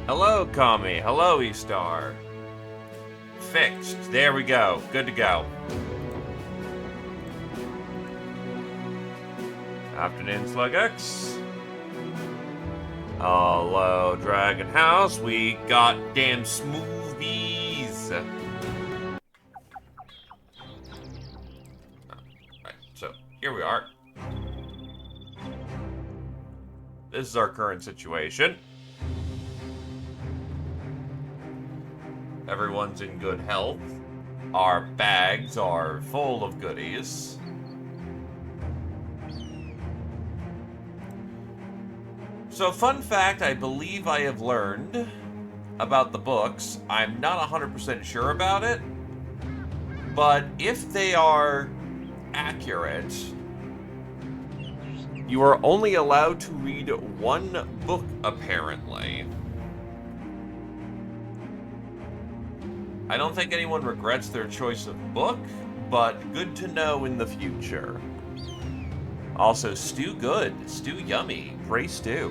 Hello, Kami. Hello, E-Star. Fixed. There we go. Good to go. Afternoon, Slug X. Hello, Dragon House. We got damn smoothies. Alright, so here we are. This is our current situation. Everyone's in good health. Our bags are full of goodies. So, fun fact, I believe I have learned about the books. I'm not 100% sure about it, but if they are accurate, you are only allowed to read one book, apparently. I don't think anyone regrets their choice of book, but good to know in the future. Also, stew good. Stew yummy. Pray stew.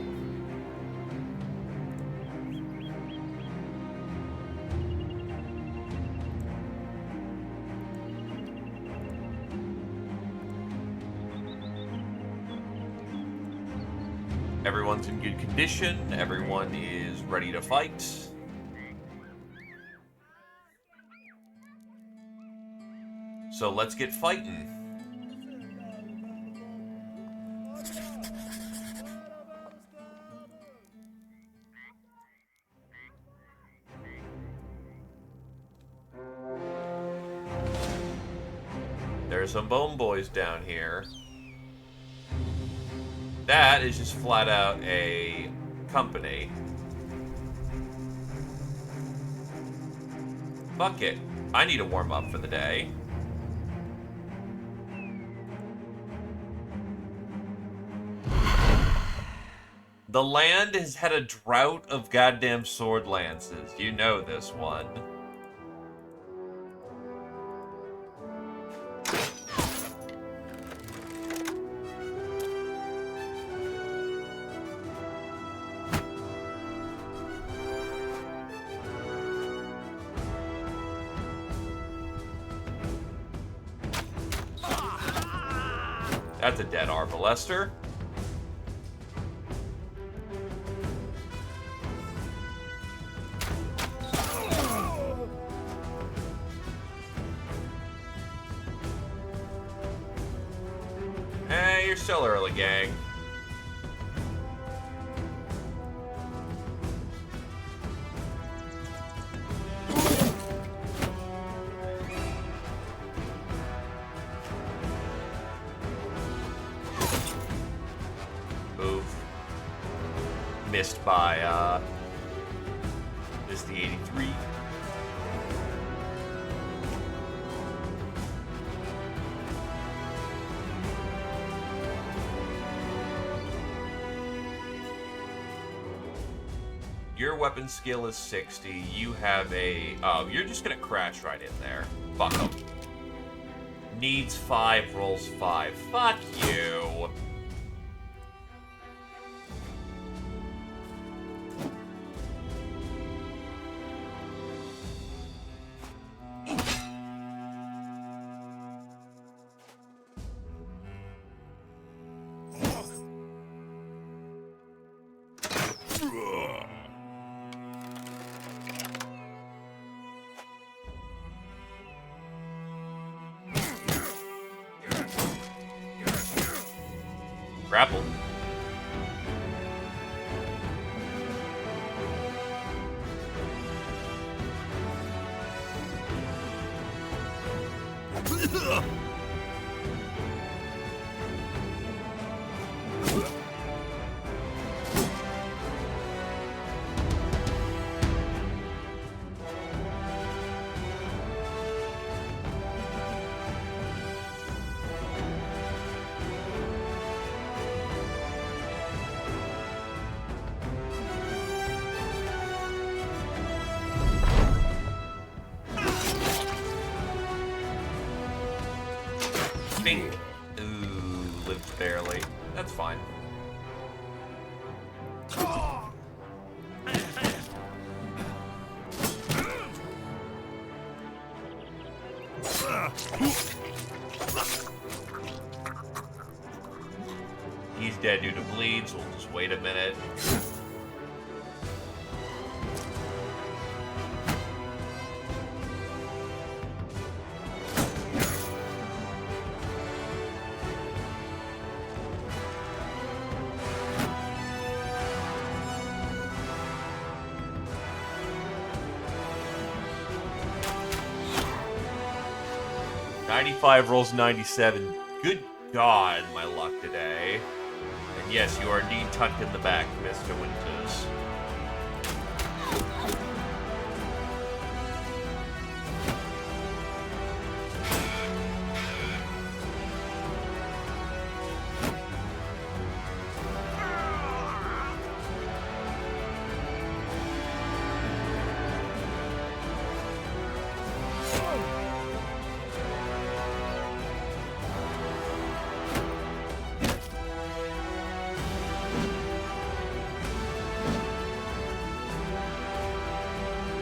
Everyone's in good condition. Everyone is ready to fight. So let's get fighting. There's some bone boys down here. That is just flat out a company. Fuck it. I need to warm up for the day. The land has had a drought of goddamn sword lances. You know this one. That's a dead Arbalester. Hey, you're still early, gang. Missed by, missed the 83. Your weapon skill is 60. You have a... Oh, you're just gonna crash right in there. Fuck him. Needs 5, rolls 5. Fuck you. Grapple. Bing. Ooh, lived barely. That's fine. He's dead due to bleed, so we'll just wait a minute. Rolls 97. Good God, my luck today. And yes, you are indeed tucked in the back, Mr. Winters.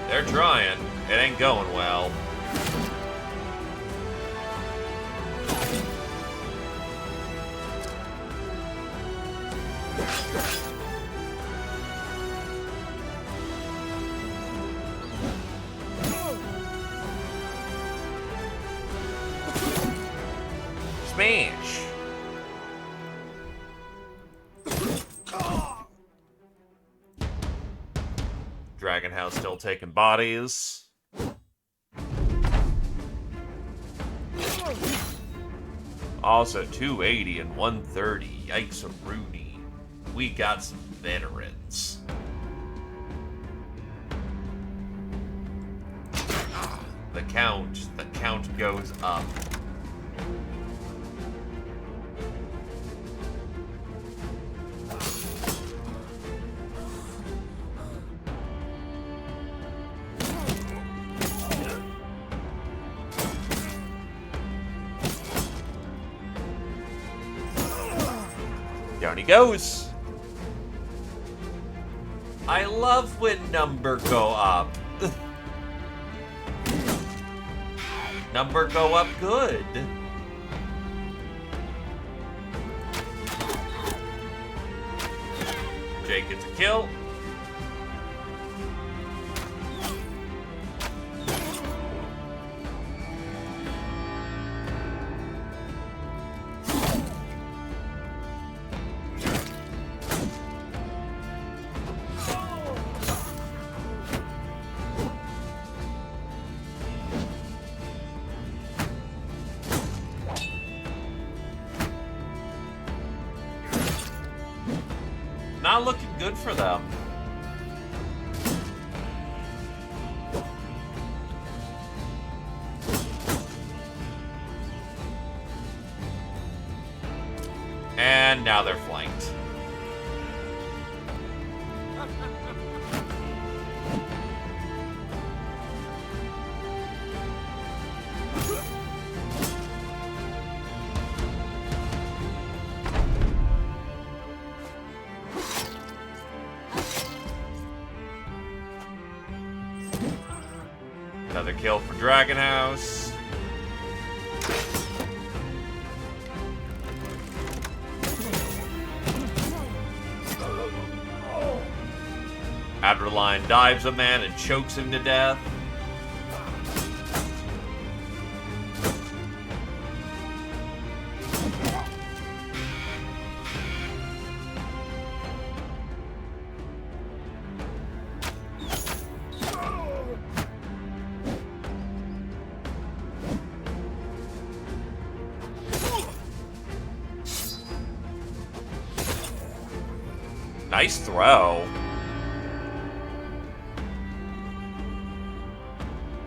They're trying. It ain't going well. Smash! Dragon House still taking bodies. Also 280 and 130. Yikes a Rooney. We got some veterans. The count goes up. Down he goes. I love when number go up. Number go up good. Jake gets a kill. Not looking good for them. And now they're flanked. Another kill for Dragon House. Adrenaline dives a man and chokes him to death. Nice throw.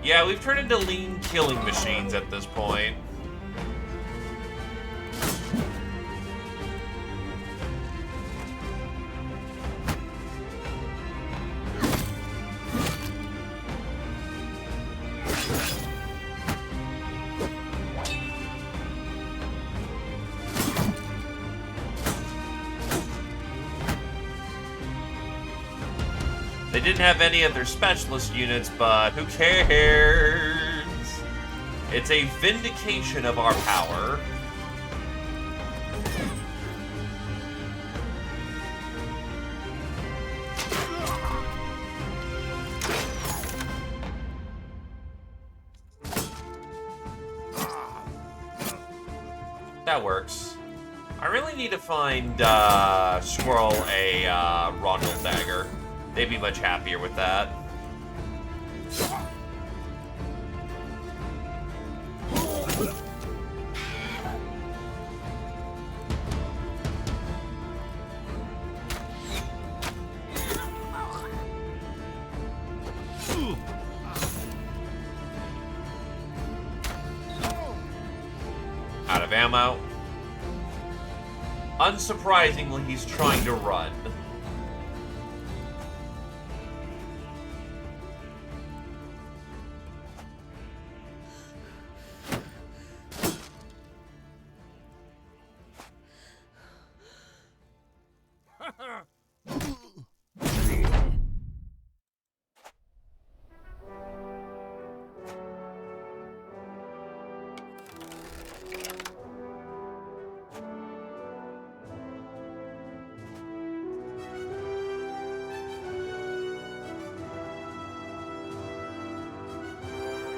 Yeah, we've turned into lean killing machines at this point. They didn't have any of their specialist units, but who cares? It's a vindication of our power. That works. I really need to find Squirrel a Rondel dagger. They'd be much happier with that. Out of ammo. Unsurprisingly, he's trying to run.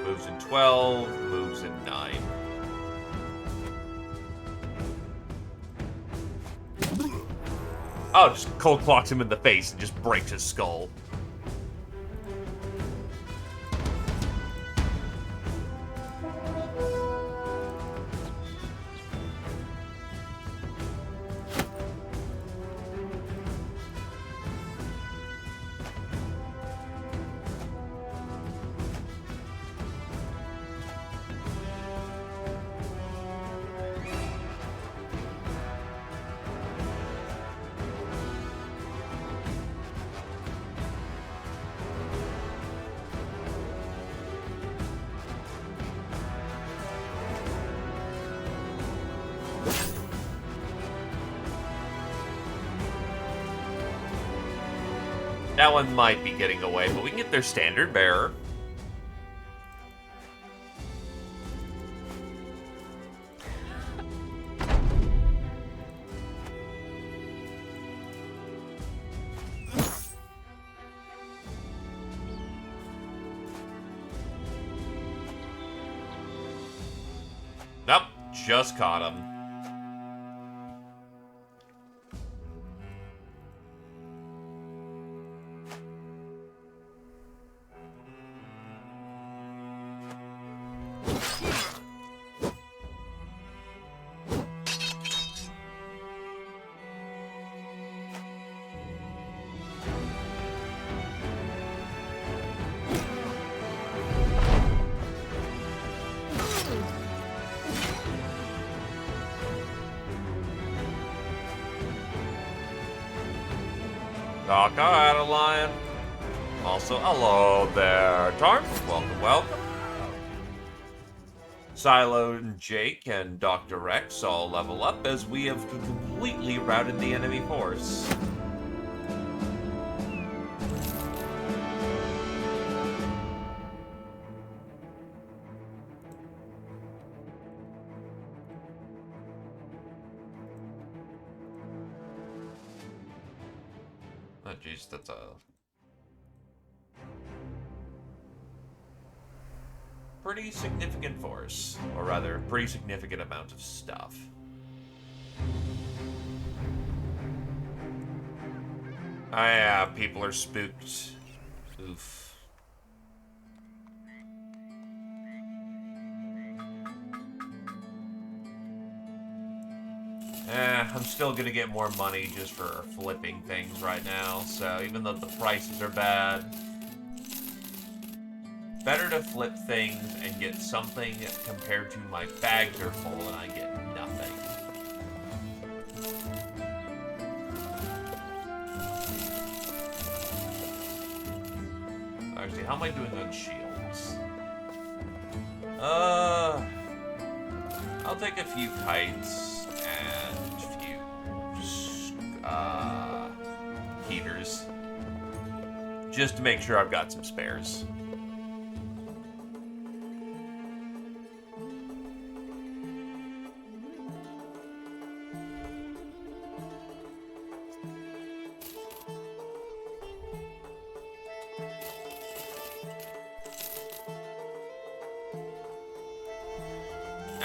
Moves in 12, moves in 9. Oh, just cold clocks him in the face and just breaks his skull. That one might be getting away, but we can get their standard bearer. Nope, just caught him. Doc, Adeline. Also, hello there, Tarn. Welcome, welcome. Silo and Jake and Dr. Rex all level up as we have completely routed the enemy force. Oh, jeez, that's a pretty significant force, or rather, pretty significant amount of stuff. Ah, yeah, people are spooked. Oof. I'm still gonna get more money just for flipping things right now, so even though the prices are bad, better to flip things and get something compared to my bags are full and I get nothing. Actually, how am I doing on shields? I'll take a few kites and a few heaters, just to make sure I've got some spares.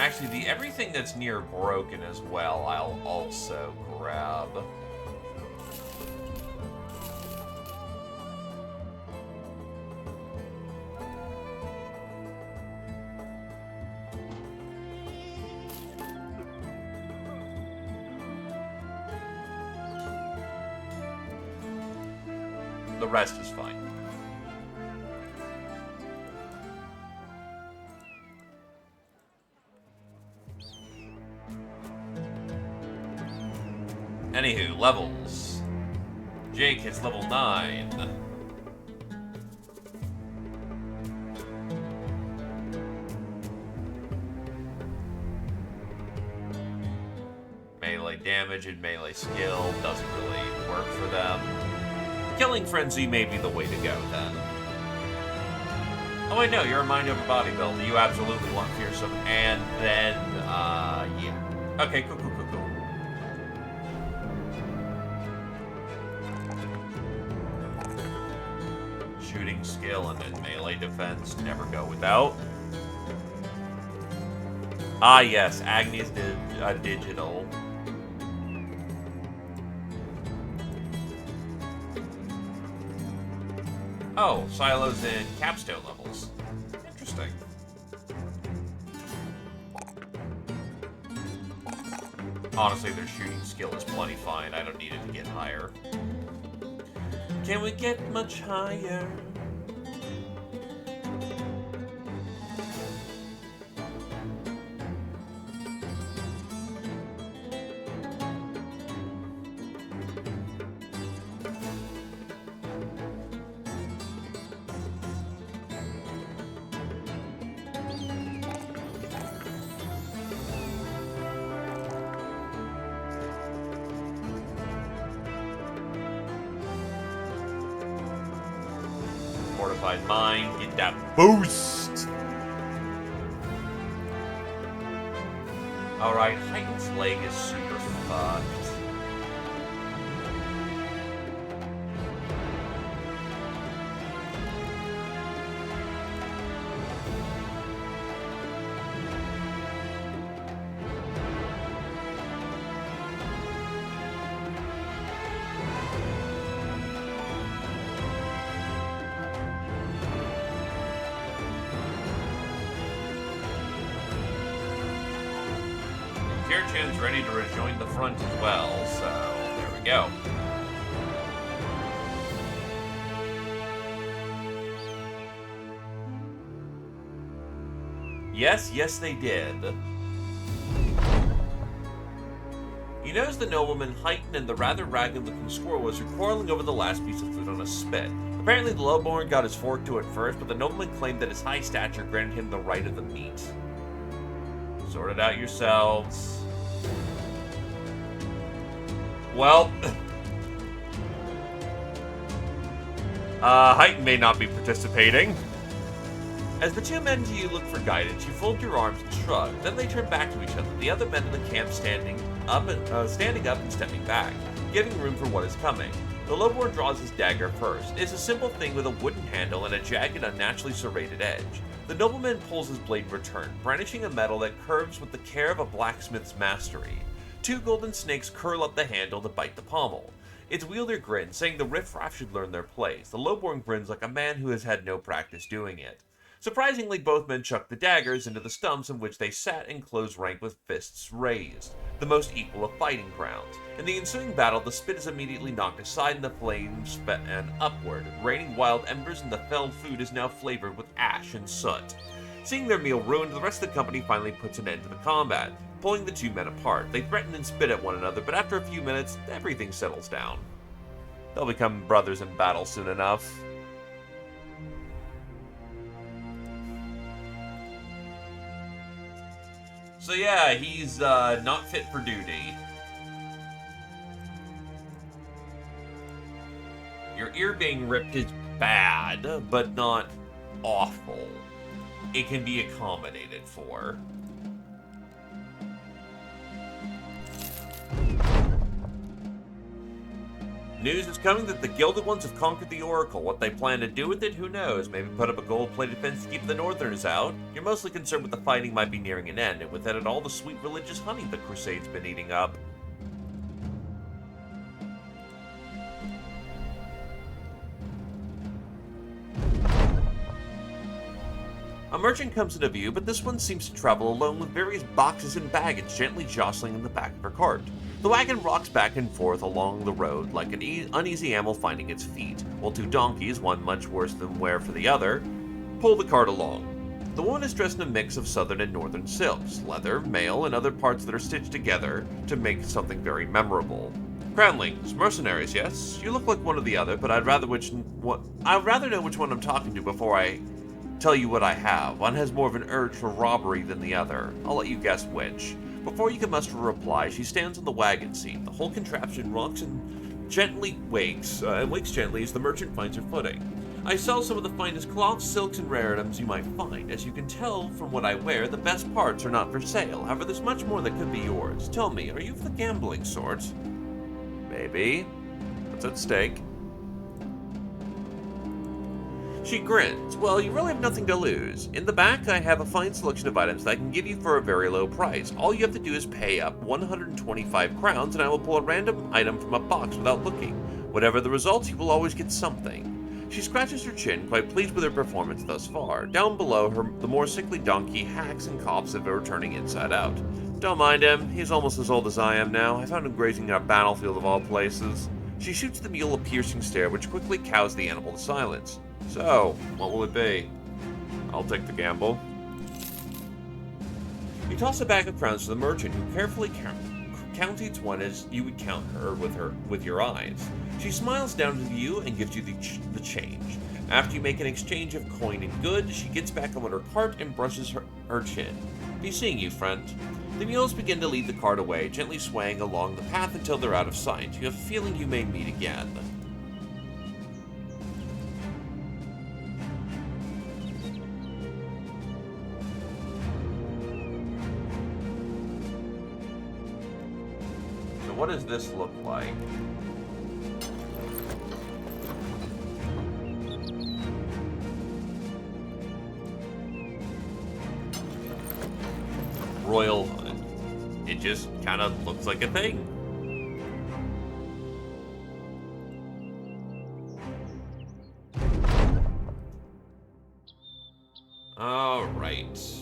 Actually, the everything that's near broken as well, I'll also grab. The rest is fine. Anywho, levels. Jake hits level 9. Melee damage and melee skill doesn't really work for them. Killing Frenzy may be the way to go, then. Oh, wait, no, you're a mind over body build. You absolutely want Fearsome. And then, yeah. Okay, cool. Shooting skill and then melee defense, never go without. Ah, yes, Agni's digital. Oh, silos and capstone levels. Interesting. Honestly, their shooting skill is plenty fine. I don't need it to get higher. Can we get much higher? Fortified mind, get that boost! Alright, Heighten's leg is super fucked. Kirchan's ready to rejoin the front as well, so there we go. Yes, they did. He knows the nobleman Heighten and the rather ragged-looking squirrel was quarreling over the last piece of food on a spit. Apparently the lowborn got his fork to it first, but the nobleman claimed that his high stature granted him the right of the meat. Sort it out yourselves. Well, Heighten may not be participating. As the two men to you look for guidance, you fold your arms and shrug. Then they turn back to each other, the other men in the camp standing up and stepping back, giving room for what is coming. The lowborn draws his dagger first. It is a simple thing with a wooden handle and a jagged, unnaturally serrated edge. The nobleman pulls his blade in return, brandishing a metal that curves with the care of a blacksmith's mastery. Two golden snakes curl up the handle to bite the pommel. Its wielder grins, saying the riffraff should learn their place. The lowborn grins like a man who has had no practice doing it. Surprisingly, both men chucked the daggers into the stumps in which they sat in close rank with fists raised, the most equal of fighting grounds. In the ensuing battle, the spit is immediately knocked aside and the flames spat and upward, raining wild embers, and the felled food is now flavored with ash and soot. Seeing their meal ruined, the rest of the company finally puts an end to the combat, pulling the two men apart. They threaten and spit at one another, but after a few minutes, everything settles down. They'll become brothers in battle soon enough. So yeah, he's not fit for duty. Your ear being ripped is bad, but not awful. It can be accommodated for. News is coming that the Gilded Ones have conquered the Oracle. What they plan to do with it, who knows? Maybe put up a gold-plated fence to keep the Northerners out? You're mostly concerned with the fighting might be nearing an end, and with that all the sweet religious honey the Crusade's been eating up. A merchant comes into view, but this one seems to travel alone with various boxes and baggage gently jostling in the back of her cart. The wagon rocks back and forth along the road like an uneasy animal finding its feet, while two donkeys, one much worse than wear for the other, pull the cart along. The woman is dressed in a mix of southern and northern silks, leather, mail, and other parts that are stitched together to make something very memorable. Crownlings, mercenaries, yes? You look like one or the other, but I'd rather know which one I'm talking to before I tell you what I have. One has more of an urge for robbery than the other. I'll let you guess which. Before you can muster a reply, she stands on the wagon seat. The whole contraption rocks and wakes gently as the merchant finds her footing. I sell some of the finest cloths, silks, and rare items you might find. As you can tell from what I wear, the best parts are not for sale. However, there's much more that could be yours. Tell me, are you of the gambling sort? Maybe. What's at stake? She grins. Well, you really have nothing to lose. In the back, I have a fine selection of items that I can give you for a very low price. All you have to do is pay up 125 crowns, and I will pull a random item from a box without looking. Whatever the results, you will always get something. She scratches her chin, quite pleased with her performance thus far. Down below her, the more sickly donkey hacks and coughs as if it were turning inside out. Don't mind him. He's almost as old as I am now. I found him grazing in a battlefield of all places. She shoots the mule a piercing stare, which quickly cows the animal to silence. So, what will it be? I'll take the gamble. You toss a bag of crowns to the merchant, who carefully counts each one as you would count her with your eyes. She smiles down at you and gives you the change. After you make an exchange of coin and goods, she gets back on her cart and brushes her chin. Be seeing you, friend. The mules begin to lead the cart away, gently swaying along the path until they're out of sight. You have a feeling you may meet again. What does this look like? Royal Hunt. It just kind of looks like a thing. Alright.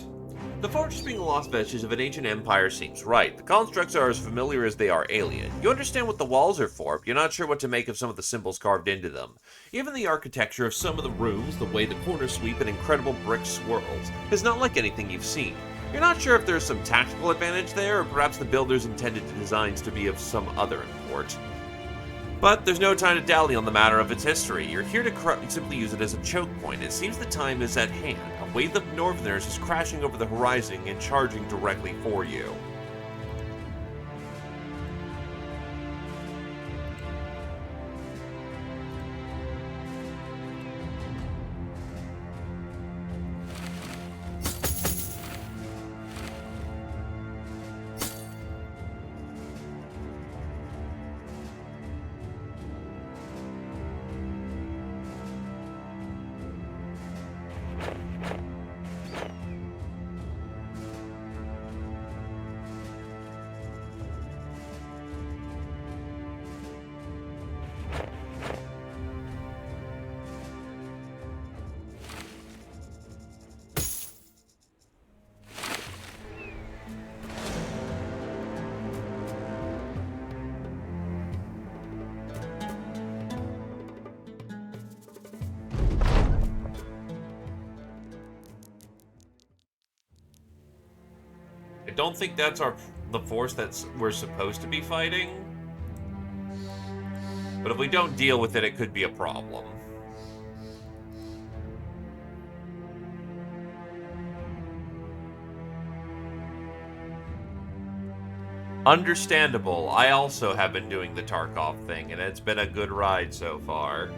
The fortress being the lost vestiges of an ancient empire seems right. The constructs are as familiar as they are alien. You understand what the walls are for, but you're not sure what to make of some of the symbols carved into them. Even the architecture of some of the rooms, the way the corners sweep and incredible brick swirls, is not like anything you've seen. You're not sure if there's some tactical advantage there, or perhaps the builders intended the designs to be of some other import. But there's no time to dally on the matter of its history. You're here to simply use it as a choke point. It seems the time is at hand. A wave of Northerners is crashing over the horizon and charging directly for you. I don't think that's the force we're supposed to be fighting. But if we don't deal with it, it could be a problem. Understandable. I also have been doing the Tarkov thing, and it's been a good ride so far.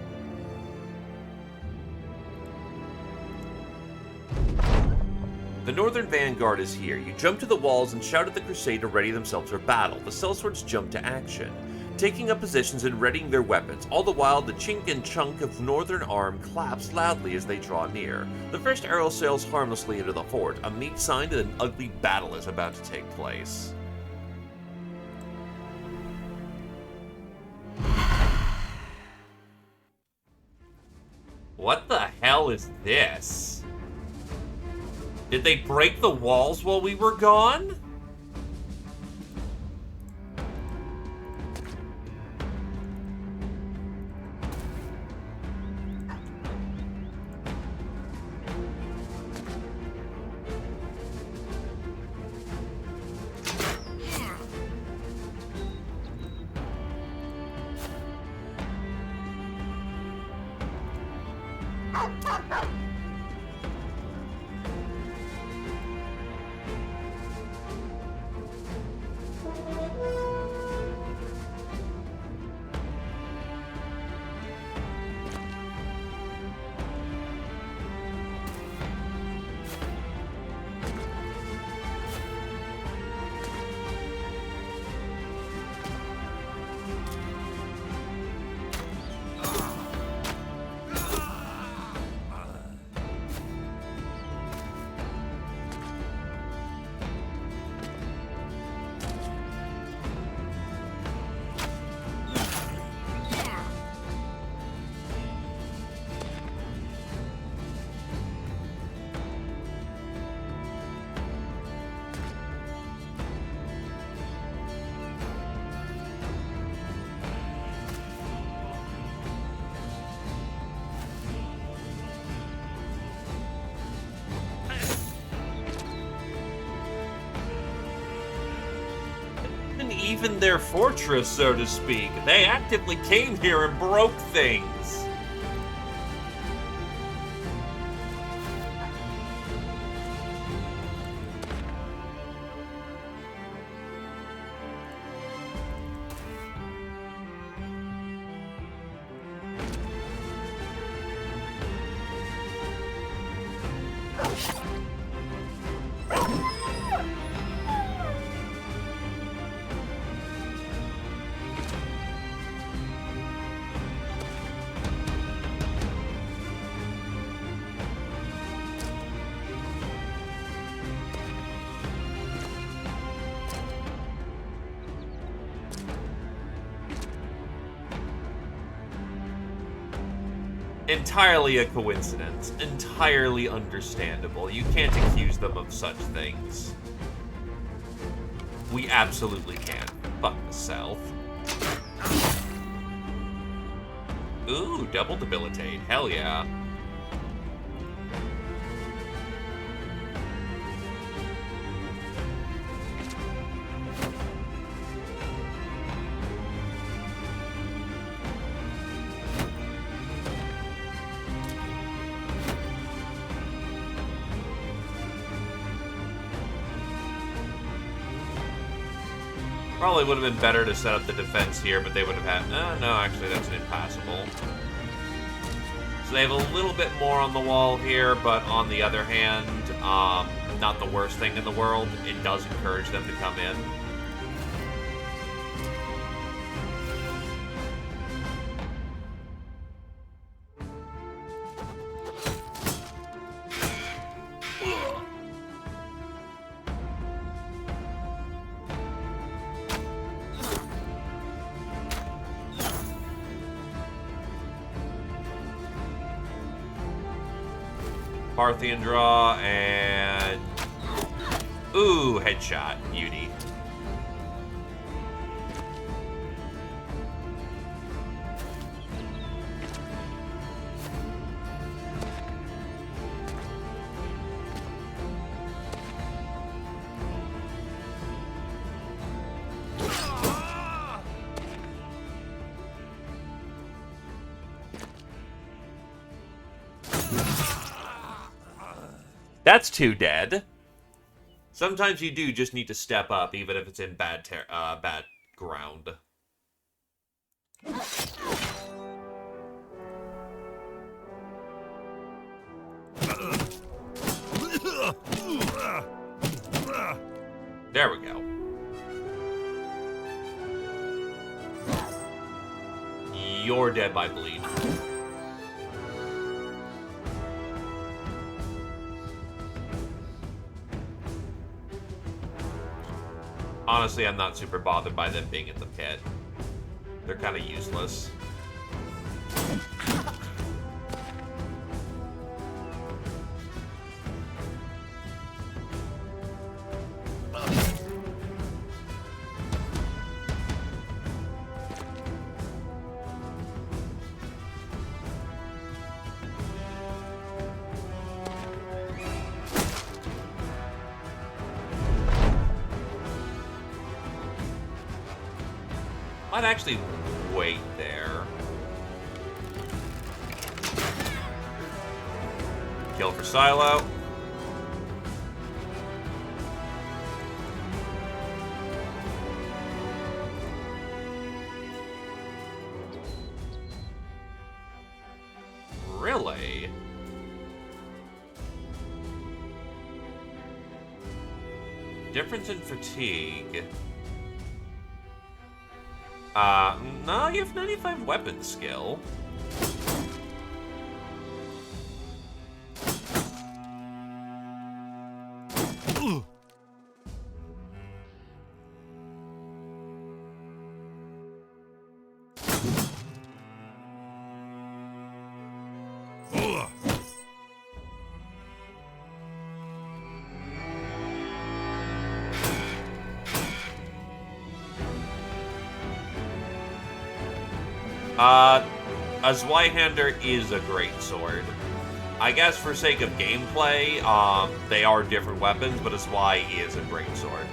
The Northern Vanguard is here. You jump to the walls and shout at the Crusade to ready themselves for battle. The sellswords jump to action. taking up positions and readying their weapons. All the while, the chink and chunk of northern arm claps loudly as they draw near. The first arrow sails harmlessly into the fort, a neat sign that an ugly battle is about to take place. What the hell is this? Did they break the walls while we were gone? Even their fortress, so to speak. They actively came here and broke things. Entirely a coincidence. Entirely understandable. You can't accuse them of such things. We absolutely can. Fuck the self. Ooh, double debilitate. Hell yeah. Probably would have been better to set up the defense here, but they would have had... no, actually, that's impossible. So they have a little bit more on the wall here, but on the other hand, not the worst thing in the world. It does encourage them to come in. Parthian draw, and... Ooh, headshot. Beauty. That's two dead. Sometimes you do just need to step up, even if it's in bad ground. There we go. You're dead by bleed. Honestly, I'm not super bothered by them being in the pit. They're kind of useless. Might actually wait there. Kill for Silo. Really? Difference in fatigue. No, you have 95 weapon skill. A Zweihander is a great sword. I guess for sake of gameplay, they are different weapons, but a Zwei is a great sword.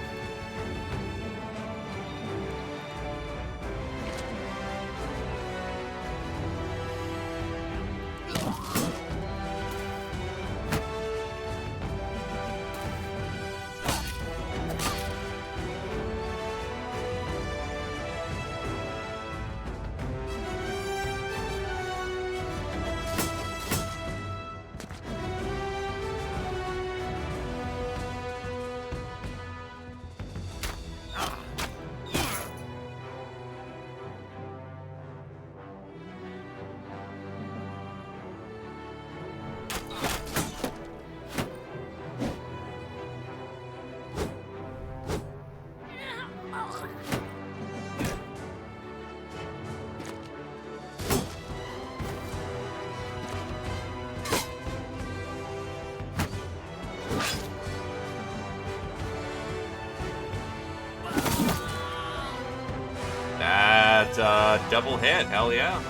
Double hit, hell yeah.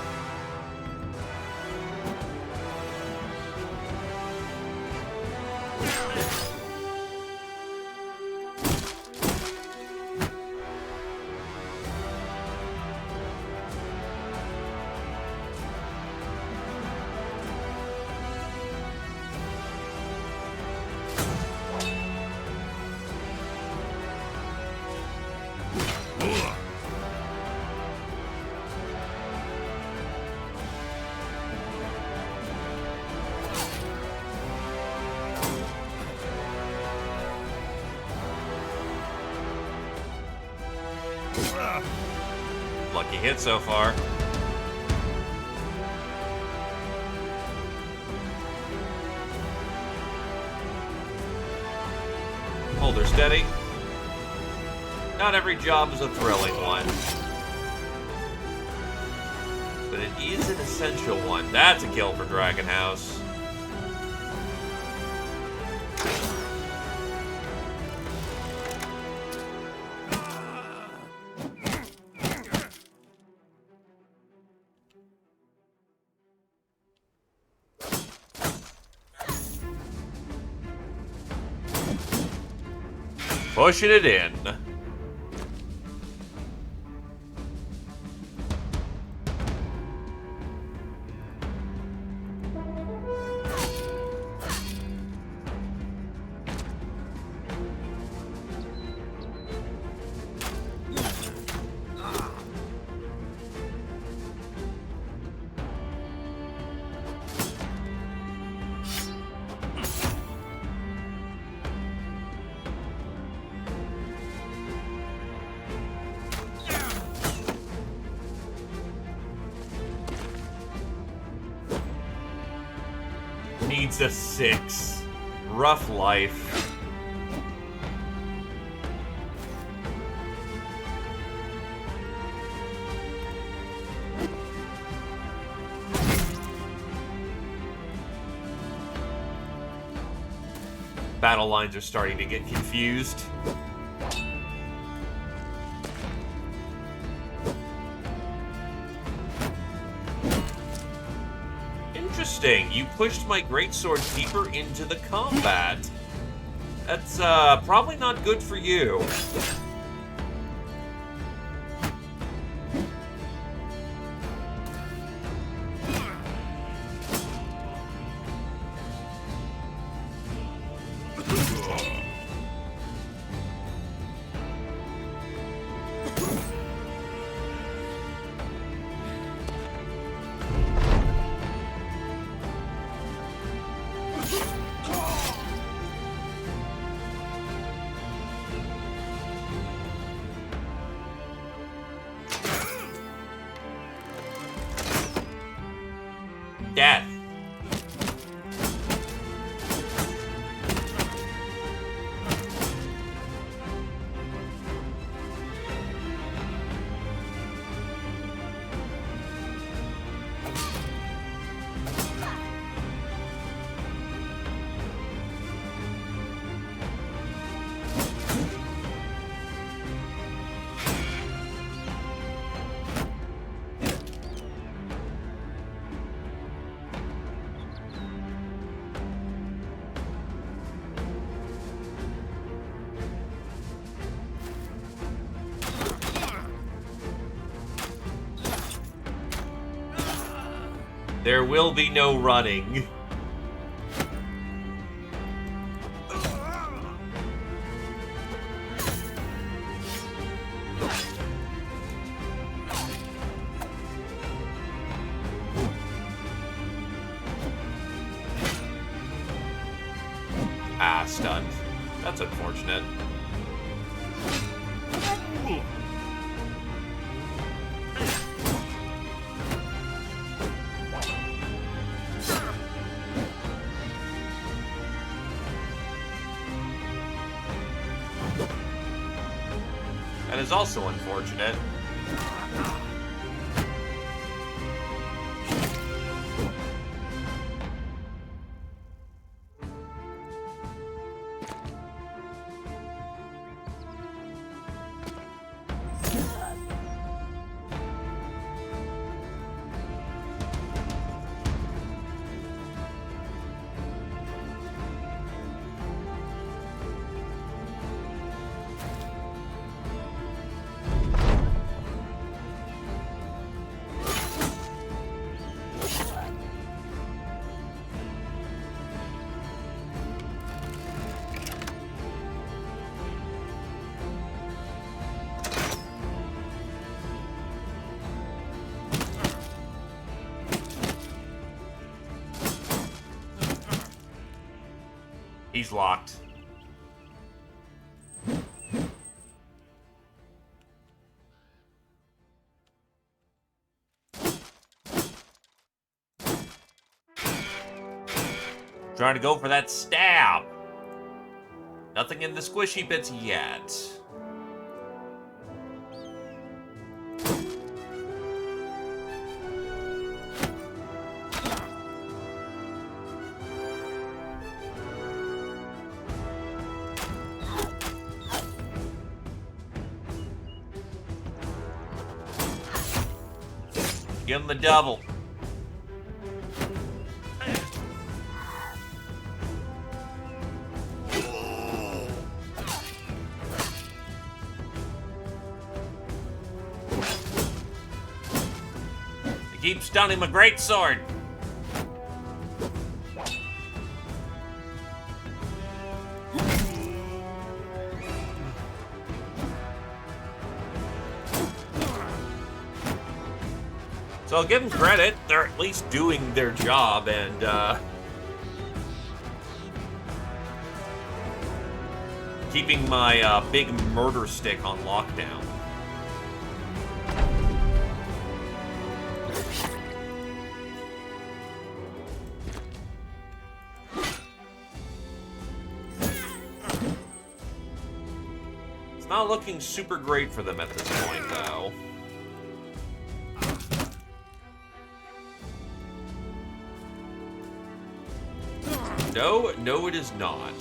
Lucky hit so far. Hold her steady. Not every job is a thrilling one. But it is an essential one. That's a kill for Dragon House. Pushing it in. needs a 6. Rough life. Battle lines are starting to get confused. Interesting. You pushed my greatsword deeper into the combat. That's probably not good for you. Death. There will be no running. Ah, stunned. That's unfortunate. That is also unfortunate. He's locked. Trying to go for that stab. Nothing in the squishy bits yet. Give him the double. Keep stunning my greatsword. So I'll give them credit. They're at least doing their job and keeping my big murder stick on lockdown. Not looking super great for them at this point, though. No, it is not.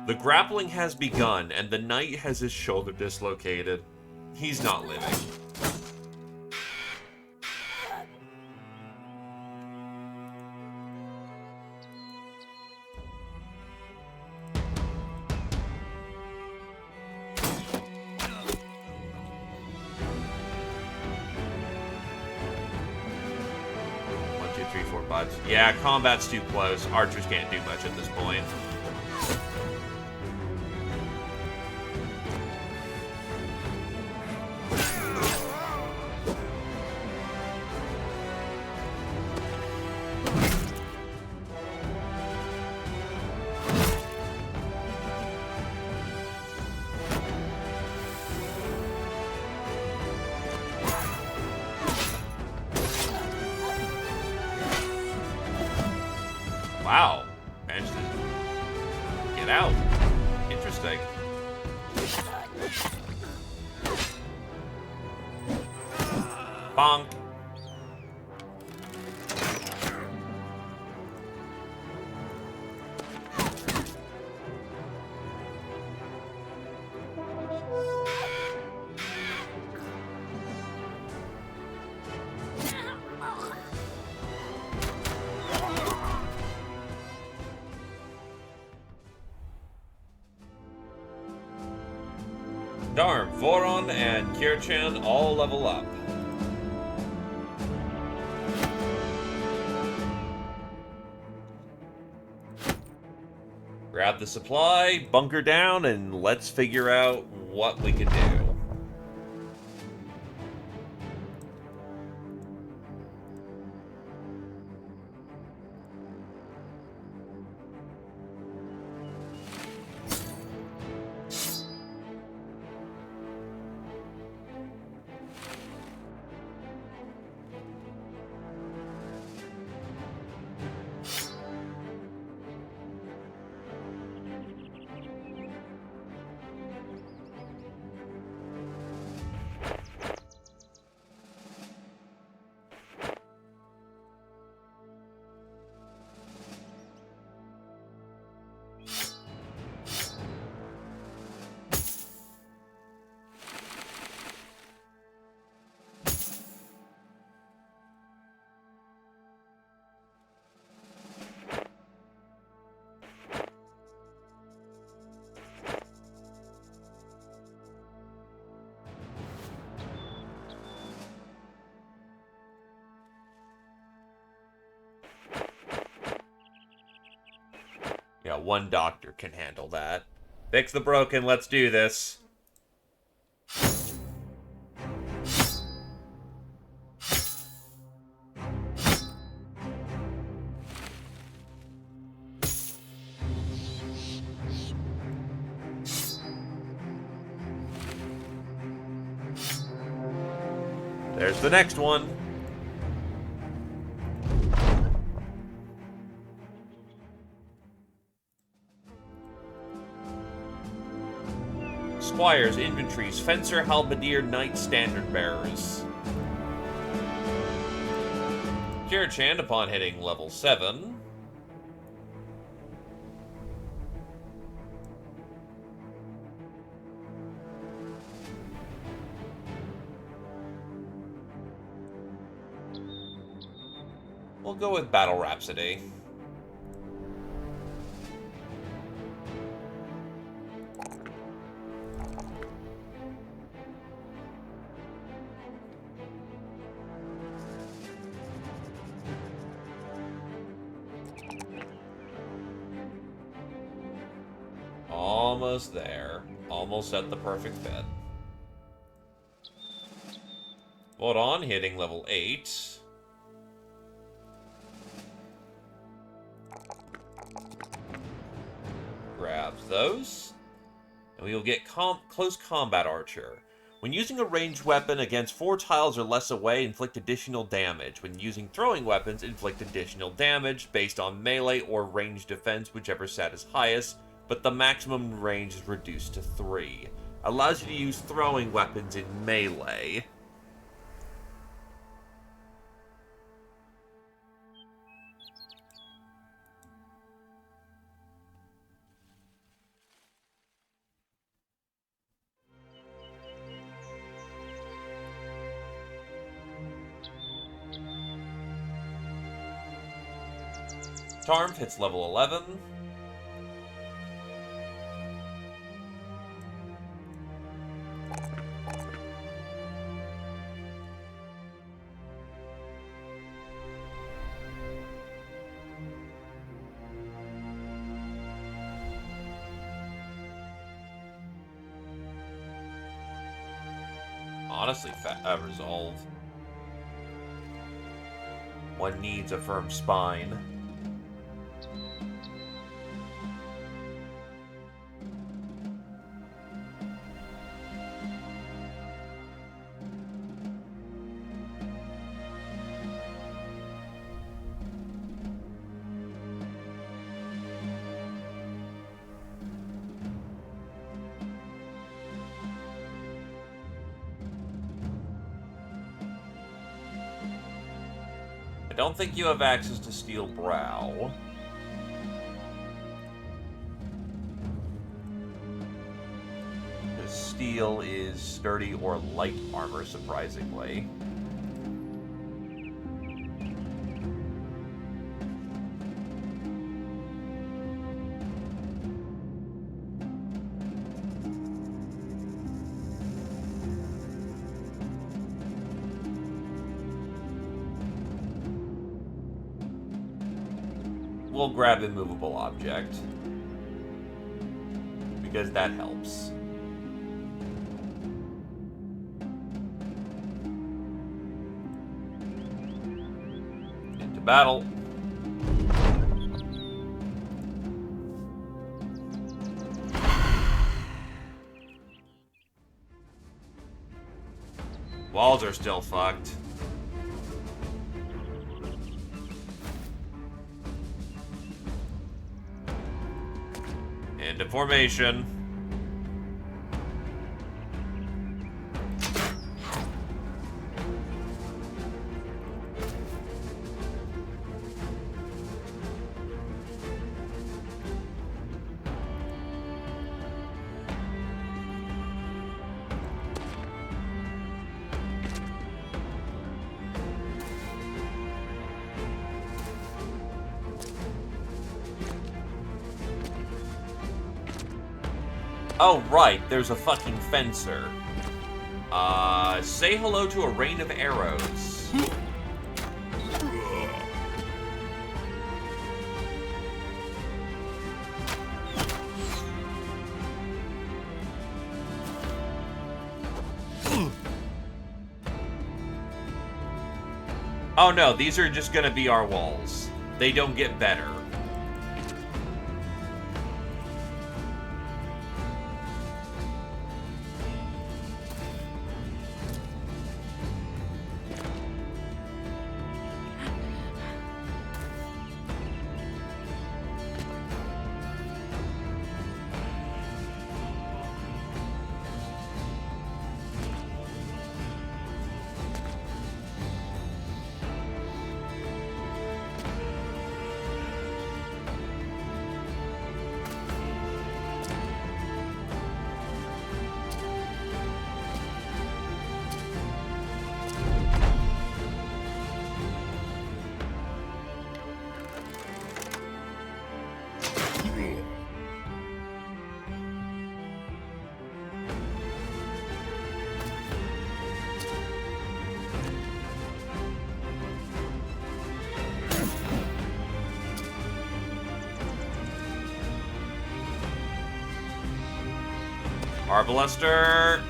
The grappling has begun, and the knight has his shoulder dislocated. He's not living. Yeah, combat's too close. Archers can't do much at this point. Wow. Managed to get out. Interesting. Bonk. Darn, Voron and Kirchan all level up. Grab the supply, bunker down, and let's figure out what we can do. Yeah, one doctor can handle that. Fix the broken, let's do this. There's the next one. Squires, infantries, fencer, halberdier, knight, standard bearers. Kirchan, upon hitting level 7. We'll go with Battle Rhapsody. Almost there. Almost at the perfect fit. Hold on, hitting level 8. Grabs those. And we will get close combat archer. When using a ranged weapon against 4 tiles or less away, inflict additional damage. When using throwing weapons, inflict additional damage based on melee or ranged defense, whichever stat is highest, but the maximum range is reduced to 3. Allows you to use throwing weapons in melee. Charm hits level 11. Honestly, resolve. One needs a firm spine. I don't think you have access to Steel Brow. Because steel is sturdy or light armor, surprisingly. We'll grab immovable object. Because that helps. Into battle. Walls are still fucked. Into formation. Oh, right, there's a fucking fencer. Say hello to a rain of arrows. Oh no, these are just gonna be our walls. They don't get better. Arbalister.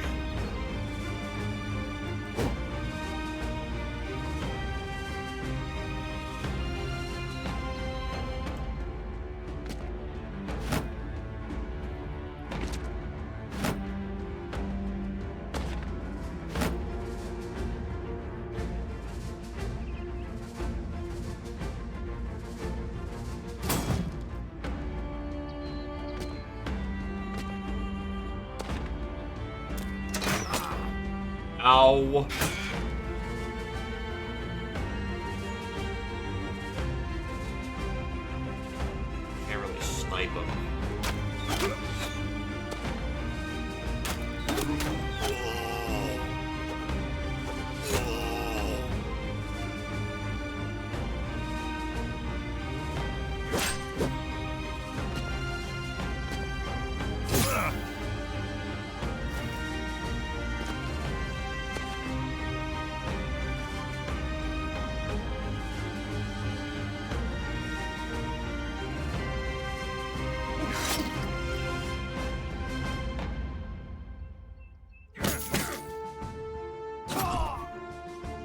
Ow. Can't really snipe him.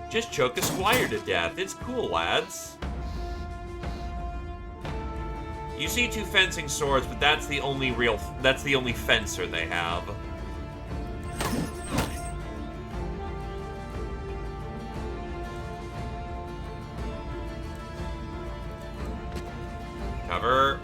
Just choke a squire to death. It's cool, lads. You see two fencing swords, but that's the only fencer they have. Cover.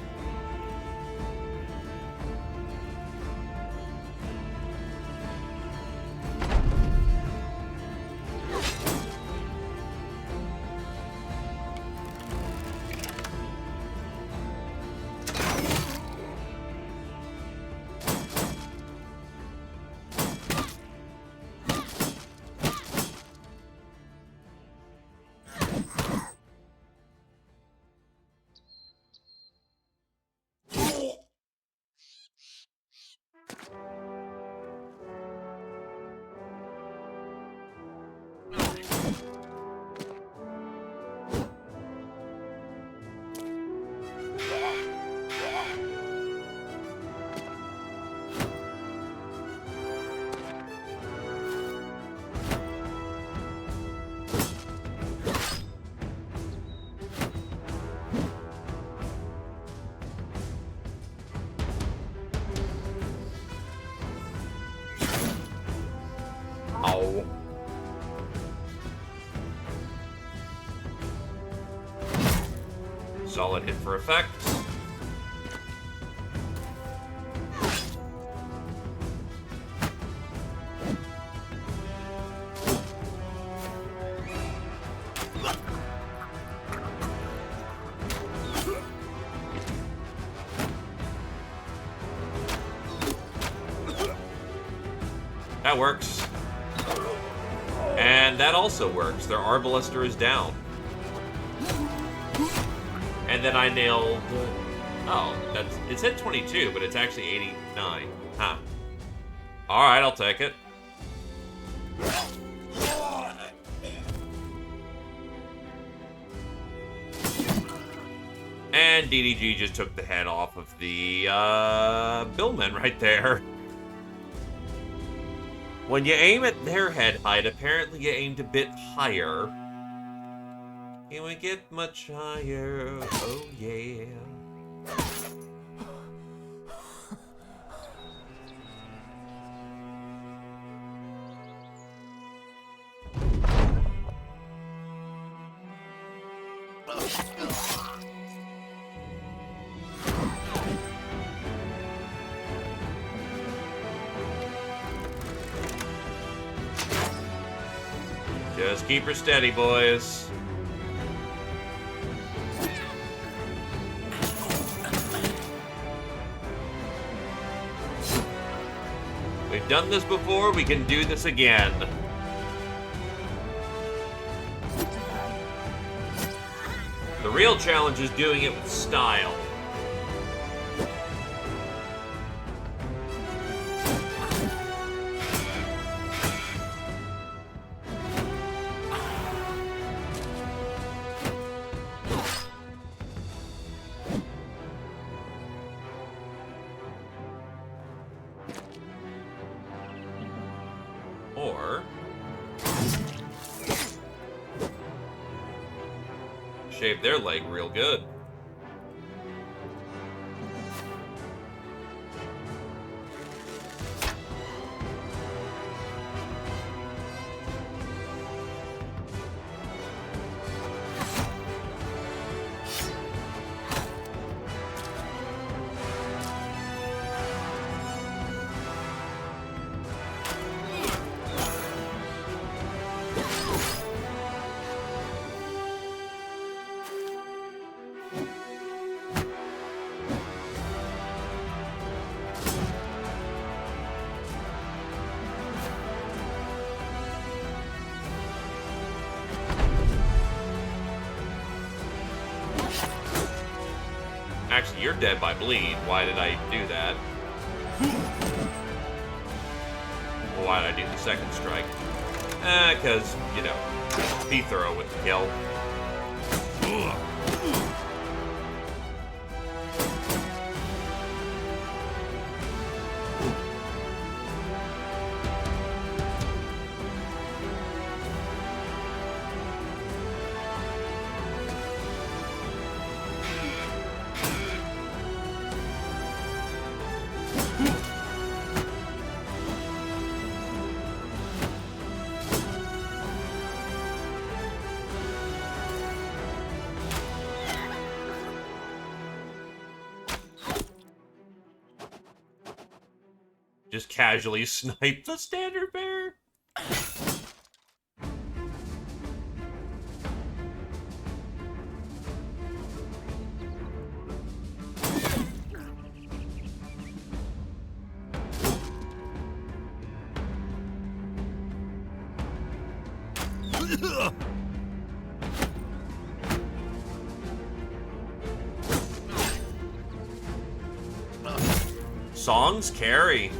Ow. Solid hit for effect. That works. And that also works. Their Arbalister is down. And then I nailed... Oh, it said 22, but it's actually 89. Huh. Alright, I'll take it. And DDG just took the head off of the billman right there. When you aim at their head height, apparently you aimed a bit higher. Can we get much higher? Oh yeah. Just keep her steady, boys. We've done this before, we can do this again. The real challenge is doing it with style. Or shave their leg real good. Actually, you're dead by bleed. Why did I do that? Why did I do the second strike? Because, you know, P-throw with the kill. Just casually snipe the standard bearer. Songs carry.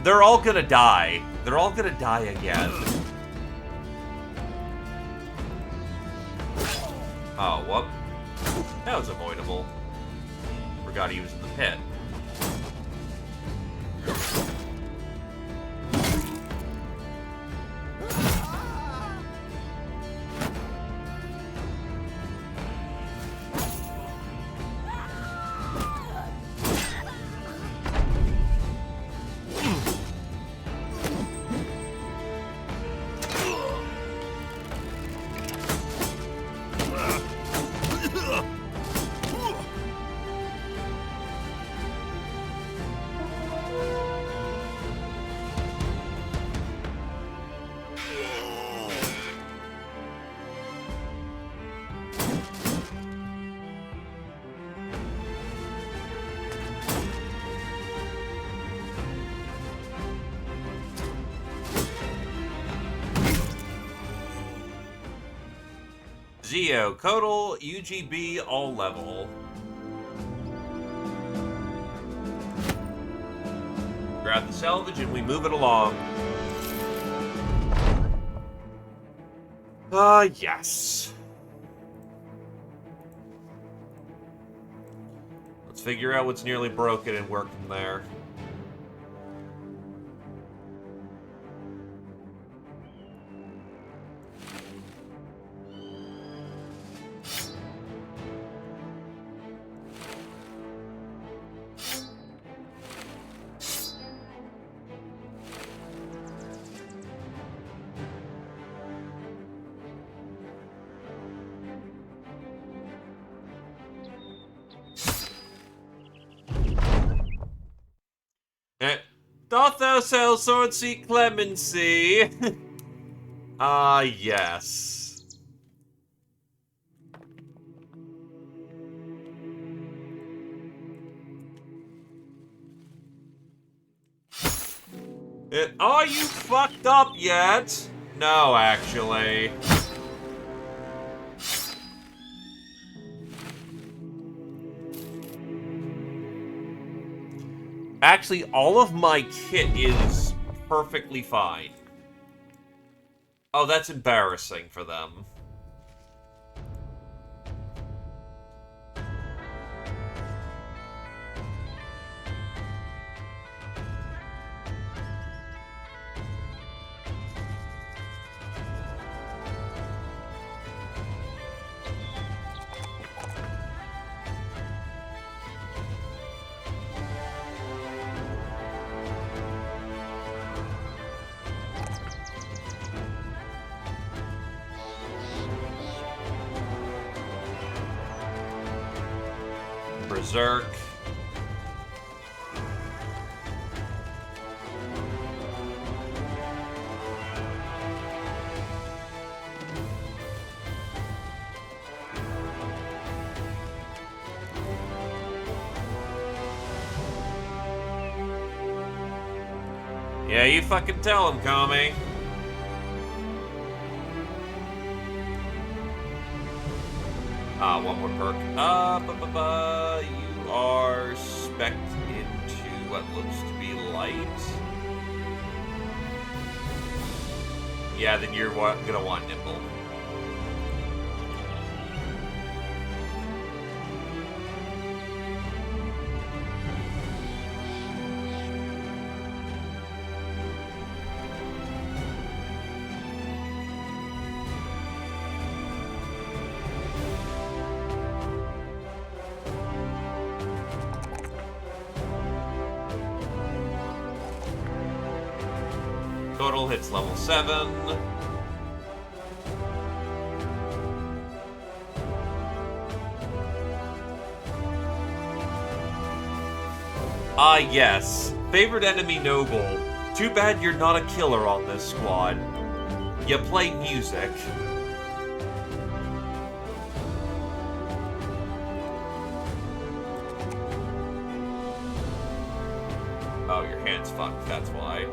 They're all gonna die. They're all gonna die again. Oh, whoop. That was avoidable. Forgot he was in the pit. Zeo, Kodal, UGB, all level. Grab the salvage and we move it along. Yes. Let's figure out what's nearly broken and work from there. Doth thou sell sword, seek clemency? Yes. Are you fucked up yet? No, actually. Actually, all of my kit is perfectly fine. Oh, that's embarrassing for them. berserk. Yeah, you fucking tell him, Kami. One more perk. You are spec'd into what looks to be light. Yeah, then you're gonna want nimble. Total hits level 7. Yes. Favorite enemy noble. Too bad you're not a killer on this squad. You play music. Oh, your hand's fucked, that's why.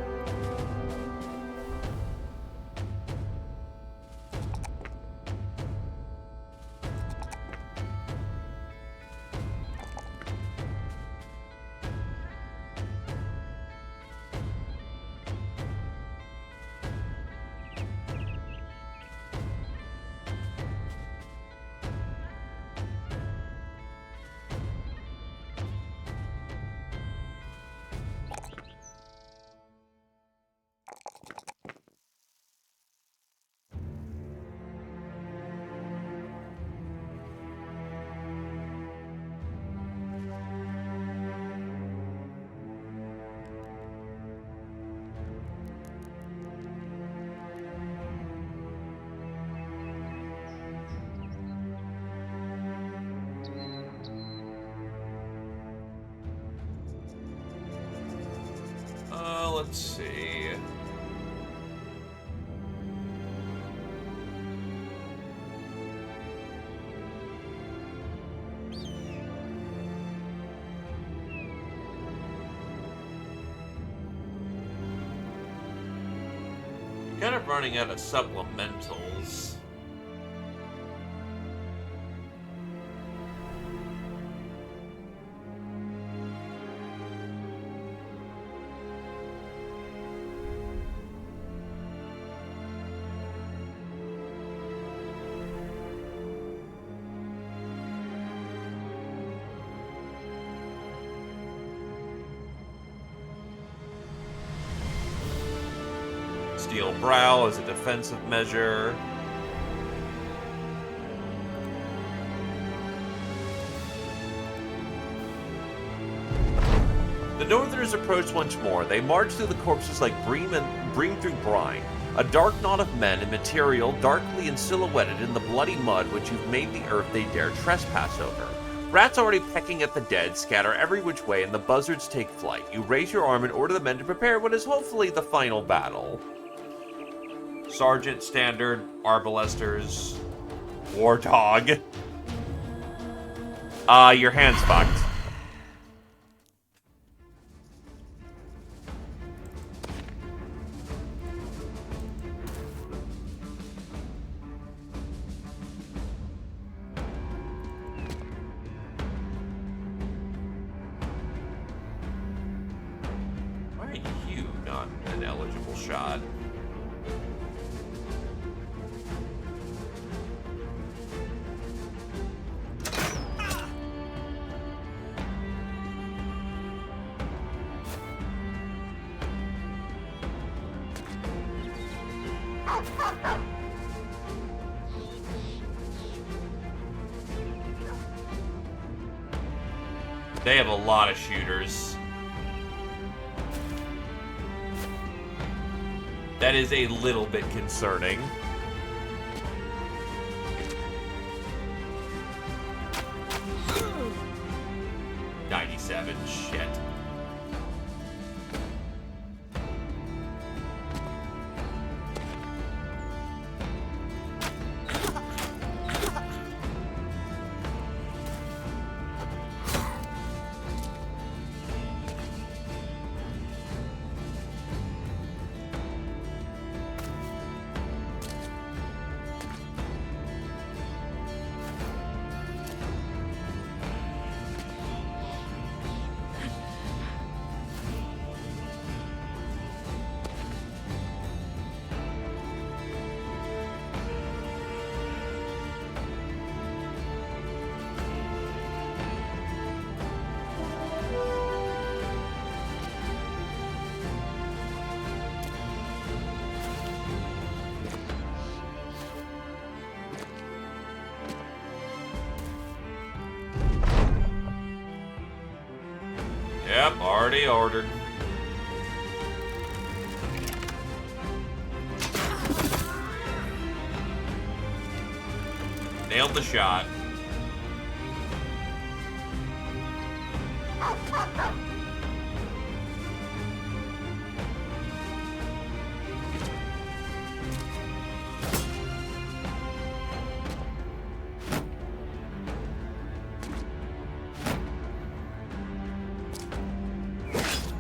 Let's see. Kind of running out of supplementals. Steel Brow as a defensive measure. The Northerners approach once more. They march through the corpses like bream through brine. A dark knot of men and material darkly and silhouetted in the bloody mud which you've made the earth they dare trespass over. Rats already pecking at the dead scatter every which way and the buzzards take flight. You raise your arm and order the men to prepare what is hopefully the final battle. Sergeant, Standard, Arbalesters, Warthog. Your hand's fucked. Why are you not an eligible shot? They have a lot of shooters. That is a little bit concerning. Yep, already ordered. Nailed the shot.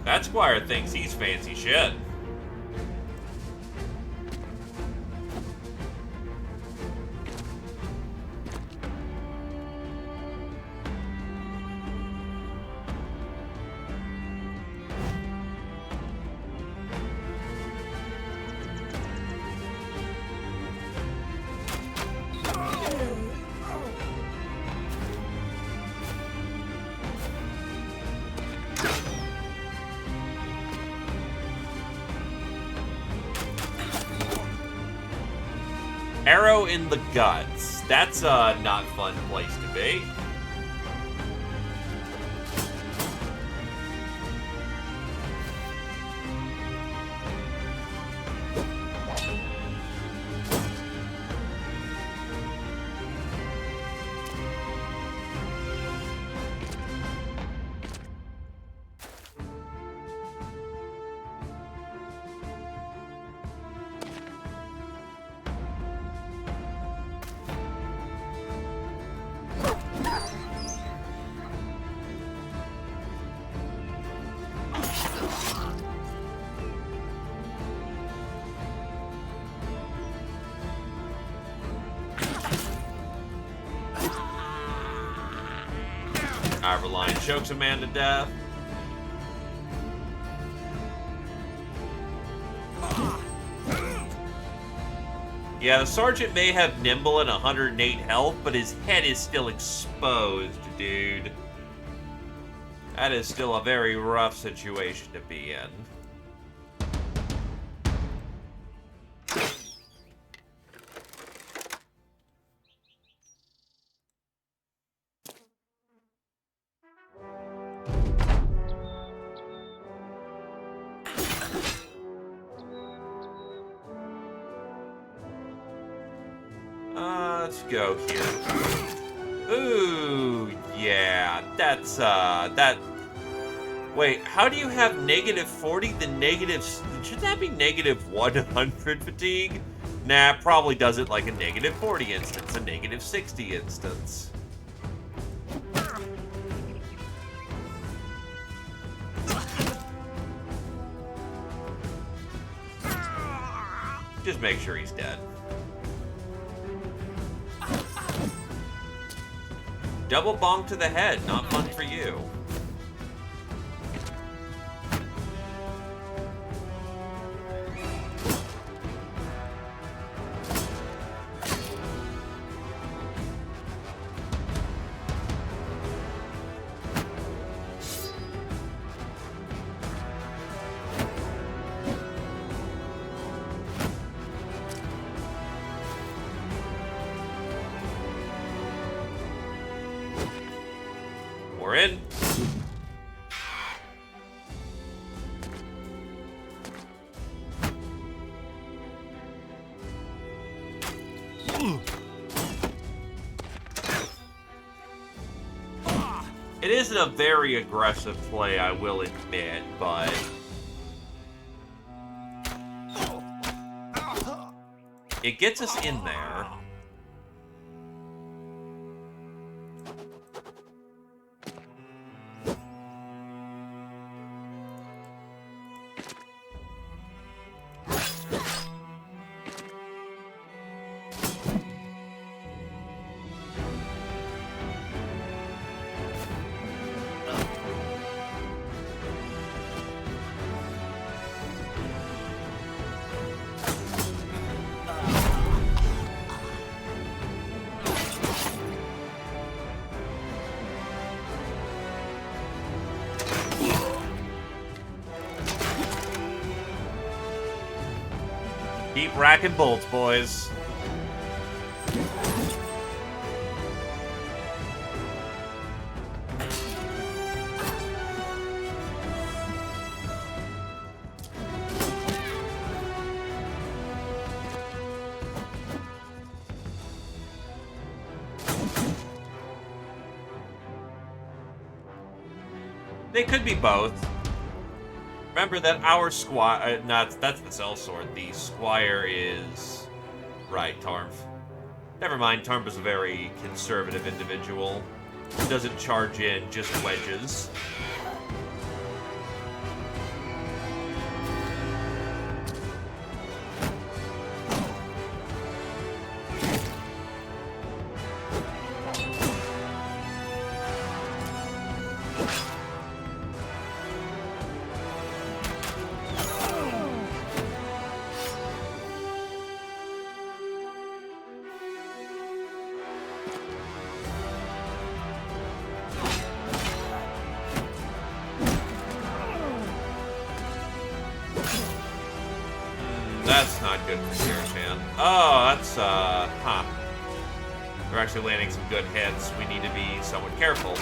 That Squire thinks he's fancy shit. Arrow in the guts. That's a not fun place to be. Lion chokes a man to death. Yeah, the sergeant may have nimble and 108 health, but his head is still exposed, dude. That is still a very rough situation to be in. Let's go here. Ooh, yeah, that's, that... Wait, how do you have -40 to negative... Should that be -100 fatigue? Nah, probably does it like a -40 instance, a -60 instance. Just make sure he's dead. Double bonk to the head, not fun for you. We're in. It isn't a very aggressive play, I will admit, but it gets us in there. Keep racking bolts, boys. They could be both. Remember that our squire... that's the sellsword. The squire is... Right, Tarmf. Never mind, Tarmf is a very conservative individual. He doesn't charge in just wedges. That's not good for Shan. Oh, that's, huh. We're actually landing some good hits. We need to be somewhat careful.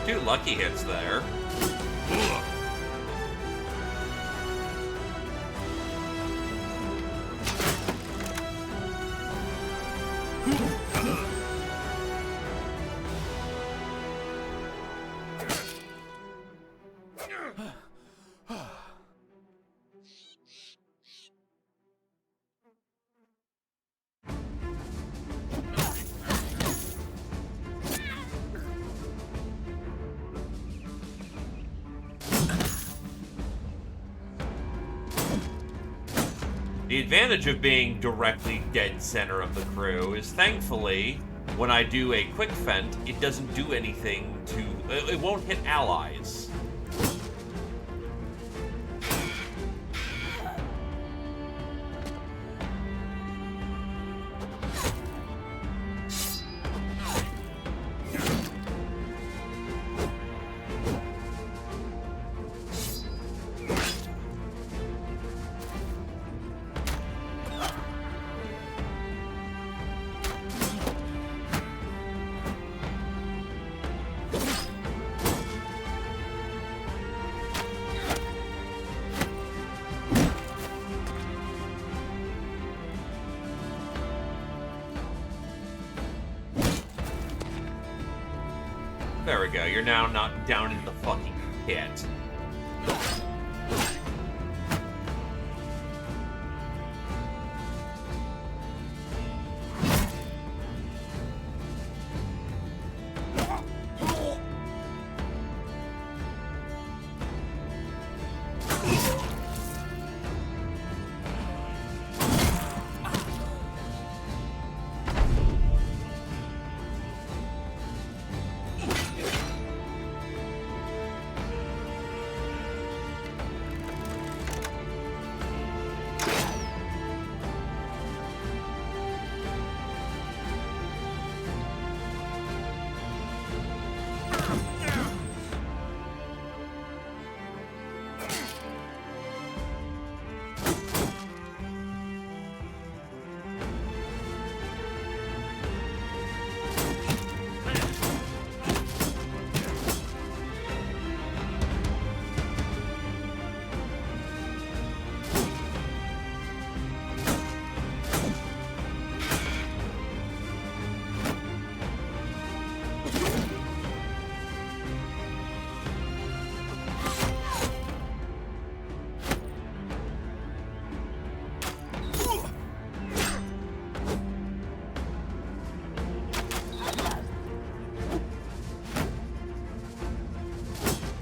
Two lucky hits there. The advantage of being directly dead center of the crew is, thankfully, when I do a quick fent, it doesn't do anything to... It won't hit allies. There we go, you're now not down in the fucking pit.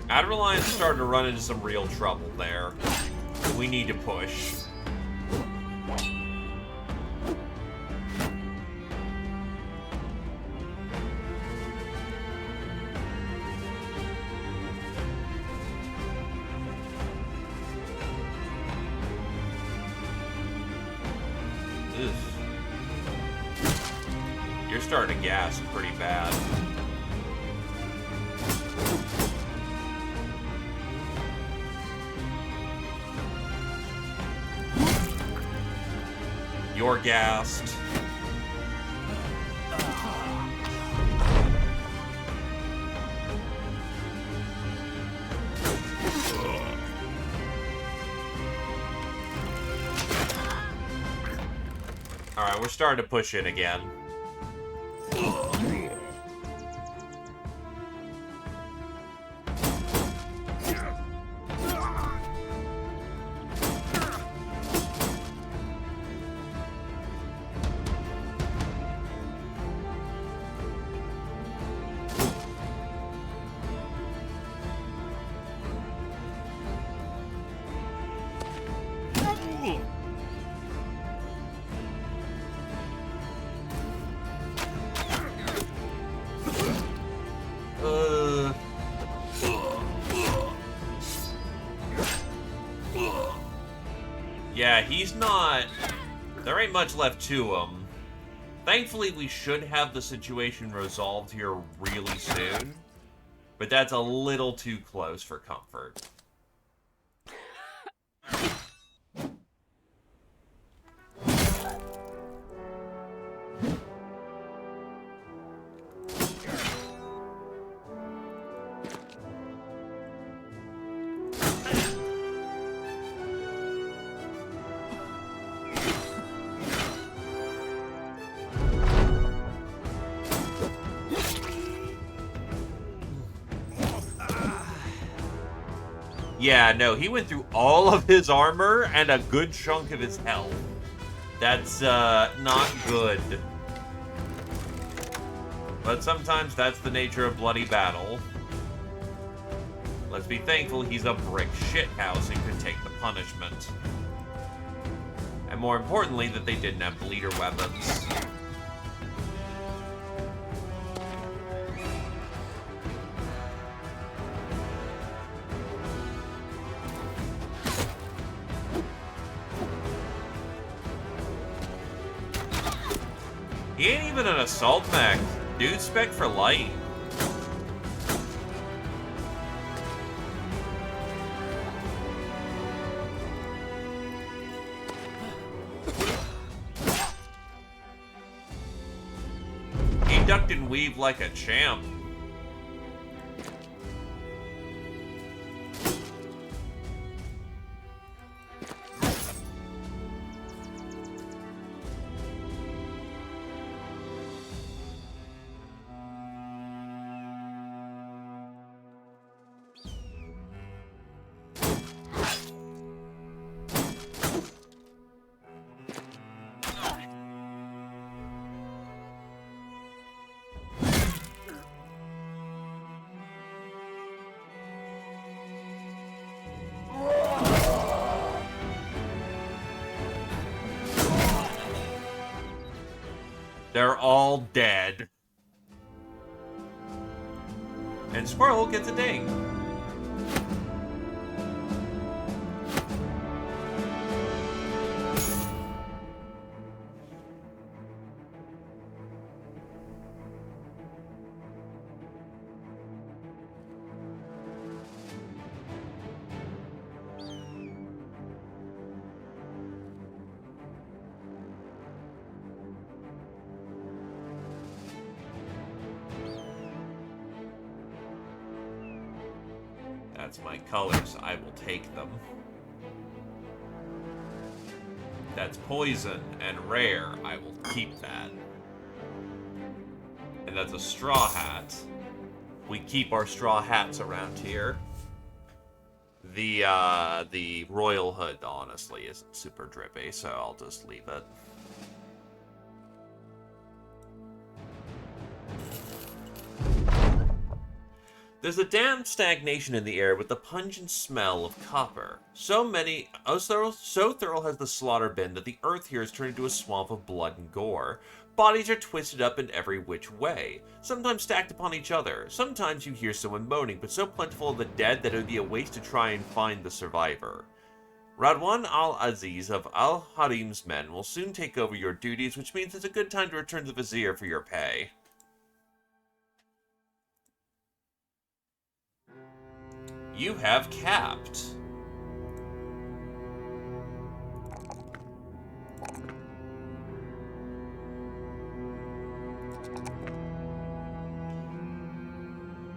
Outer Alliance started to run into some real trouble there. We need to push. Ugh. You're starting to gas pretty bad. You're gassed. Alright, we're starting to push in again. Yeah, he's not... There ain't much left to him. Thankfully, we should have the situation resolved here really soon. But that's a little too close for comfort. Yeah, no, he went through all of his armor and a good chunk of his health. That's, not good. But sometimes that's the nature of bloody battle. Let's be thankful he's a brick shithouse and could take the punishment. And more importantly, that they didn't have bleeder weapons. He ain't even an assault mech. Dude, spec for light. He ducked and weaved like a champ. They're all dead. And Squirrel gets a ding. That's my colors. I will take them. That's poison and rare. I will keep that. And that's a straw hat. We keep our straw hats around here. The royal hood, honestly, isn't super drippy, so I'll just leave it. There's a damp stagnation in the air with the pungent smell of copper. So thorough has the slaughter been that the earth here has turned into a swamp of blood and gore. Bodies are twisted up in every which way, sometimes stacked upon each other. Sometimes you hear someone moaning, but so plentiful of the dead that it would be a waste to try and find the survivor. Radwan al-Aziz of al-Harim's men will soon take over your duties, which means it's a good time to return to the Vizier for your pay. You have capped.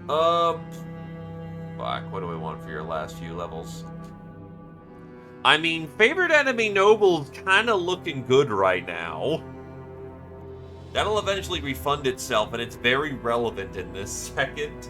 Uh, fuck, what do I want for your last few levels? I mean, favorite enemy noble's kind of looking good right now. That'll eventually refund itself, and it's very relevant in this second.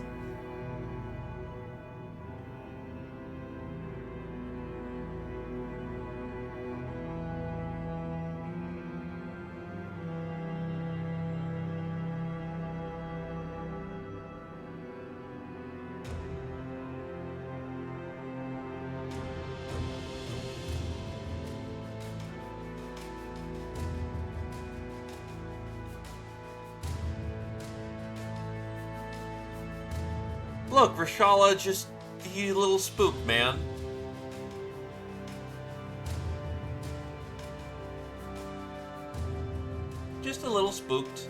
Look, Rashala, just you little spook, man. Just a little spooked.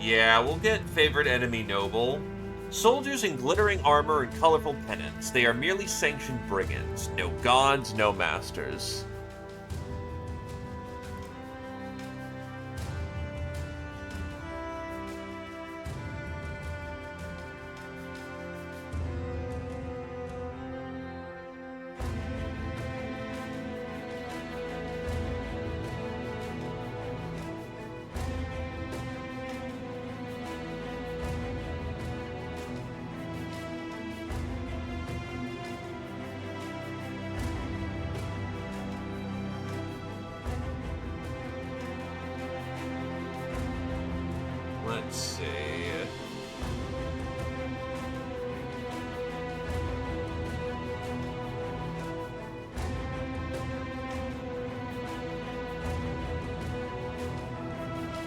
Yeah, we'll get favorite enemy noble. Soldiers in glittering armor and colorful pennants. They are merely sanctioned brigands. No gods, no masters. Let's see.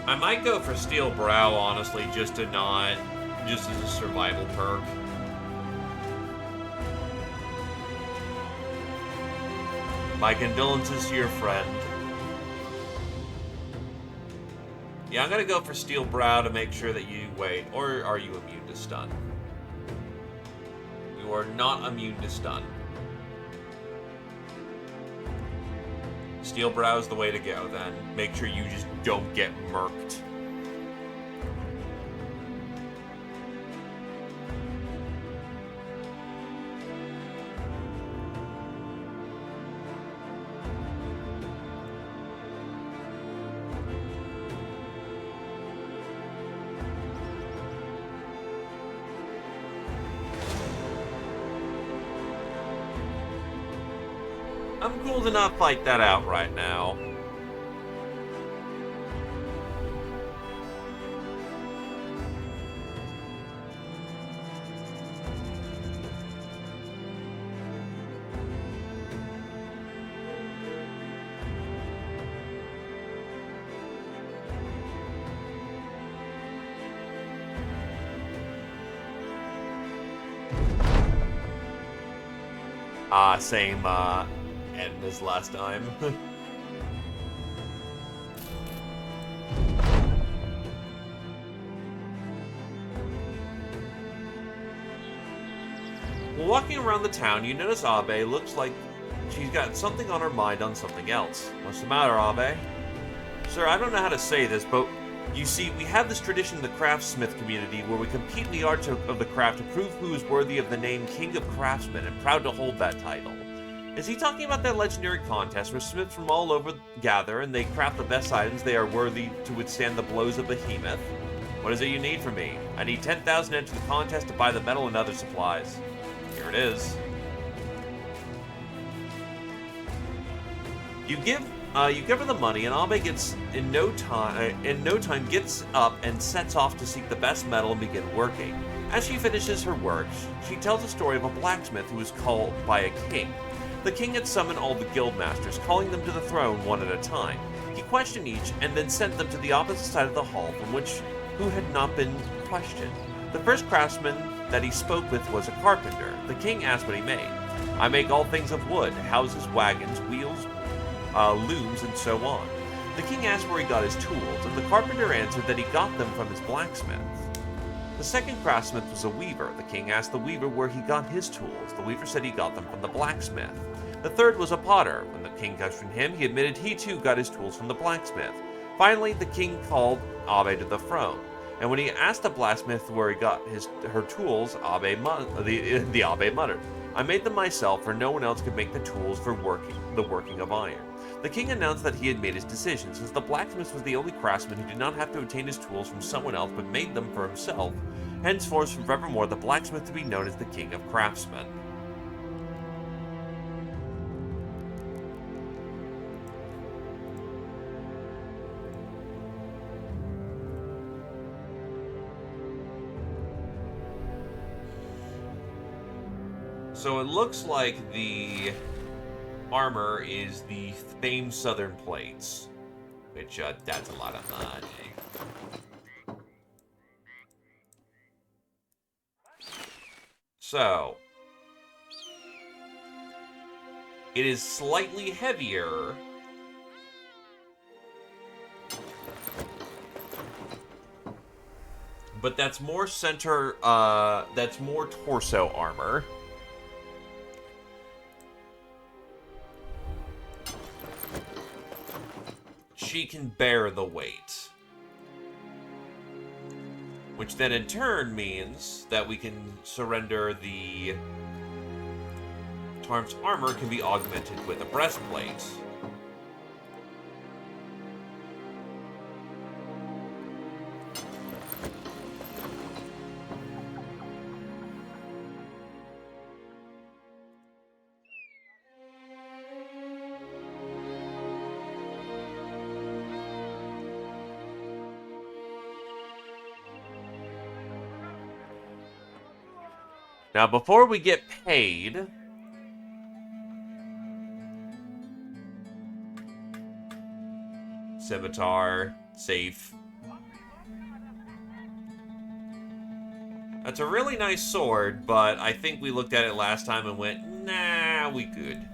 I might go for Steel Brow, honestly, just as a survival perk. My condolences to your friend. Yeah, I'm gonna go for Steel Brow to make sure that you wait. Or are you immune to stun? You are not immune to stun. Steel Brow is the way to go, then. Make sure you just don't get murked. I'm cool to not fight that out right now. Same, end as last time. Well, walking around the town, you notice Abe looks like she's got something on her mind on something else. What's the matter, Abe? Sir, I don't know how to say this, but you see, we have this tradition in the craftsmith community where we compete in the art of the craft to prove who is worthy of the name King of Craftsmen and proud to hold that title. Is he talking about that legendary contest where smiths from all over gather and they craft the best items they are worthy to withstand the blows of Behemoth? What is it you need from me? I need 10,000 to enter the contest to buy the metal and other supplies. Here it is. You give her the money, and Abe gets in no time gets up and sets off to seek the best metal and begin working. As she finishes her work, she tells a story of a blacksmith who was called by a king. The king had summoned all the guild masters, calling them to the throne one at a time. He questioned each and then sent them to the opposite side of the hall from who had not been questioned. The first craftsman that he spoke with was a carpenter. The king asked what he made. I make all things of wood, houses, wagons, wheels, looms, and so on. The king asked where he got his tools, and the carpenter answered that he got them from his blacksmith. The second craftsman was a weaver. The king asked the weaver where he got his tools. The weaver said he got them from the blacksmith. The third was a potter. When the king questioned him, he admitted he too got his tools from the blacksmith. Finally, the king called Abe to the throne, and when he asked the blacksmith where he got her tools, the Abe muttered, "I made them myself, for no one else could make the tools for the working of iron." The king announced that he had made his decision, since the blacksmith was the only craftsman who did not have to obtain his tools from someone else but made them for himself. Henceforth, forevermore, the blacksmith to be known as the king of craftsmen. So it looks like the armor is the famed southern plates, which, that's a lot of money. So, it is slightly heavier, but that's more that's more torso armor. She can bear the weight. Which then in turn means that we can surrender the Tarm's armor can be augmented with a breastplate. Now, before we get paid, scimitar, safe. That's a really nice sword, but I think we looked at it last time and went, nah, we good.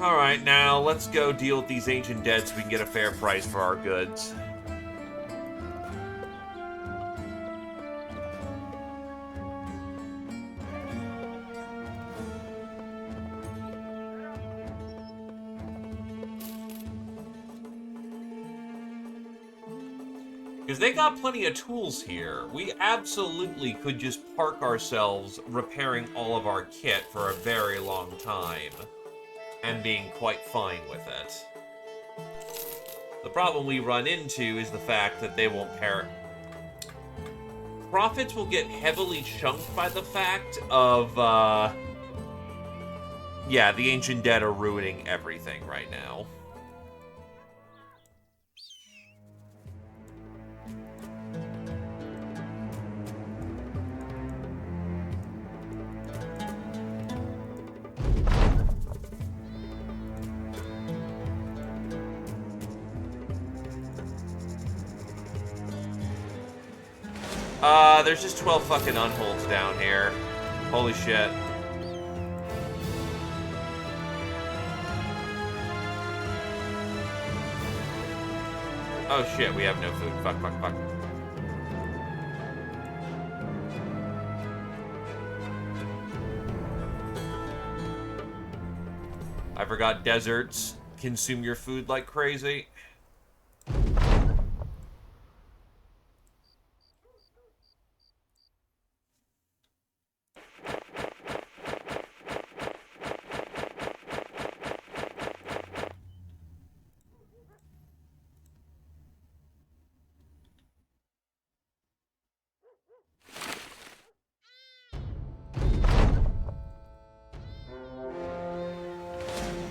Alright, now let's go deal with these ancient dead so we can get a fair price for our goods. Because they got plenty of tools here. We absolutely could just park ourselves repairing all of our kit for a very long time. And being quite fine with it. The problem we run into is the fact that they won't pair. Profits will get heavily chunked by the fact of, yeah, the ancient dead are ruining everything right now. There's just 12 fucking unholds down here. Holy shit. Oh shit, we have no food. Fuck, fuck, fuck. I forgot deserts consume your food like crazy.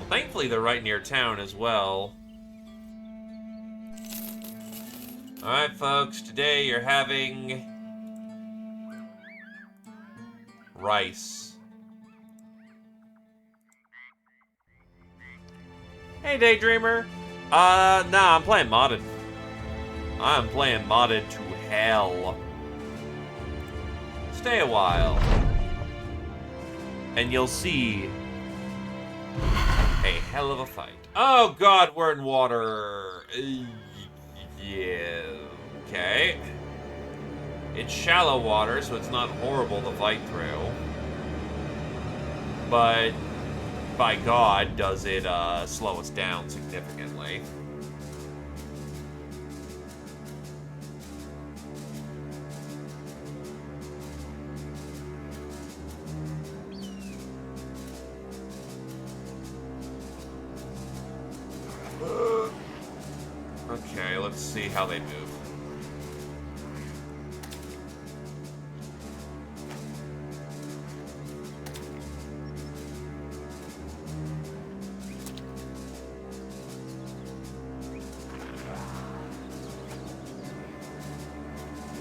Thankfully, they're right near town as well. Alright, folks, today you're having rice. Hey, Daydreamer. Nah, I'm playing modded. I'm playing modded to hell. Stay a while. And you'll see a hell of a fight. Oh god, we're in water. Yeah, okay. It's shallow water, so it's not horrible to fight through. But, by God, does it slow us down significantly. Okay, let's see how they move.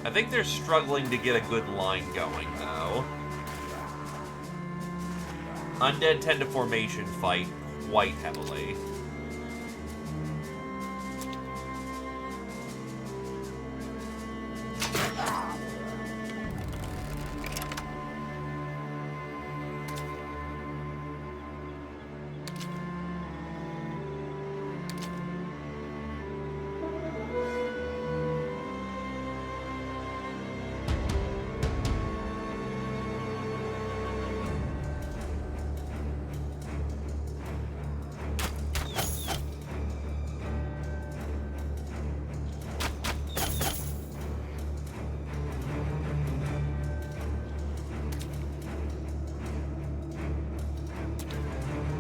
I think they're struggling to get a good line going, though. Undead tend to formation fight quite heavily.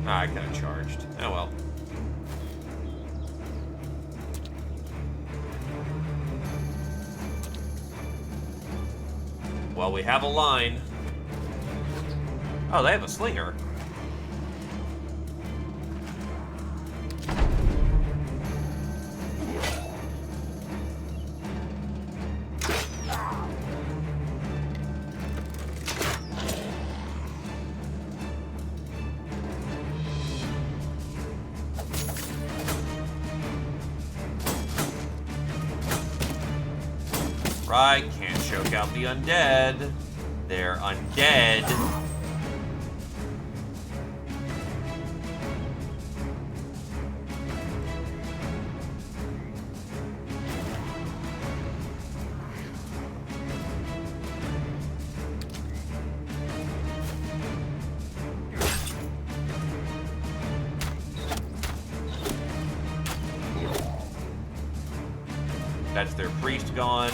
Ah, I could have charged. Oh well. Well, we have a line. Oh, they have a slinger. Right, can't choke out the undead. They're undead. That's their priest gone.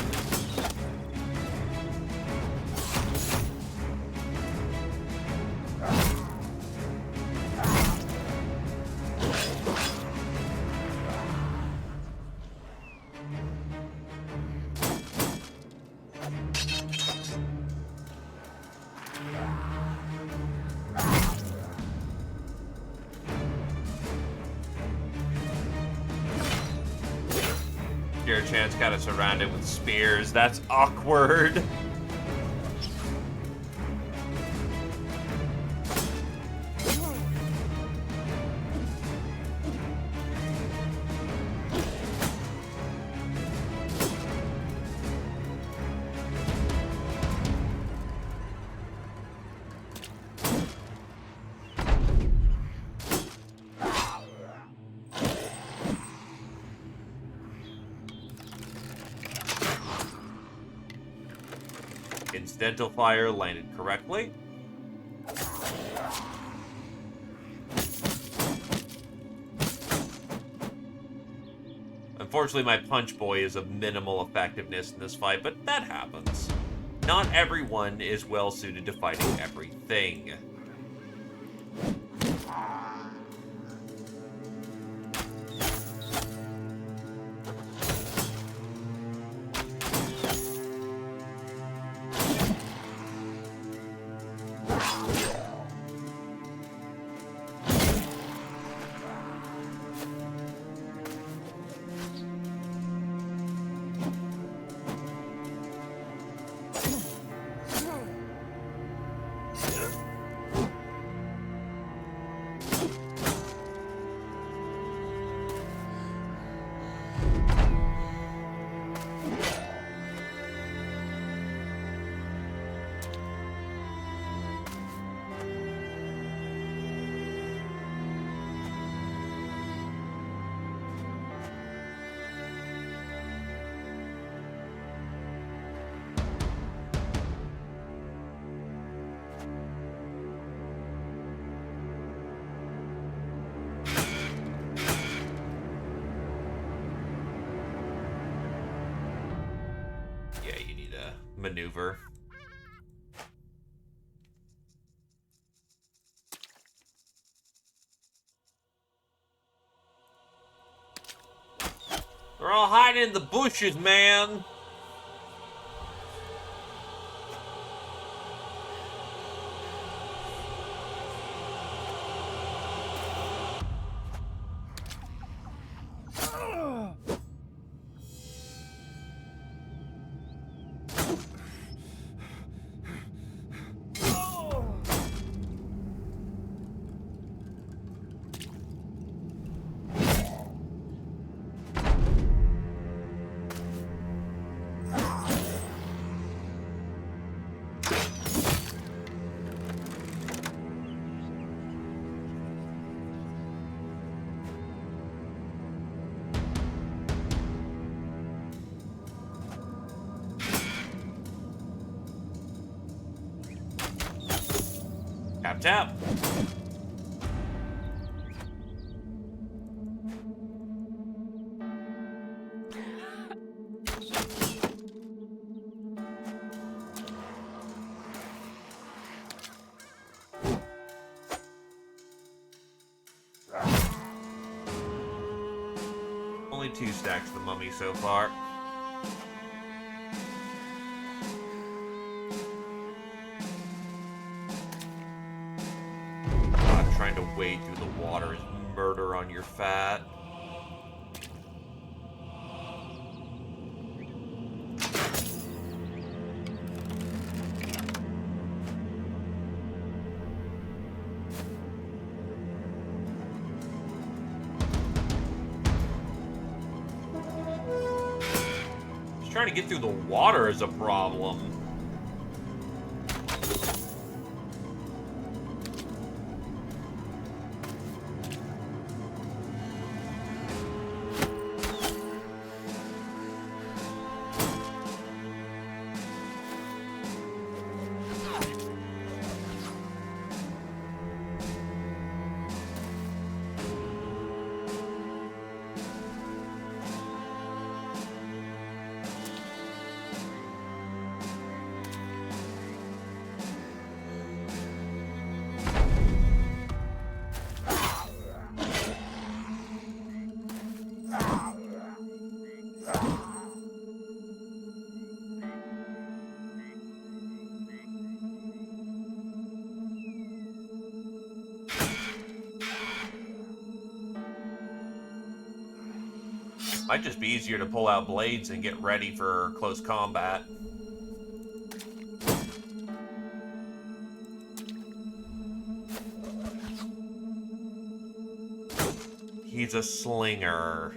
Chance got us surrounded with spears. That's awkward. Incidental fire landed correctly. Unfortunately, my punch boy is of minimal effectiveness in this fight, but that happens. Not everyone is well suited to fighting everything. maneuver. They're all hiding in the bushes, man. Tap, tap. Only 2 stacks of the mummy so far. God, trying to wade through the water is murder on your fat. Trying to get through the water is a problem. Might just be easier to pull out blades and get ready for close combat. He's a slinger.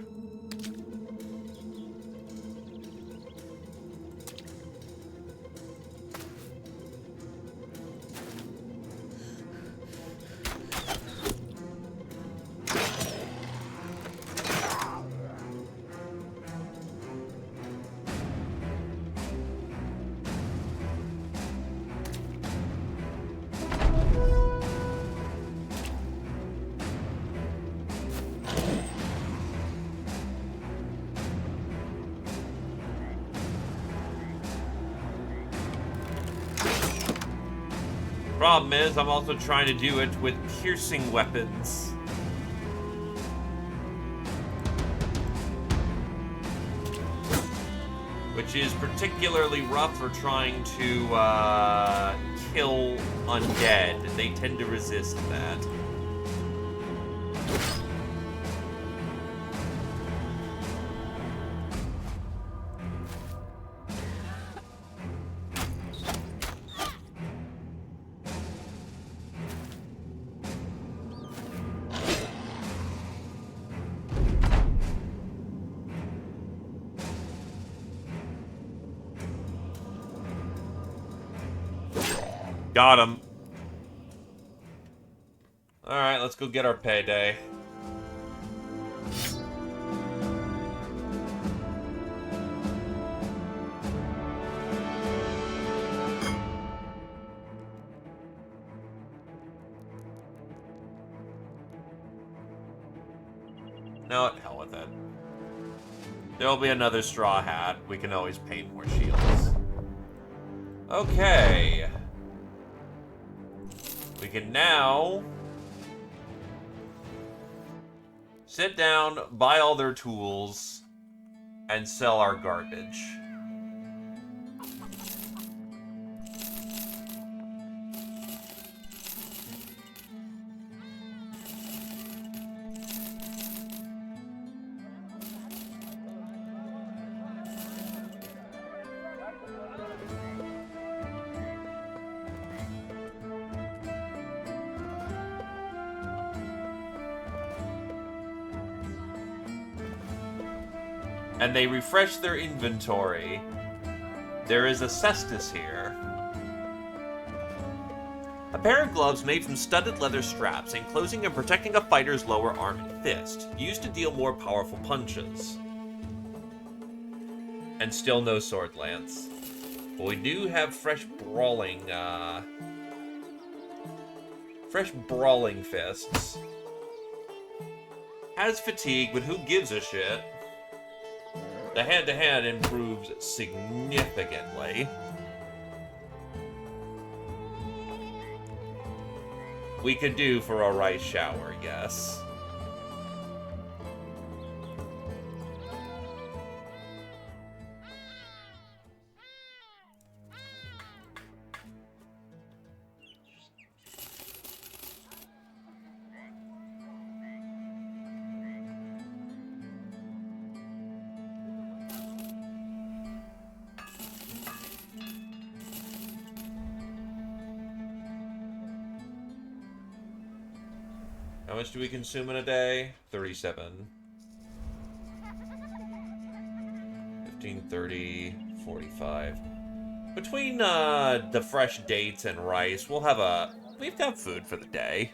Problem is, I'm also trying to do it with piercing weapons. Which is particularly rough for trying to kill undead. They tend to resist that. Got him. Alright, let's go get our payday. No, hell with it. There'll be another straw hat. We can always paint more shields. Okay. We can now sit down, buy all their tools, and sell our garbage. And they refresh their inventory. There is a cestus here. A pair of gloves made from studded leather straps, enclosing and protecting a fighter's lower arm and fist, used to deal more powerful punches. And still no sword lance. But we do have fresh brawling fists. Has fatigue, but who gives a shit? The hand-to-hand improves significantly. We could do for a rice shower, yes. How much do we consume in a day? 37. 15, 30, 45. Between the fresh dates and rice, we have to have food for the day.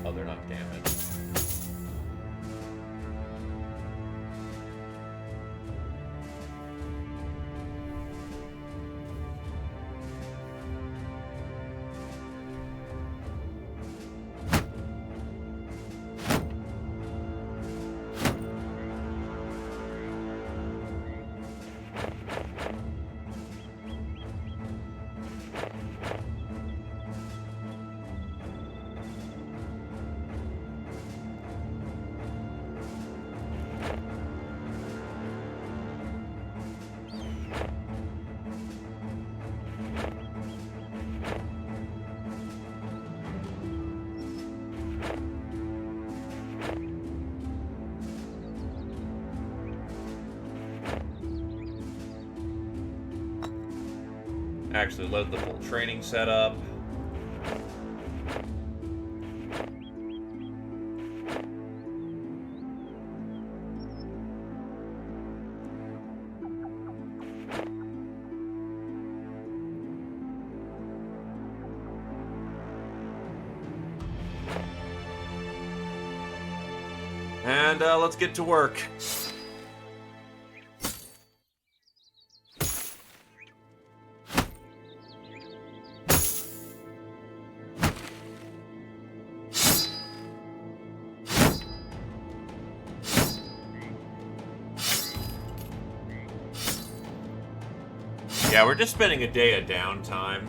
Oh, they're not damaged. Actually load the full training setup. And let's get to work. Yeah, we're just spending a day of downtime.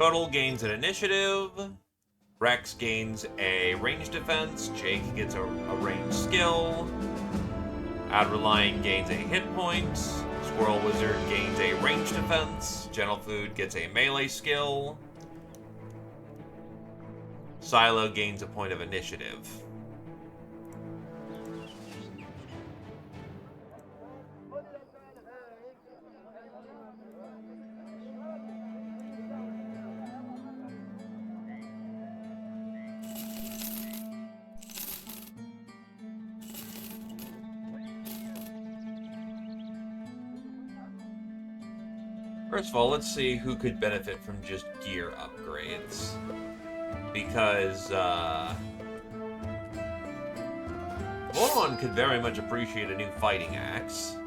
Total gains an initiative. Rex gains a range defense. Jake gets a range skill. Adreline gains a hit point. Squirrel Wizard gains a range defense. Gentle Food gets a melee skill. Silo gains a point of initiative. First of all, let's see who could benefit from just gear upgrades. Because, Voron could very much appreciate a new fighting axe.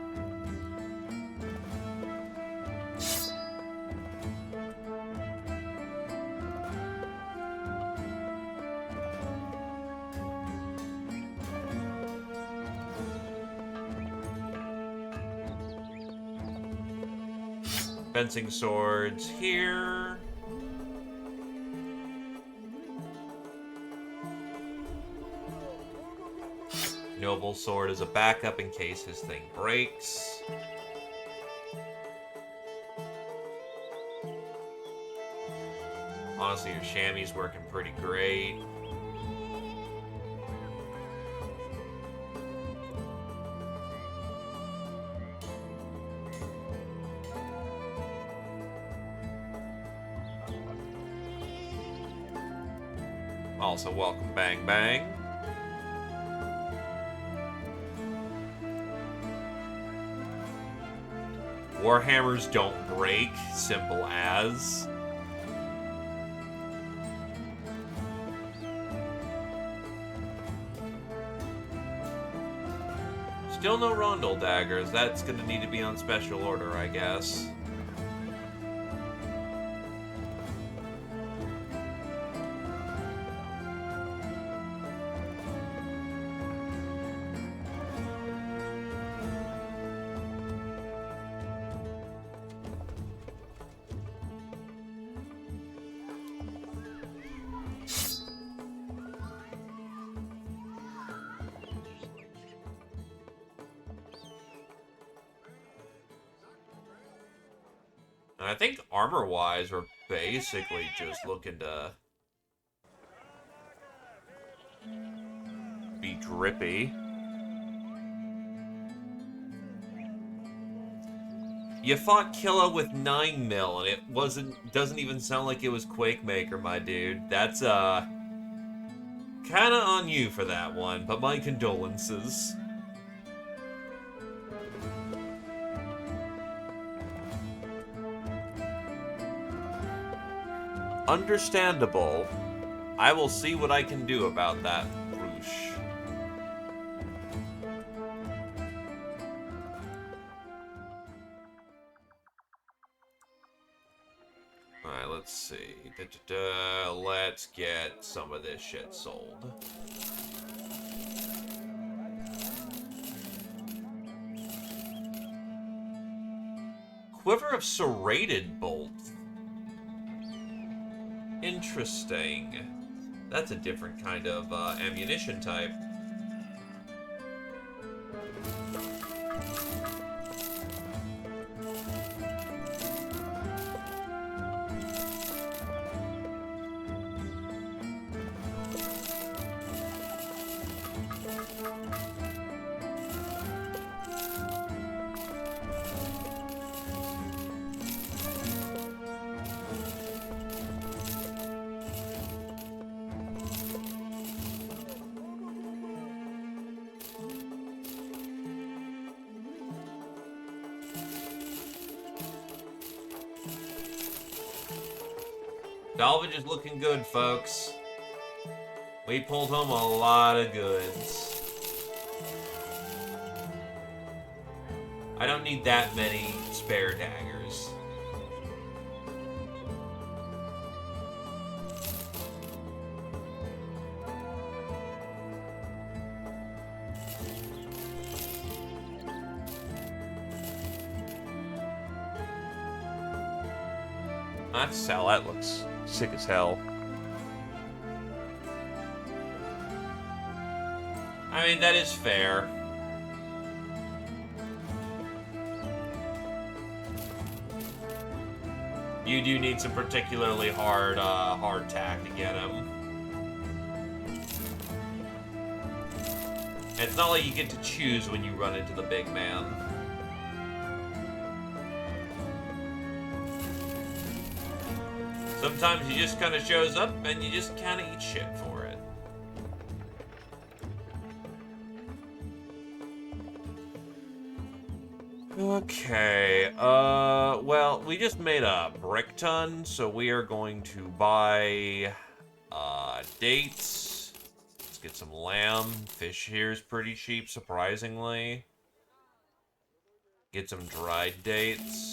Fencing swords here. Noble sword as a backup in case his thing breaks. Honestly, your chamois working pretty great. Also, welcome Bang Bang. Warhammers don't break, simple as. Still no Rondel daggers. That's gonna need to be on special order, I guess. And I think armor-wise, we're basically just looking to be drippy. You fought Killa with 9 mil, and it doesn't even sound like it was Quakemaker, my dude. That's kinda on you for that one, but my condolences. Understandable. I will see what I can do about that, Roosh. Alright, let's see. Let's get some of this shit sold. Quiver of Serrated Bolt. Interesting. That's a different kind of ammunition type. Salvage is looking good, folks. We pulled home a lot of goods. I don't need that many spare daggers. That cell, that looks sick as hell. I mean, that is fair. You do need some particularly hard tack to get him. And it's not like you get to choose when you run into the big man. Sometimes he just kind of shows up and you just kind of eat shit for it. Okay, well, we just made a brick ton, so we are going to buy, dates. Let's get some lamb. Fish here is pretty cheap, surprisingly. Get some dried dates.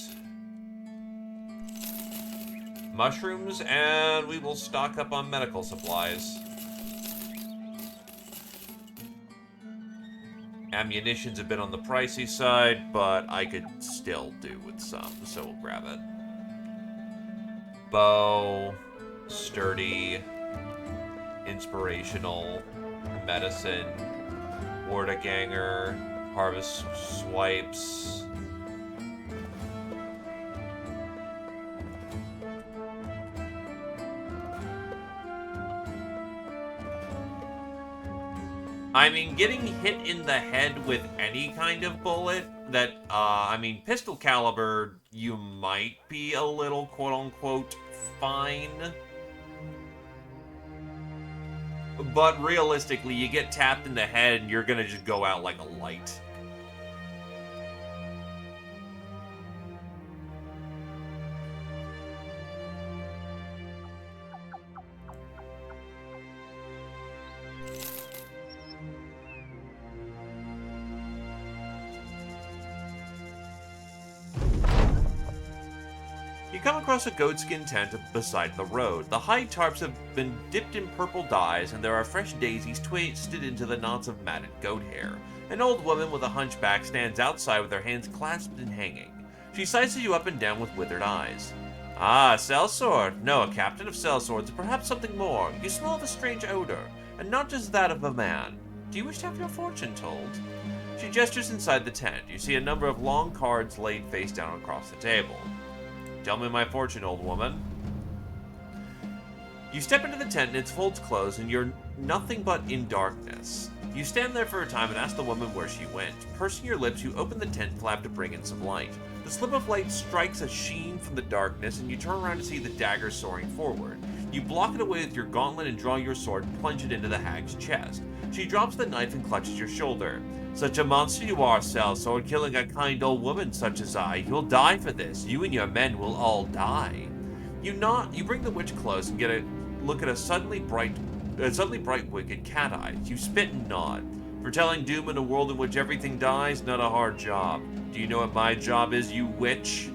Mushrooms, and we will stock up on medical supplies. Ammunition's a bit on the pricey side, but I could still do with some, so we'll grab it. Bow, sturdy, inspirational, medicine, Wartaganger, harvest swipes. I mean, getting hit in the head with any kind of bullet that, I mean, pistol caliber, you might be a little quote-unquote fine. But realistically, you get tapped in the head and you're gonna just go out like a light. You come across a goatskin tent beside the road. The hide tarps have been dipped in purple dyes, and there are fresh daisies twisted into the knots of matted goat hair. An old woman with a hunchback stands outside with her hands clasped and hanging. She sizes you up and down with withered eyes. Ah, sellsword. No, a captain of sellswords, perhaps something more. You smell of a strange odor, and not just that of a man. Do you wish to have your fortune told? She gestures inside the tent. You see a number of long cards laid face down across the table. Tell me my fortune, old woman. You step into the tent and its folds close and you're nothing but in darkness. You stand there for a time and ask the woman where she went. Pursing your lips, you open the tent flap to bring in some light. The slip of light strikes a sheen from the darkness and you turn around to see the dagger soaring forward. You block it away with your gauntlet and draw your sword and plunge it into the hag's chest. She drops the knife and clutches your shoulder. Such a monster you are, sellsword, killing a kind old woman such as I. You'll die for this. You and your men will all die. You bring the witch close and get a look at a suddenly bright, wicked cat eyes. You spit and nod. Foretelling doom in a world in which everything dies, not a hard job. Do you know what my job is, you witch?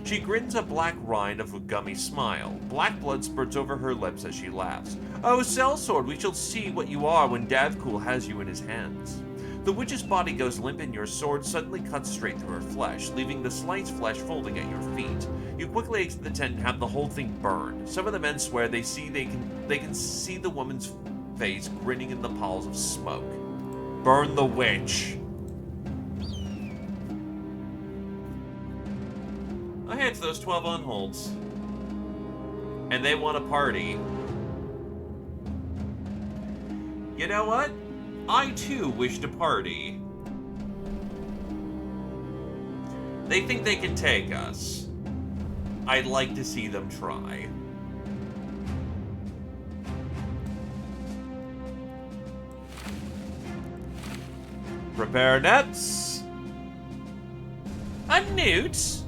She grins a black rind of a gummy smile. Black blood spurts over her lips as she laughs. Oh, sellsword, we shall see what you are when Davcool has you in his hands. The witch's body goes limp and your sword suddenly cuts straight through her flesh, leaving the sliced flesh folding at your feet. You quickly exit the tent and have the whole thing burned. Some of the men swear they can see the woman's face grinning in the piles of smoke. Burn the witch. Oh, hey, it's those 12 unholds. And they want a party. You know what? I too wish to party. They think they can take us. I'd like to see them try. Prepare nets. A newt.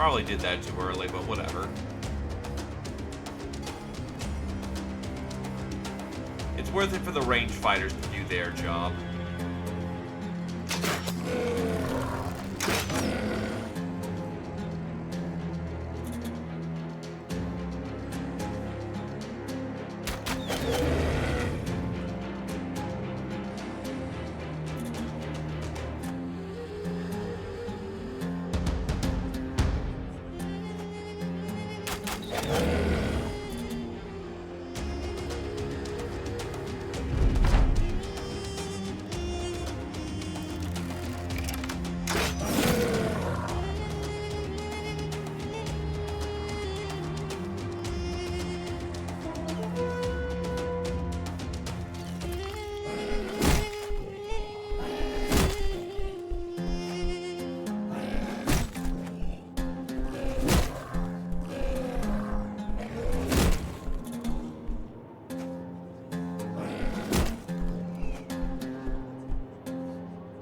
Probably did that too early, but whatever. It's worth it for the range fighters to do their job.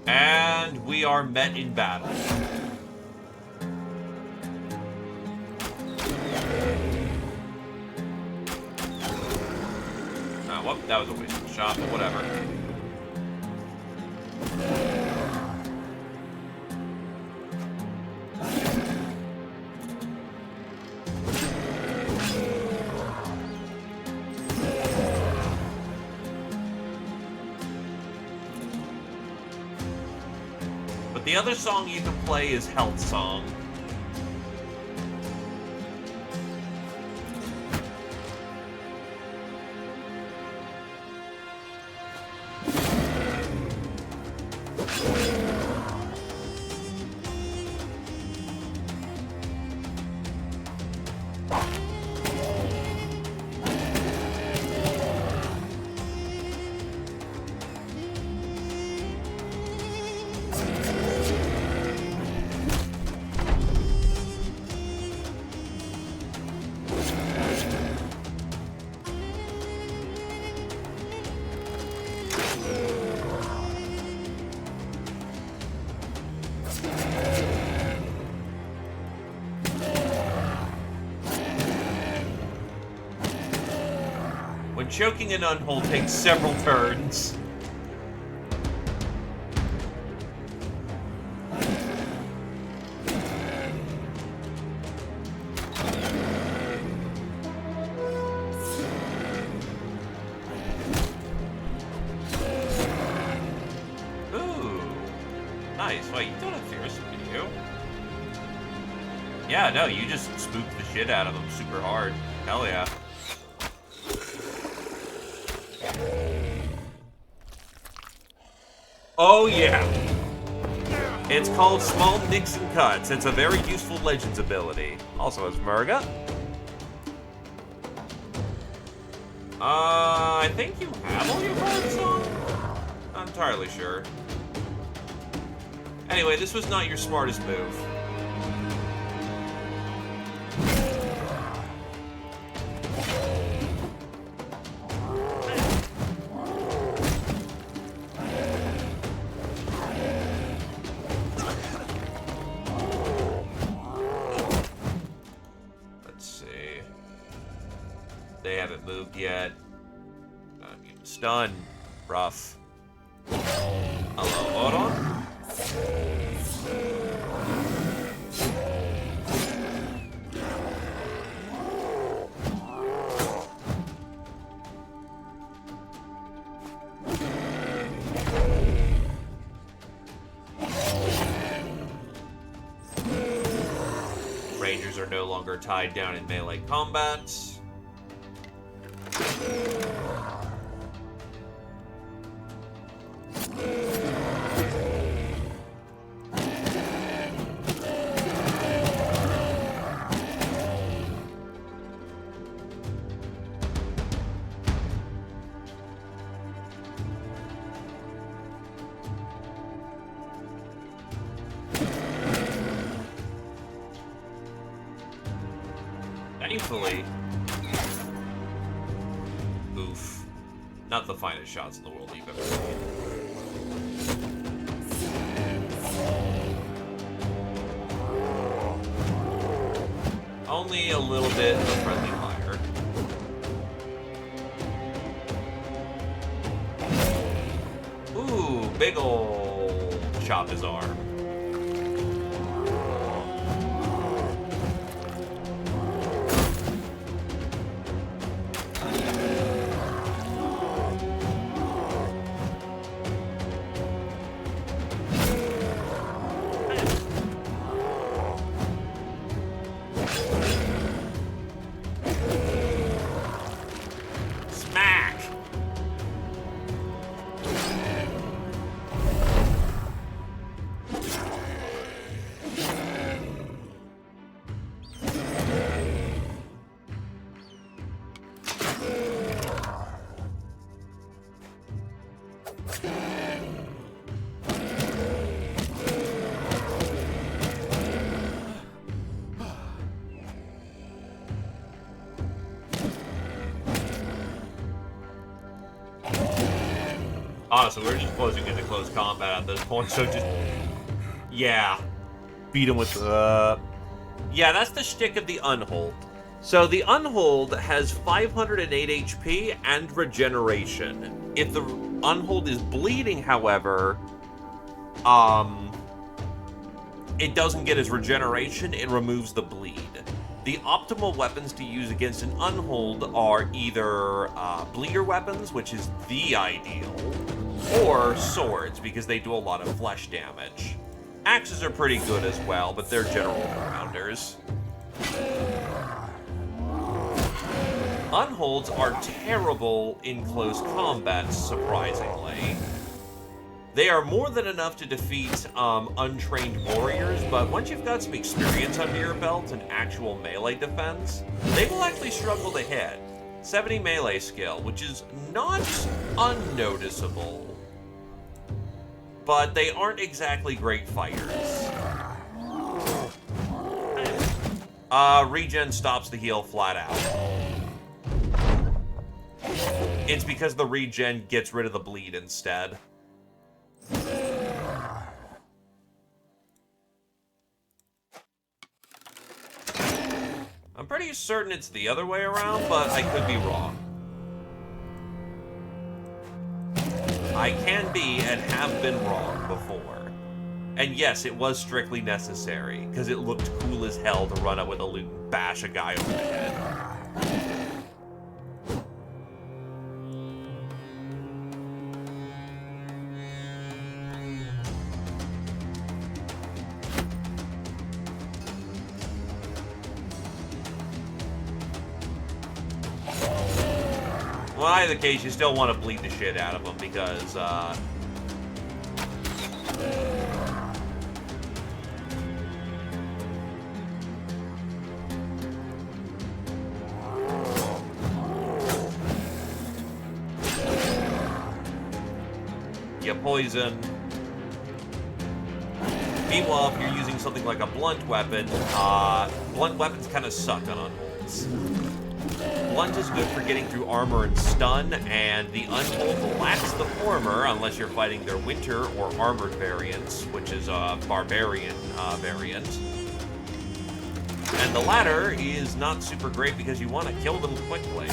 And we are met in battle. Oh, well, that was a waste of a shot, but whatever. The other song you can play is Health Song. Choking an unhold takes several turns. Ooh, nice. Wait, you don't have fears, do you? Yeah, no, you just spooked the shit out of them super hard. Hell yeah. Oh yeah. It's called Small Nicks and Cuts. It's a very useful Legends ability. Also has Murga. I think you have all your cards on? Not entirely sure. Anyway, this was not your smartest move. Yet. I'm getting stunned. Rough. Hello, hold on. Rangers are no longer tied down in melee combat. Thankfully, oof, not the finest shots in the world you've ever seen. Only a little bit of friendly fire. Ooh, big ol' chop his arm. Honestly, we're just closing into close combat at this point, so just... Yeah. Beat him with the... Yeah, that's the shtick of the Unhold. So the Unhold has 508 HP and regeneration. If the Unhold is bleeding, however, it doesn't get his regeneration, it removes the bleed. The optimal weapons to use against an Unhold are either bleeder weapons, which is the ideal, or swords, because they do a lot of flesh damage. Axes are pretty good as well, but they're general all-rounders. Unholds are terrible in close combat, surprisingly. They are more than enough to defeat untrained warriors, but once you've got some experience under your belt and actual melee defense, they will actually struggle to hit. 70 melee skill, which is not unnoticeable, but they aren't exactly great fighters. Regen stops the heal flat out. It's because the regen gets rid of the bleed instead. I'm pretty certain it's the other way around, but I could be wrong. I can be and have been wrong before. And yes, it was strictly necessary, because it looked cool as hell to run up with a loot and bash a guy over the head. Well, in either case, you still want to bleed the shit out of them because, you poison. Meanwhile, if you're using something like a blunt weapon, blunt weapons kind of suck on unholds. Blunt is good for getting through armor and stun, and the Unhold lacks the former unless you're fighting their winter or armored variants, which is a barbarian variant. And the latter is not super great because you want to kill them quickly.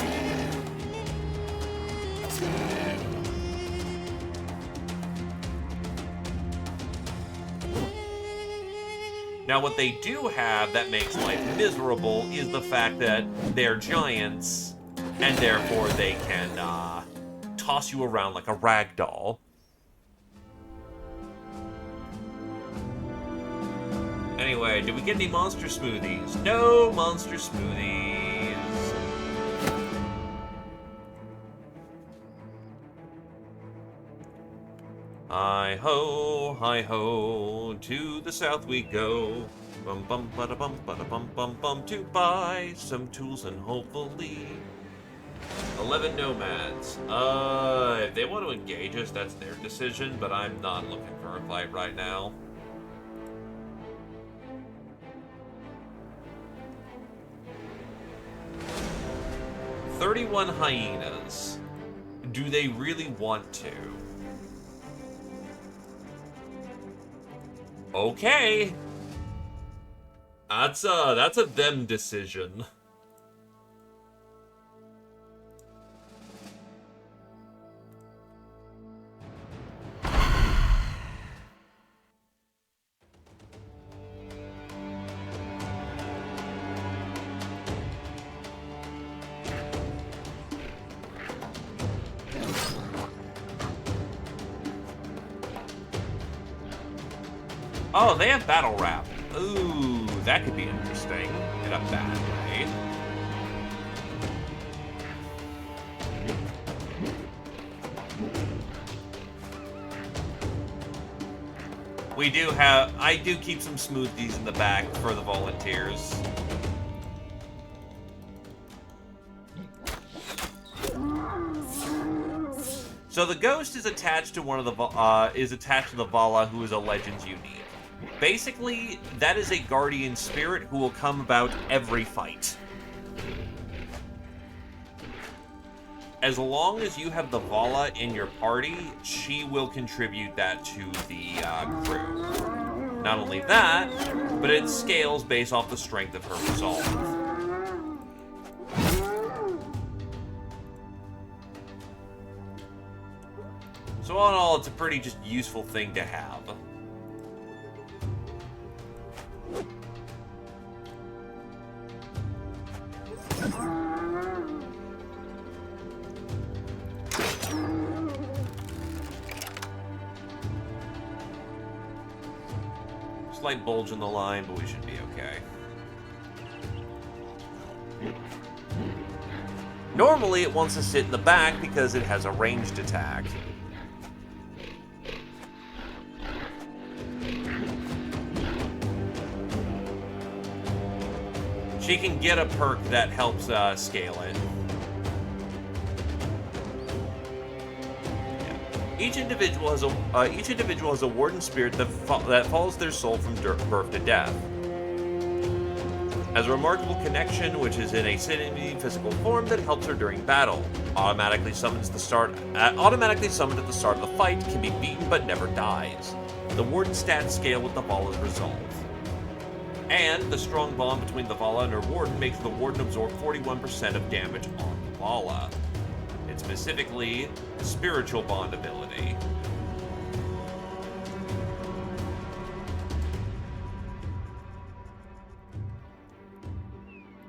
Now, what they do have that makes life miserable is the fact that they're giants, and therefore they can toss you around like a rag doll. Anyway, did we get any monster smoothies? No monster smoothies. Hi ho, to the south we go. Bum bum bada bum bada bum bum bum to buy some tools and hopefully 11 nomads. If they want to engage us, that's their decision, but I'm not looking for a fight right now. "31 hyenas. Do they really want to?" Okay. That's a them decision. Oh, they have battle rap. Ooh, that could be interesting in a bad way. I do keep some smoothies in the back for the volunteers. So the ghost is attached to one of the Vala, who is a Legends unique. Basically, that is a guardian spirit who will come about every fight. As long as you have the Vala in your party, she will contribute that to the crew. Not only that, but it scales based off the strength of her resolve. So all in all, it's a pretty just useful thing to have. Slight bulge in the line, but we should be okay. Normally, it wants to sit in the back because it has a ranged attack. She can get a perk that helps scale it. Each individual has a warden spirit that follows their soul from birth to death. Has a remarkable connection, which is in a semi-physical form that helps her during battle. Automatically summoned at the start of the fight, can be beaten but never dies. The warden stats scale with the Vala's resolve. And the strong bond between the Vala and her warden makes the warden absorb 41% of damage on the Vala. It's specifically spiritual bond ability.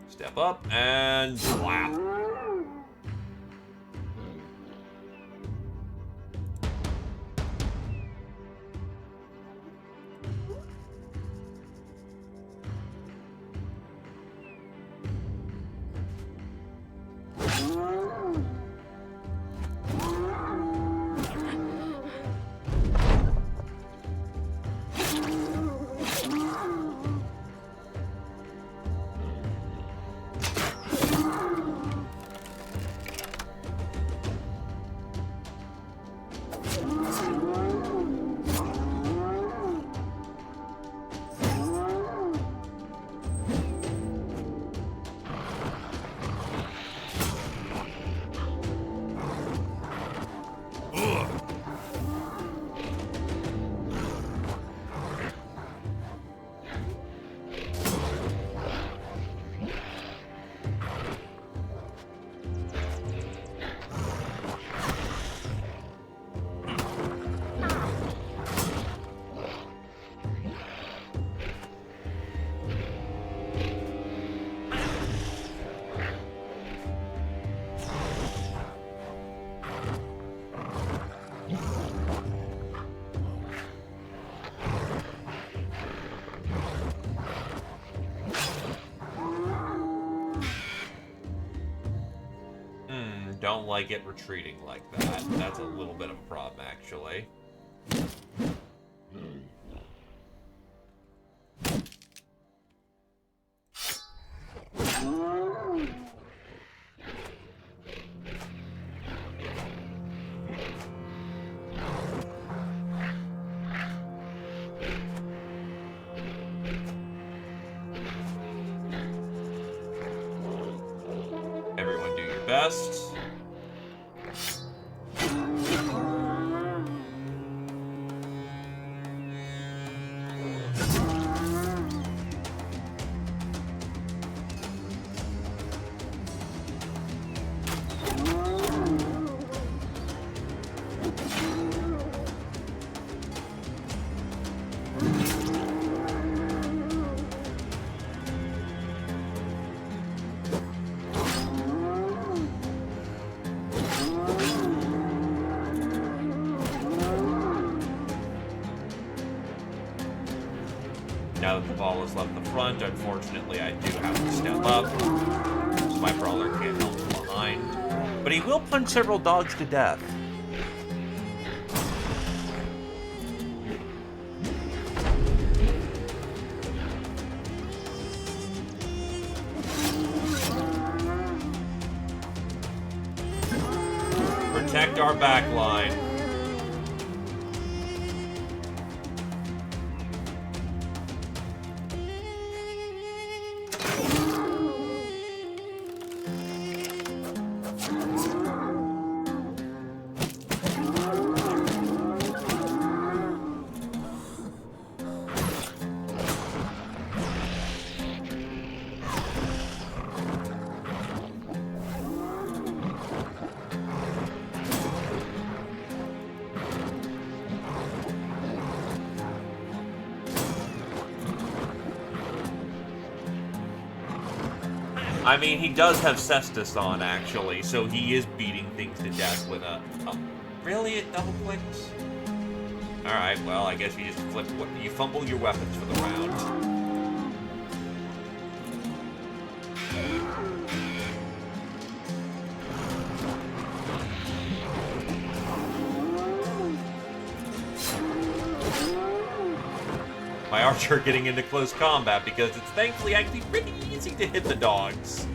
Step up and slap. Don't like it retreating like that. That's a little bit of a problem, actually. Everyone do your best. else left the front. Unfortunately, I do have to step up, so my brawler can't help from behind. But he will punch several dogs to death. Protect our back line. I mean, he does have Cestus on, actually, so he is beating things to death with a... Oh, really? It double clicks? Alright, well, I guess you just you fumble your weapons for the round. My archer getting into close combat because it's thankfully actually pretty easy to hit the dogs.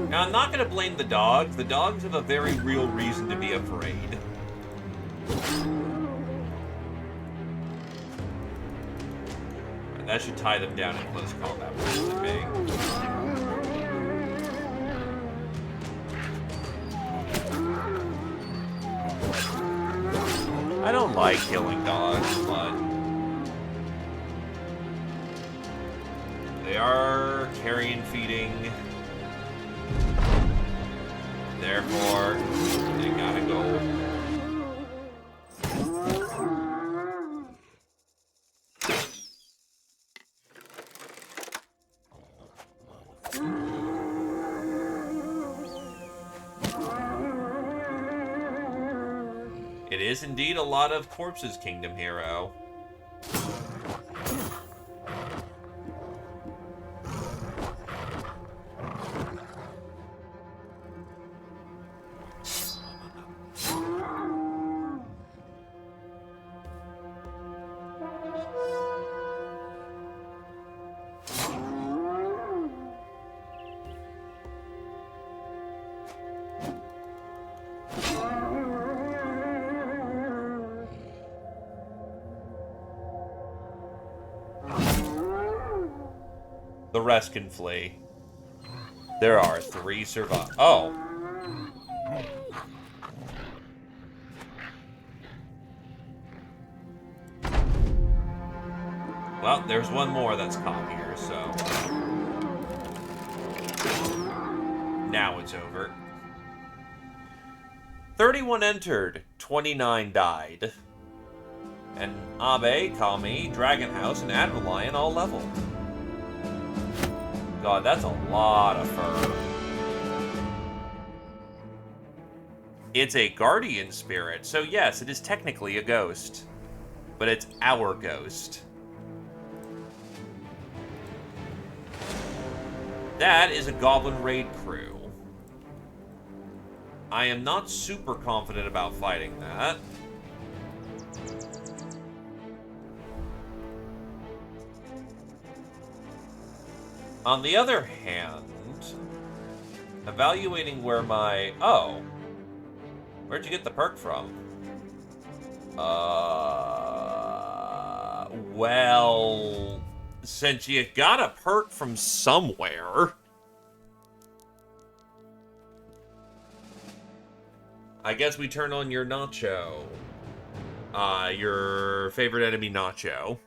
Now, I'm not going to blame the dogs. The dogs have a very real reason to be afraid. That should tie them down in close combat pretty big. I don't like killing dogs, but they are carrion feeding. Therefore, they gotta go. It is indeed a lot of corpses, Kingdom Hero. The rest can flee. There are 3 survive. Oh. Well, there's one more that's caught here, so... Now it's over. 31 entered, 29 died. And Abe, Kami, Dragon House, and Adverlion all leveled. God, that's a lot of fur. It's a guardian spirit, so yes, it is technically a ghost. But it's our ghost. That is a Goblin Raid crew. I am not super confident about fighting that. On the other hand, evaluating where my... Oh. Where'd you get the perk from? Well... Since you got a perk from somewhere... I guess we turn on your Nacho. Your favorite enemy, Nacho.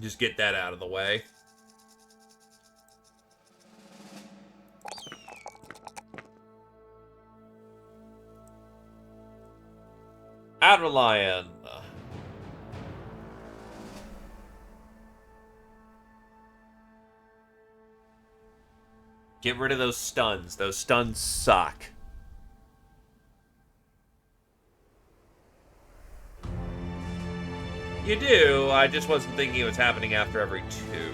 Just get that out of the way. Outer Lion. Get rid of those stuns. Those stuns suck. You do, I just wasn't thinking it was happening after every 2.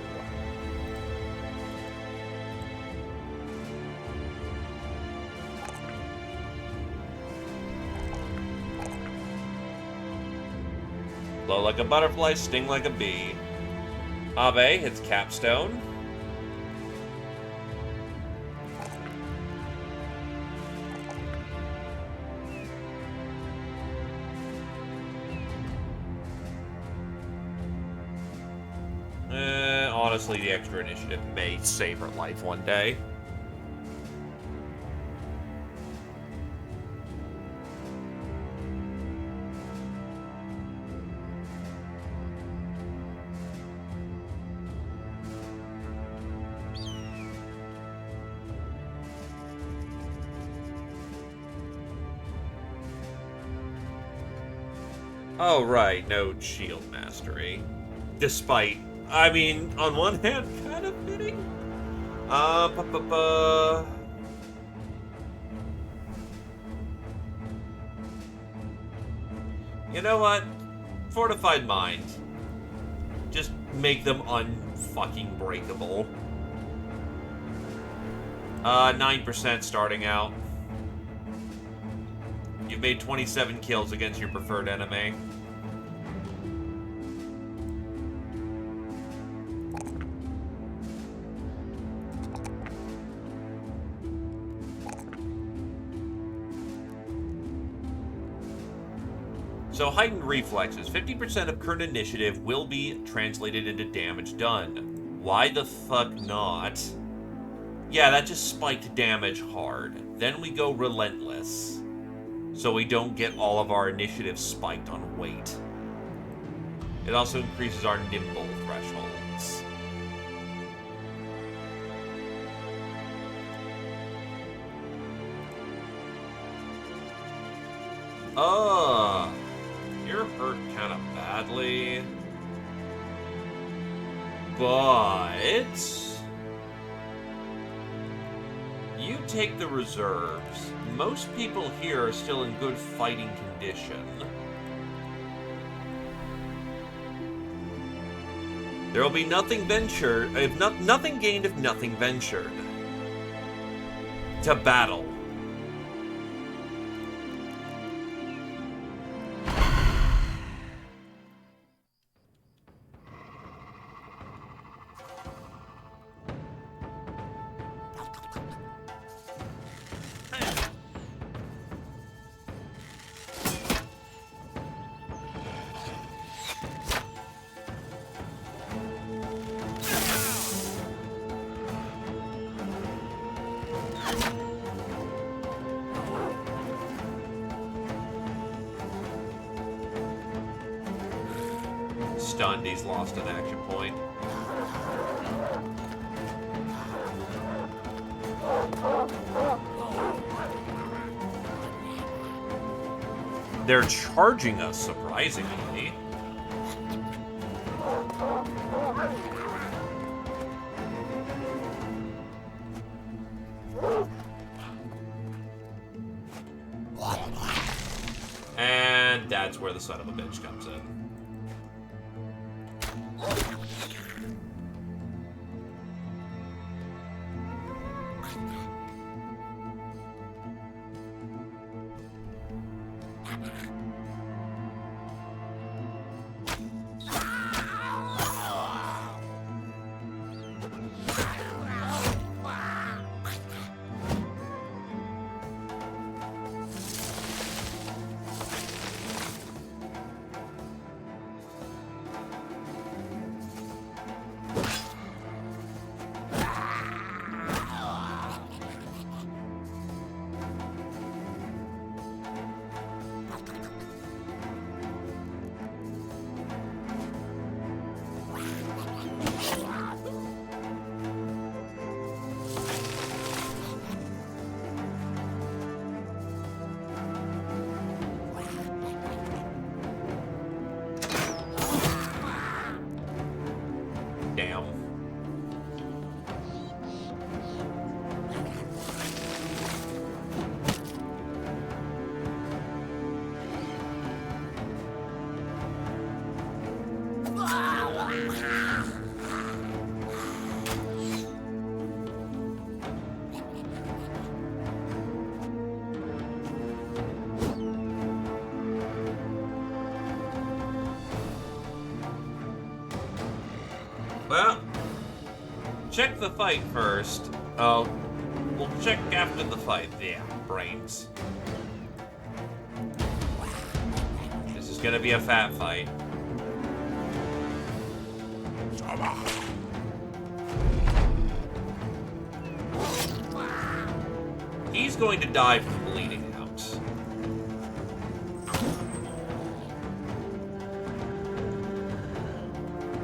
Blow like a butterfly, sting like a bee. Abe hits Capstone. Honestly, the extra initiative may save her life one day. Oh, right, no shield mastery. Despite, I mean, on one hand, kind of fitting. You know what? Fortified Mind. Just make them unfucking breakable. 9% starting out. You've made 27 kills against your preferred enemy. So, heightened reflexes. 50% of current initiative will be translated into damage done. Why the fuck not? Yeah, that just spiked damage hard. Then we go relentless. So we don't get all of our initiative spiked on weight. It also increases our nimble thresholds. You're hurt kind of badly. But you take the reserves. Most people here are still in good fighting condition. There will be nothing ventured, nothing gained if nothing ventured. To battle. Stunned, he's lost an action point. They're charging us, surprisingly. And that's where the son of a bitch comes in. Damn. Well, check the fight first. Oh, we'll check after the fight. Yeah, brains. This is gonna be a fat fight. He's going to die from bleeding out.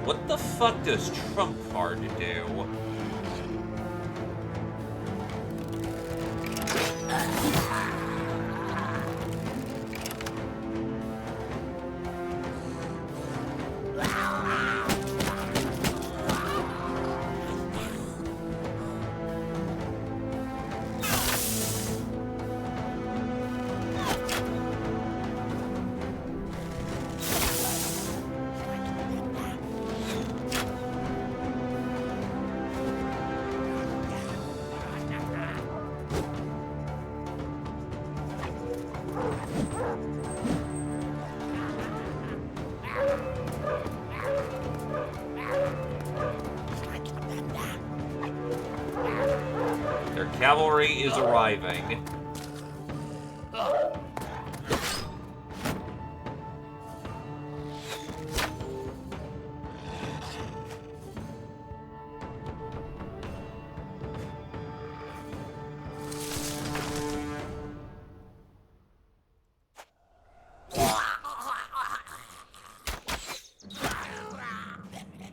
What the fuck does trump card do? Their cavalry is arriving.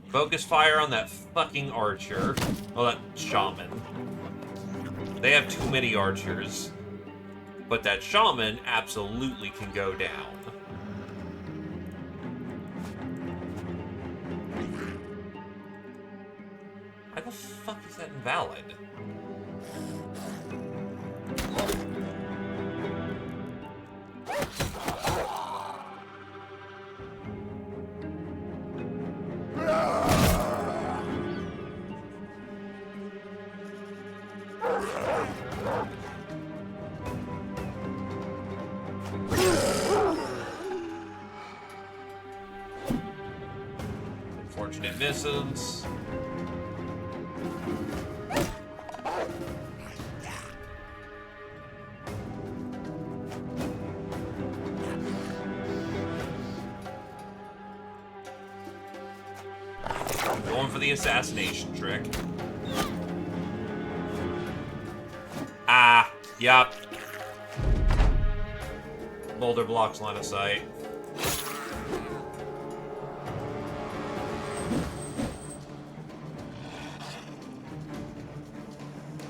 Focus fire on that fucking archer. Oh, that shaman. They have too many archers. But that shaman absolutely can go down. Why the fuck is that invalid? Unfortunate misses. Going for the assassination trick. Ah, yup. Boulder blocks line of sight.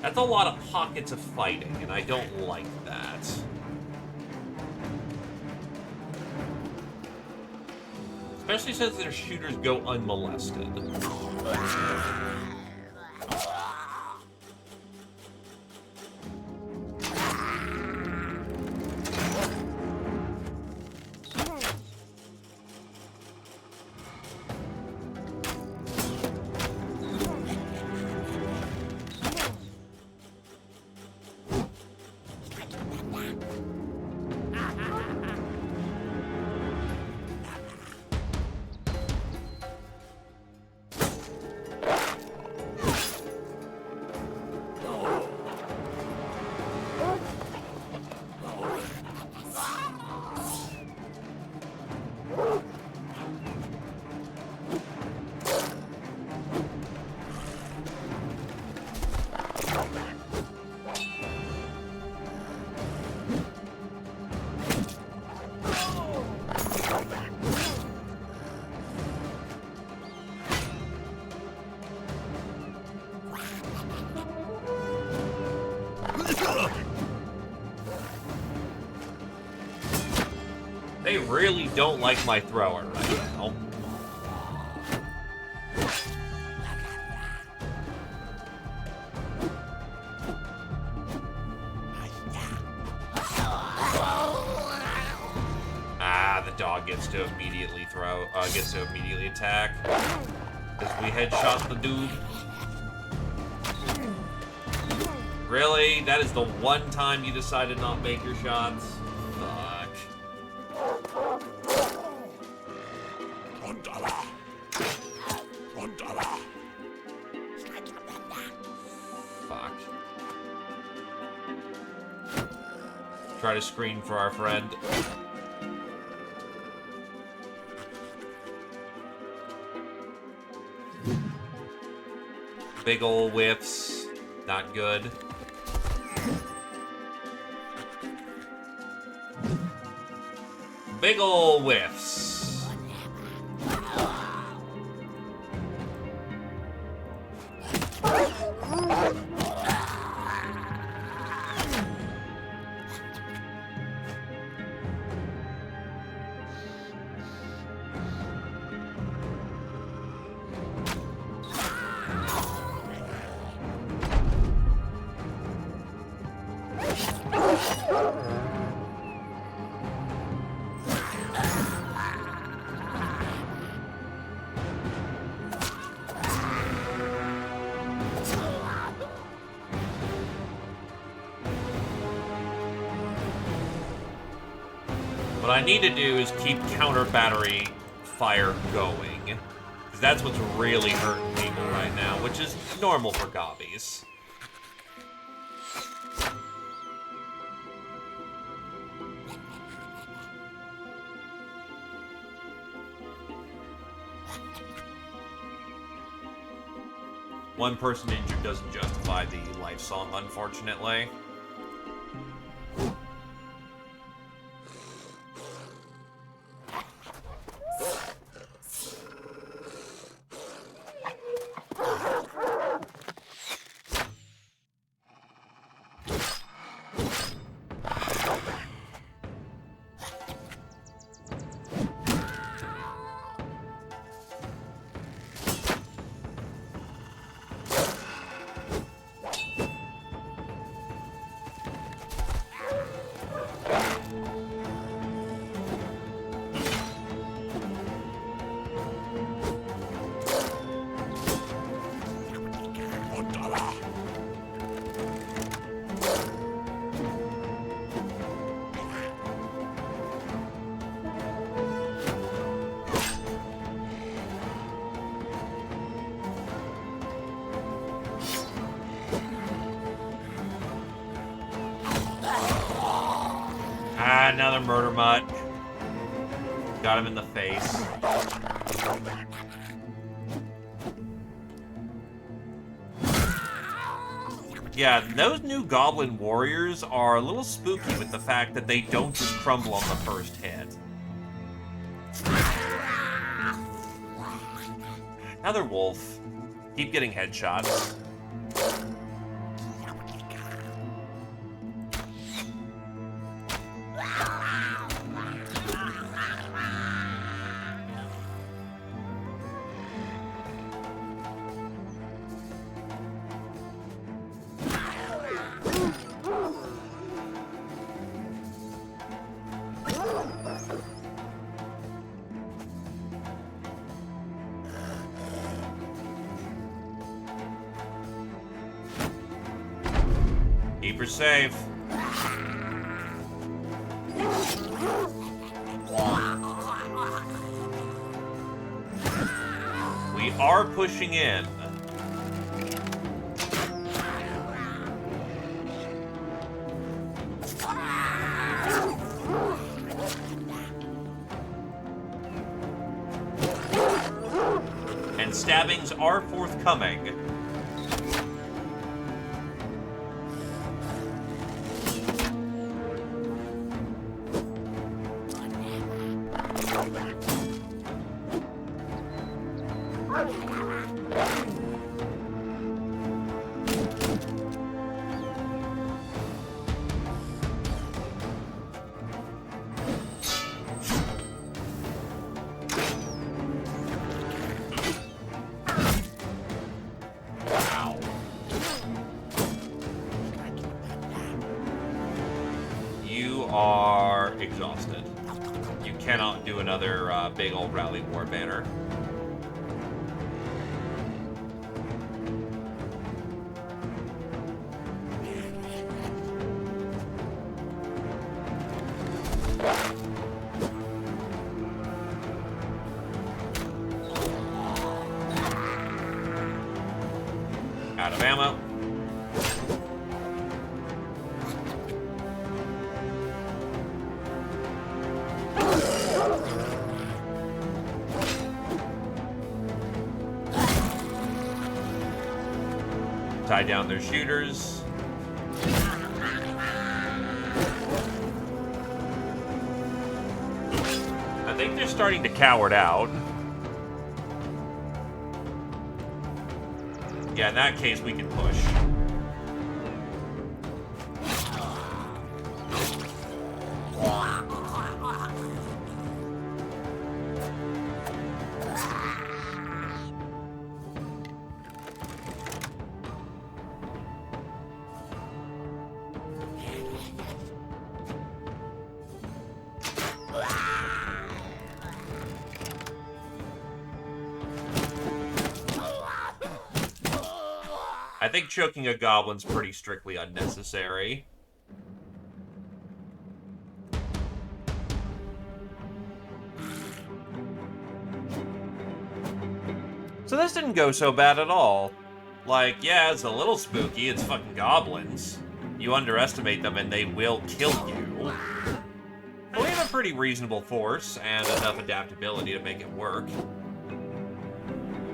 That's a lot of pockets of fighting, and I don't like that. Especially since their shooters go unmolested. They really don't like my thrower right now. dog gets to immediately attack. As we headshot the dude. Really? That is the one time you decided not to make your shots? Fuck. Fuck. Try to screen for our friend. Big ol' whiffs. Not good. Big ol' whiffs. What I need to do is keep counter battery fire going. Because that's what's really hurting people right now, which is normal for gobbies. One person injured doesn't justify the life song, unfortunately. Another murder mutt. Got him in the face. Yeah, those new goblin warriors are a little spooky with the fact that they don't just crumble on the first hit. Another wolf. Keep getting headshots. Keep her safe. We are pushing in. And stabbings are forthcoming. another big old Rally War banner. Out of ammo. Tie down their shooters. I think they're starting to coward out. Yeah, in that case, we can push. I think choking a goblin's pretty strictly unnecessary. So this didn't go so bad at all. Like, yeah, it's a little spooky, it's fucking goblins. You underestimate them and they will kill you. But we have a pretty reasonable force and enough adaptability to make it work.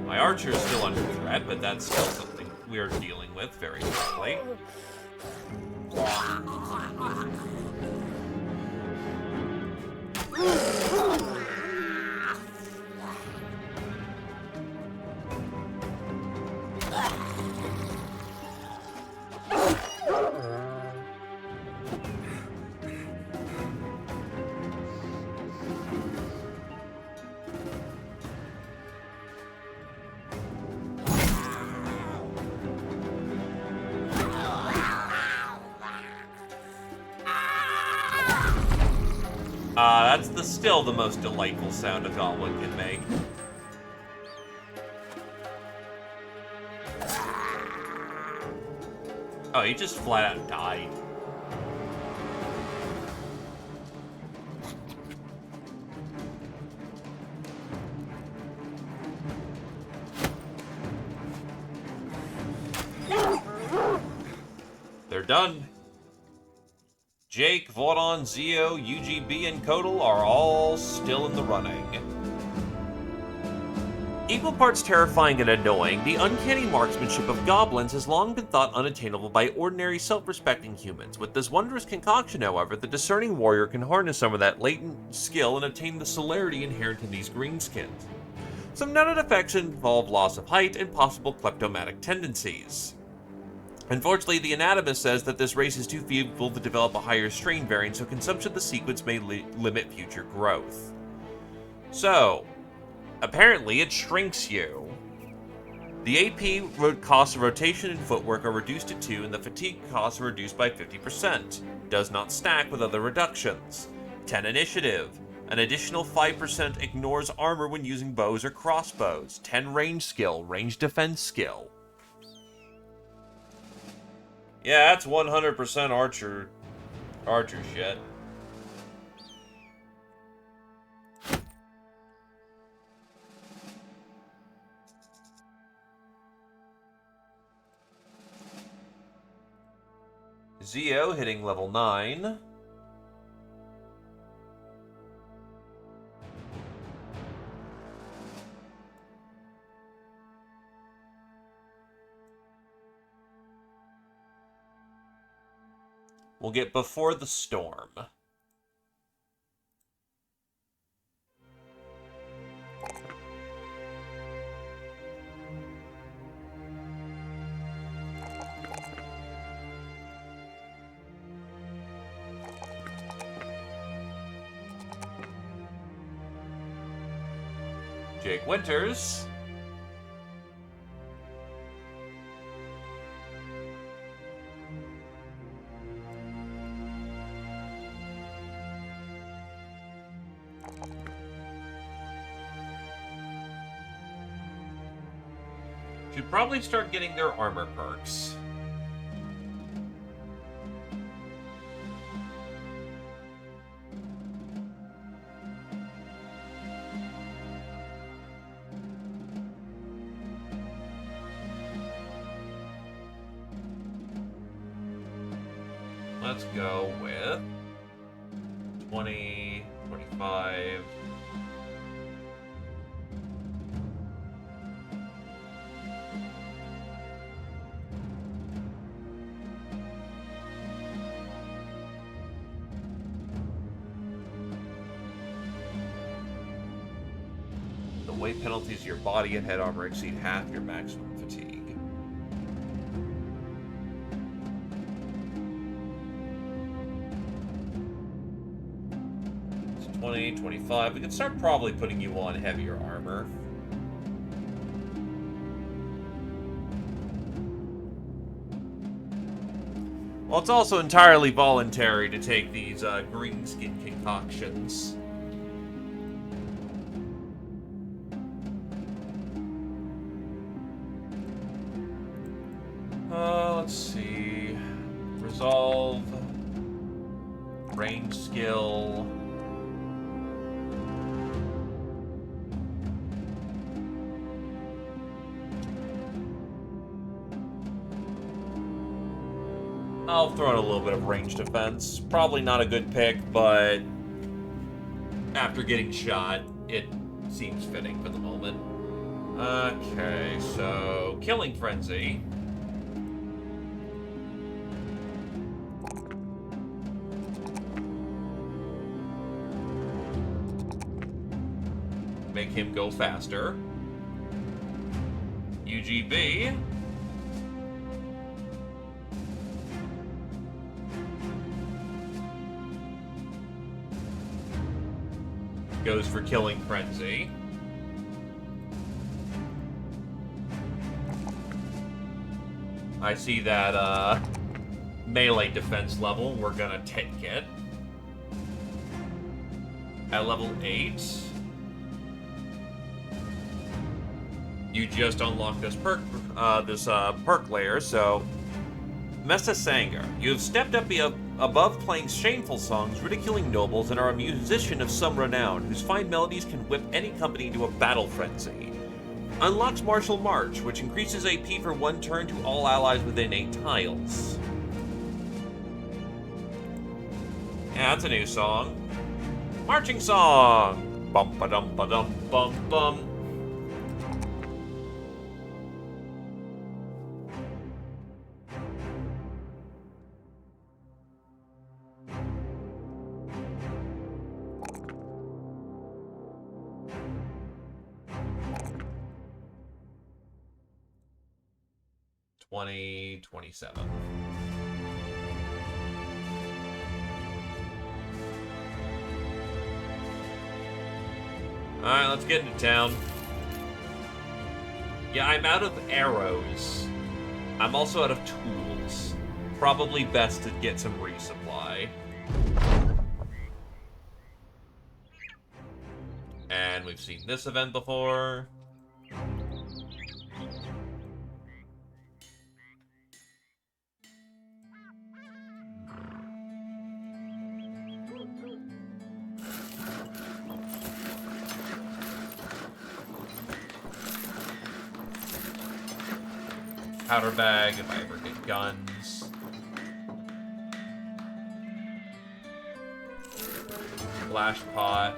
My archer is still under threat, but that's still something we're dealing with very quickly. That's still the most delightful sound a goblin can make. Oh, he just flat out died. They're done. Jake, Vaudon, Zio, UGB, and Kodal are all still in the running. Equal parts terrifying and annoying, the uncanny marksmanship of goblins has long been thought unattainable by ordinary, self-respecting humans. With this wondrous concoction, however, the discerning warrior can harness some of that latent skill and attain the celerity inherent in these greenskins. Some noted effects involve loss of height and possible kleptomatic tendencies. Unfortunately, the anatomist says that this race is too feeble to develop a higher strain variant, so consumption of the sequence may limit future growth. So, apparently it shrinks you. The AP costs of rotation and footwork are reduced to 2, and the fatigue costs are reduced by 50%. Does not stack with other reductions. 10 initiative. An additional 5% ignores armor when using bows or crossbows. 10 range skill, range defense skill. Yeah, that's 100% archer shit. Zio hitting level 9. We'll get Before the Storm. Jake Winters. Should probably start getting their armor perks. Let's go with 20, 25. The weight penalties to your body and head armor exceed half your maximum fatigue. 20, 25. We can start probably putting you on heavier armor. Well, it's also entirely voluntary to take these green skin concoctions. Let's see. Resolve. Range skill. I'll throw in a little bit of range defense. Probably not a good pick, but after getting shot, it seems fitting for the moment. Okay, so Killing Frenzy. Make him go faster. UGB. Goes for Killing Frenzy. I see that melee defense level. We're gonna take it. At level 8, you just unlocked this perk layer, so Mesa Sanger. You have stepped up above playing shameful songs, ridiculing nobles, and are a musician of some renown, whose fine melodies can whip any company into a battle frenzy. Unlocks Martial March, which increases AP for 1 turn to all allies within 8 tiles. Yeah, that's a new song. Marching song! Bum-ba-dum-ba-dum-bum-bum. $20.27. Alright, let's get into town. Yeah, I'm out of arrows. I'm also out of tools. Probably best to get some resupply. And we've seen this event before. Powder bag if I ever get guns. Flash pot.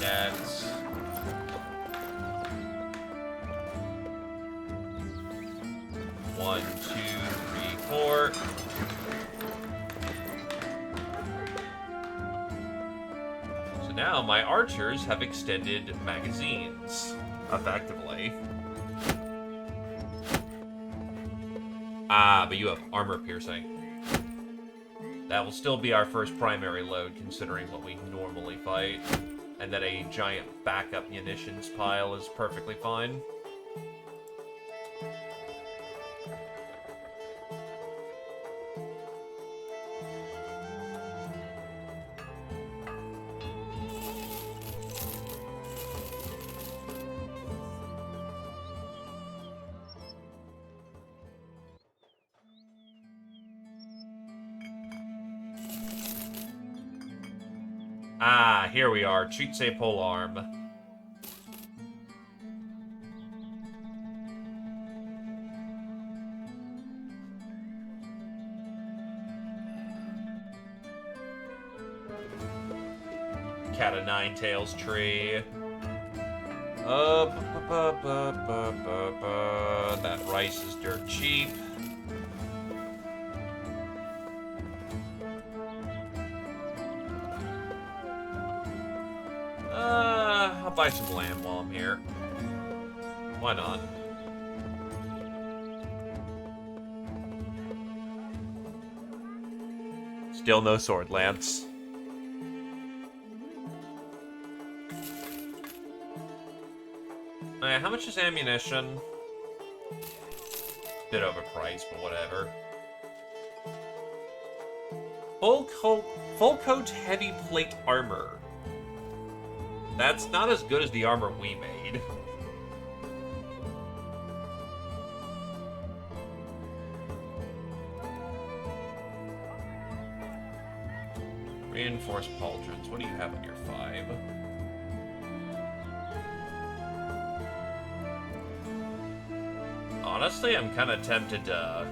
Nets. One, two, three, four. So now my archers have extended magazines, effectively. Ah, but you have armor piercing. That will still be our first primary load, considering what we normally fight. And that a giant backup munitions pile is perfectly fine. Ah, here we are. Treat say pole arm. Cat o' nine tails tree. That rice is dirt cheap. I'll buy some lamb while I'm here. Why not? Still no sword lance. How much is ammunition? Bit overpriced, but whatever. Full coat heavy plate armor. That's not as good as the armor we made. Reinforced pauldrons. What do you have on your 5? Honestly, I'm kind of tempted to...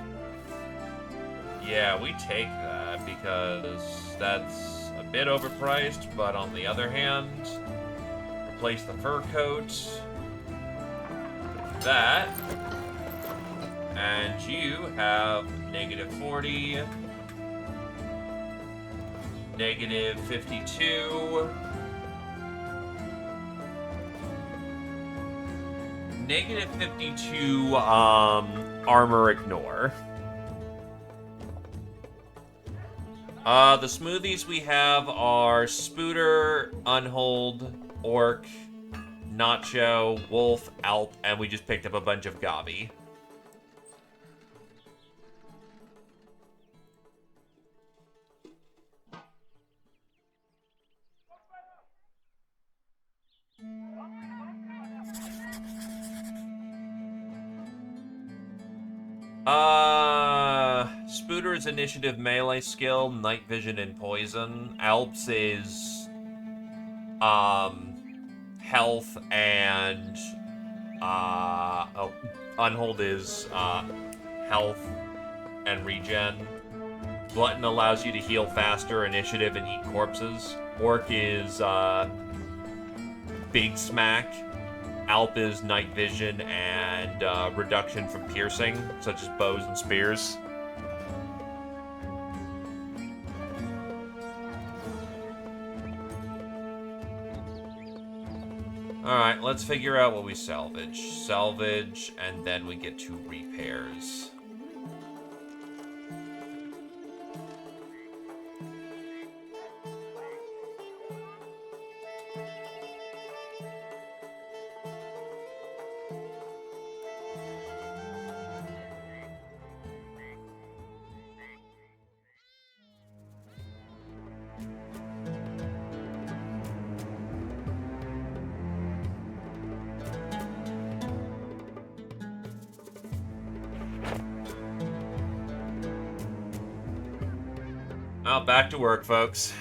Yeah, we take that because that's a bit overpriced, but on the other hand, replace the fur coat with that, and you have -40, -52, -52 armor ignore. The smoothies we have are Spooter, Unhold, Orc, Nacho, Wolf, Alp, and we just picked up a bunch of Gavi. Spooter's initiative melee skill, night vision and poison. Alp's is health and Unhold is health and regen. Glutton allows you to heal faster, initiative, and eat corpses. Orc is big smack. Alp is night vision and reduction from piercing, such as bows and spears. Alright, let's figure out what we salvage. Salvage, and then we get to repairs. Well, back to work, folks.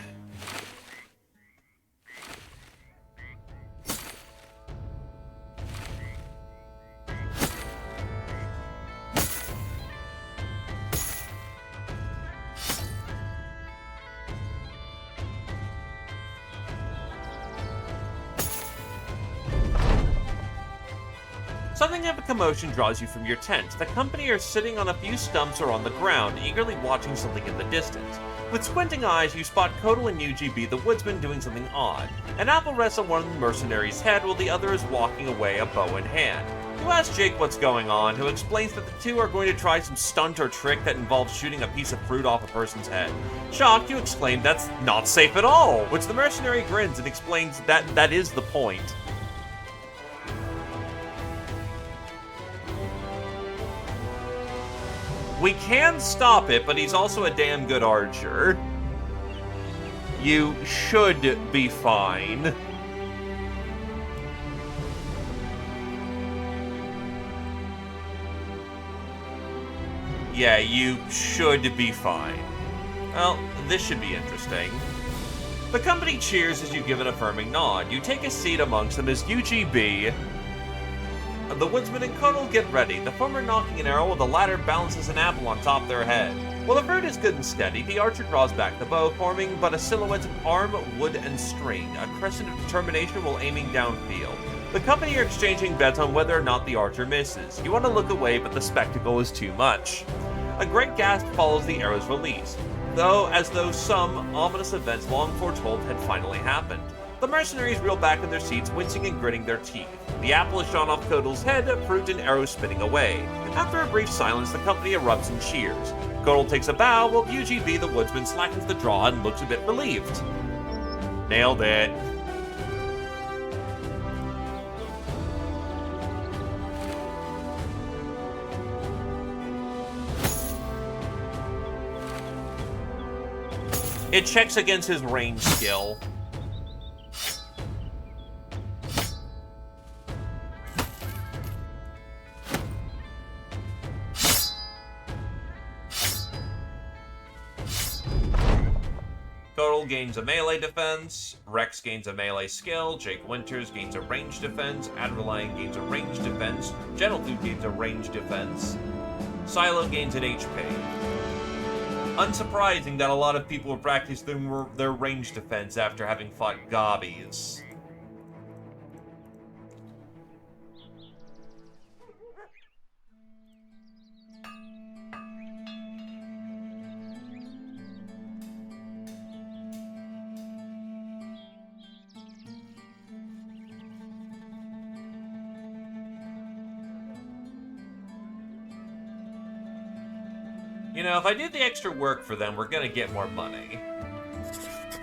Something of a commotion draws you from your tent. The company are sitting on a few stumps or on the ground, eagerly watching something in the distance. With squinting eyes, you spot Kodal and UGB, the woodsman, doing something odd. An apple rests on one of the mercenaries' head while the other is walking away, a bow in hand. You ask Jake what's going on, who explains that the two are going to try some stunt or trick that involves shooting a piece of fruit off a person's head. Shocked, you exclaim that's not safe at all, which the mercenary grins and explains that that is the point. We can stop it, but he's also a damn good archer. You should be fine. Yeah, you should be fine. Well, this should be interesting. The company cheers as you give an affirming nod. You take a seat amongst them as UGB. The woodsman and Connell get ready, the former knocking an arrow while the latter balances an apple on top of their head. While the fruit is good and steady, the archer draws back the bow, forming but a silhouette of arm, wood, and string, a crescent of determination while aiming downfield. The company are exchanging bets on whether or not the archer misses. You want to look away, but the spectacle is too much. A great gasp follows the arrow's release, as though some ominous events long foretold had finally happened. The mercenaries reel back in their seats, wincing and gritting their teeth. The apple is shot off Kodel's head, fruit and arrows spinning away. After a brief silence, the company erupts in cheers. Kodel takes a bow, while UGB, the woodsman, slackens the draw and looks a bit relieved. Nailed it. It checks against his range skill. Kodel gains a melee defense, Rex gains a melee skill, Jake Winters gains a range defense, Adrenaline gains a range defense, Gentlefood gains a range defense, Silo gains an HP. Unsurprising that a lot of people have practiced their range defense after having fought gobbies. You know, if I did the extra work for them, we're gonna get more money.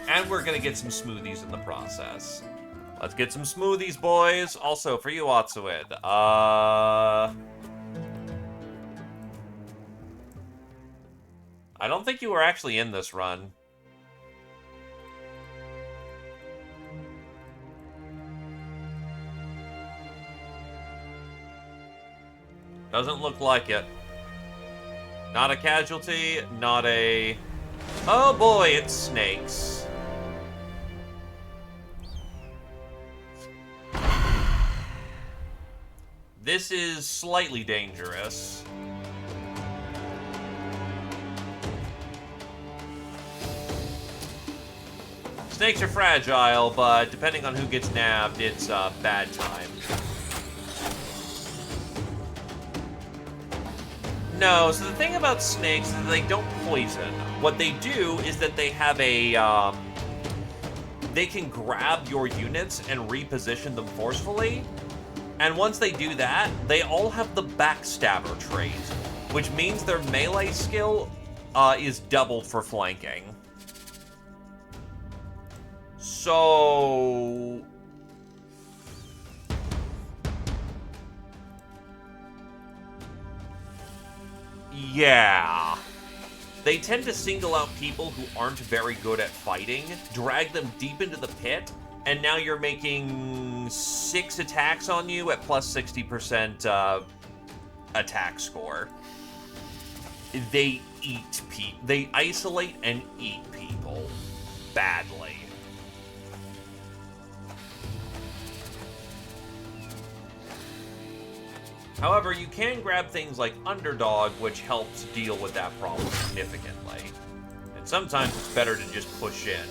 And we're gonna get some smoothies in the process. Let's get some smoothies, boys. Also, for you, Otsuid. I don't think you were actually in this run. Doesn't look like it. Not a casualty, not a... Oh boy, it's snakes. This is slightly dangerous. Snakes are fragile, but depending on who gets nabbed, it's a bad time. No, so the thing about snakes is that they don't poison. What they do is that they have a, they can grab your units and reposition them forcefully. And once they do that, they all have the backstabber trait, which means their melee skill is doubled for flanking. So... yeah. They tend to single out people who aren't very good at fighting, drag them deep into the pit, and now you're making 6 attacks on you at plus 60% attack score. They eat people. They isolate and eat people badly. However, you can grab things like Underdog, which helps deal with that problem significantly. And sometimes it's better to just push in.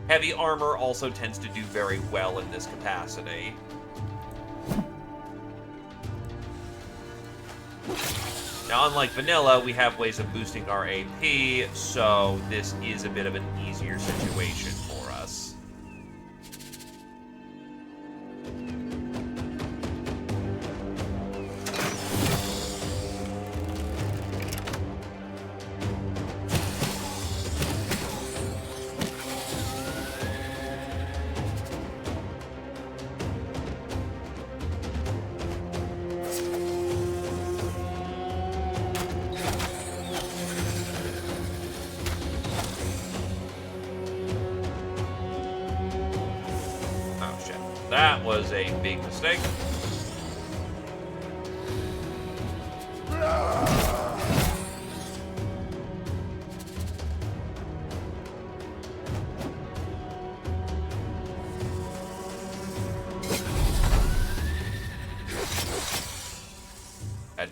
Heavy armor also tends to do very well in this capacity. Now, unlike vanilla, we have ways of boosting our AP, so this is a bit of an easier situation for us. That was a big mistake.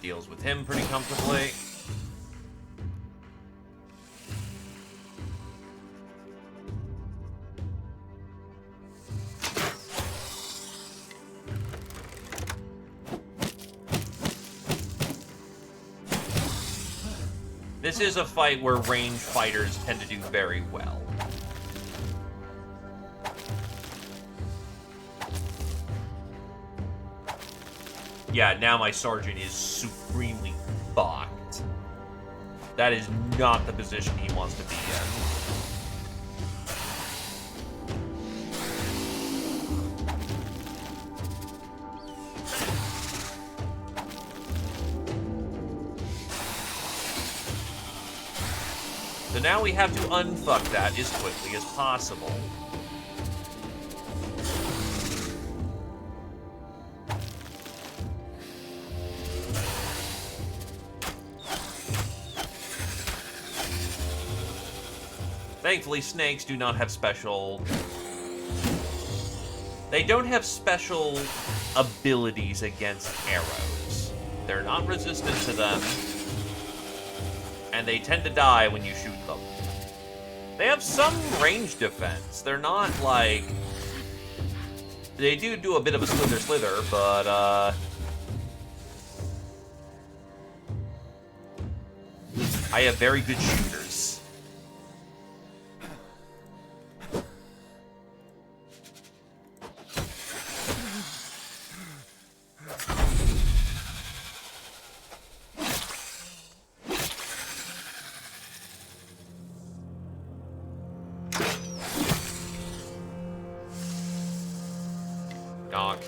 deals with him pretty comfortably. This is a fight where ranged fighters tend to do very well. Yeah, now my sergeant is supremely fucked. That is not the position he wants to be in. So now we have to unfuck that as quickly as possible. Thankfully, snakes do not have special... They don't have special abilities against arrows. They're not resistant to them. And they tend to die when you shoot them. They have some range defense. They're not like... They do a bit of a slither, but, I have very good shooters. Knock.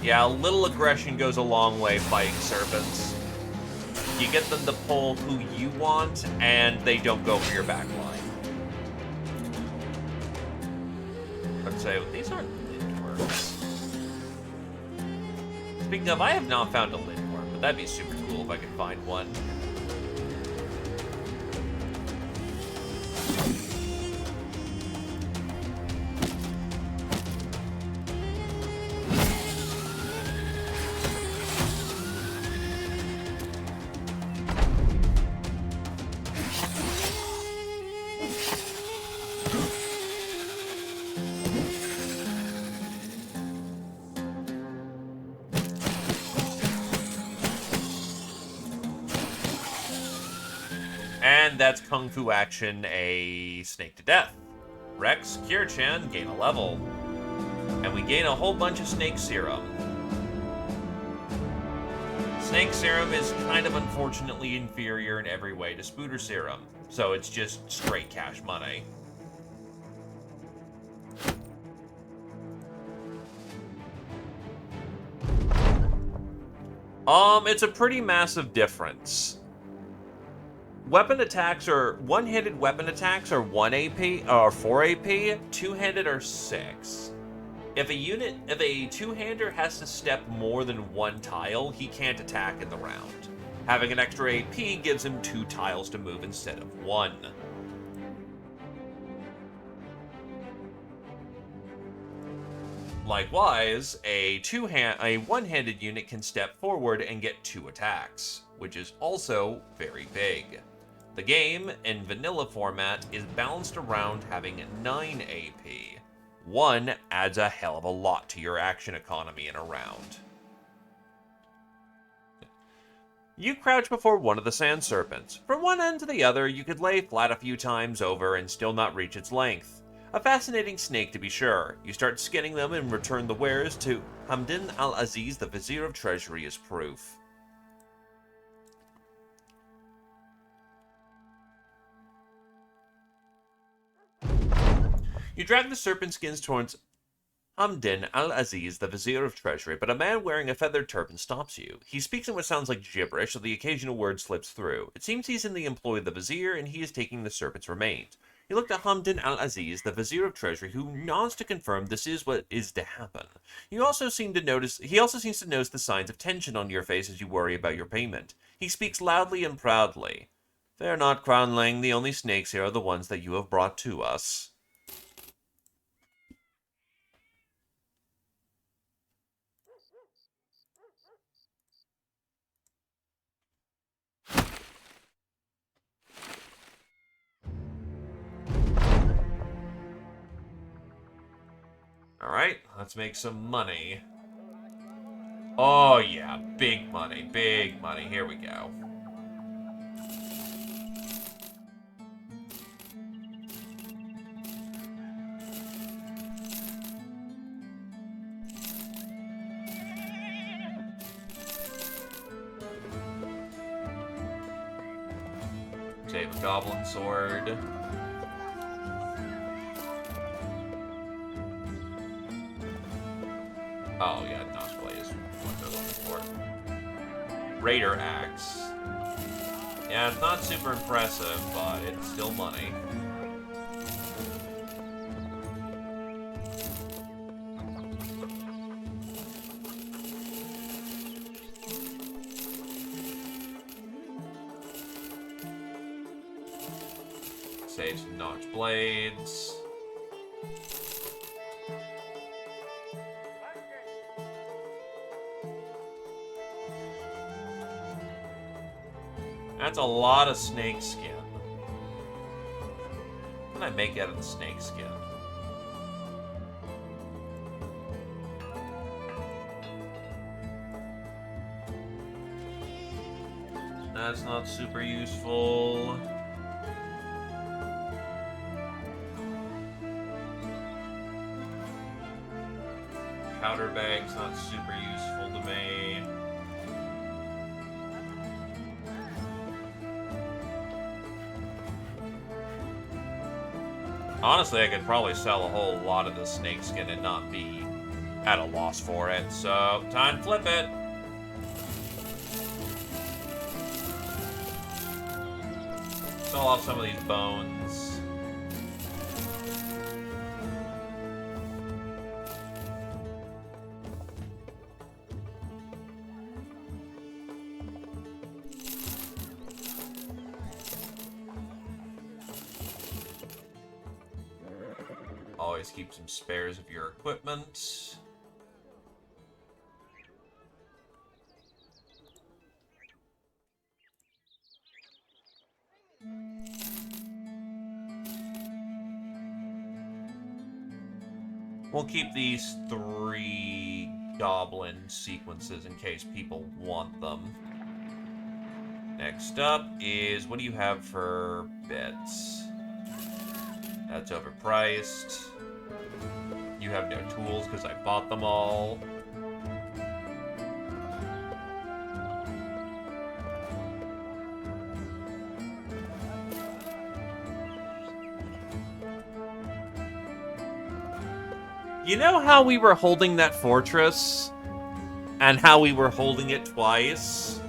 Yeah, a little aggression goes a long way fighting serpents. You get them to pull who you want, and they don't go for your back line. I'd say, these aren't lindworms. Speaking of, I have not found a lindworm, but that'd be super cool if I could find one. And that's Kung Fu Action, a snake to death. Rex, Kir-chan gain a level. And we gain a whole bunch of snake serum. Snake serum is kind of unfortunately inferior in every way to Spooter serum. So it's just straight cash money. It's a pretty massive difference. Weapon attacks are... One-handed weapon attacks are 1 AP, or 4 AP. Two-handed are 6. If a two-hander has to step more than 1 tile, he can't attack in the round. Having an extra AP gives him 2 tiles to move instead of 1. Likewise, a one-handed unit can step forward and get 2 attacks, which is also very big. The game, in vanilla format, is balanced around having 9 AP. 1 adds a hell of a lot to your action economy in a round. You crouch before one of the sand serpents. From one end to the other, you could lay flat a few times over and still not reach its length. A fascinating snake, to be sure. You start skinning them and return the wares to Hamdin al-Aziz, the Vizier of Treasury, as proof. You drag the serpent skins towards Hamdin al-Aziz, the Vizier of Treasury, but a man wearing a feathered turban stops you. He speaks in what sounds like gibberish, so the occasional word slips through. It seems he's in the employ of the Vizier, and he is taking the serpent's remains. You look at Hamdin al-Aziz, the Vizier of Treasury, who nods to confirm this is what is to happen. He also seems to notice the signs of tension on your face as you worry about your payment. He speaks loudly and proudly. Fear not, Crownling, the only snakes here are the ones that you have brought to us. Alright, let's make some money. Oh yeah, big money, big money. Here we go. Save a goblin sword. Oh, yeah, Notch Blade is what they're looking for. Raider Axe. Yeah, it's not super impressive, but it's still money. Save some Notch Blades. That's a lot of snake skin. What can I make out of the snake skin? That's not super useful. Powder bag's not super useful to me. Honestly, I could probably sell a whole lot of the snakeskin and not be at a loss for it. So, time to flip it. Sell off some of these bones. Always keep some spares of your equipment. We'll keep these 3 goblin sequences in case people want them. Next up is, what do you have for beds? That's overpriced. You have no tools because I bought them all. You know how we were holding that fortress? And how we were holding it twice?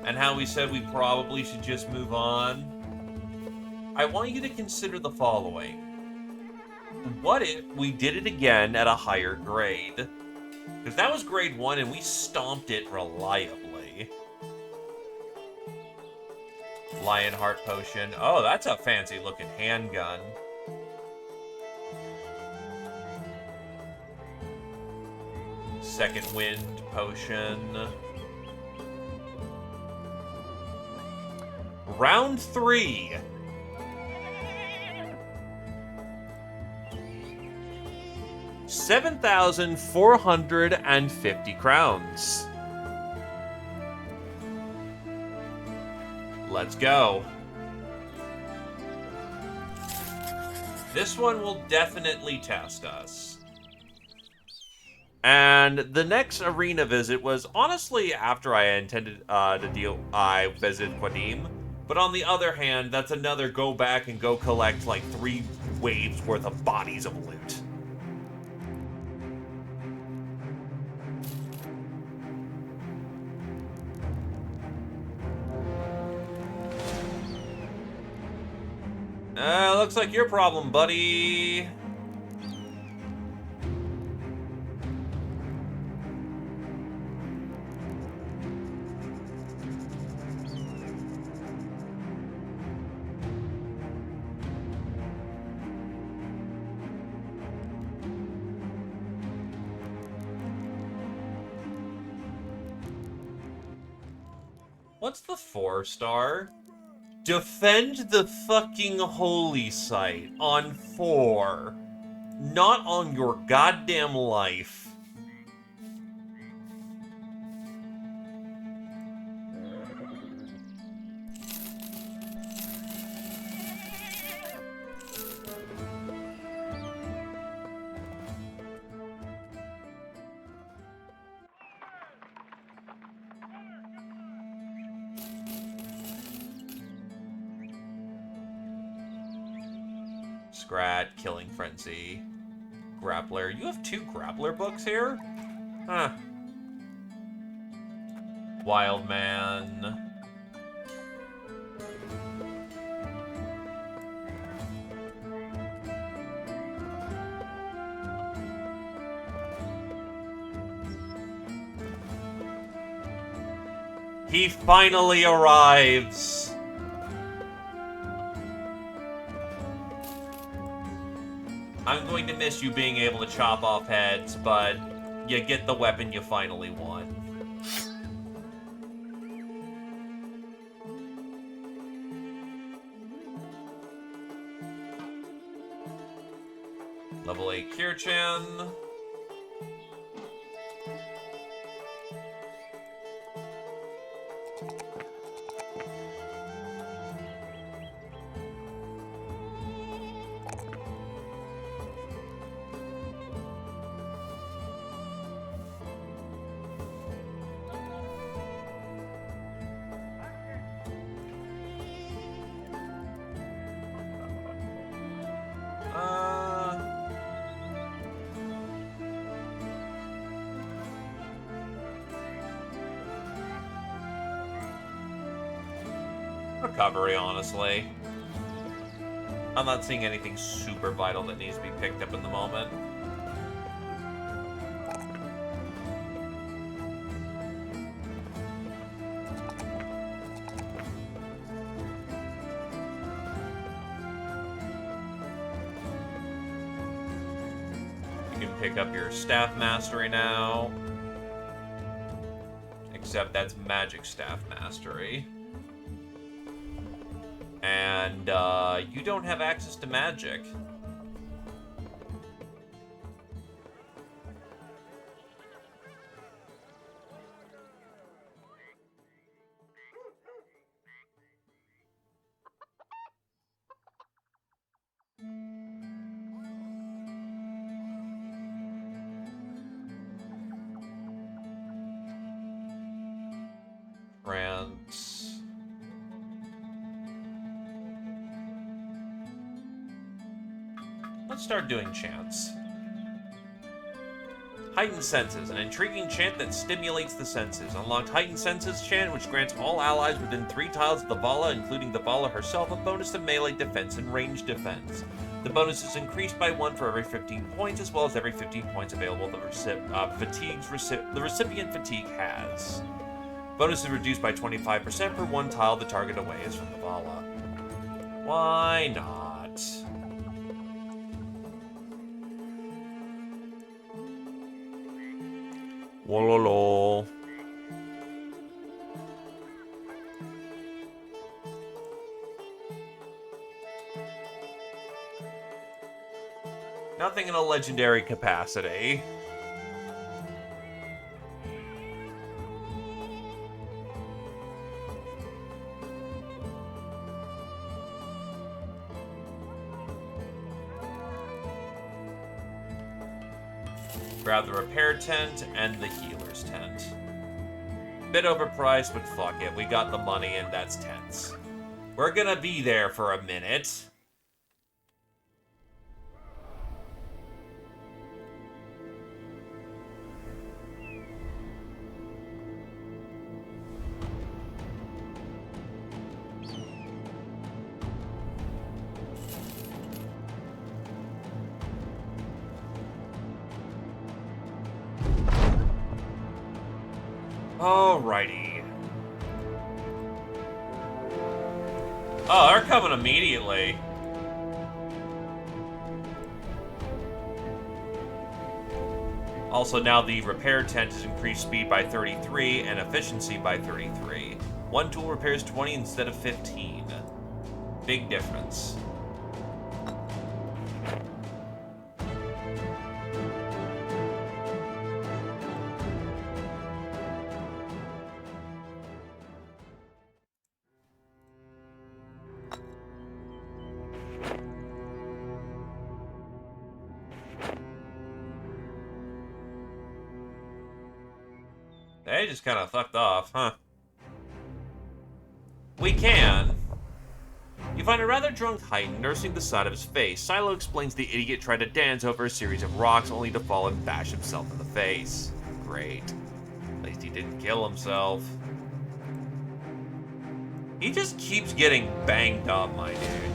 And how we said we probably should just move on? I want you to consider the following. What if we did it again at a higher grade? Because that was grade 1 and we stomped it reliably. Lionheart Potion. Oh, that's a fancy looking handgun. Second Wind Potion. Round 3. $7,450 crowns. Let's go. This one will definitely test us. And the next arena visit was honestly after I intended I visited Qadim. But on the other hand, that's another go back and go collect like waves worth of bodies of loot. Looks like your problem, buddy. What's the 4-star? Defend the fucking holy site on 4. Not on your goddamn life. Scrat, Killing Frenzy, Grappler. You have 2 Grappler books here? Huh. Wild Man. He finally arrives! I'm going to miss you being able to chop off heads, but you get the weapon you finally want. Level 8 Kirchan. Recovery, honestly. I'm not seeing anything super vital that needs to be picked up in the moment. You can pick up your Staff Mastery now. Except that's Magic Staff Mastery. And, you don't have access to magic. France. Let's start doing chants. Heightened Senses, an intriguing chant that stimulates the senses. Unlocked Heightened Senses chant, which grants all allies within 3 tiles of the Vala, including the Vala herself, a bonus to melee defense and range defense. The bonus is increased by 1 for every 15 points, as well as every 15 points available the recipient fatigue has. Bonus is reduced by 25% per 1 tile the target away is from the Vala. Why not? Wololo. Nothing in a legendary capacity. Grab the repair tent and the healer's tent. Bit overpriced, but fuck it. We got the money and that's tents. We're gonna be there for a minute. Alrighty. Oh, they're coming immediately. Also, now the repair tent has increased speed by 33 and efficiency by 33. One tool repairs 20 instead of 15. Big difference. They just kind of fucked off, huh? We can. You find a rather drunk Heighten nursing the side of his face. Silo explains the idiot tried to dance over a series of rocks only to fall and bash himself in the face. Great. At least he didn't kill himself. He just keeps getting banged up, my dude.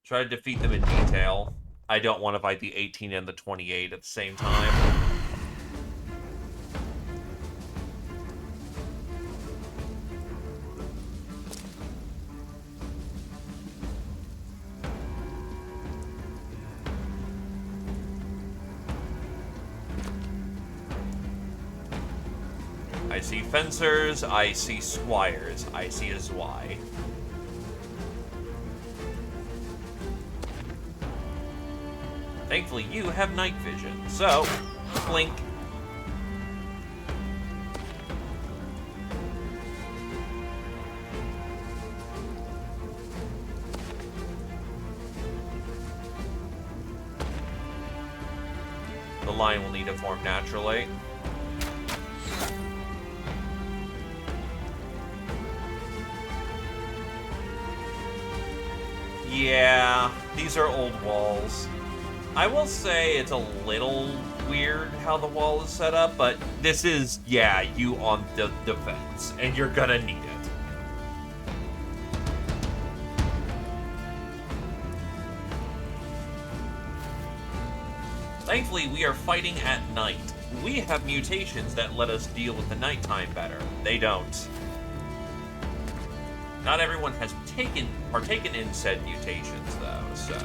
Try to defeat them in detail. I don't want to fight the 18 and the 28 at the same time. I see fencers, I see squires, I see a Zwei. Thankfully, you have night vision, so blink. The line will need to form naturally. Yeah, these are old walls. I will say it's a little weird how the wall is set up, but this is, yeah, you on the defense, and you're gonna need it. Thankfully, we are fighting at night. We have mutations that let us deal with the nighttime better. They don't. Not everyone has partaken in said mutations, though, so...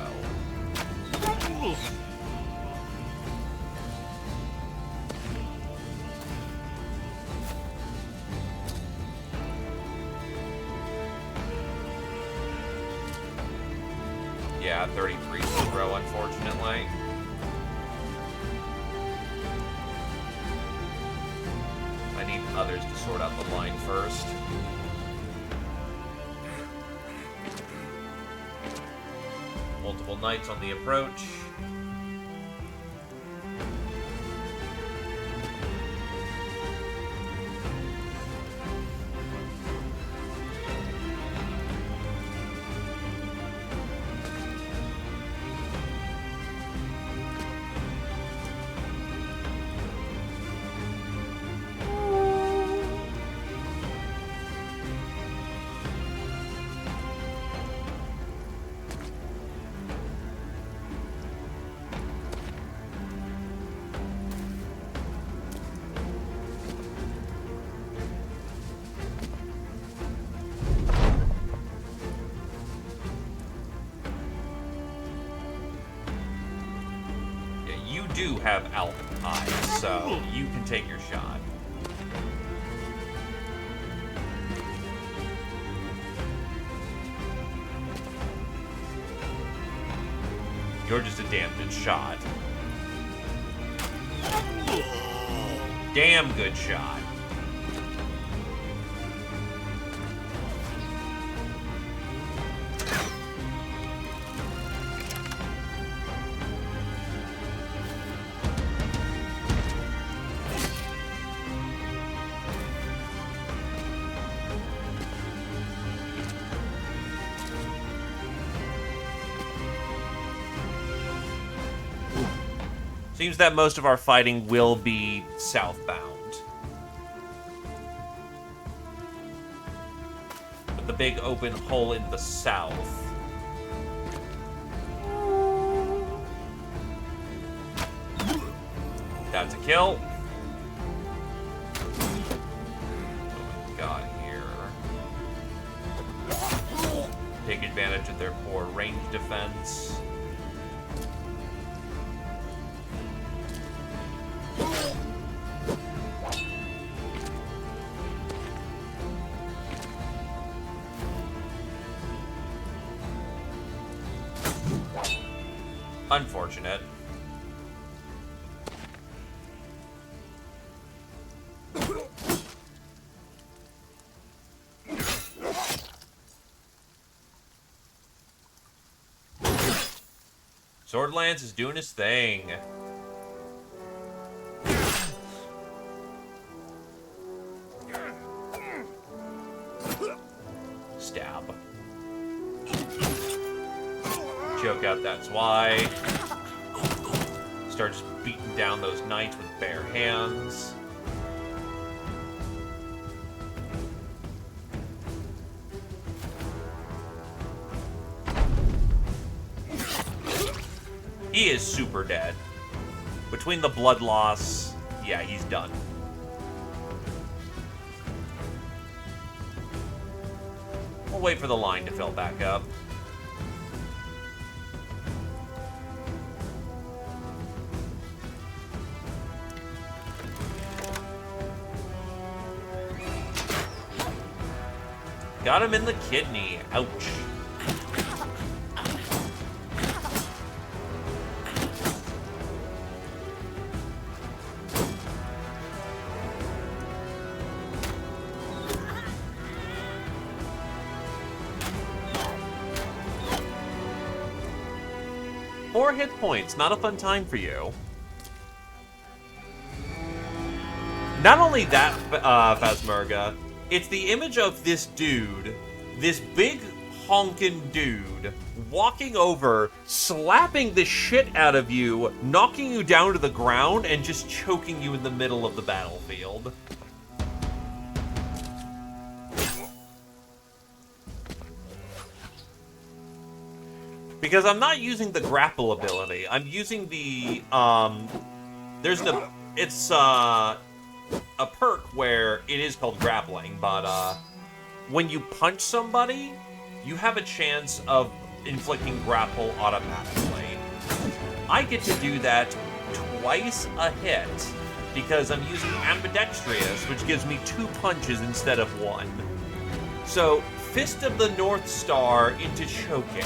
Yeah, 33 throw, unfortunately. I need others to sort out the line first. Multiple knights on the approach. Do have alpha eyes, so you can take your shot. You're just a damn good shot. Damn good shot. Seems that most of our fighting will be southbound. With the big open hole in the south. That's a kill. What we got here? Take advantage of their poor range defense. Unfortunate. Swordlance is doing his thing. Stab. Choke out, that's why. Start just beating down those knights with bare hands. He is super dead. Between the blood loss, yeah, he's done. We'll wait for the line to fill back up. Got him in the kidney. Ouch. Four hit points. Not a fun time for you. Not only that, Phasmerga, it's the image of this dude, this big honkin' dude, walking over, slapping the shit out of you, knocking you down to the ground, and just choking you in the middle of the battlefield. Because I'm not using the grapple ability. I'm using the, there's an, it's, a perk where it is called grappling, but, when you punch somebody, you have a chance of inflicting grapple automatically. I get to do that twice a hit, because I'm using ambidextrous, which gives me 2 punches instead of 1. So, Fist of the North Star into choking.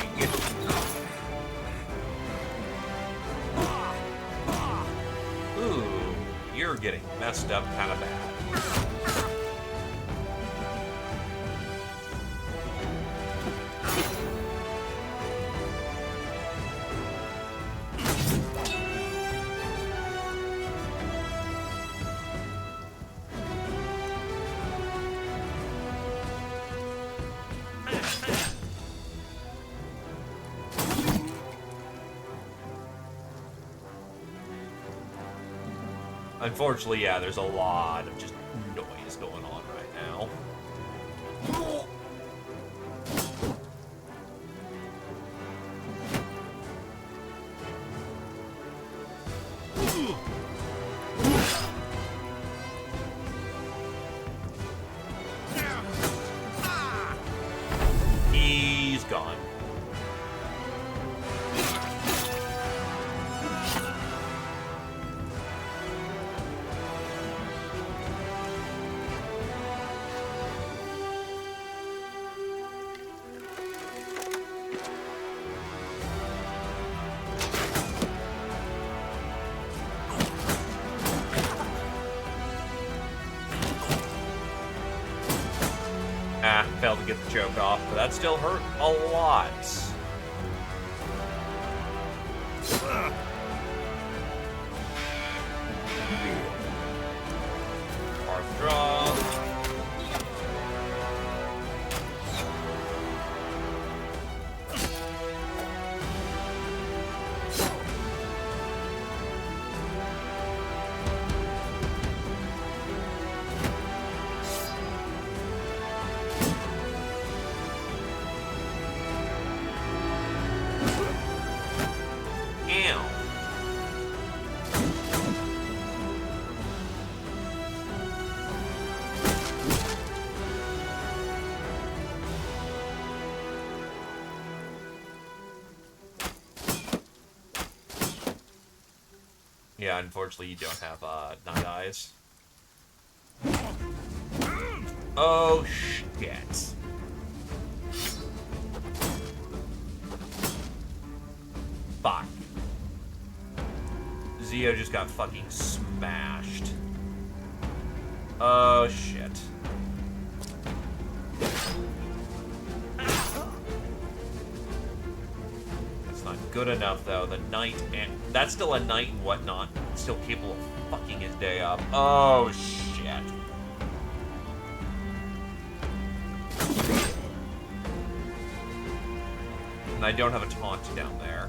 Ooh, you're getting messed up kind of bad. Unfortunately, yeah, there's a lot of just noise going on right now. He's gone. Failed to get the choke off, but that still hurt a lot. Fourth draw. Yeah, unfortunately you don't have night eyes. Oh shit. Fuck. Zio just got fucking smashed. Oh shit. That's not good enough though. The knight and that's still a knight and whatnot. Still capable of fucking his day up. Oh shit. And I don't have a taunt down there.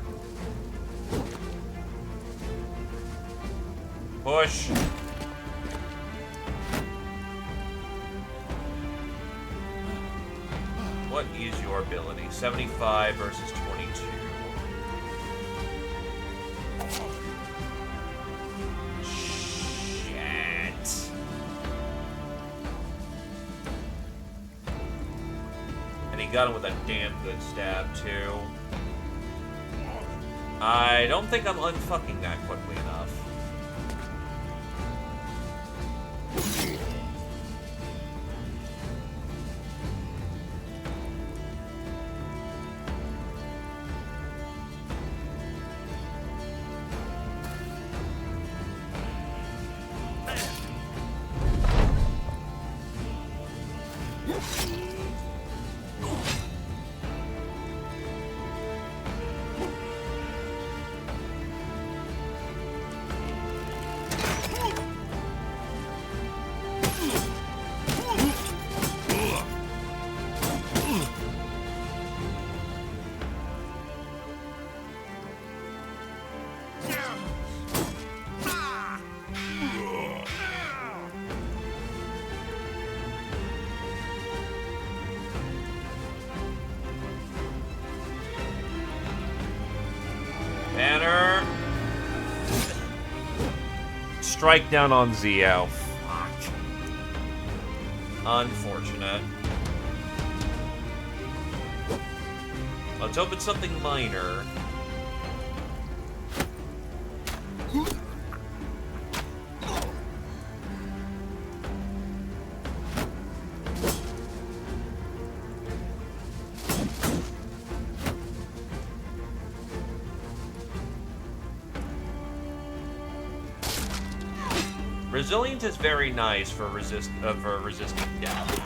Push. What is your ability? 75 versus 22. Shit. And he got him with a damn good stab, too. I don't think I'm unfucking that quickly enough. Banner. Strike down on Zio. Fuck. Unfortunate. Let's hope it's something minor. Resilient is very nice for resisting death.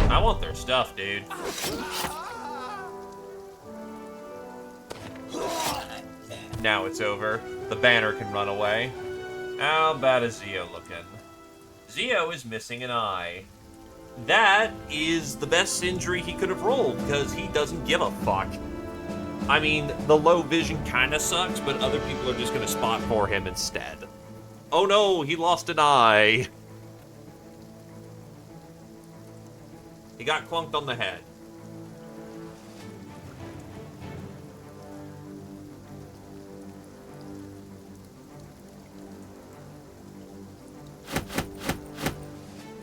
I want their stuff, dude. Now it's over. The banner can run away. How bad is Zio looking? Zio is missing an eye. That is the best injury he could have rolled, because he doesn't give a fuck. I mean, the low vision kind of sucks, but other people are just going to spot for him instead. Oh no, he lost an eye. He got clunked on the head.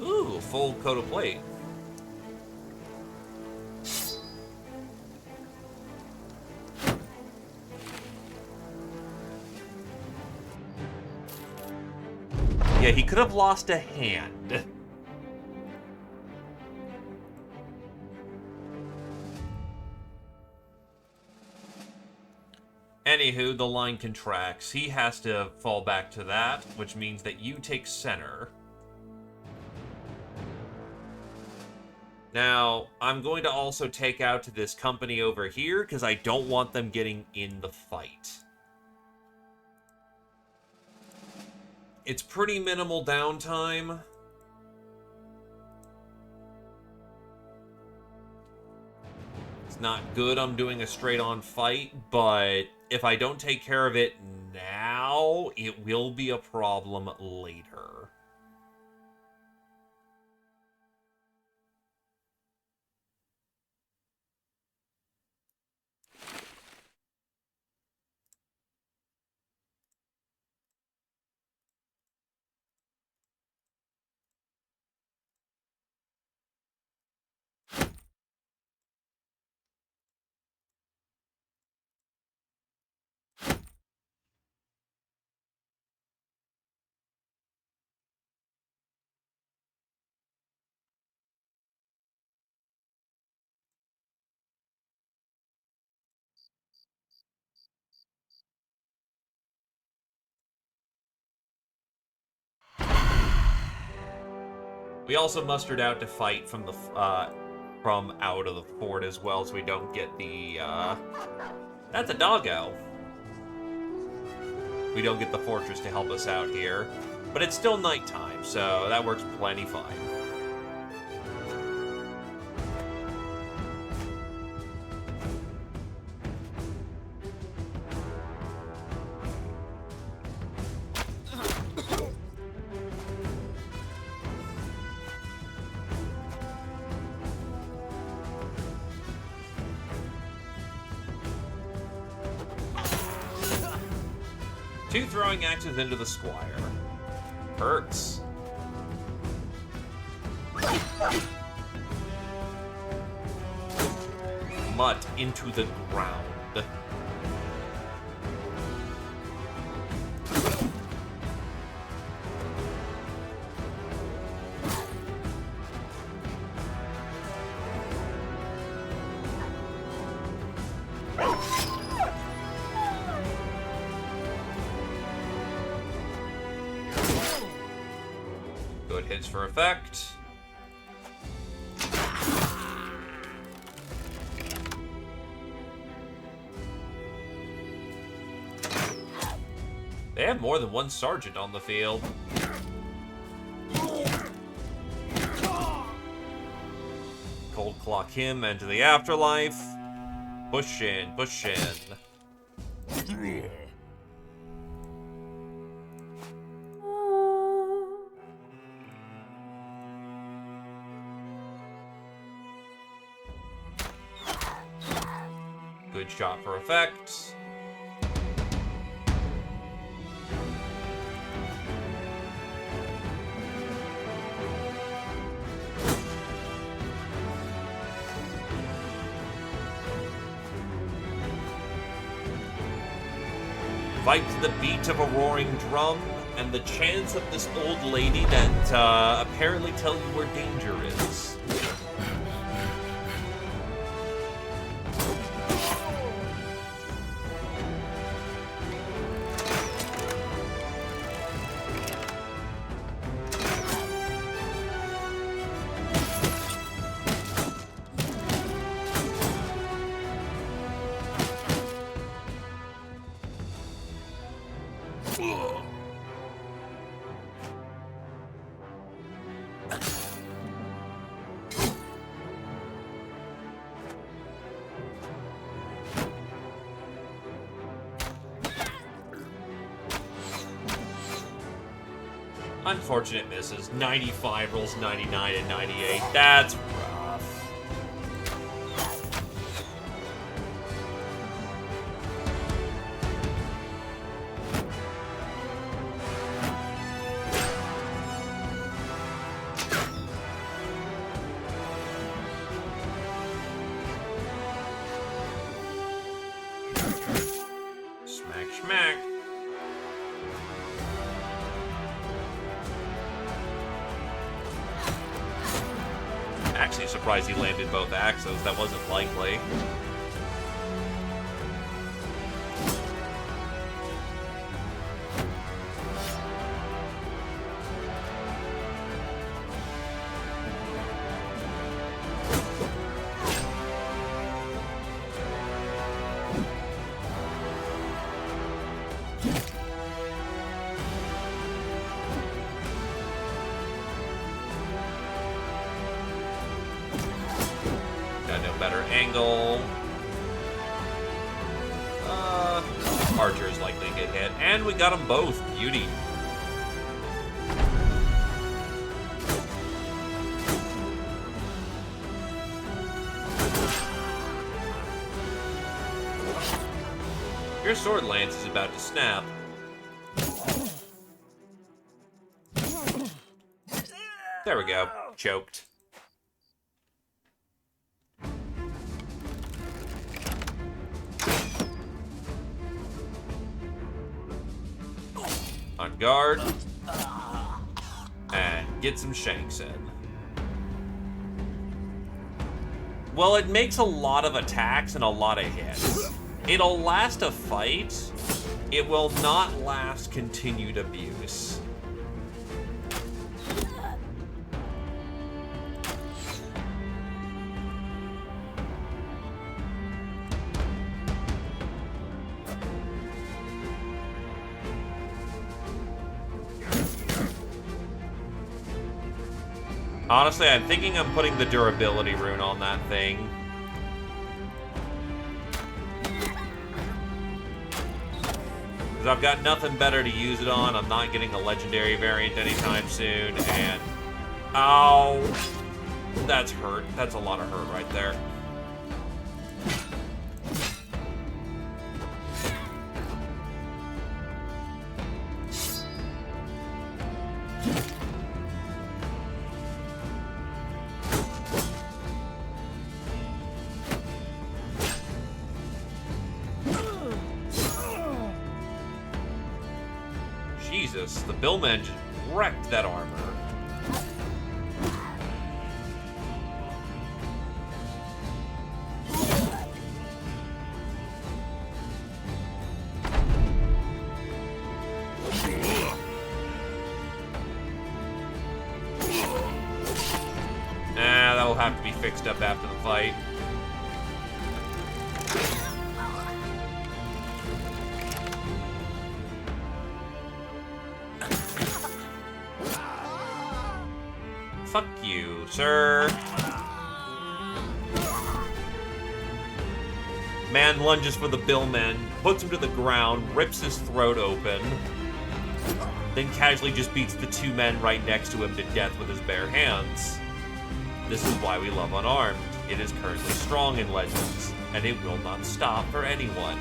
Ooh, full coat of plate. Yeah, he could have lost a hand. Anywho, the line contracts. He has to fall back to that, which means that you take center. Now, I'm going to also take out to this company over here, because I don't want them getting in the fight. It's pretty minimal downtime. It's not good I'm doing a straight-on fight, but if I don't take care of it now, it will be a problem later. We also mustered out to fight from the from out of the fort as well, so we don't get the that's a doggo. We don't get the fortress to help us out here, but it's still nighttime, so that works plenty fine. Two throwing axes into the squire. Hurts. Mutt into the ground. Good hits for effect. They have more than one sergeant on the field. Cold clock him into the afterlife. Push in, push in. Good shot for effect. Fight to the beat of a roaring drum, and the chants of this old lady that apparently tell you where danger is. Unfortunate misses. 95 rolls 99 and 98. That's rough. Smack, smack. Actually surprised he landed both axes. That wasn't likely. Got no better angle. Archer is likely to get hit. And we got them both. Beauty. Your sword lance is about to snap. There we go. Choked. On guard. And get some shanks in. Well, it makes a lot of attacks and a lot of hits. It'll last a fight. It will not last continued abuse. Honestly, I'm thinking I'm putting the durability rune on that thing. Because I've got nothing better to use it on. I'm not getting a legendary variant anytime soon, and... Ow! That's hurt. That's a lot of hurt right there. Jesus, the Billman just wrecked that armor. That'll have to be fixed up after the fight. Fuck you, sir. Man lunges for the Billman, puts him to the ground, rips his throat open, then casually just beats the two men right next to him to death with his bare hands. This is why we love Unarmed. It is currently strong in Legends, and it will not stop for anyone.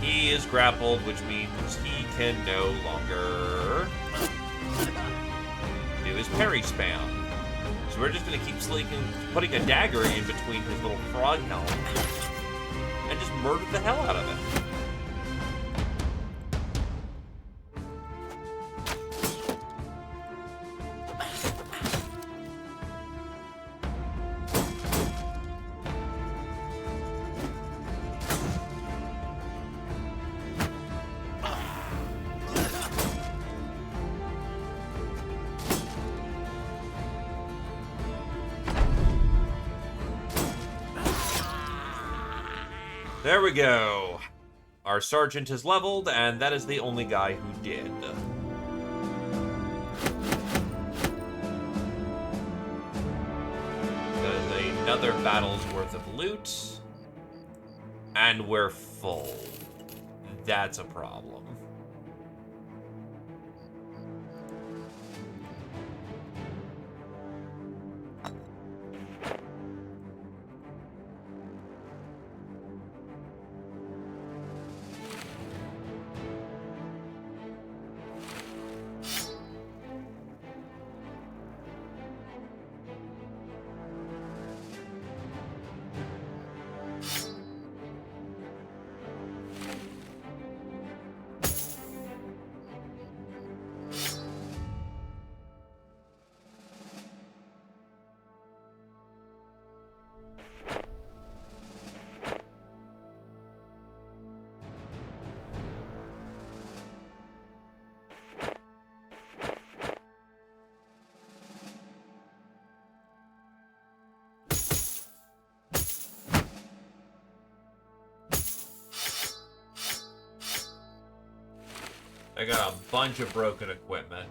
He is grappled, which means he can no longer do his parry spam. So So we're just gonna keep putting a dagger in between his little frog helm and just murder the hell out of it. There we go. Our sergeant is leveled, and that is the only guy who did. That is another battle's worth of loot. And we're full. That's a problem. I got a bunch of broken equipment.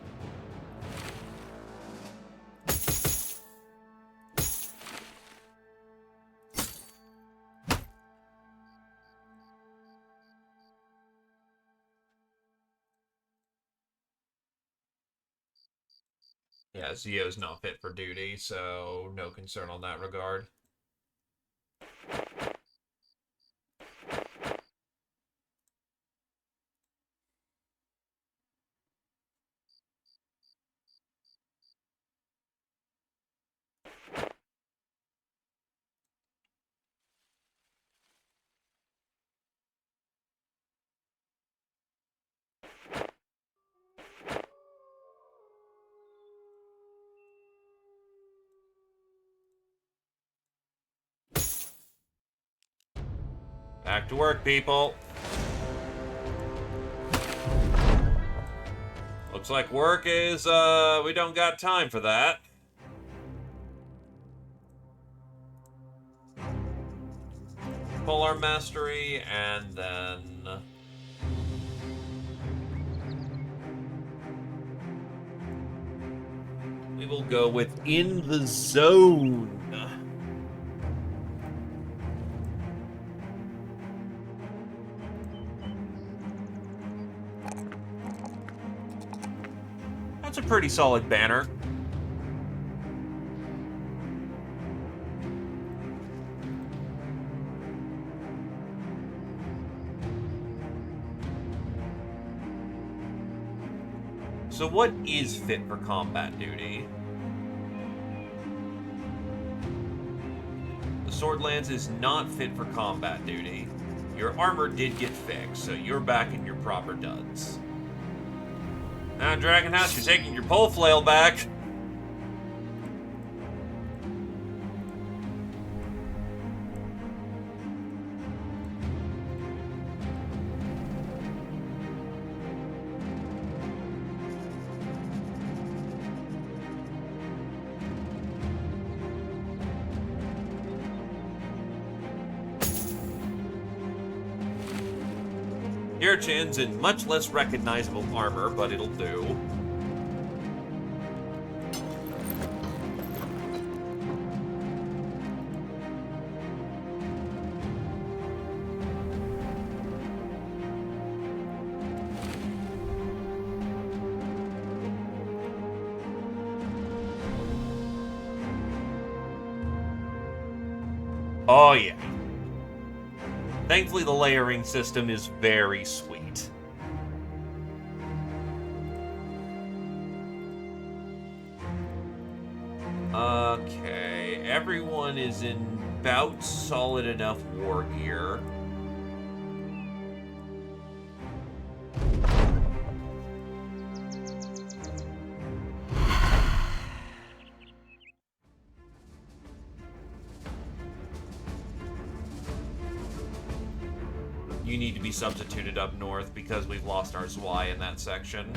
Yeah, Zio's not fit for duty, so no concern on that regard. Back to work, people. Looks like work is, we don't got time for that. Polar mastery, and then... we will go with in the zone. That's a pretty solid banner. So what is fit for combat duty? The sword lance is not fit for combat duty. Your armor did get fixed, so you're back in your proper duds. Now, Dragon House, you're taking your pole flail back. Chin's in much less recognizable armor, but it'll do. Oh yeah. Thankfully, the layering system is very sweet. Okay, everyone is in about solid enough war gear. You need to be substituted up north because we've lost our Zwei in that section.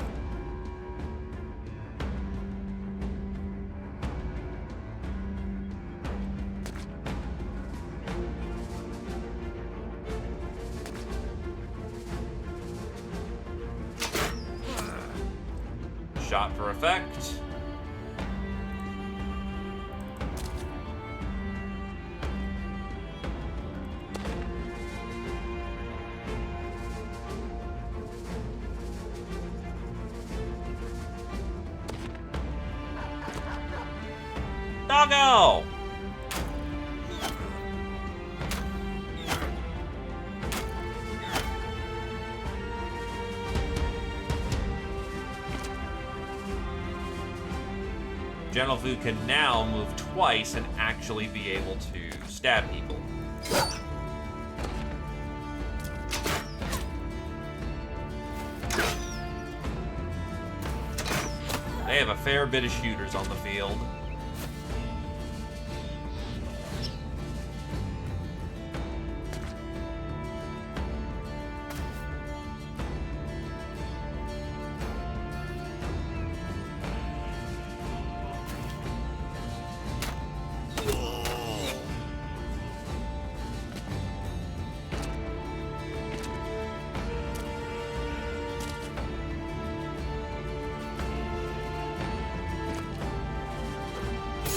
Shot for effect. Doggo! General Fu can now move twice and actually be able to stab people. They have a fair bit of shooters on the field.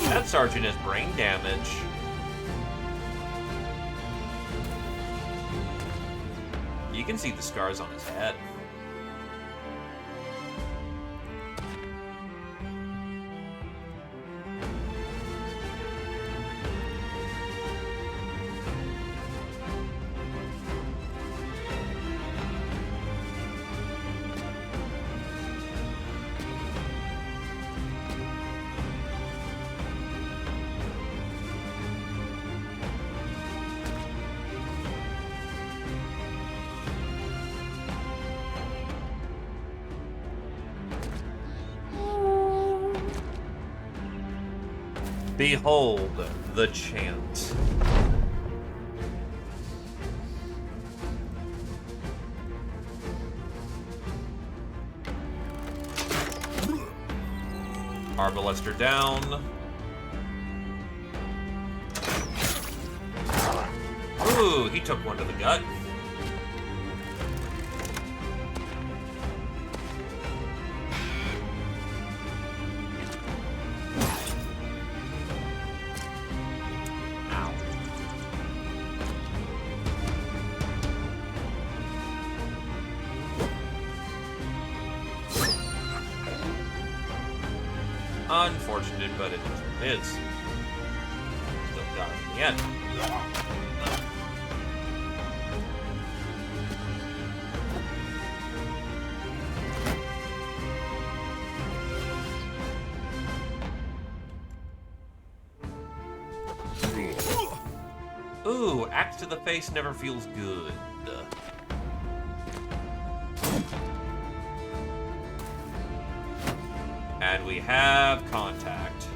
That sergeant has brain damage. You can see the scars on his head. Behold the chant. Arbalester down. Ooh, he took one to the gut. Unfortunate, but it is what it is. Still got it in the end. Ooh, axe to the face never feels good. And we have contact.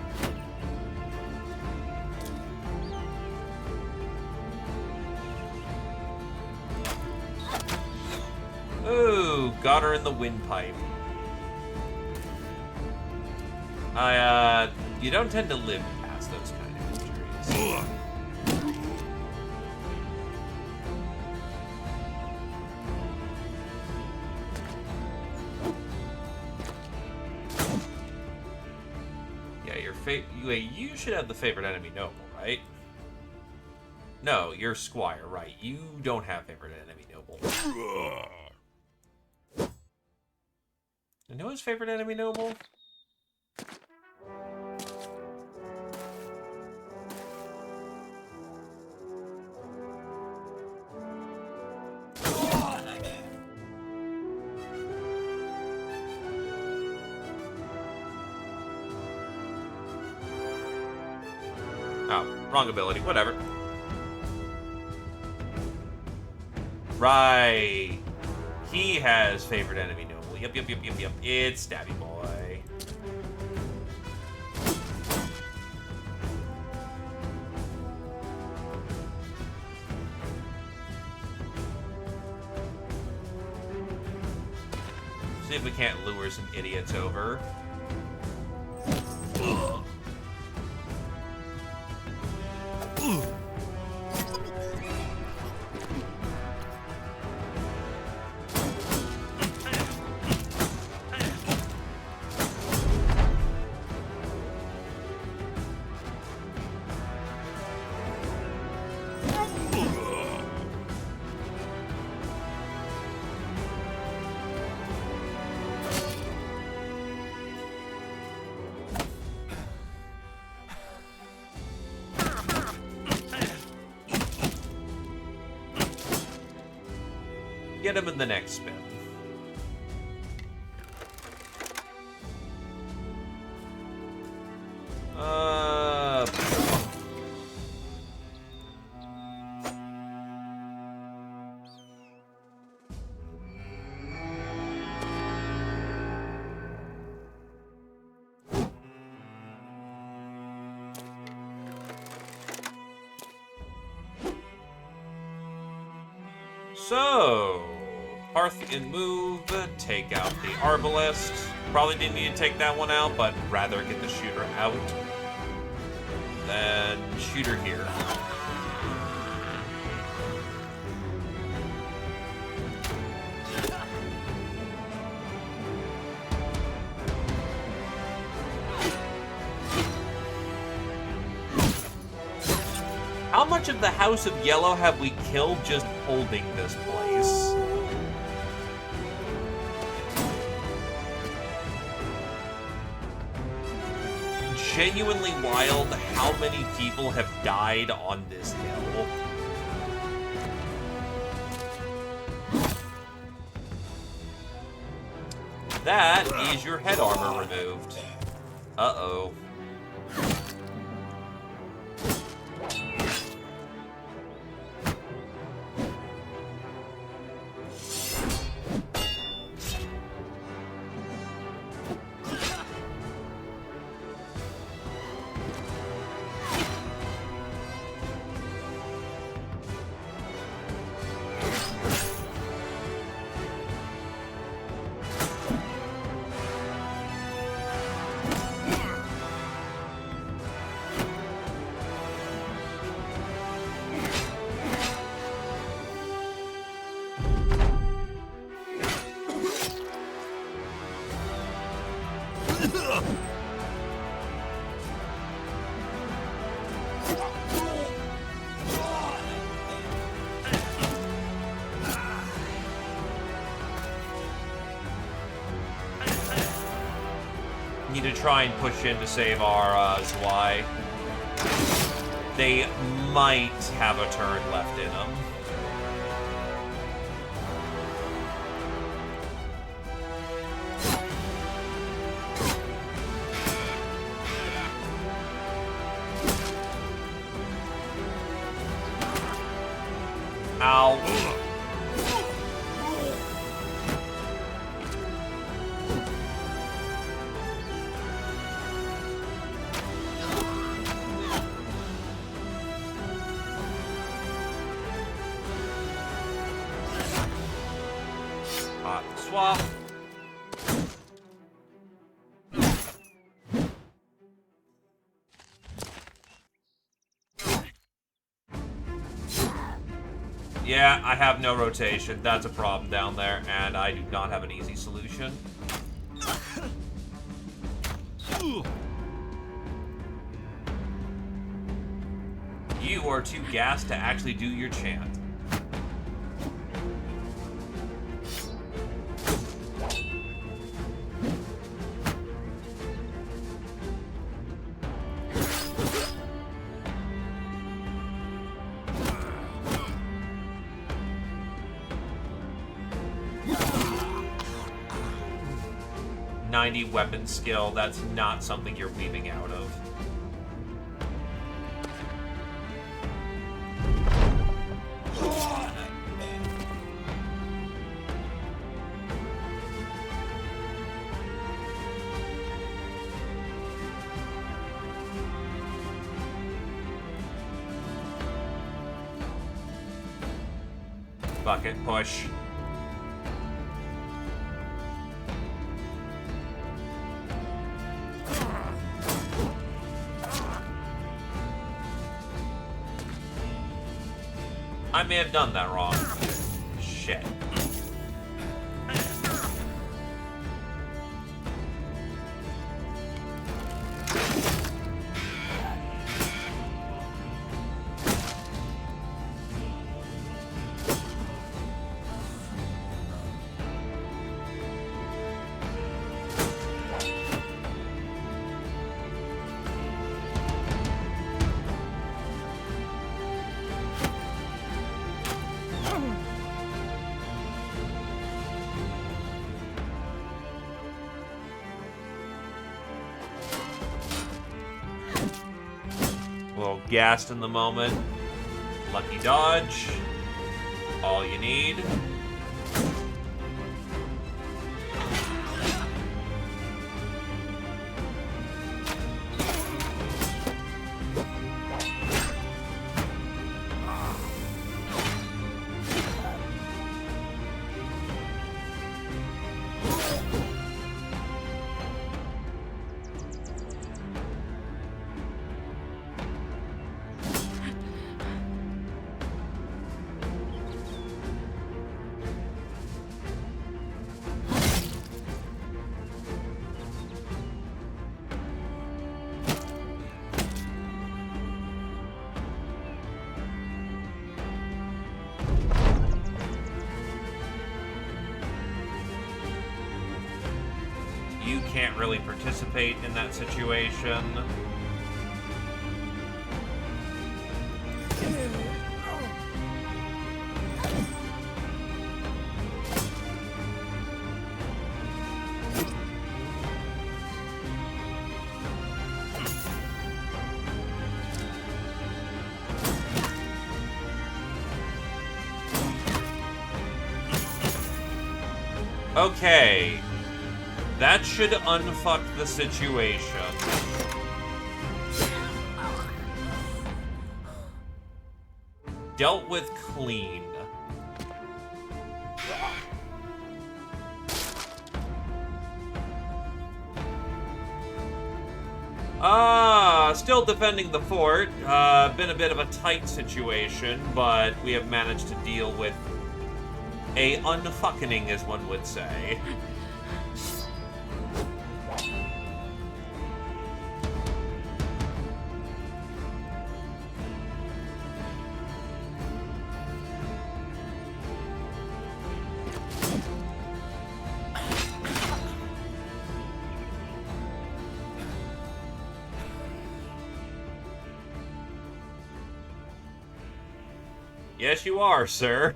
Ooh, got her in the windpipe. You don't tend to live past those kind of injuries. You should have the favorite enemy noble, right? No, you're Squire, right. You don't have favorite enemy noble. And who is favorite enemy noble? Wrong ability, whatever. Right. He has favorite enemy noble. Yep. It's Stabby Boy. See if we can't lure some idiots over. Ugh. Get him in the next spin. So, Parthian move, take out the Arbalest. Probably didn't need to take that one out, but rather get the shooter out. Then shooter here. How much of the House of Yellow have we killed just holding this place? Genuinely wild how many people have died on this hill. That is your head armor removed. Uh-oh. Need to try and push in to save our Zwei. They might have a turn left in them. Ow. Swap. Yeah, I have no rotation. That's a problem down there, and I do not have an easy solution. You are too gassed to actually do your chant. Weapon skill, that's not something you're weaving out of. bucket. Push. I may have done that wrong. Shit. A little gassed in the moment. Lucky dodge. All you need. You can't really participate in that situation. Okay. That should unfuck the situation. Dealt with clean. Still defending the fort. Been a bit of a tight situation, but we have managed to deal with a unfucking, as one would say. Yes, you are, sir.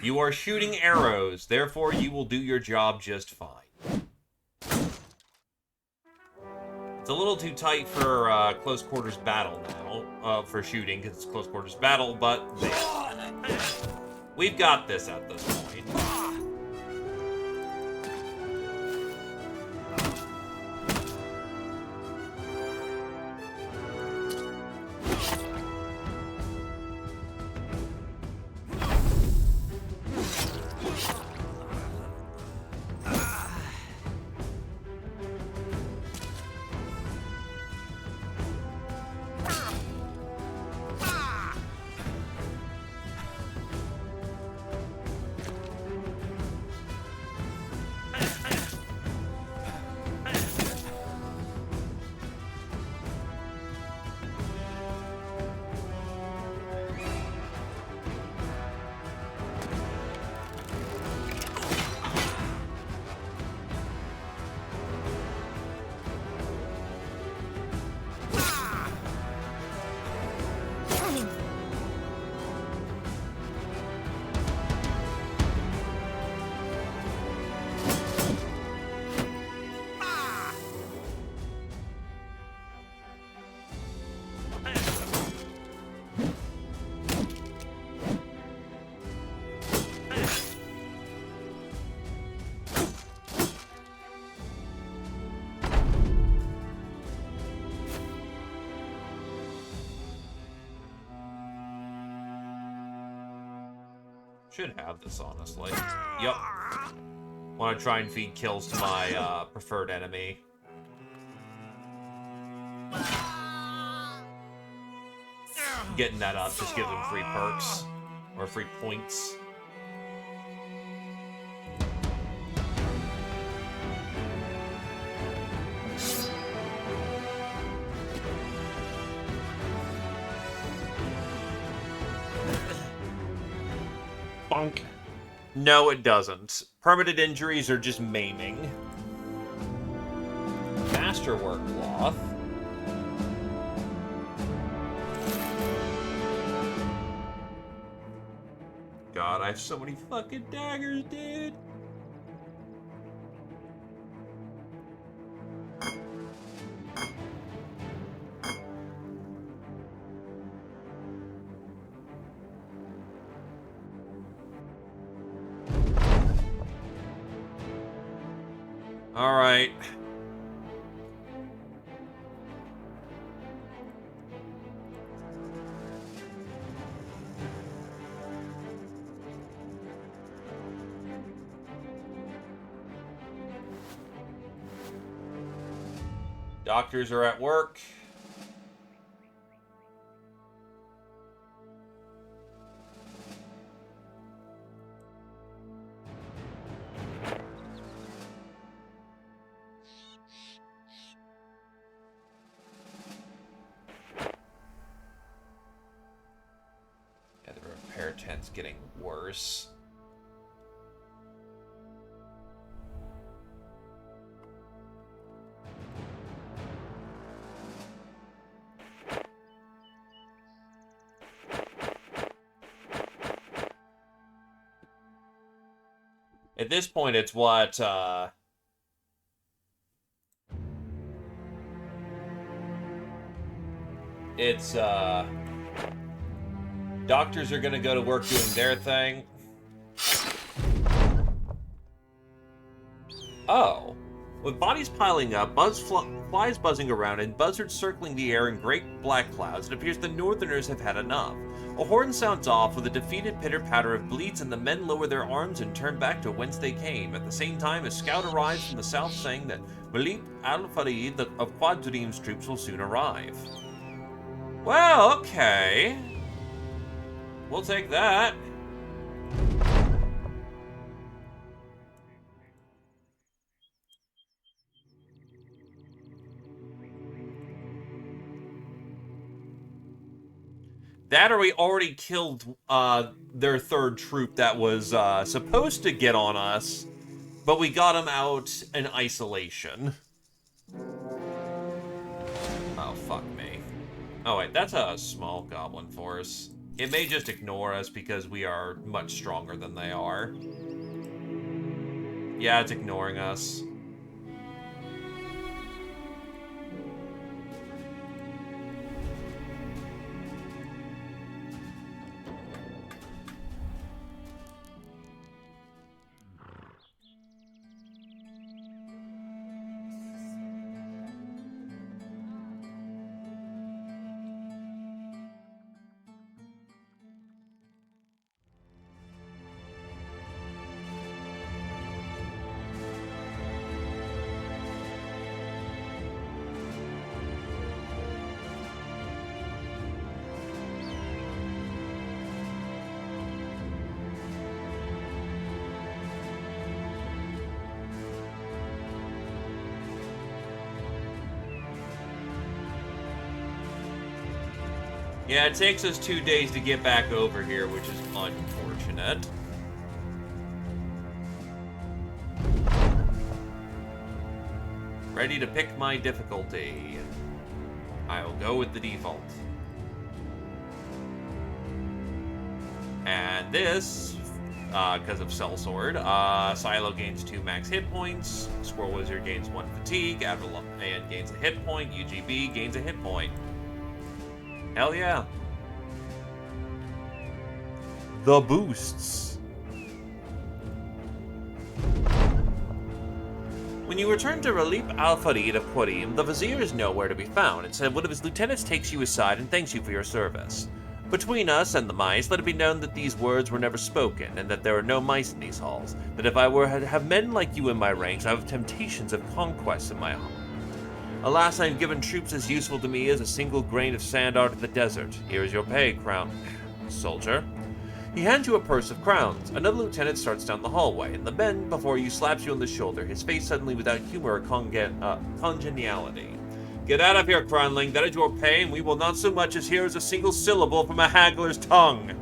You are shooting arrows, therefore you will do your job just fine. It's a little too tight for close quarters battle now, for shooting, because it's close quarters battle, but we've got this at this point. Should have this, honestly. Yep. Want to try and feed kills to my preferred enemy. Getting that up just gives them free perks. Or free points. Bonk. No, it doesn't. Permanent injuries are just maiming. Masterwork cloth. God, I have so many fucking daggers, dude. All right. Doctors are at work. Yeah, the repair tent's getting worse. At this point, it's what, it's, doctors are gonna go to work doing their thing. Oh. With bodies piling up, flies buzzing around, and buzzards circling the air in great black clouds, it appears the Northerners have had enough. A horn sounds off with a defeated pitter-patter of bleats, and the men lower their arms and turn back to whence they came. At the same time, a scout arrives from the south saying that Malik al-Farid of Quadrim's troops will soon arrive. Well, okay. We'll take that. That or we already killed their third troop that was supposed to get on us, but we got them out in isolation. Oh, fuck me. Oh, wait, that's a small goblin force. It may just ignore us because we are much stronger than they are. Yeah, it's ignoring us. Yeah, it takes us 2 days to get back over here, which is unfortunate. Ready to pick my difficulty. I'll go with the default. And this, because of Sellsword, Silo gains 2 max hit points, Squirrel Wizard gains 1 fatigue, Avalon gains a hit point, UGB gains a hit point. Hell yeah. The boosts. When you return to Ralip al-Farid of Quadim, the Vizier is nowhere to be found. Instead, one of his lieutenants takes you aside and thanks you for your service. Between us and the mice, let it be known that these words were never spoken, and that there are no mice in these halls. That if I were to have men like you in my ranks, I have temptations of conquest in my heart. Alas, I am given troops as useful to me as a single grain of sand are to the desert. Here is your pay, crown soldier. He hands you a purse of crowns. Another lieutenant starts down the hallway, and the man before you slaps you on the shoulder, his face suddenly without humor or congeniality. Get out of here, Crownling. That is your pay, and we will not so much as hear as a single syllable from a haggler's tongue.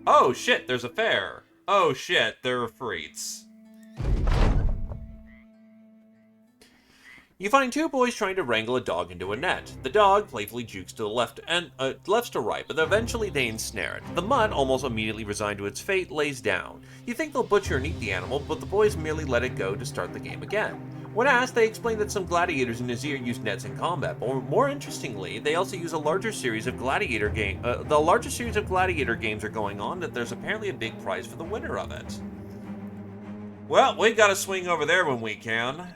Oh shit, there's a fair. Oh shit, there are freats. You find two boys trying to wrangle a dog into a net. The dog playfully jukes to the left and left to right, but eventually they ensnare it. The mutt, almost immediately resigned to its fate, lays down. You think they'll butcher and eat the animal, but the boys merely let it go to start the game again. When asked, they explain that some gladiators in Nazir use nets in combat, but more interestingly, they also use a larger series of gladiator games are going on, that there's apparently a big prize for the winner of it. Well, we've got to swing over there when we can.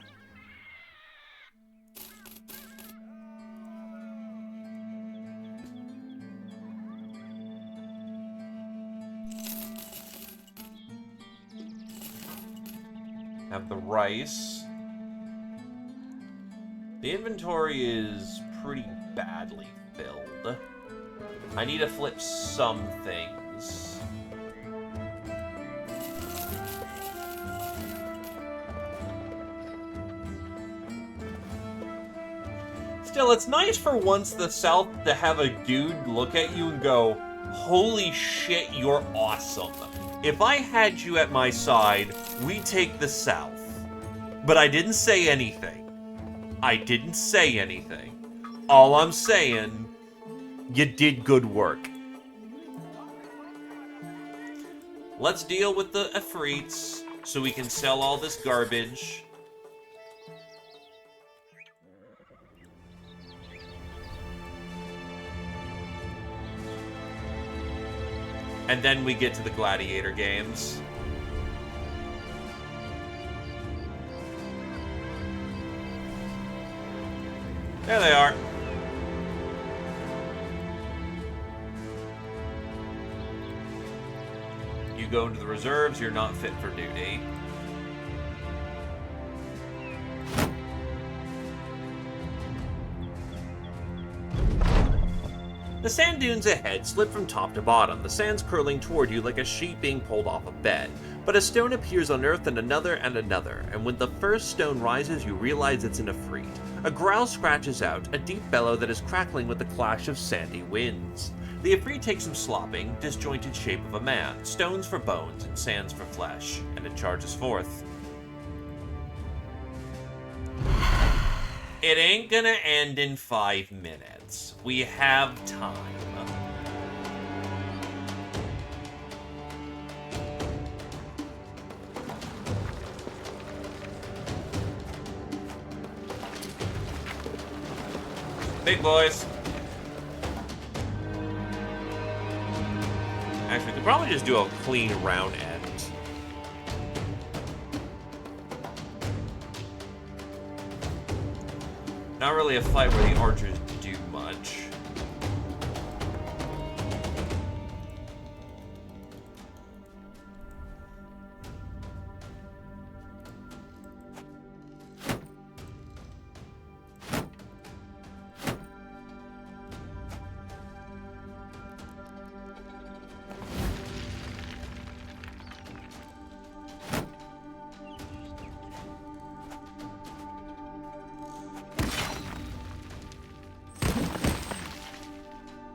Have the rice. The inventory is pretty badly filled. I need to flip some things. Still, it's nice for once the South to have a dude look at you and go, "Holy shit, you're awesome. If I had you at my side, we take the South." But I didn't say anything. I didn't say anything. All I'm saying, you did good work. Let's deal with the Efreets so we can sell all this garbage. And then we get to the gladiator games. There they are. You go into the reserves, you're not fit for duty. The sand dunes ahead slip from top to bottom, the sands curling toward you like a sheet being pulled off a bed. But a stone appears unearthed and another, and when the first stone rises, you realize it's an Efreet. A growl scratches out, a deep bellow that is crackling with the clash of sandy winds. The Efreet takes some slopping, disjointed shape of a man, stones for bones and sands for flesh, and it charges forth. It ain't gonna end in 5 minutes. We have time. Big boys. Actually, we could probably just do a clean round end. Not really a fight where the archers do much.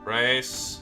Race.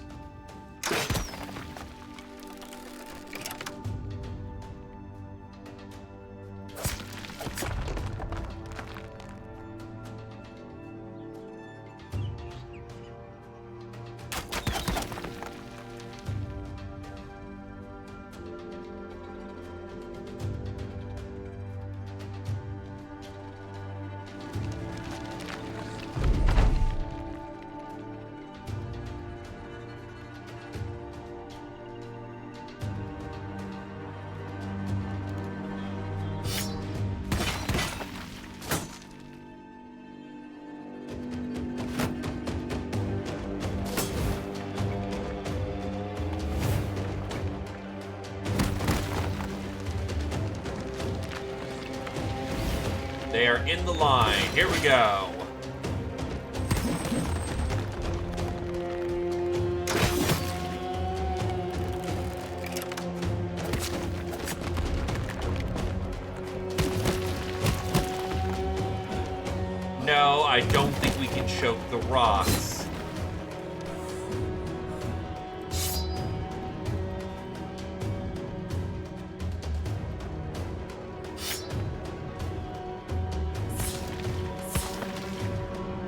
They are in the line. Here we go. No, I don't think we can choke the rocks.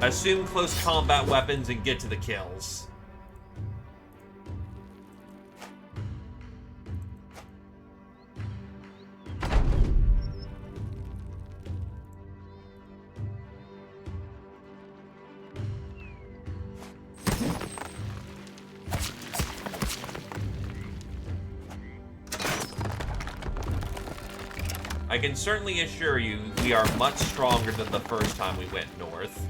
Assume close combat weapons and get to the kills. I can certainly assure you we are much stronger than the first time we went north.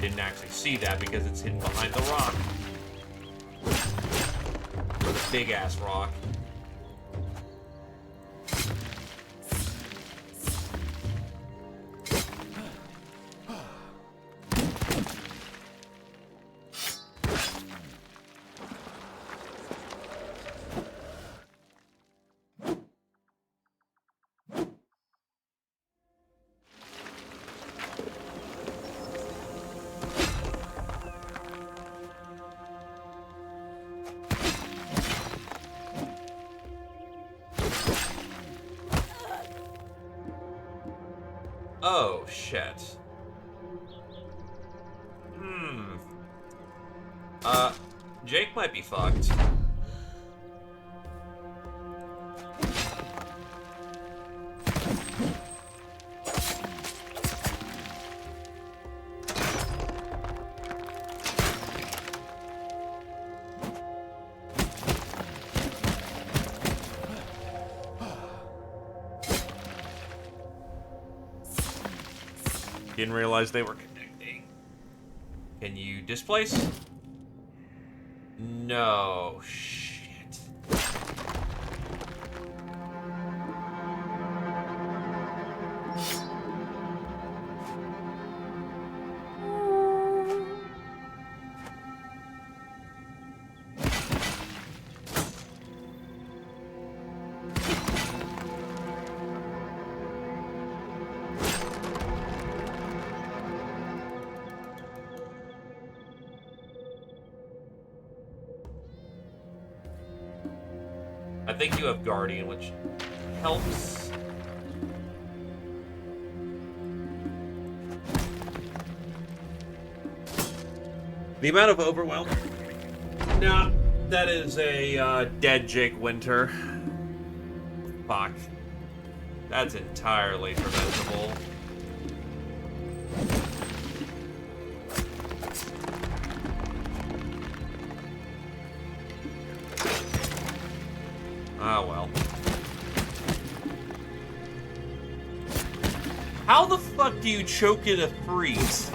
Didn't actually see that because it's hidden behind the rock. Or the big-ass rock. Oh, shit. Jake might be fucked. Didn't realize they were connecting. Can you displace? No, shit. I think you have Guardian, which helps. The amount of overwhelm? No, that is a dead Jake Winter. Fuck. That's entirely preventable. Ah, well. How the fuck do you choke in a freeze?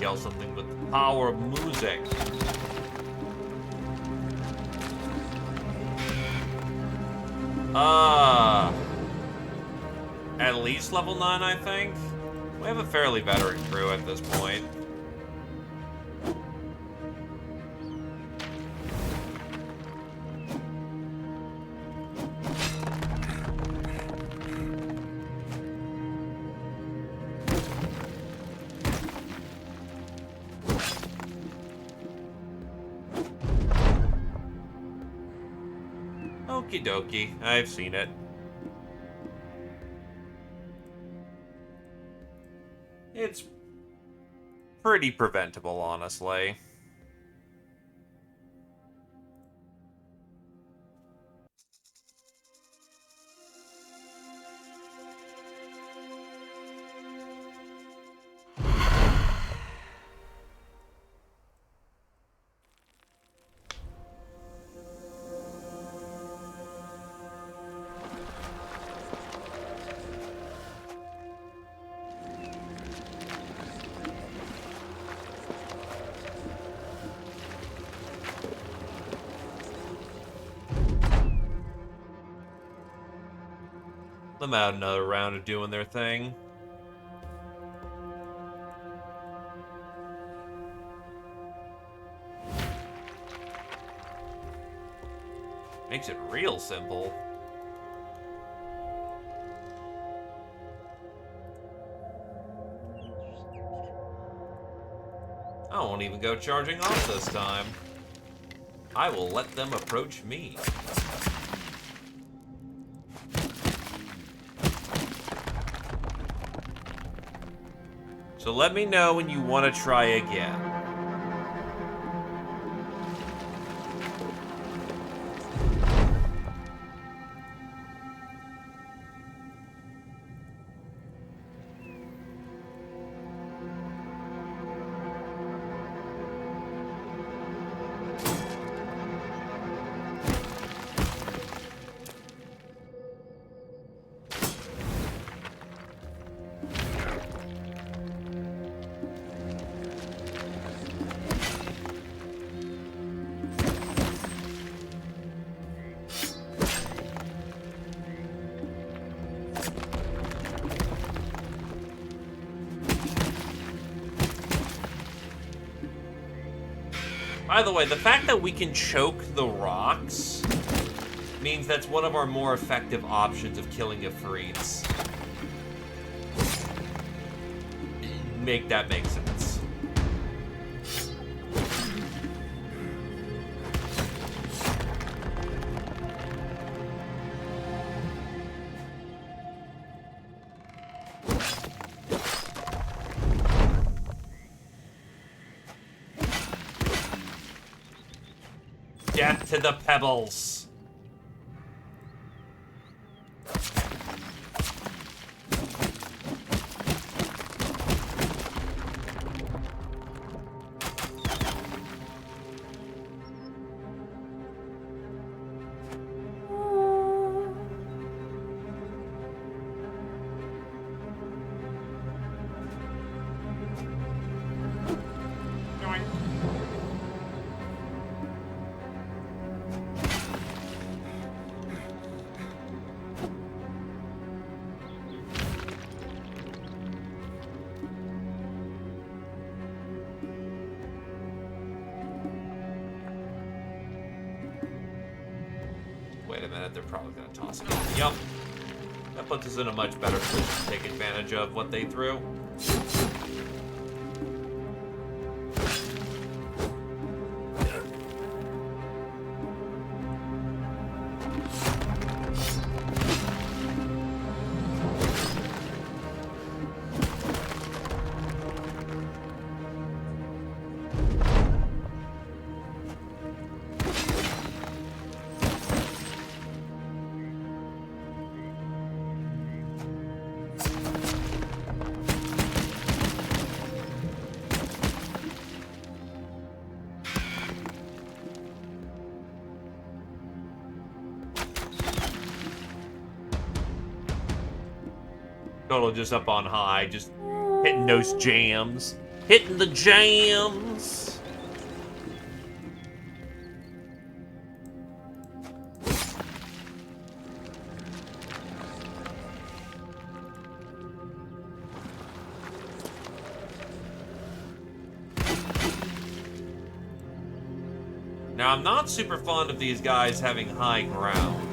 yell something with the power of music. At least level 9, I think. We have a fairly veteran crew at this point. Okie dokie, I've seen it. It's pretty preventable, honestly. Them out another round of doing their thing. Makes it real simple. I won't even go charging off this time. I will let them approach me. So let me know when you want to try again. By the way, the fact that we can choke the rocks means that's one of our more effective options of killing Ifrits. Make that make sense. Death to the pebbles. Wait a minute, they're probably going to toss it. Yup. That puts us in a much better position to take advantage of what they threw. Total just up on high, just hitting those jams. Hitting the jams. Now, I'm not super fond of these guys having high ground.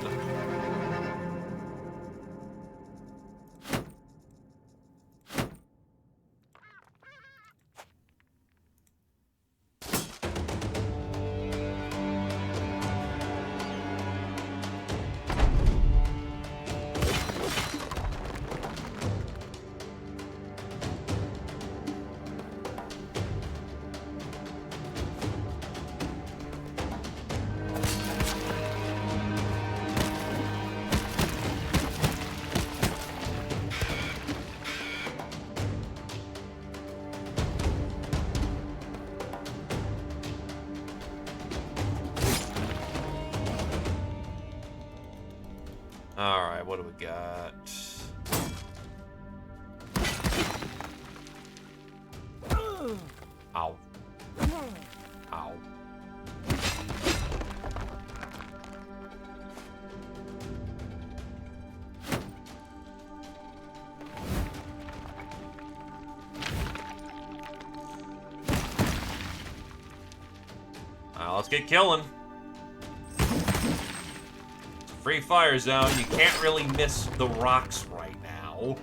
Alright, what do we got? Ow. Ow. Let's get killing. Free fire zone. You can't really miss the rocks right now.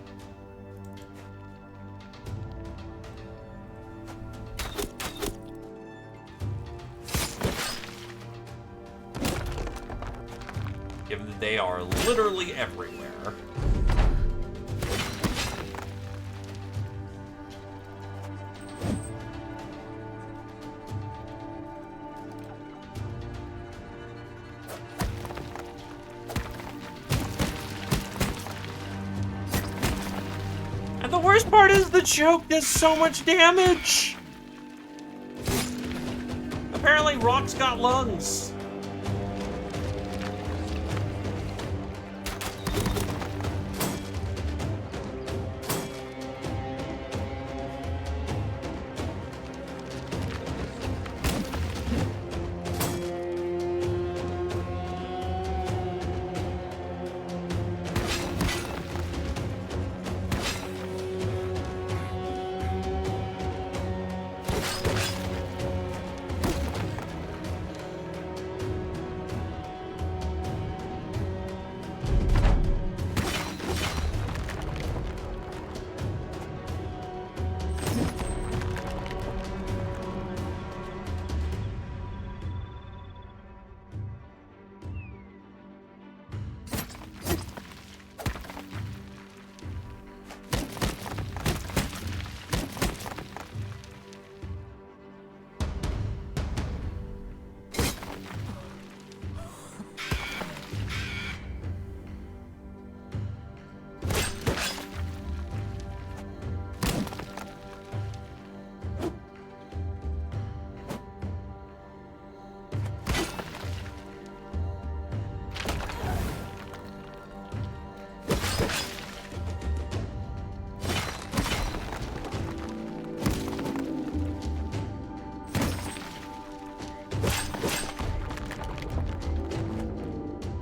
Given that they are literally everywhere. The worst part is the choke does so much damage. Apparently, rocks got lungs.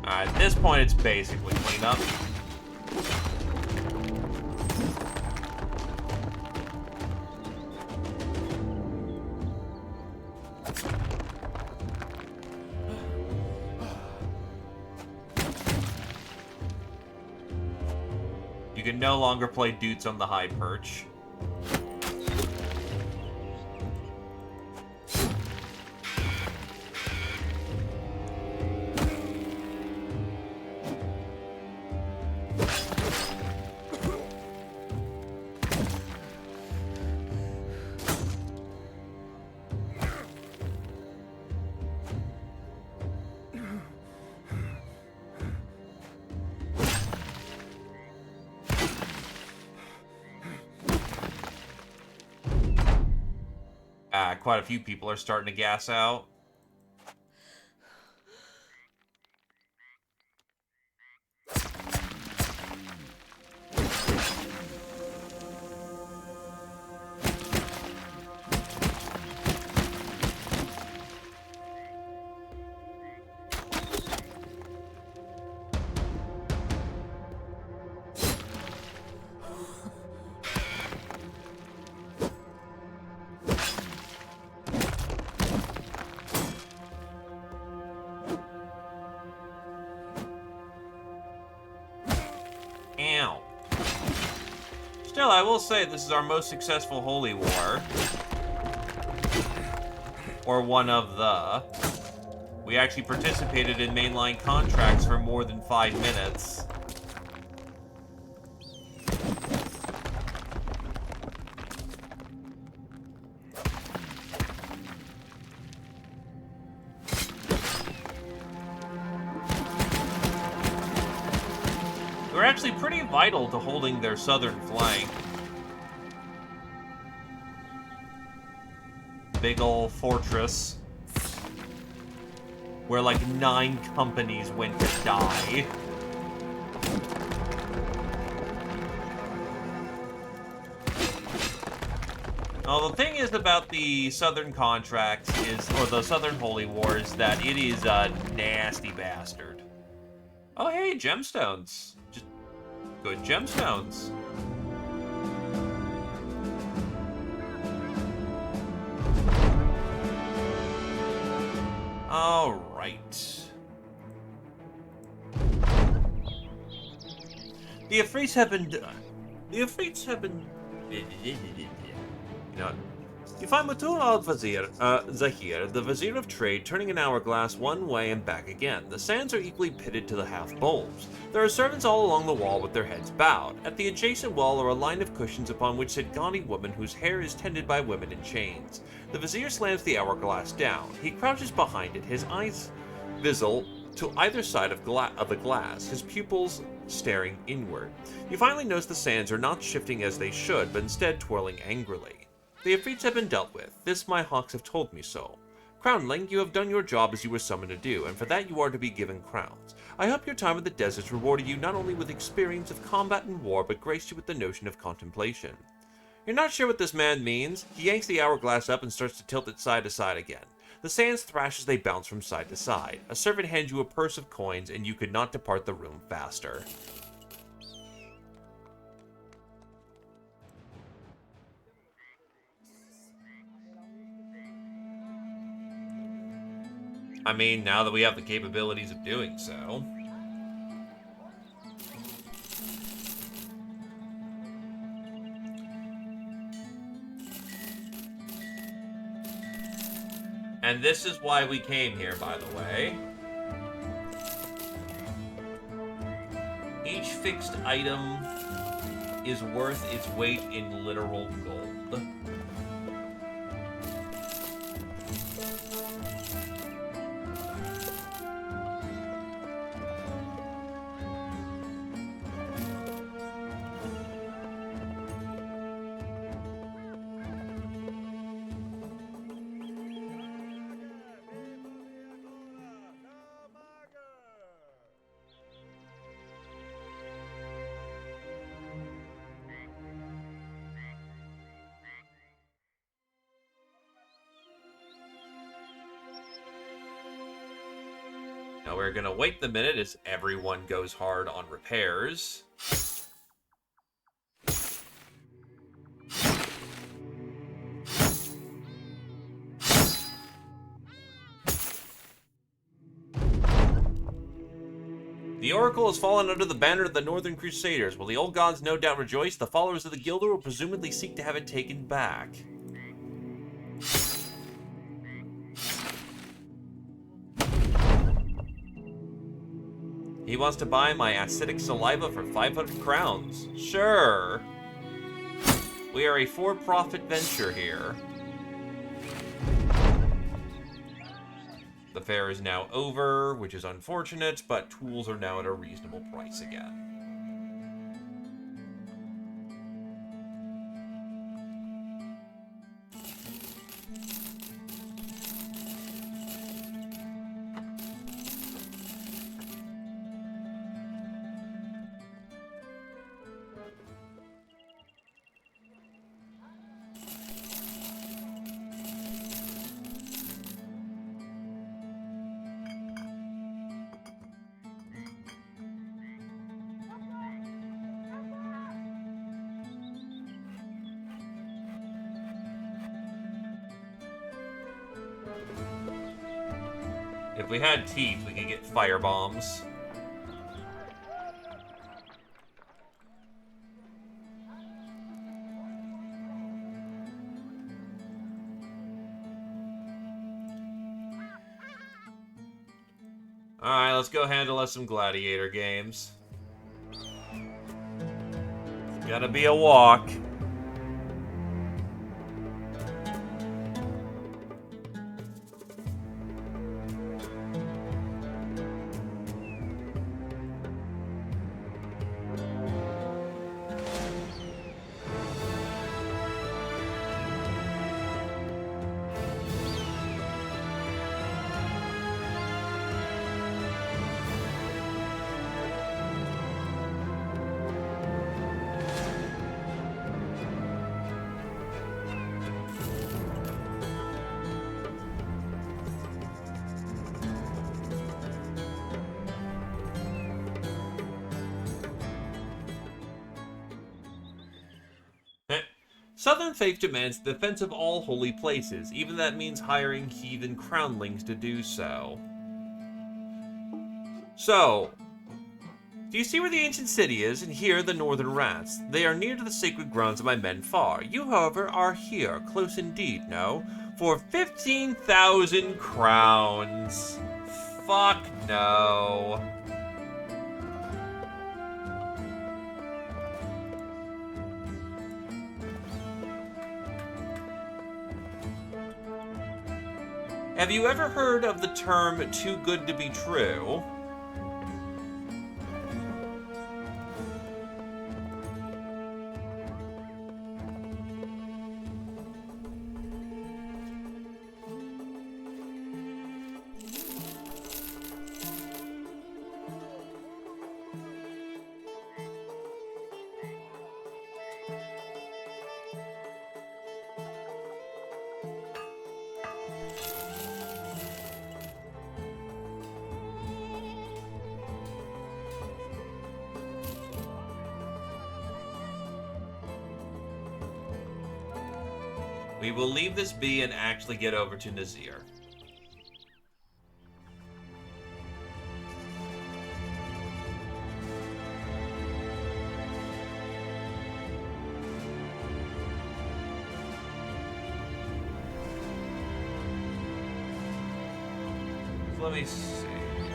At this point, it's basically cleanup. You can no longer play Dudes on the High Perch. Quite a few people are starting to gas out. Still, I will say this is our most successful Holy War. Or one of the. We actually participated in mainline contracts for more than 5 minutes. We're actually pretty vital to holding their southern flank. Big ol' fortress. Where like 9 companies went to die. Well, the thing is about the Southern Contract or the Southern Holy War, is that it is a nasty bastard. Oh, hey, gemstones. Just good gemstones. All right. The Afrits have been... You find Matul al-Vazir, Zahir, the Vizier of Trade, turning an hourglass one way and back again. The sands are equally pitted to the half-bulbs. There are servants all along the wall with their heads bowed. At the adjacent wall are a line of cushions upon which sit gaudy women whose hair is tended by women in chains. The Vizier slams the hourglass down. He crouches behind it, his eyes visible to either side of the glass, his pupils staring inward. You finally notice the sands are not shifting as they should, but instead twirling angrily. The Afrits have been dealt with. This my hawks have told me so. Crownling, you have done your job as you were summoned to do, and for that you are to be given crowns. I hope your time in the deserts rewarded you not only with experience of combat and war, but graced you with the notion of contemplation. You're not sure what this man means? He yanks the hourglass up and starts to tilt it side to side again. The sands thrash as they bounce from side to side. A servant hands you a purse of coins, and you could not depart the room faster. I mean, now that we have the capabilities of doing so. And this is why we came here, by the way. Each fixed item is worth its weight in literal gold. Now we're gonna wait the minute as everyone goes hard on repairs. The Oracle has fallen under the banner of the Northern Crusaders. While the old gods no doubt rejoice, the followers of the Guilder will presumably seek to have it taken back. He wants to buy my acidic saliva for 500 crowns. Sure. We are a for-profit venture here. The fair is now over, which is unfortunate, but tools are now at a reasonable price again. If we had teeth, we could get fire bombs. let's go handle us some gladiator games. It's gonna be a walk. Southern faith demands the defense of all holy places, even that means hiring heathen crownlings to do so. So, do you see where the ancient city is, and here the northern rats? They are near to the sacred grounds of my men far. You, however, are here, close indeed, no? For 15,000 crowns. Fuck no. Have you ever heard of the term too good to be true? We will leave this be and actually get over to Nazir. So let me see.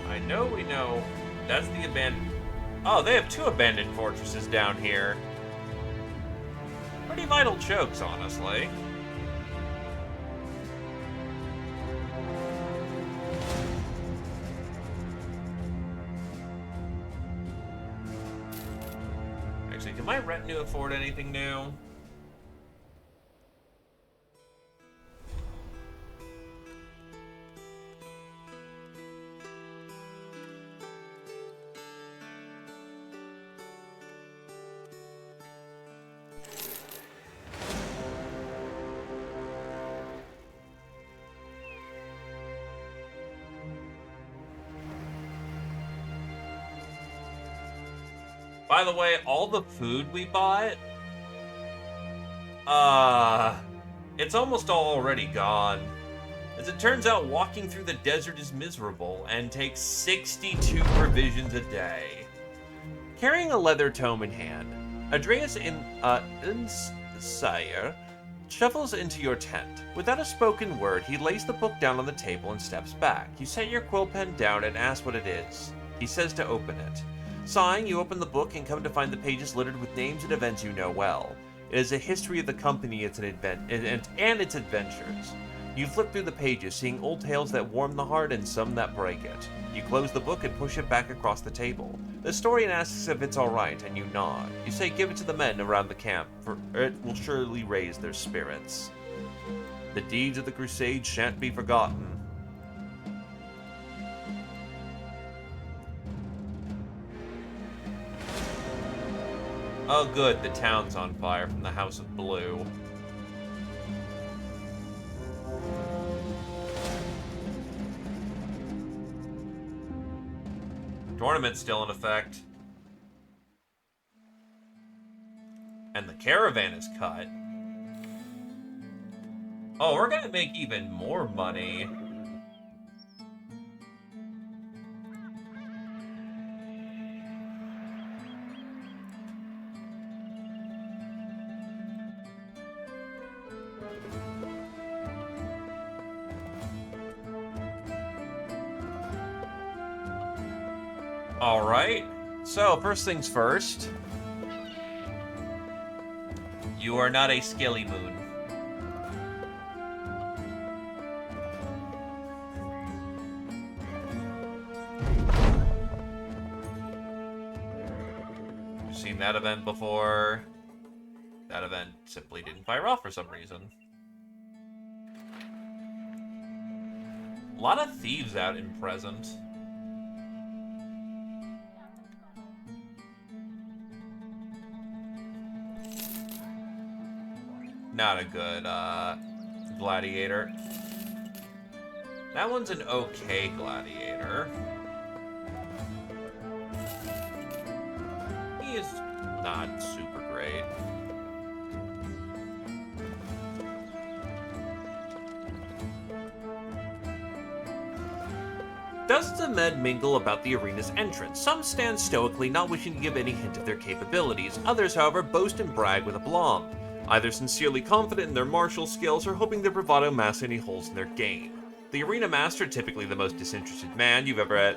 I know we know that's the abandoned... Oh, they have 2 abandoned fortresses down here. Pretty vital chokes, honestly. Actually, can my retinue afford anything new? By the way, all the food we bought, it's almost all already gone. As it turns out, walking through the desert is miserable and takes 62 provisions a day. Carrying a leather tome in hand, Andreas Insire shuffles into your tent. Without a spoken word, he lays the book down on the table and steps back. You set your quill pen down and ask what it is. He says to open it. Sighing, you open the book and come to find the pages littered with names and events you know well. It is a history of the company and its adventures. You flip through the pages, seeing old tales that warm the heart and some that break it. You close the book and push it back across the table. The historian asks if it's alright, and you nod. You say give it to the men around the camp, for it will surely raise their spirits. The deeds of the crusade shan't be forgotten. Oh good, the town's on fire from the House of Blue. Tournament's still in effect. And the caravan is cut. Oh, we're gonna make even more money. Alright. So, first things first. You are not a skilly moon. You've seen that event before. That event simply didn't fire off for some reason. A lot of thieves out in present. Not a good, gladiator. That one's an okay gladiator. He is not super great. Dozens of men mingle about the arena's entrance. Some stand stoically, not wishing to give any hint of their capabilities. Others, however, boast and brag with aplomb, either sincerely confident in their martial skills or hoping their bravado masks any holes in their game. The arena master, typically the most disinterested man you've ever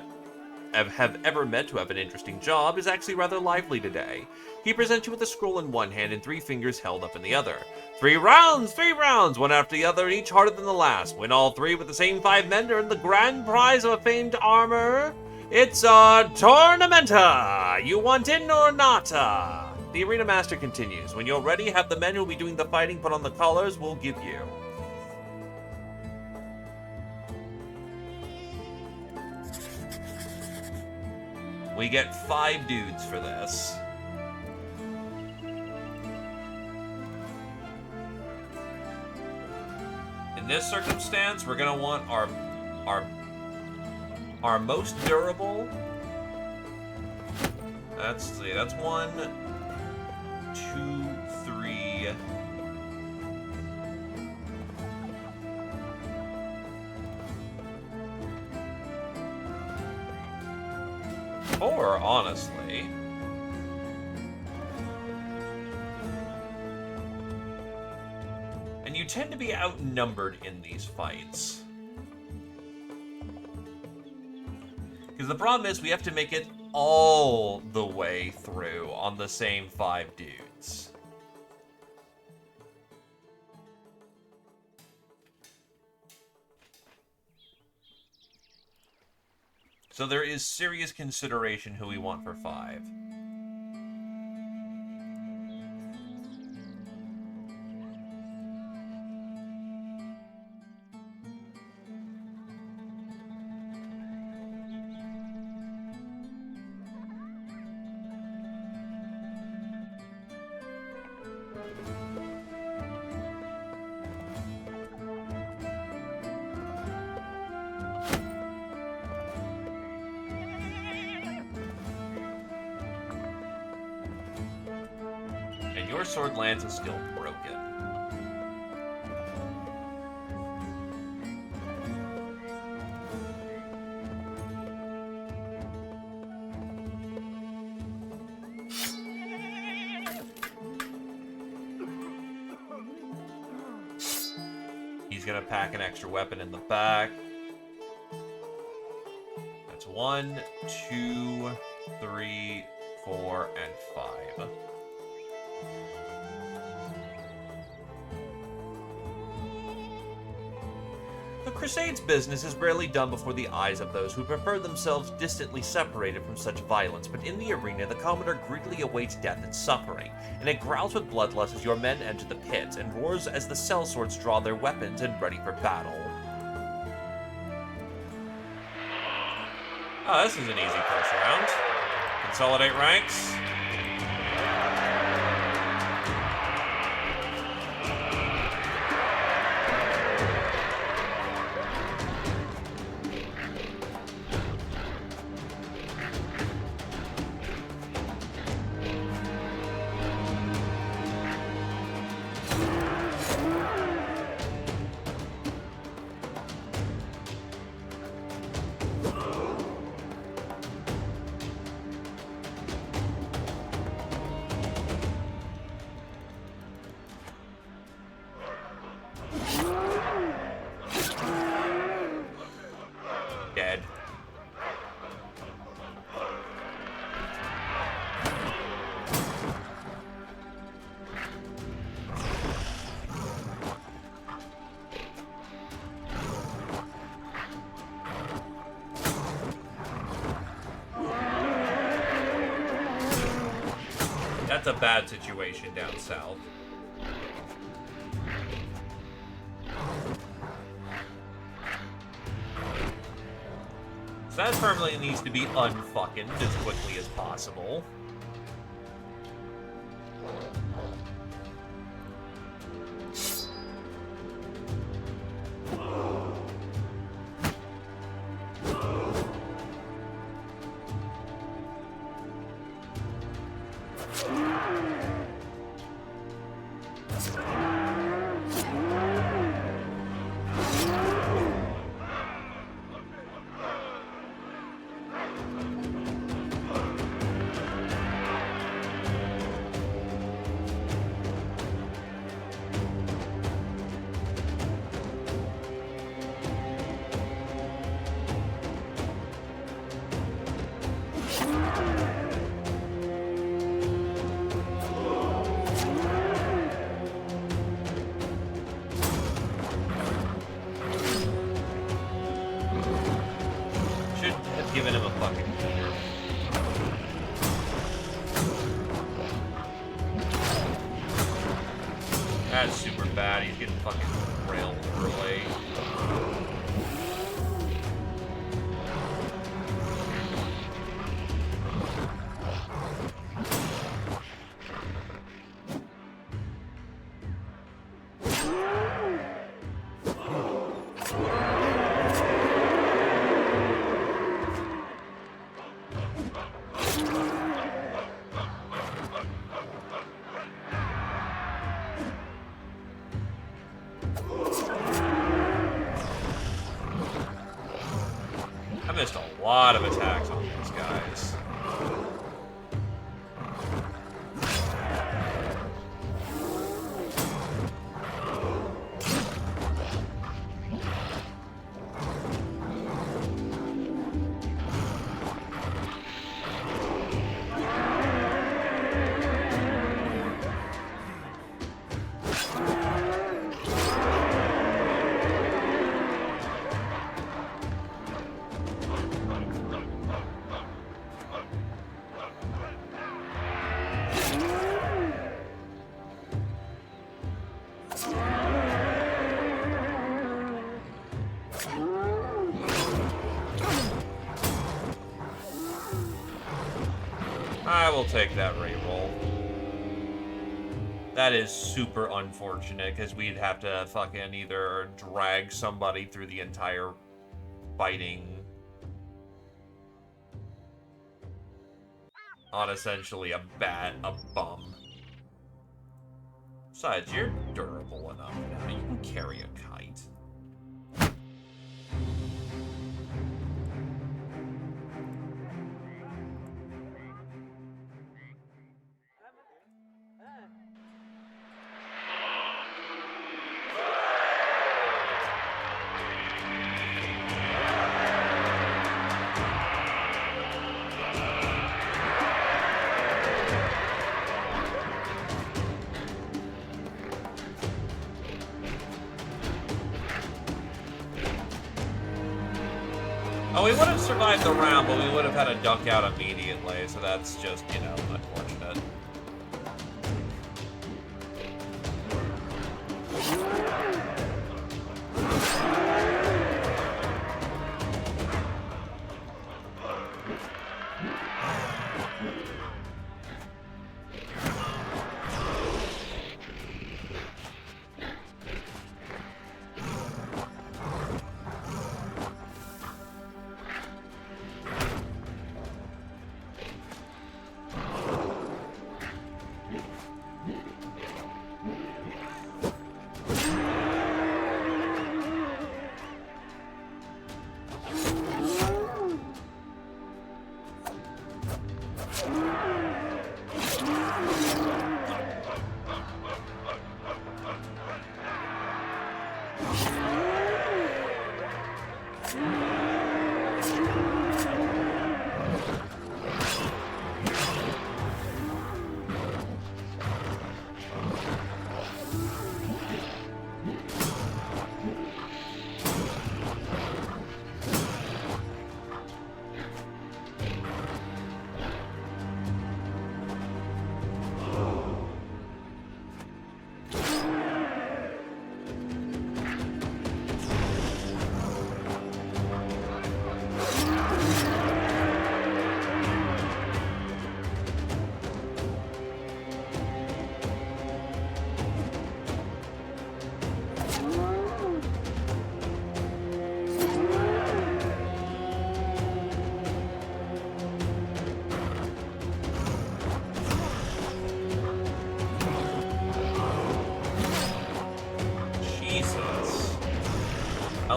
met to have an interesting job, is actually rather lively today. He presents you with a scroll in one hand and 3 fingers held up in the other. 3 rounds! 3 rounds! One after the other, and each harder than the last. Win all 3 with the same 5 men to earn the grand prize of a famed armor. It's a tournamenta! You want in or not? The arena master continues. When you're ready, have the men who will be doing the fighting put on the collars we'll give you. We get 5 dudes for this. In this circumstance, we're gonna want our most durable. Let's see, that's 1, 2, 3. Or, honestly. And you tend to be outnumbered in these fights. Because the problem is we have to make it all the way through on the same 5 dudes. So there is serious consideration who we want for 5. Your sword lands is still broken. He's gonna pack an extra weapon in the back. That's 1, 2, 3, 4, and 5. The Crusade's business is rarely done before the eyes of those who prefer themselves distantly separated from such violence, but in the arena the Commodore greedily awaits death and suffering, and it growls with bloodlust as your men enter the pits, and roars as the sellswords draw their weapons and ready for battle. Oh, this is an easy first round. Consolidate ranks. a bad situation down south. So that permanently needs to be unfucking as quickly as possible. Giving him a fucking finger. That's super bad. He's getting fucking railed early. I missed a lot of attacks on these guys. I will take that reroll. That is super unfortunate, because we'd have to fucking either drag somebody through the entire fighting on essentially a bum. Besides, you're durable enough now. You can carry a kite. Oh, we would have survived the round, but we would have had to duck out immediately, so that's just, you know, unfortunate.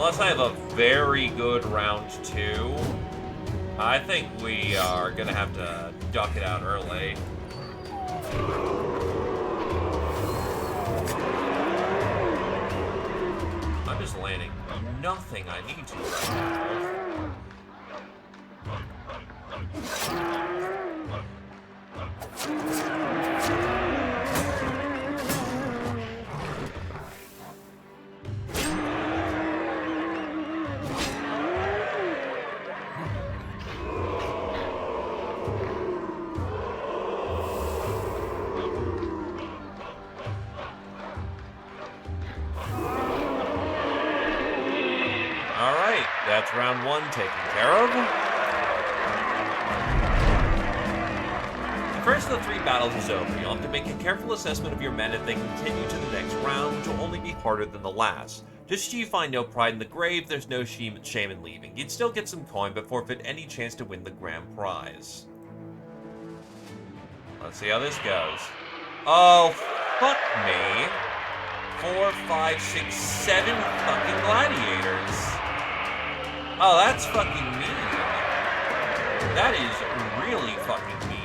Unless I have a very good round 2, I think we are going to have to duck it out early. I'm just landing nothing I need to right now. Alright, that's round 1 taken care of. The first of the 3 battles is over. You'll have to make a careful assessment of your men if they continue to the next round, which will only be harder than the last. Just so you find no pride in the grave, there's no shame in leaving. You'd still get some coin, but forfeit any chance to win the grand prize. Let's see how this goes. Oh, fuck me. 4, 5, 6, 7 fucking gladiators. Oh, that's fucking mean. That is really fucking mean.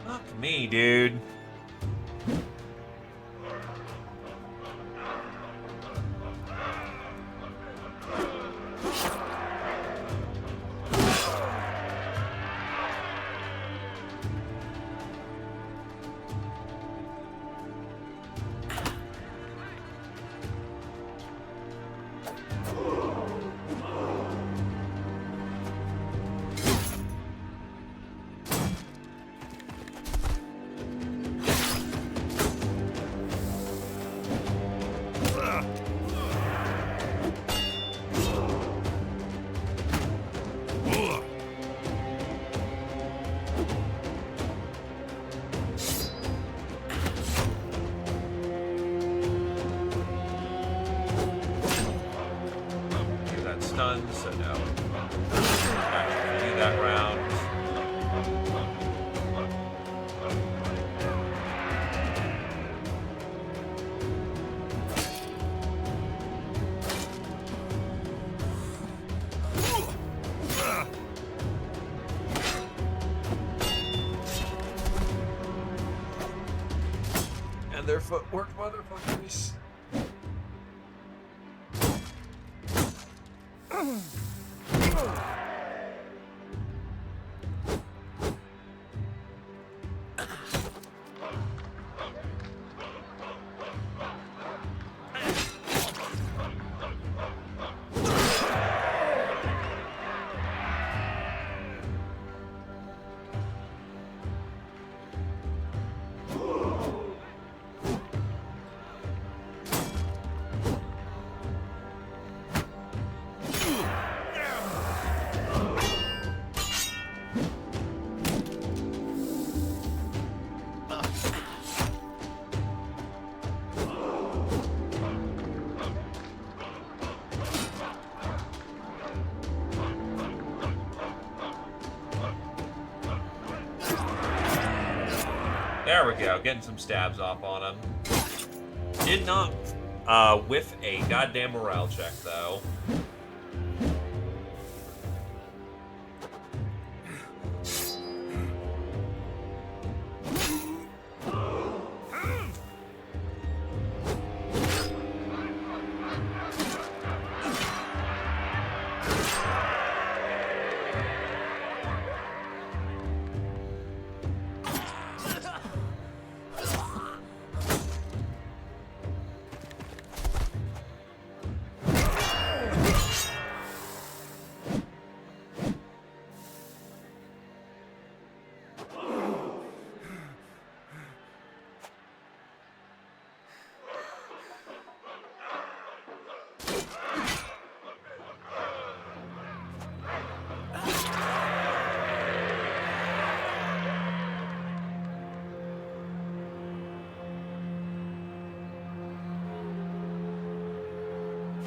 Fuck me, dude. Stunned, so no. Actually, do that round. And their footwork, motherfuckers. There we go, getting some stabs off on him. Did not whiff a goddamn morale check, though.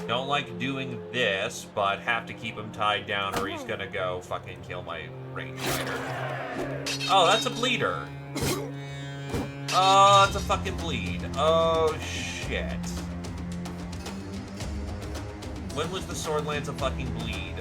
Don't like doing this, but have to keep him tied down or he's gonna go fucking kill my range fighter. Oh, that's a bleeder. Oh, it's a fucking bleed. Oh, shit. When was the sword lance a fucking bleed?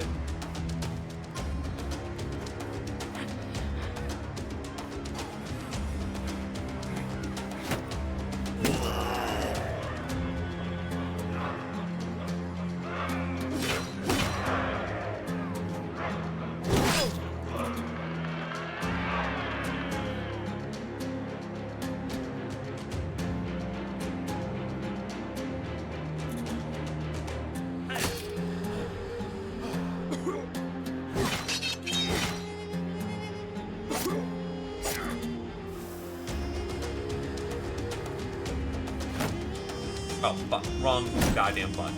Oh, fuck. Wrong goddamn button.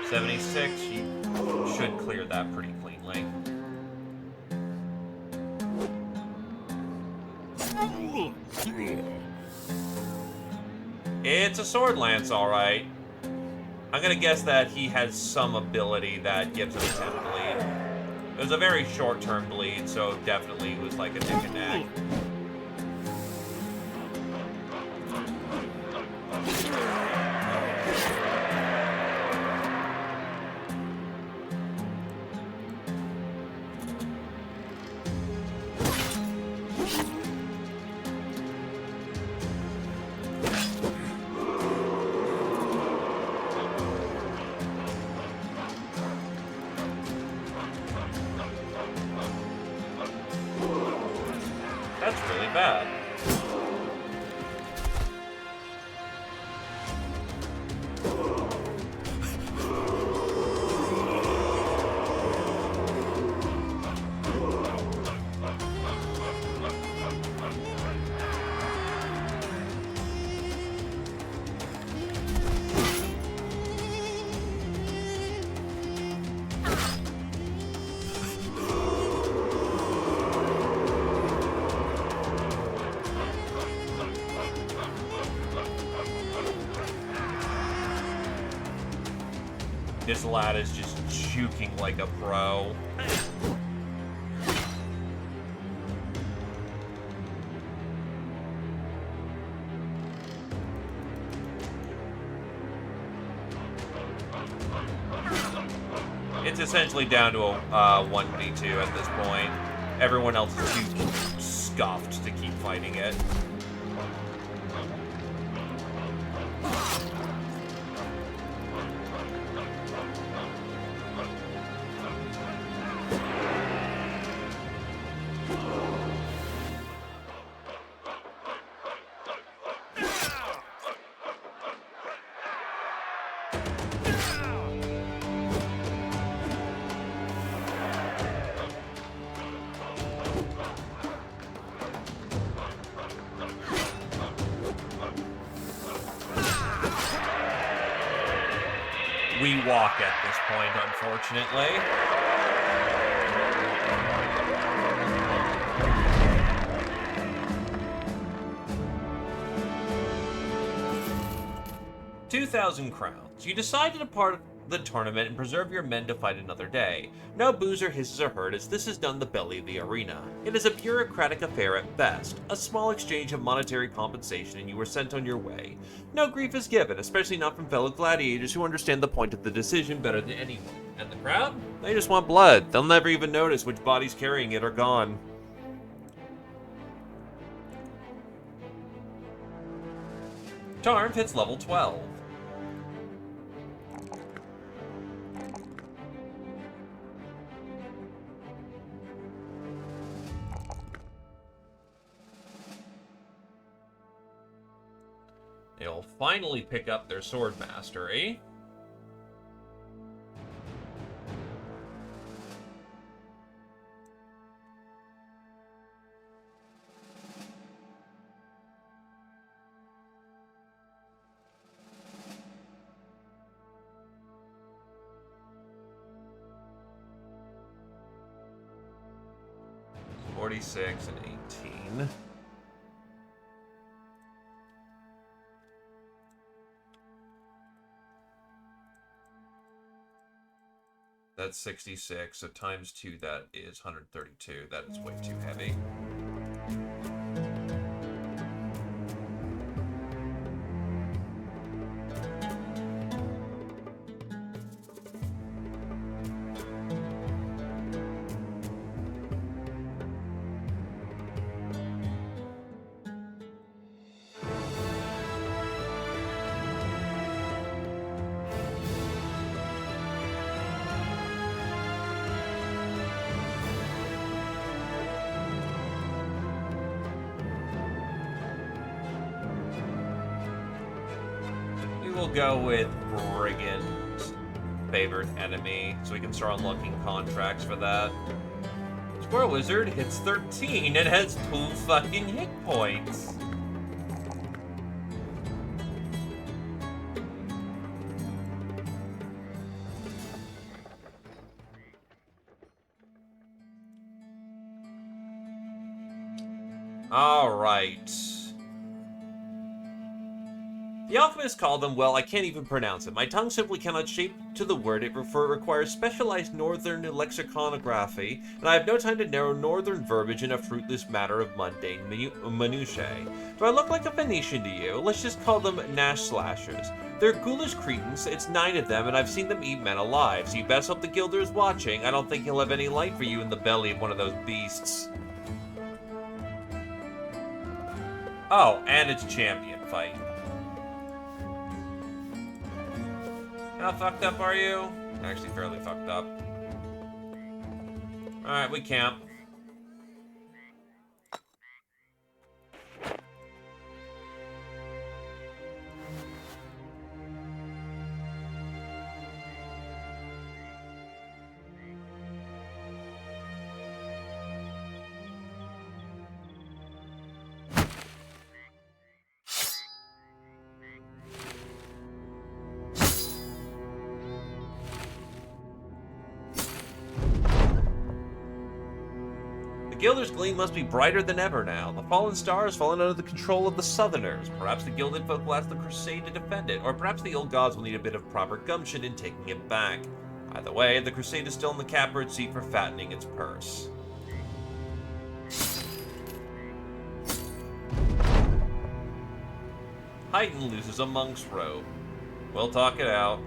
$76, you should clear that pretty cleanly. It's a sword lance, alright. I'm gonna guess that he has some ability that gives him a 10 bleed. It was a very short-term bleed, so definitely it was like a neck and neck. That's really bad. This lad is just juking like a pro. It's essentially down to a 1v2 at this point. Everyone else is too scuffed to keep fighting it. We walk at this point, unfortunately. $2,000 crowns. You decide to depart the tournament and preserve your men to fight another day. No boos or hisses are heard as this is done in the belly of the arena. It is a bureaucratic affair at best, a small exchange of monetary compensation and you are sent on your way. No grief is given, especially not from fellow gladiators who understand the point of the decision better than anyone. And the crowd? They just want blood. They'll never even notice which bodies carrying it are gone. Charm hits level 12. They'll finally pick up their sword mastery. 46 and 18. That's 66, so times 2, that is 132. That is way too heavy. We'll go with Brigand, favored enemy, so we can start unlocking contracts for that. Squirrel Wizard hits 13 and has 2 fucking hit points. Alright. The alchemists call them, well, I can't even pronounce it. My tongue simply cannot shape to the word it requires specialized northern lexiconography, and I have no time to narrow northern verbiage in a fruitless matter of mundane minutiae. Do I look like a Phoenician to you? Let's just call them Nash Slashers. They're ghoulish cretins, it's 9 of them, and I've seen them eat men alive, so you best hope the Gilder is watching. I don't think he'll have any light for you in the belly of one of those beasts. Oh, and it's a champion fight. How fucked up are you? Actually, fairly fucked up. Alright, we camp. Gilder's gleam must be brighter than ever now. The fallen star has fallen under the control of the Southerners. Perhaps the gilded folk will ask the crusade to defend it, or perhaps the old gods will need a bit of proper gumption in taking it back. Either way, the crusade is still in the catbird seat for fattening its purse. Haydn loses a monk's robe. We'll talk it out.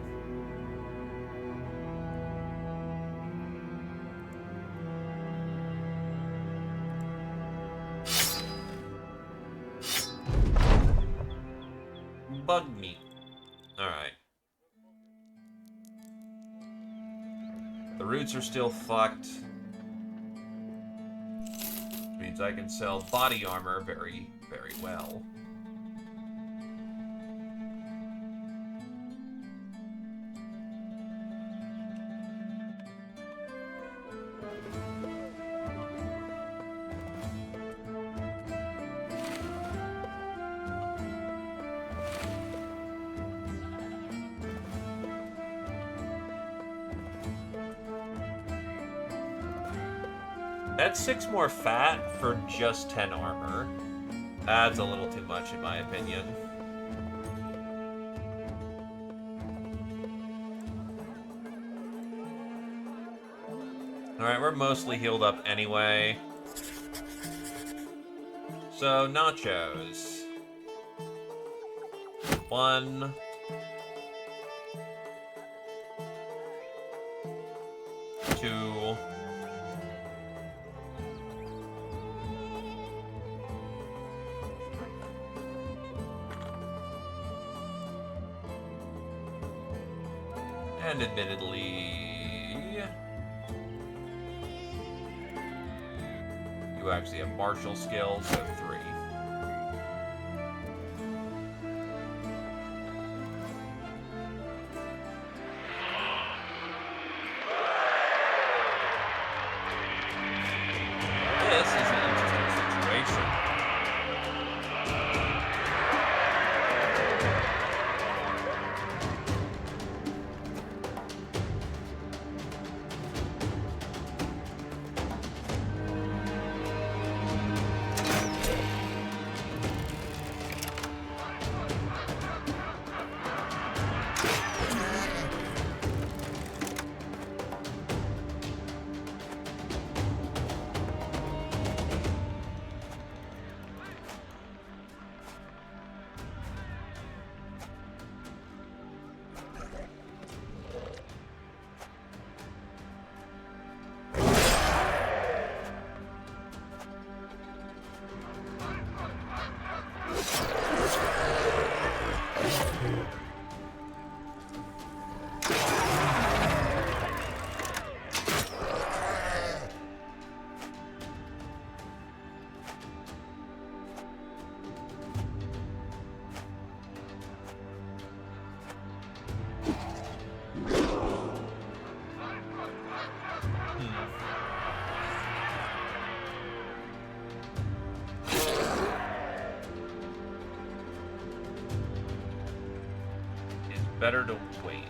Bug meat. Alright. The roots are still fucked. Which means I can sell body armor very, very well. That's 6 more fat for just 10 armor. That's a little too much in my opinion. Alright, we're mostly healed up anyway. So, nachos. 1. 2. And admittedly, you actually have martial skills, so 3. This is an interesting situation. better to wait.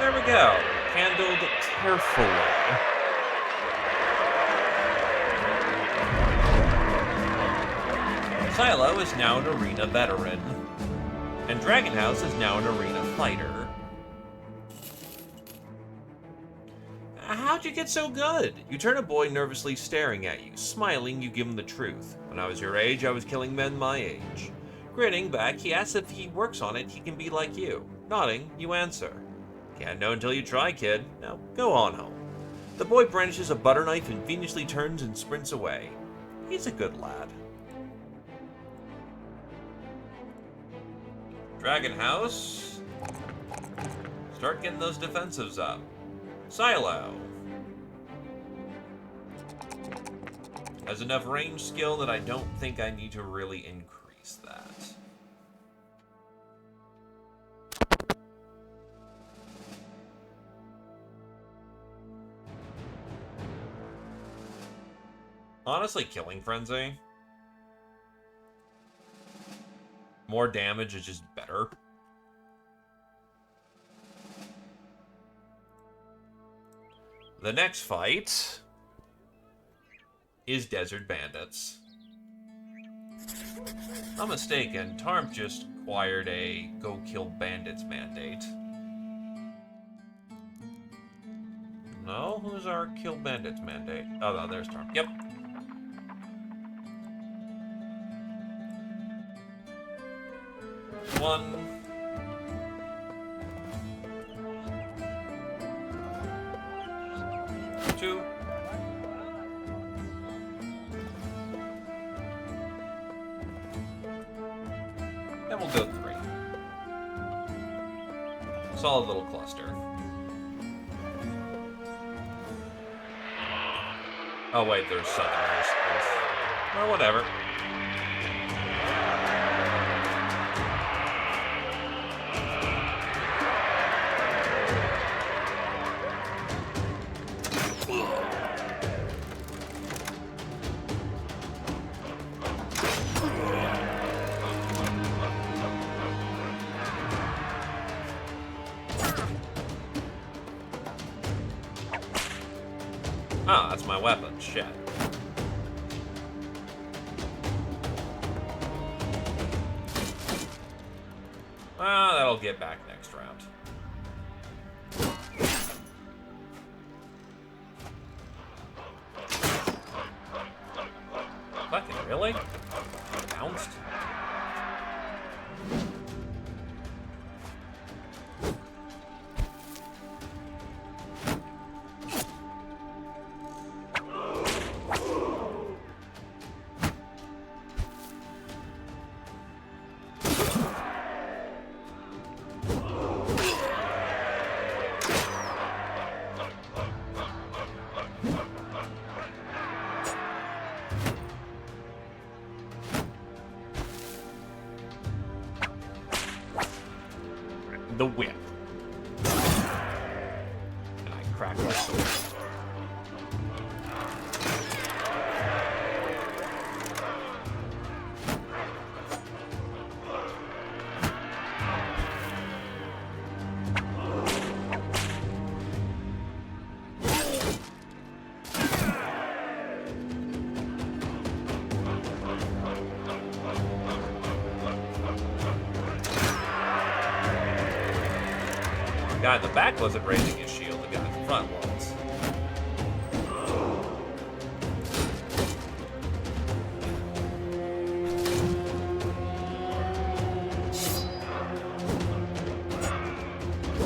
There we go. Handled carefully. Silo is now an arena veteran, and Dragon House is now an arena fighter. How'd you get so good? You turn a boy nervously staring at you. Smiling, you give him the truth. When I was your age, I was killing men my age. Grinning back, he asks if he works on it, he can be like you. Nodding, you answer. Can't know until you try, kid. Now, go on home. The boy brandishes a butter knife and fiendishly turns and sprints away. He's a good lad. Dragon House. Start getting those defensives up. Silo. Has enough range skill that I don't think I need to really increase that. Honestly, Killing Frenzy. More damage is just better. The next fight is Desert Bandits. If I'm mistaken, Tarp just acquired a Go Kill Bandits mandate. No? Who's our Kill Bandits mandate? Oh, no, there's Tarp. Yep. One. Two. And we'll go 3. Solid little cluster. Oh wait, there's Southerners. Well, whatever. Oh, that's my weapon. Shit. Ah, that'll get back next round. Fucking really? Bounced? The whip. And I crack my sword. guy in the back wasn't raising his shield, the guy in the front was.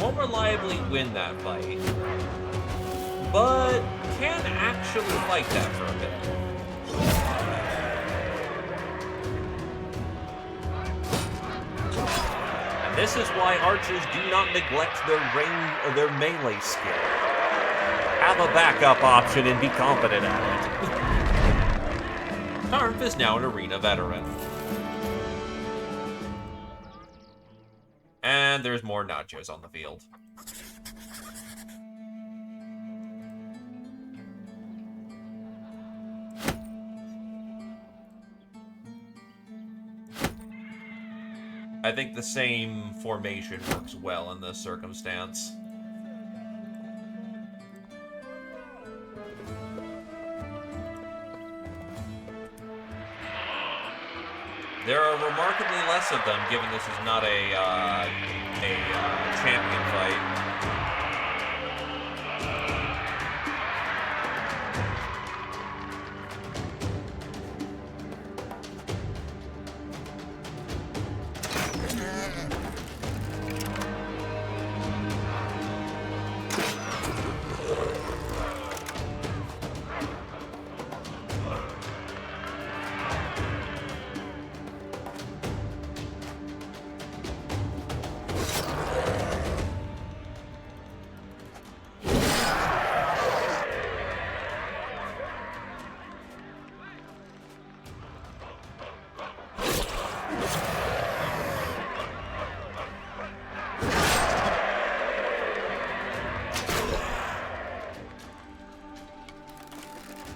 Won't reliably win that fight, but can actually fight that for a bit. And this is why archers do not neglect their range or their melee skill. Have a backup option and be confident at it. Tarf is now an arena veteran. And there's more nachos on the field. I think the same formation works well in this circumstance. There are remarkably less of them, given this is not a champion fight.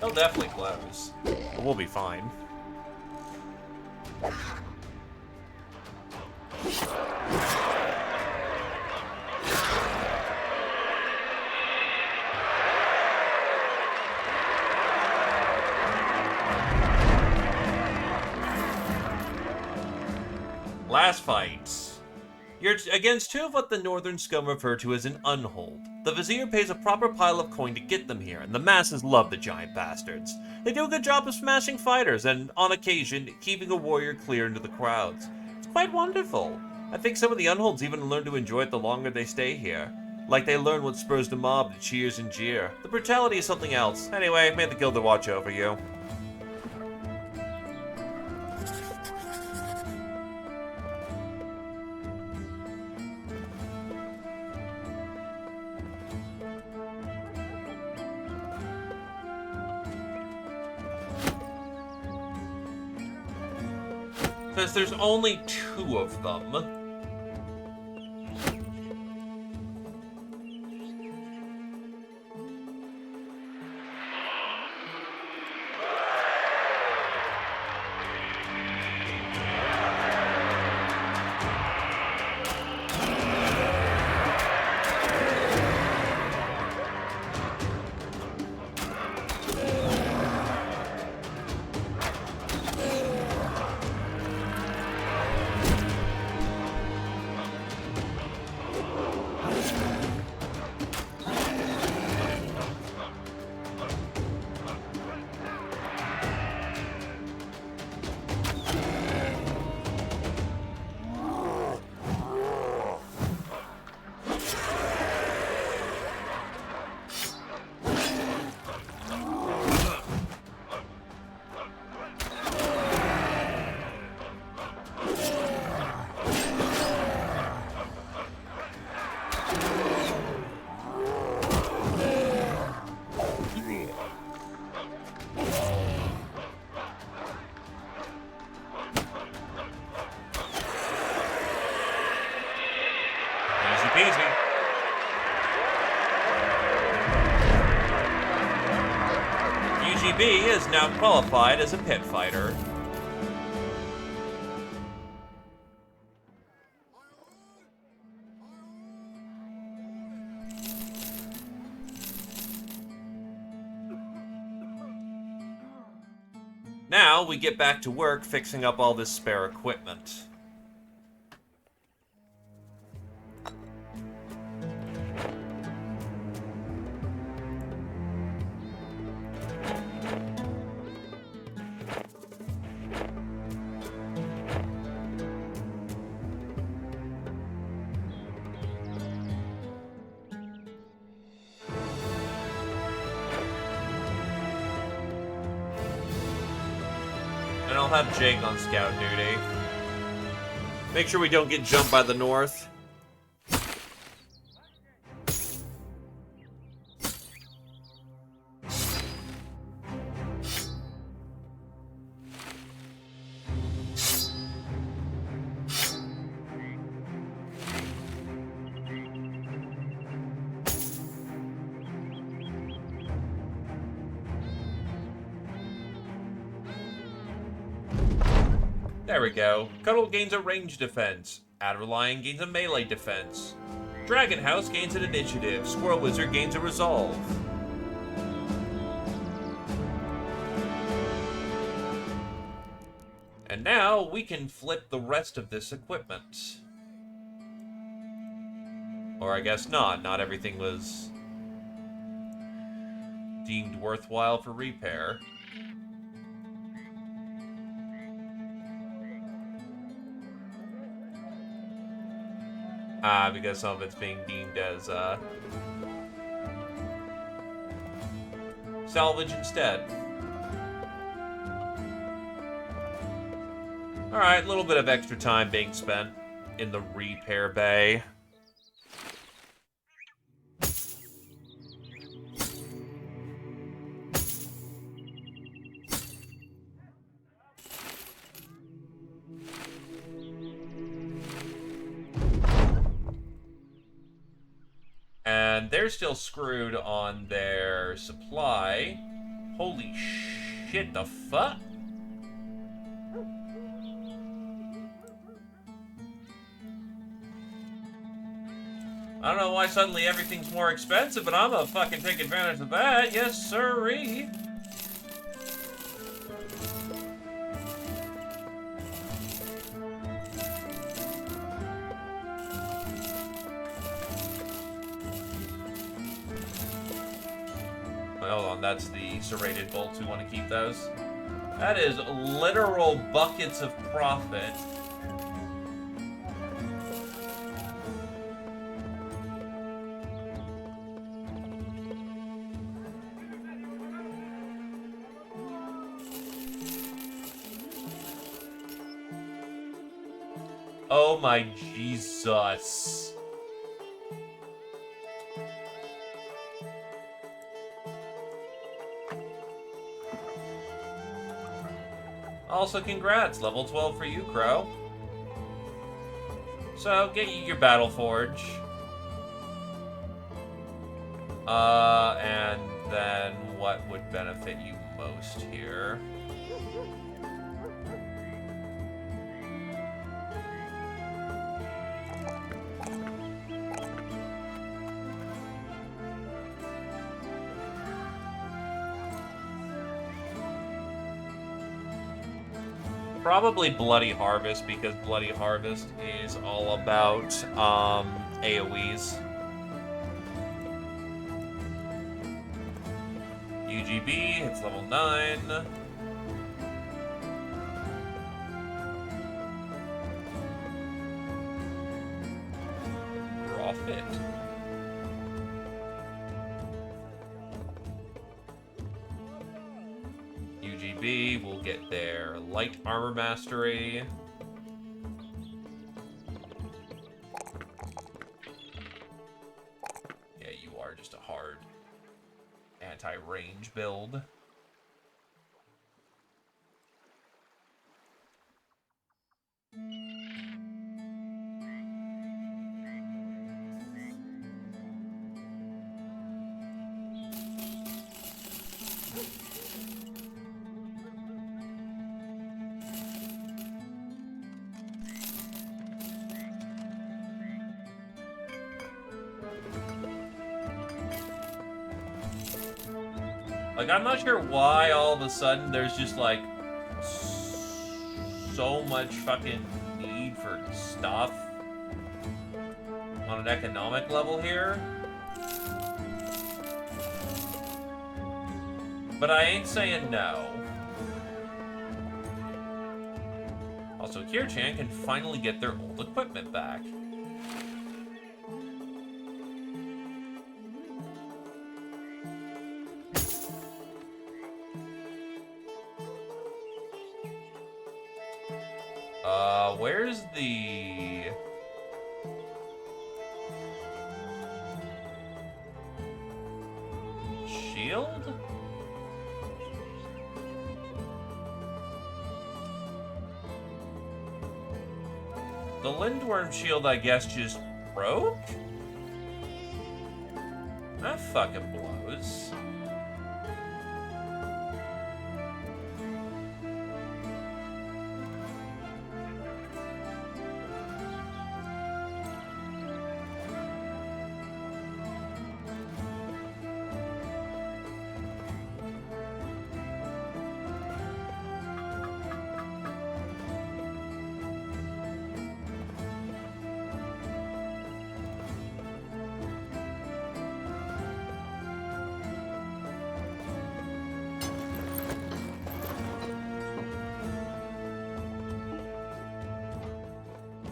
They'll definitely close. But we'll be fine. Last fight. You're against two of what the Northern scum refer to as an unhold. The Vizier pays a proper pile of coin to get them here, and the masses love the giant bastards. They do a good job of smashing fighters, and, on occasion, keeping a warrior clear into the crowds. It's quite wonderful. I think some of the unholds even learn to enjoy it the longer they stay here. Like they learn what spurs the mob to cheers and jeer. The brutality is something else. Anyway, may the Gilder watch over you. Because there's only two of them. UGB is now qualified as a pit fighter. Now we get back to work fixing up all this spare equipment. have Jake on scout duty. Make sure we don't get jumped by the north. There we go. Cuddle gains a range defense. Adder Lion gains a melee defense. Dragon House gains an initiative. Squirrel Wizard gains a resolve. And now we can flip the rest of this equipment. Or I guess not. Not everything was deemed worthwhile for repair. Because some of it's being deemed as, salvage instead. Alright, a little bit of extra time being spent in the repair bay. And they're still screwed on their supply. Holy shit, the fuck? I don't know why suddenly everything's more expensive, but I'm gonna fucking take advantage of that. Yes, sirree. Hold on, that's the serrated bolts. We want to keep those. That is literal buckets of profit. Oh my Jesus. Also, congrats, level 12 for you, Crow. So, get you your Battle Forge. And then what would benefit you most here? Probably Bloody Harvest, because Bloody Harvest is all about AoEs. UGB, it's level 9. Raw Fit. UGB will get their Light Armor Mastery. Yeah, you are just a hard anti-range build. Like, I'm not sure why all of a sudden there's just, like, so much fucking need for stuff on an economic level here. But I ain't saying no. Also, Kier-chan can finally get their old equipment back. Where's the... shield? The Lindworm shield, I guess, just broke? That fucking blows.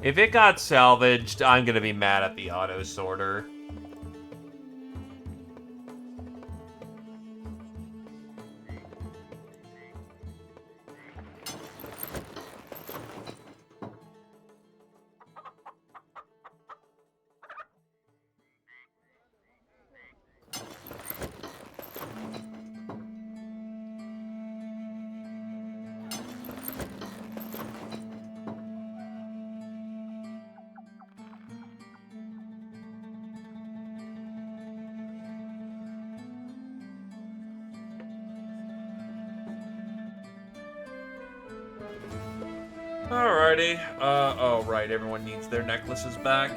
If it got salvaged, I'm gonna be mad at the auto sorter. Alrighty. Oh, right. Everyone needs their necklaces back.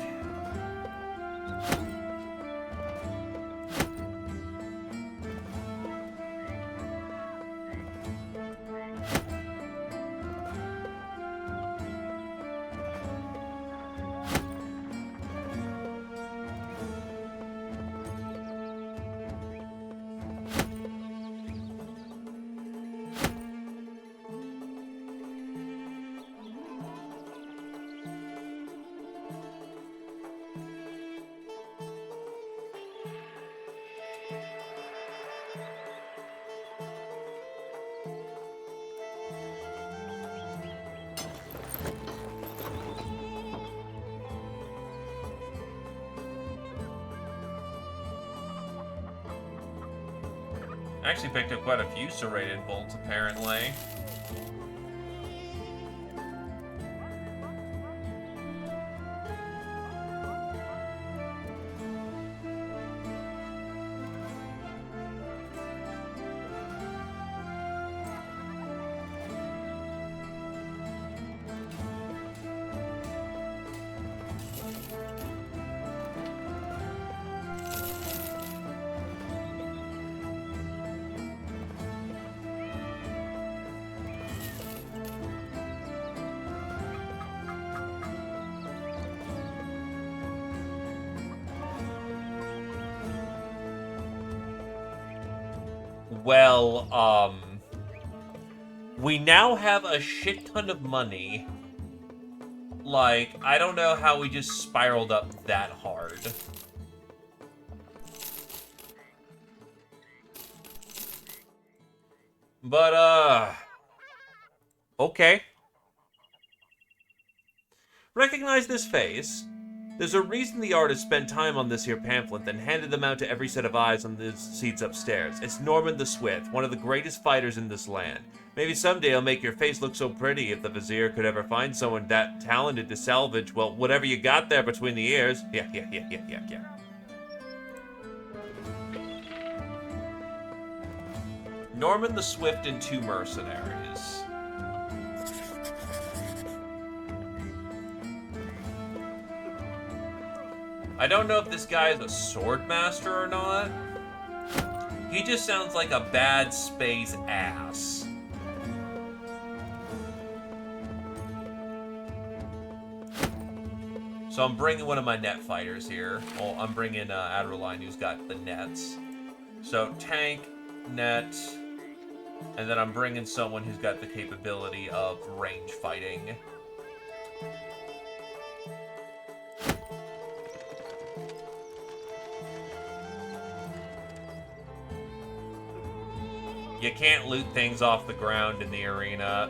Actually picked up quite a few serrated bolts, apparently. Well, we now have a shit ton of money. Like, I don't know how we just spiraled up that hard. But, okay. Recognize this face? There's a reason the artist spent time on this here pamphlet, then handed them out to every set of eyes on the seats upstairs. It's Norman the Swift, one of the greatest fighters in this land. Maybe someday he'll make your face look so pretty if the Vizier could ever find someone that talented to salvage, well, whatever you got there between the ears. Yeah. Norman the Swift and 2 mercenaries. I don't know if this guy is a sword master or not. He just sounds like a bad space ass. So I'm bringing one of my net fighters here. Well, I'm bringing Adrenaline, who's got the nets. So tank, net, and then I'm bringing someone who's got the capability of range fighting. You can't loot things off the ground in the arena.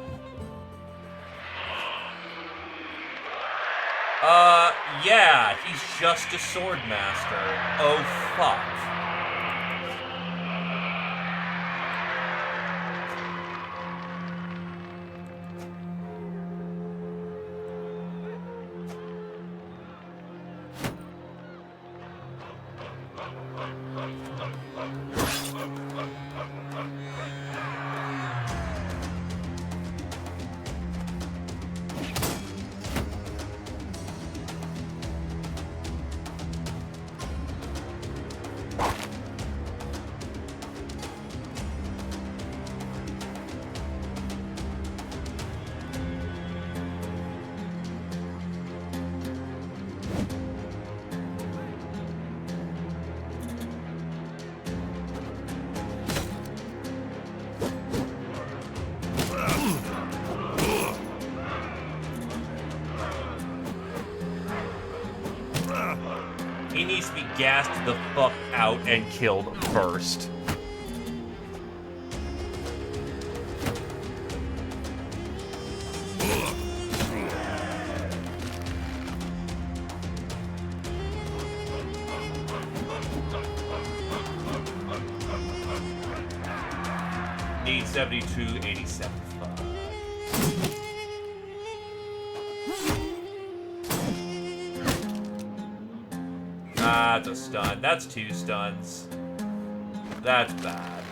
Yeah, he's just a sword master. Oh, fuck. He needs to be gassed the fuck out and killed first. Need 7287. That's a stun. That's 2 stuns. That's bad.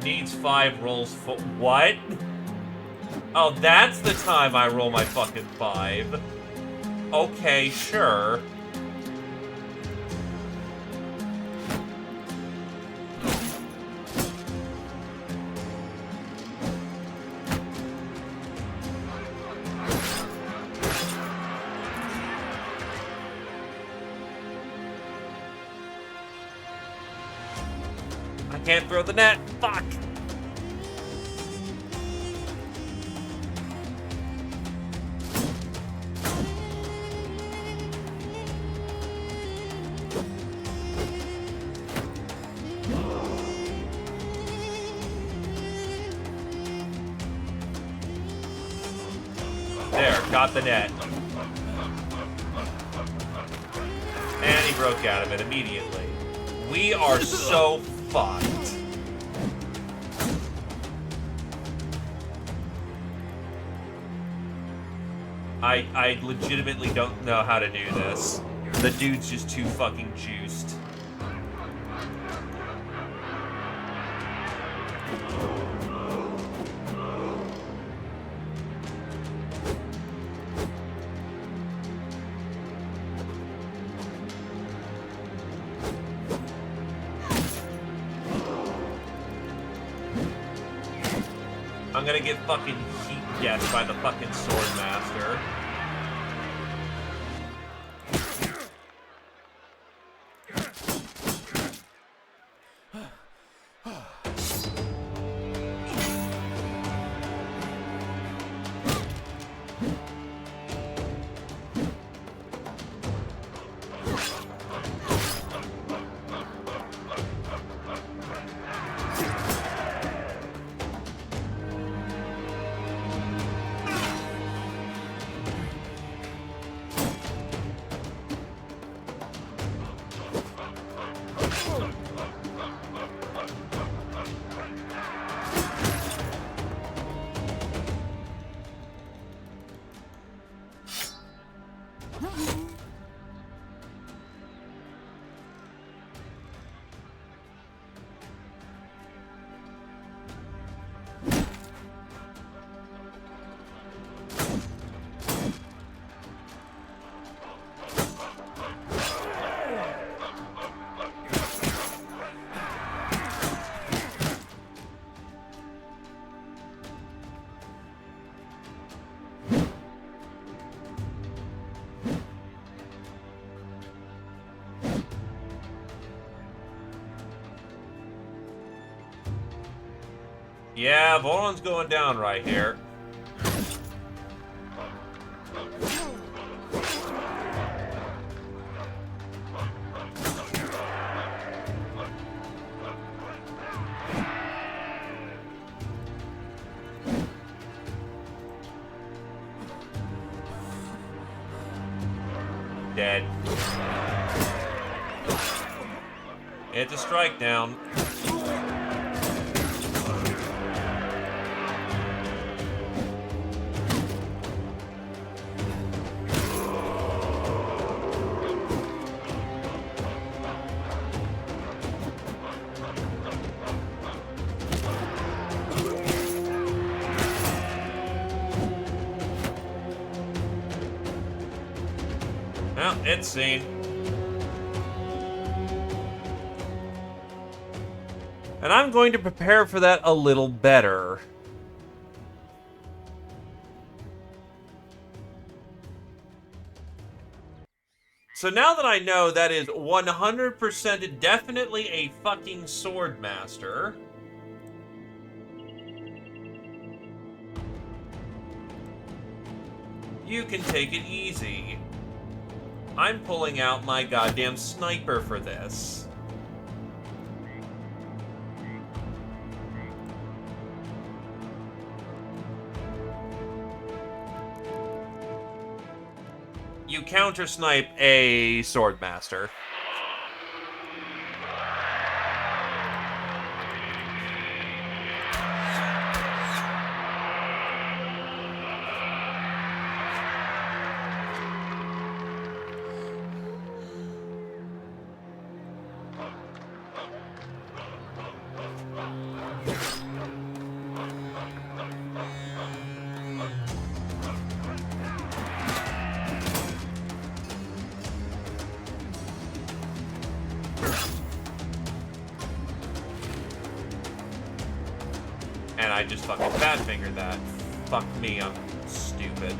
Needs 5 rolls for what? Oh, that's the time I roll my fucking 5. Okay, sure. I can't throw the net. Fuck. There, got the net. And he broke out of it immediately. We are so fucked. I legitimately don't know how to do this. The dude's just too fucking juiced. I'm gonna get fucking heat guessed by the fucking sword master. Yeah, Voron's going down right here. Dead. It's a strike down. Well, it's seen. And I'm going to prepare for that a little better. So now that I know that is 100% definitely a fucking sword master, you can take it easy. I'm pulling out my goddamn sniper for this. You counter-snipe a swordmaster. And I just fucking fat fingered that. Fuck me, I'm stupid.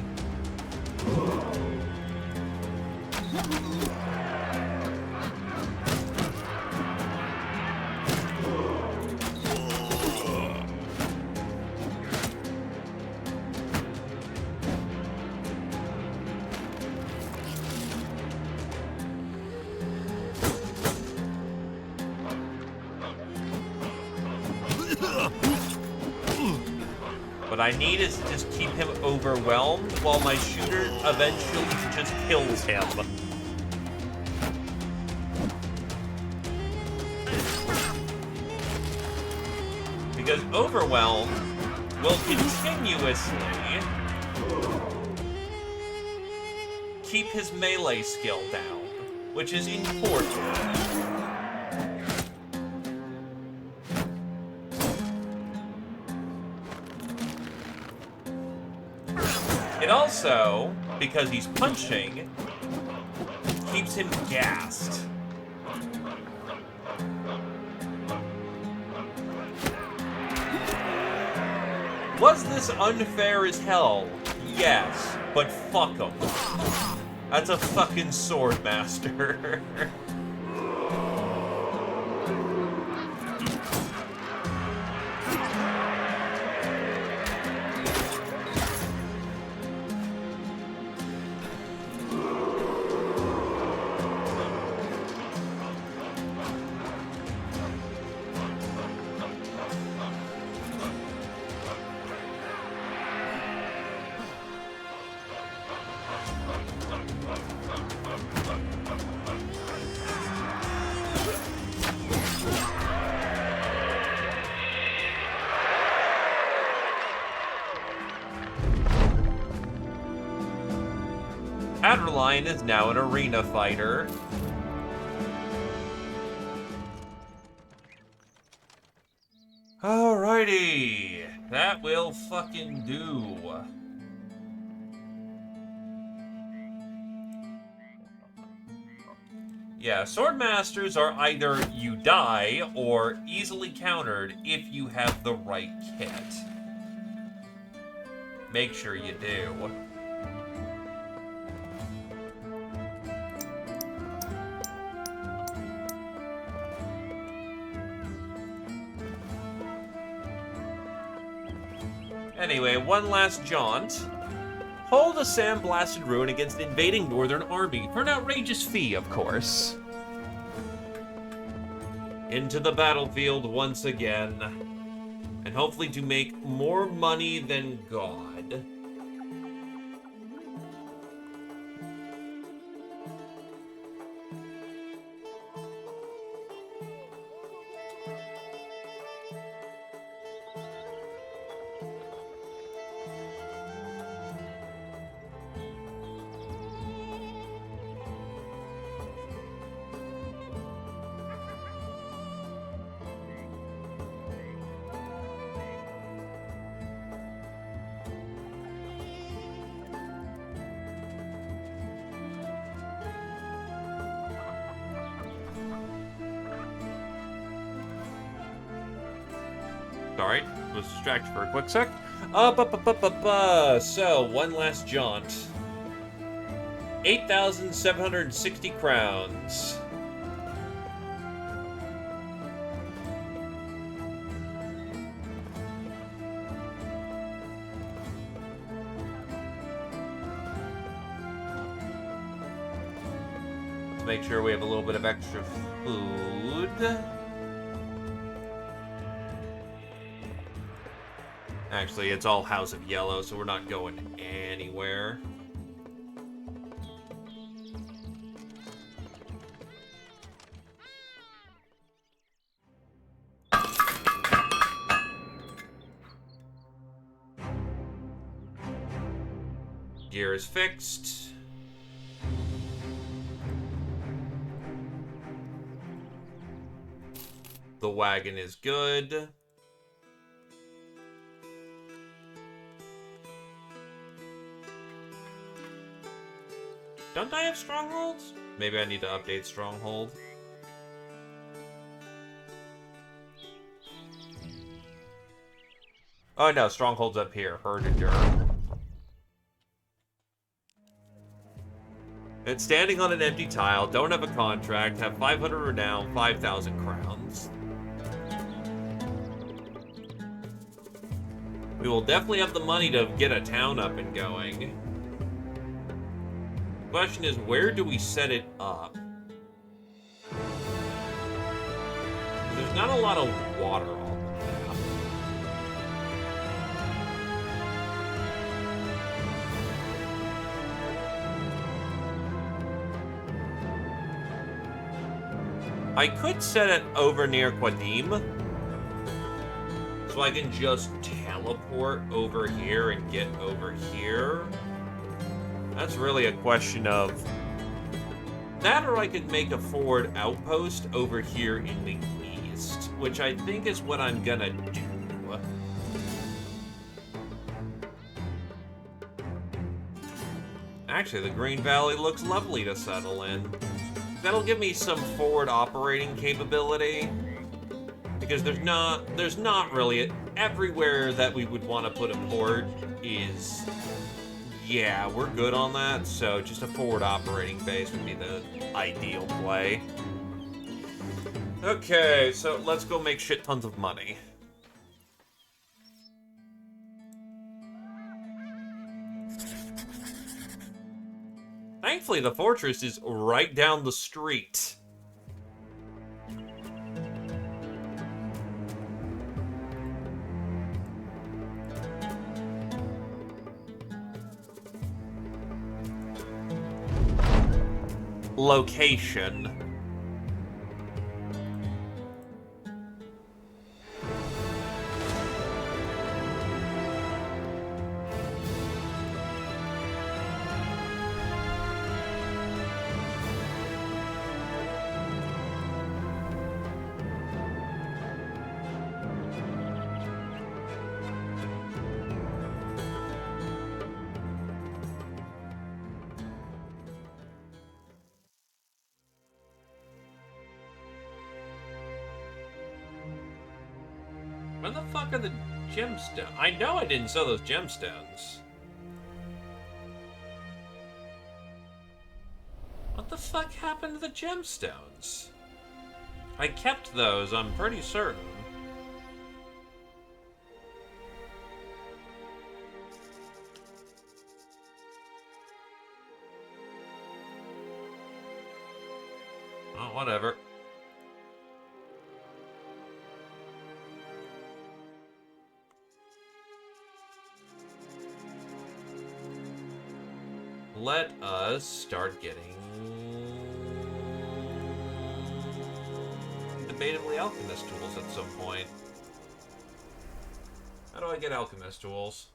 What I need is to just keep him overwhelmed while my shooter eventually just kills him. Because overwhelm will continuously keep his melee skill down, which is important. It also, because he's punching, keeps him gassed. Was this unfair as hell? Yes, but fuck him. That's a fucking sword master. Adreline is now an arena fighter. Alrighty, that will fucking do. Yeah, Swordmasters are either you die or easily countered if you have the right kit. Make sure you do. Anyway, one last jaunt. Hold a sandblasted ruin against an invading northern army, for an outrageous fee, of course. Into the battlefield once again, and hopefully to make more money than God. Sorry, was distracted for a quick sec. So, one last jaunt. 8,760 crowns. Let's make sure we have a little bit of extra food. Actually, it's all House of Yellow, so we're not going anywhere. Gear is fixed. The wagon is good. Don't I have strongholds? Maybe I need to update stronghold. Oh no, stronghold's up here. Herdiger. It's standing on an empty tile, don't have a contract, have 500 renown, 5,000 crowns. We will definitely have the money to get a town up and going. The question is, where do we set it up? There's not a lot of water on the map. I could set it over near Qadim, so I can just teleport over here and get over here. That's really a question of that, or I could make a forward outpost over here in the east, which I think is what I'm gonna do. Actually, the Green Valley looks lovely to settle in. That'll give me some forward operating capability, because there's not really everywhere that we would want to put a port is. Yeah, we're good on that, so just a forward operating base would be the ideal play. Okay, so let's go make shit tons of money. Thankfully, the fortress is right down the street. Location. Where the fuck are the gemstones? I know I didn't sell those gemstones. What the fuck happened to the gemstones? I kept those, I'm pretty certain. Oh, whatever. Let us start getting debatably alchemist tools at some point. How do I get alchemist tools?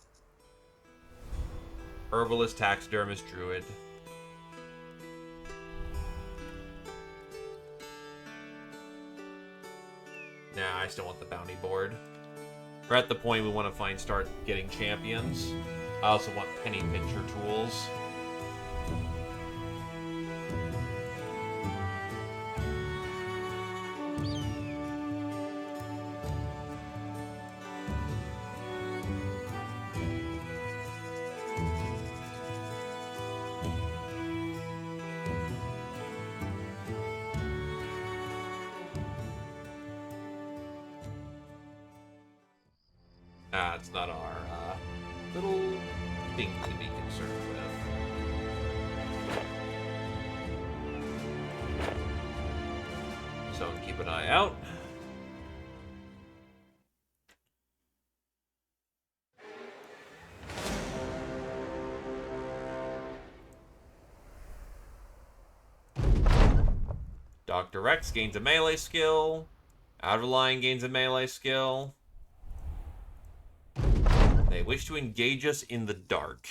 Herbalist, taxidermist, druid. Nah, I still want the bounty board. We're at the point we want to start getting champions. I also want penny pincher tools. It's not our little thing to be concerned with. So keep an eye out. Dr. Rex gains a melee skill. Outer Line gains a melee skill. They wish to engage us in the dark.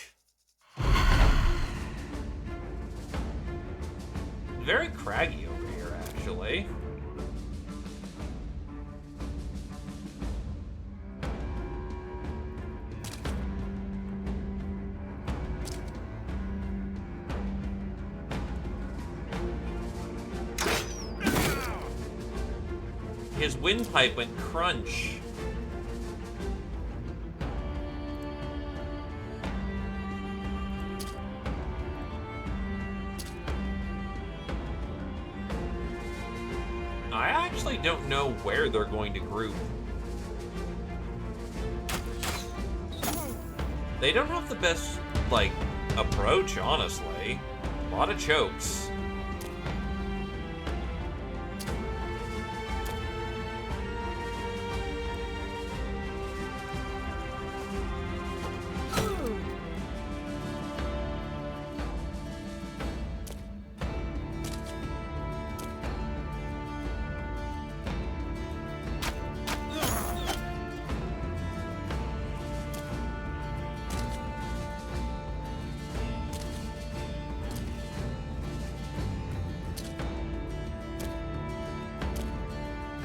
Very craggy over here, actually. His windpipe went crunch. I actually don't know where they're going to group. They don't have the best, like, approach, honestly. A lot of chokes.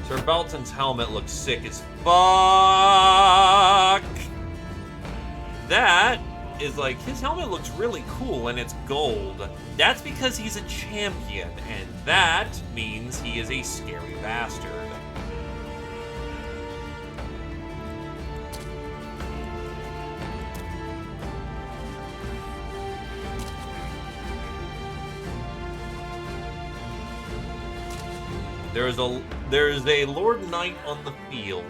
Sir Belton's helmet looks sick as fuck. That is like, his helmet looks really cool and it's gold. That's because he's a champion, and that means he is a scary bastard. There is a Lord Knight on the field.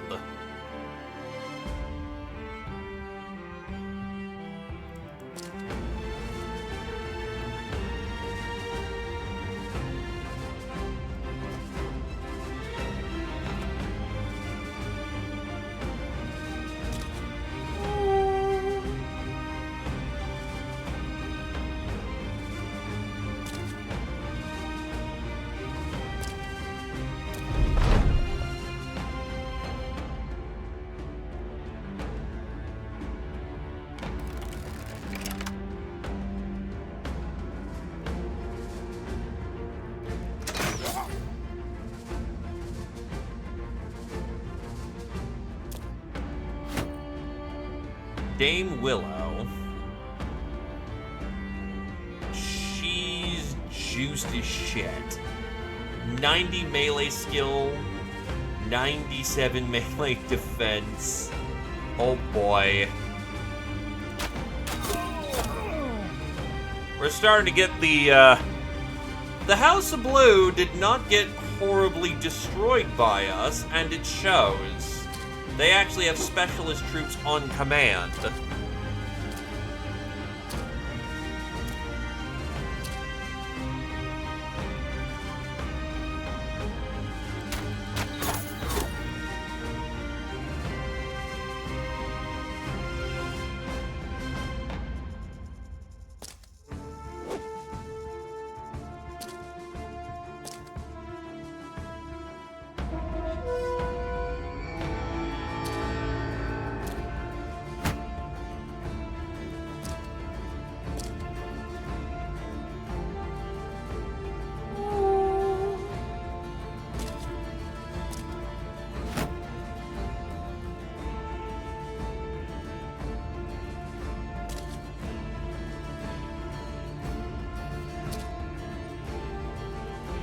Dame Willow. She's juiced as shit. 90 melee skill, 97 melee defense. Oh boy. We're starting to get the House of Blue did not get horribly destroyed by us, and it shows. They actually have specialist troops on command.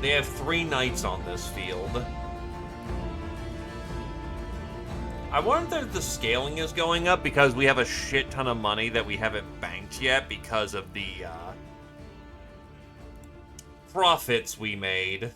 They have 3 knights on this field. I wonder if the scaling is going up because we have a shit ton of money that we haven't banked yet because of the profits we made.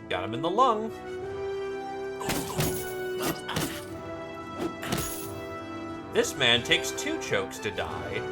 Got him in the lung. This man takes 2 chokes to die.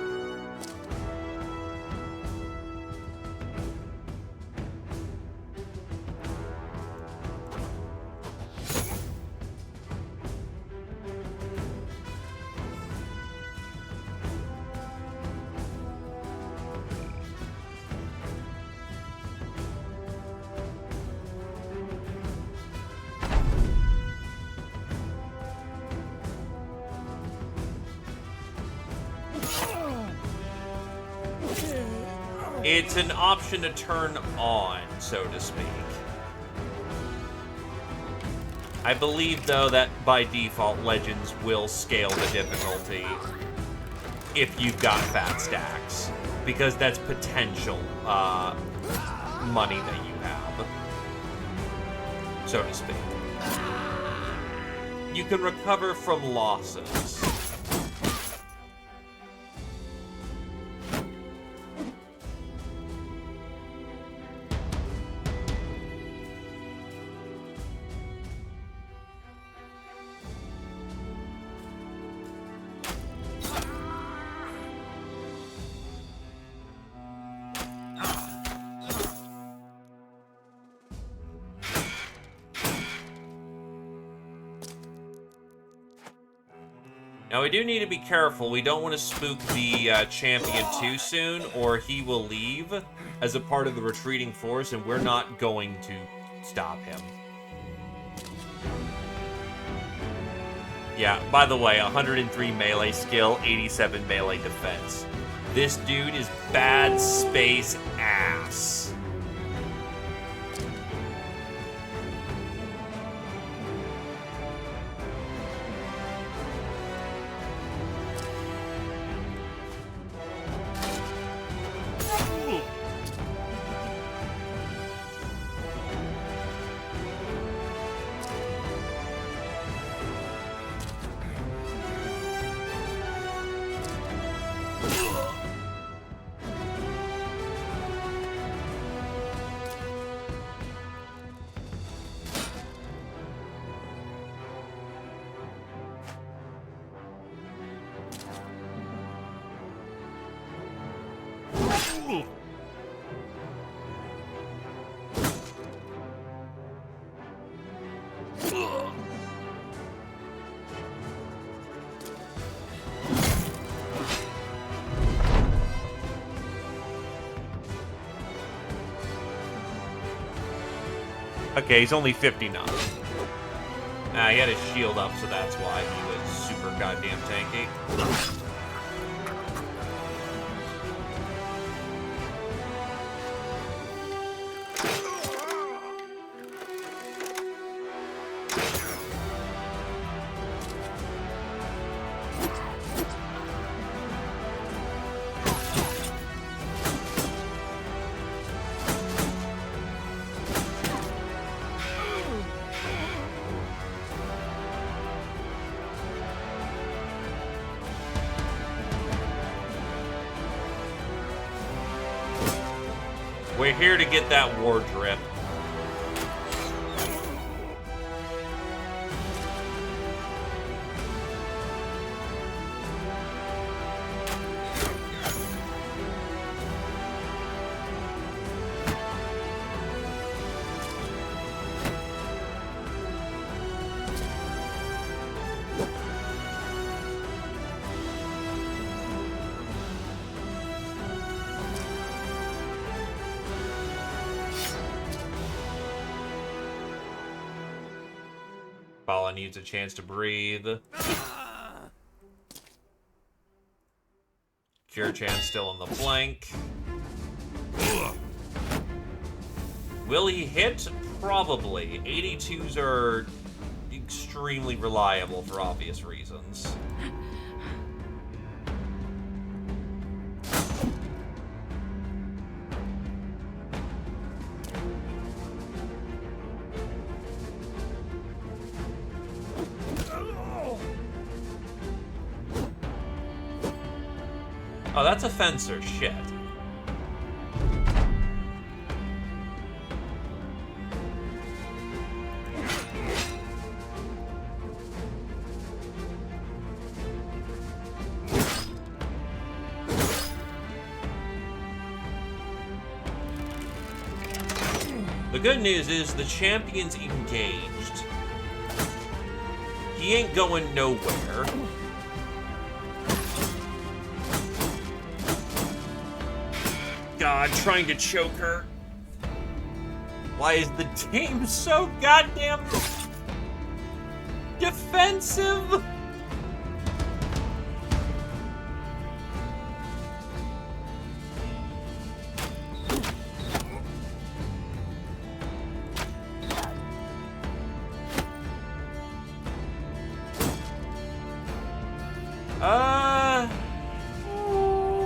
It's an option to turn on, so to speak. I believe, though, that by default, Legends will scale the difficulty if you've got fat stacks, because that's potential money that you have, so to speak. You can recover from losses. Now, we do need to be careful. We don't want to spook the champion too soon, or he will leave as a part of the retreating force, and we're not going to stop him. Yeah, by the way, 103 melee skill, 87 melee defense. This dude is bad space ass. Okay, he's only 59. He had his shield up, so that's why he was super goddamn tanky. We're here to get that war drip. Paula needs a chance to breathe. Cure Chan's still on the flank. Will he hit? Probably. 82s are extremely reliable for obvious reasons. Oh, that's a fencer. Shit. The good news is the champion's engaged. He ain't going nowhere. God, trying to choke her. Why is the team so goddamn defensive?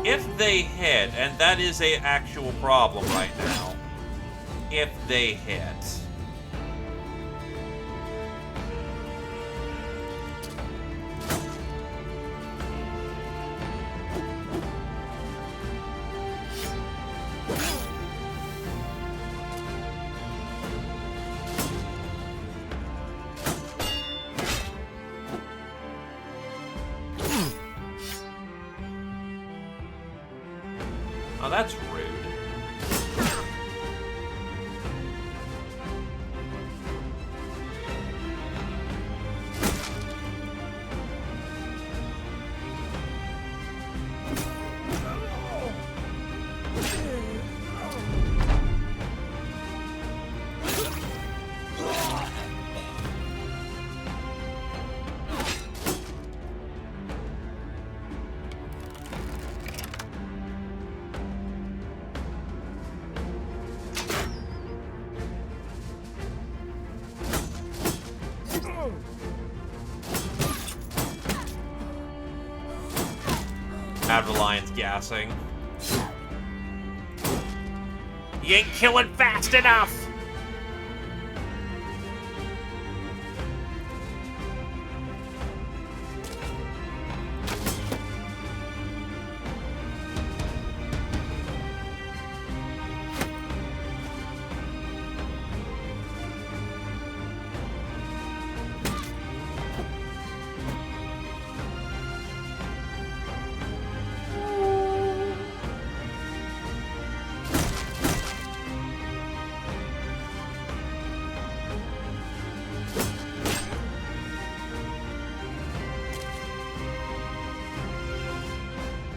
If they hit, and that is a actual problem right now. If they hit. Oh, that's rude. Avalanche gassing. You ain't killing fast enough!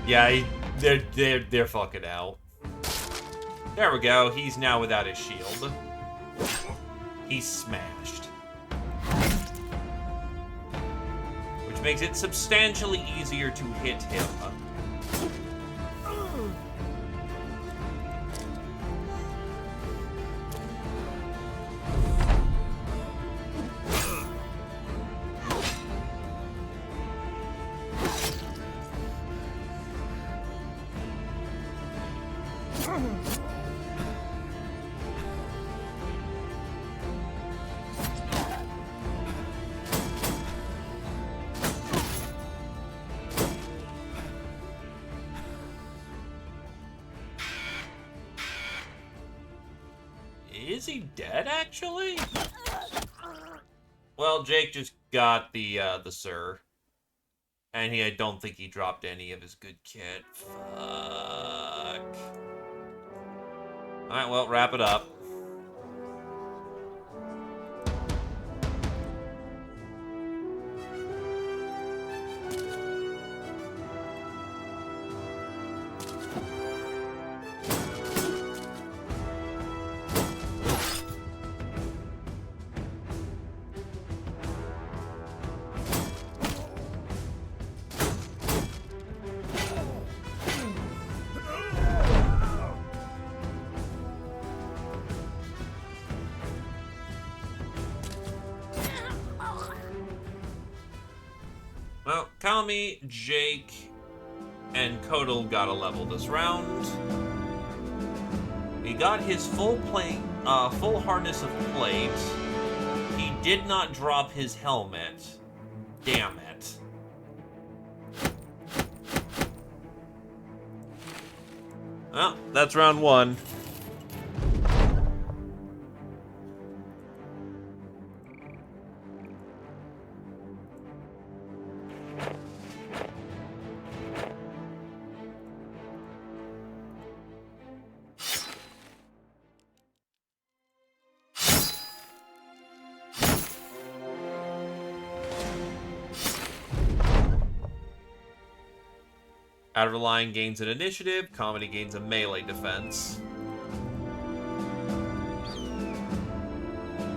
Yeah, they're fucking out. There we go. He's now without his shield. He's smashed. Which makes it substantially easier to hit him. Is he dead, actually? Well, Jake just got the Sir. And I don't think he dropped any of his good kit. Fuck. Alright, well, wrap it up. Kami, Jake, and Kodal got a level this round. He got his full harness of plate. He did not drop his helmet. Damn it. Well, that's round one. Out of the line gains an initiative, Comedy gains a melee defense.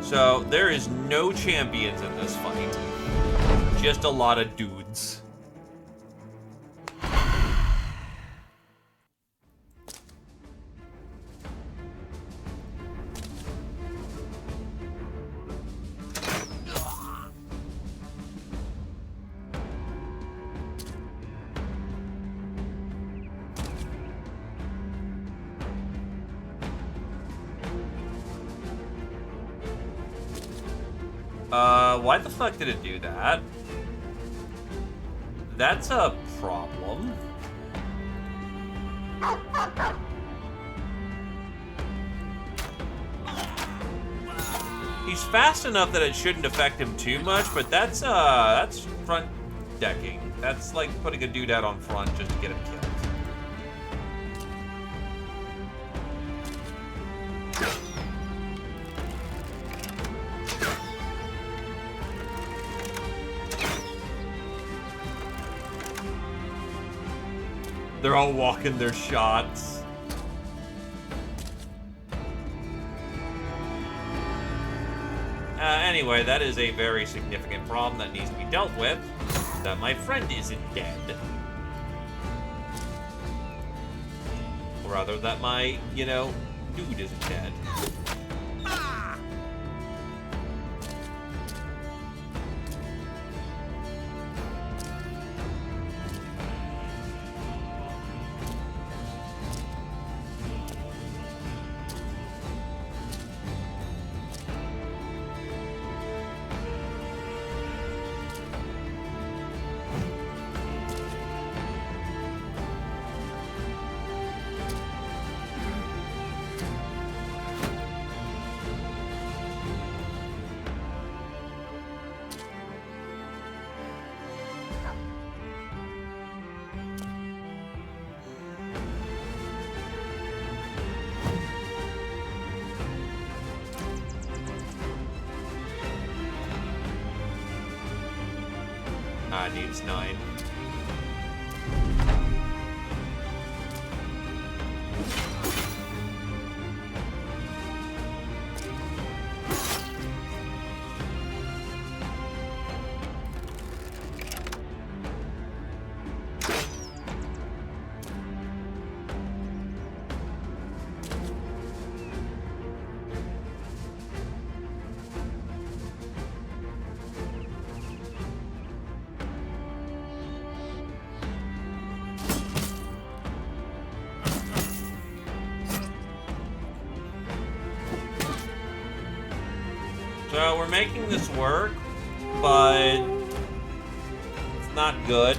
So, there is no champions in this fight. Just a lot of dudes. Why the fuck did it do that? That's a problem. He's fast enough that it shouldn't affect him too much, but that's front decking. That's like putting a dude out on front just to get him killed. They're all walking their shots. Anyway, that is a very significant problem that needs to be dealt with. That my friend isn't dead. Or rather, that my, dude isn't dead. Needs 9. So we're making this work, but it's not good.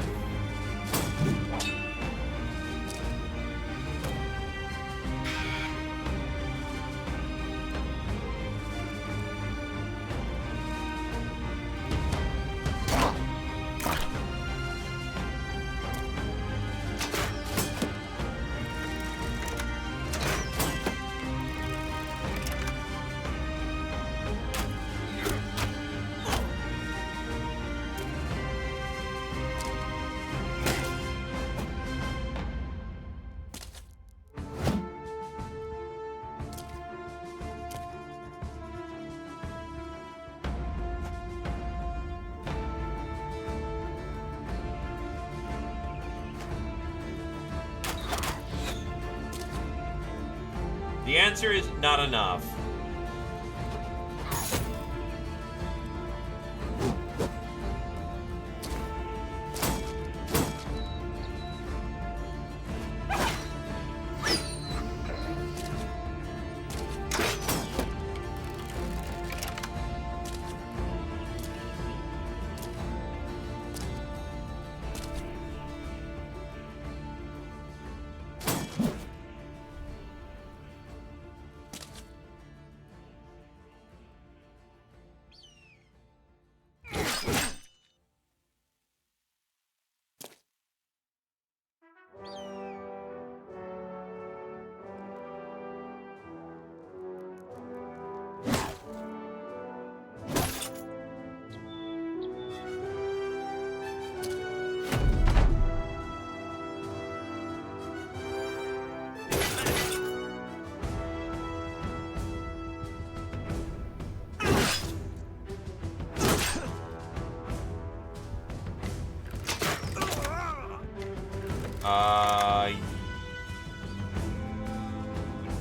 The answer is not enough.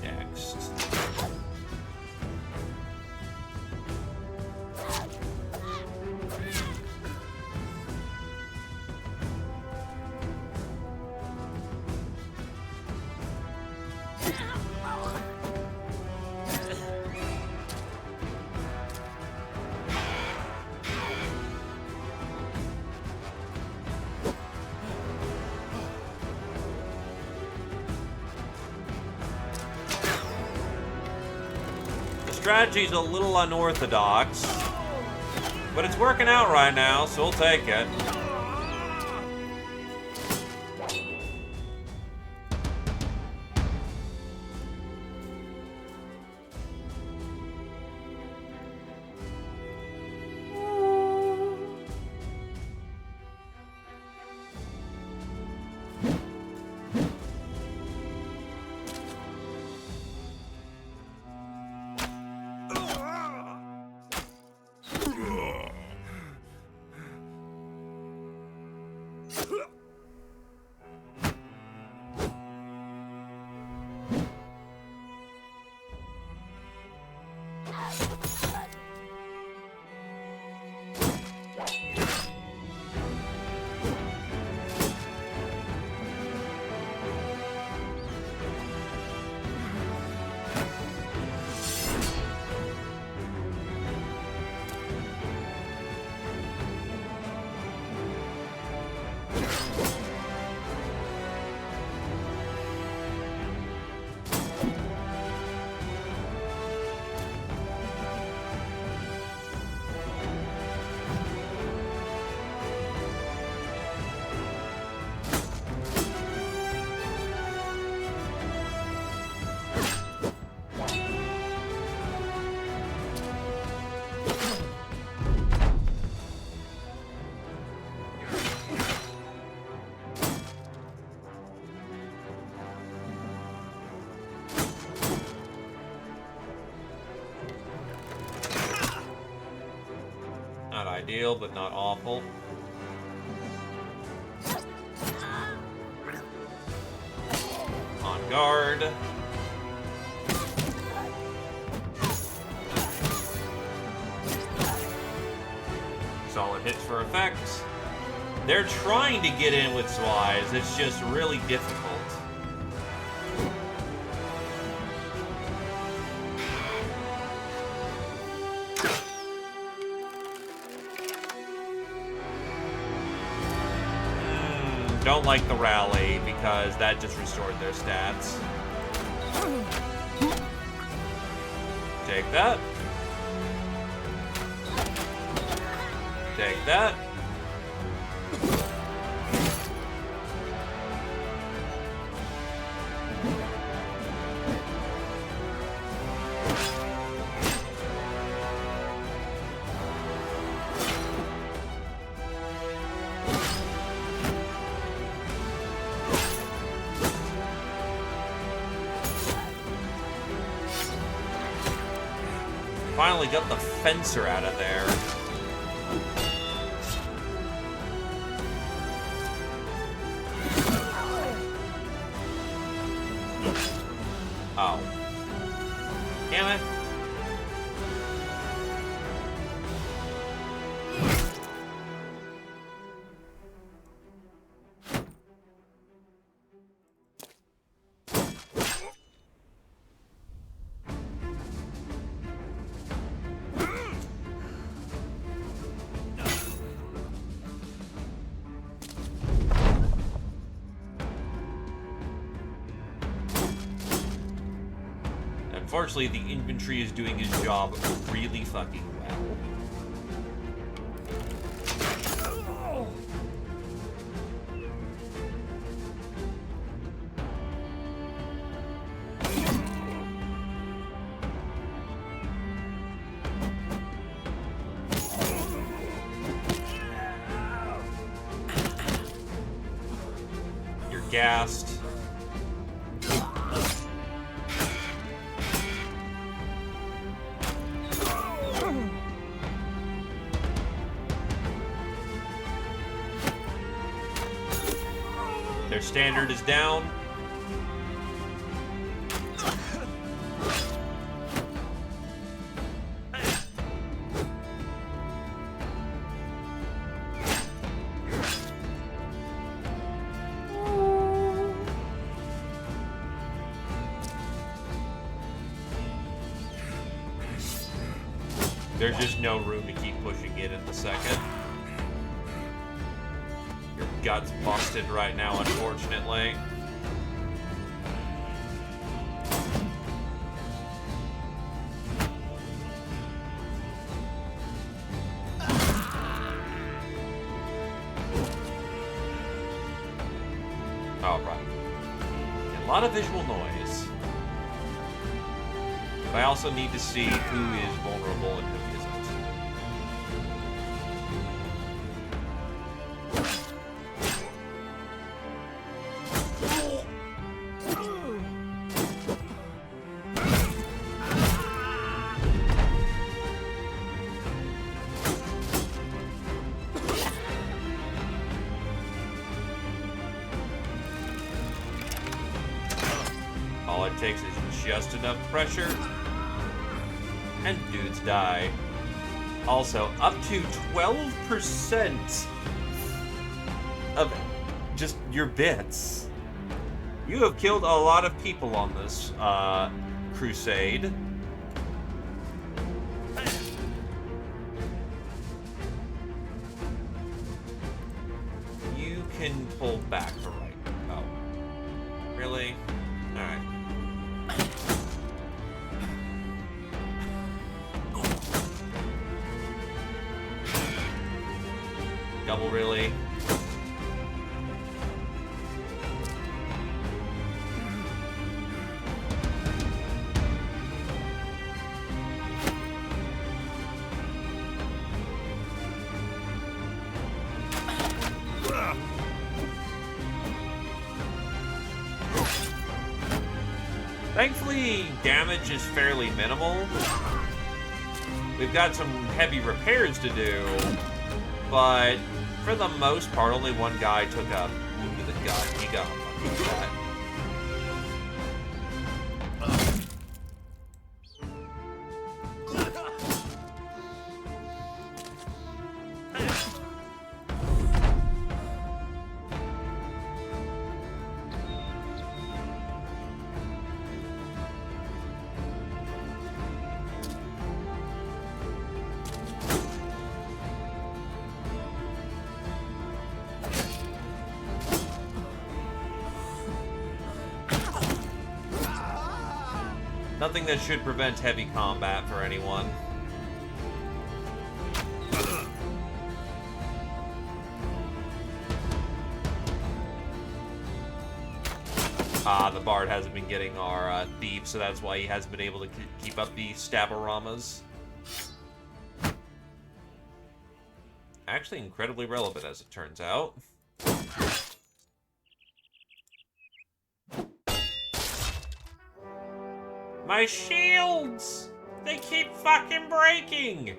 Next. Strategy's a little unorthodox, but it's working out right now, so we'll take it. Not ideal, but not awful. On guard. Solid hits for effect. They're trying to get in with Swise, it's just really difficult. Don't like the rally because that just restored their stats. Take that. Take that. Finally got the fencer out of there. Oh. Damn it. Unfortunately, the infantry is doing his job really fucking well. You're gassed. standard is down. There's just no room to keep pushing it in the second. Your gut's busted right now, unfortunately. Alright. A lot of visual noise. But I also need to see who is vulnerable and who isn't. All it takes is just enough pressure, and dudes die. Also, up to 12% of just your bits. You have killed a lot of people on this crusade. You can pull back for right. Oh. Really? Alright. Double, really? Thankfully, damage is fairly minimal. We've got some heavy repairs to do, but for the most part, only one guy took a wound to the gut. He got a that. Nothing that should prevent heavy combat for anyone. The Bard hasn't been getting our thieves, so that's why he hasn't been able to keep up the Staboromas. Actually, incredibly relevant, as it turns out. My shields! They keep fucking breaking!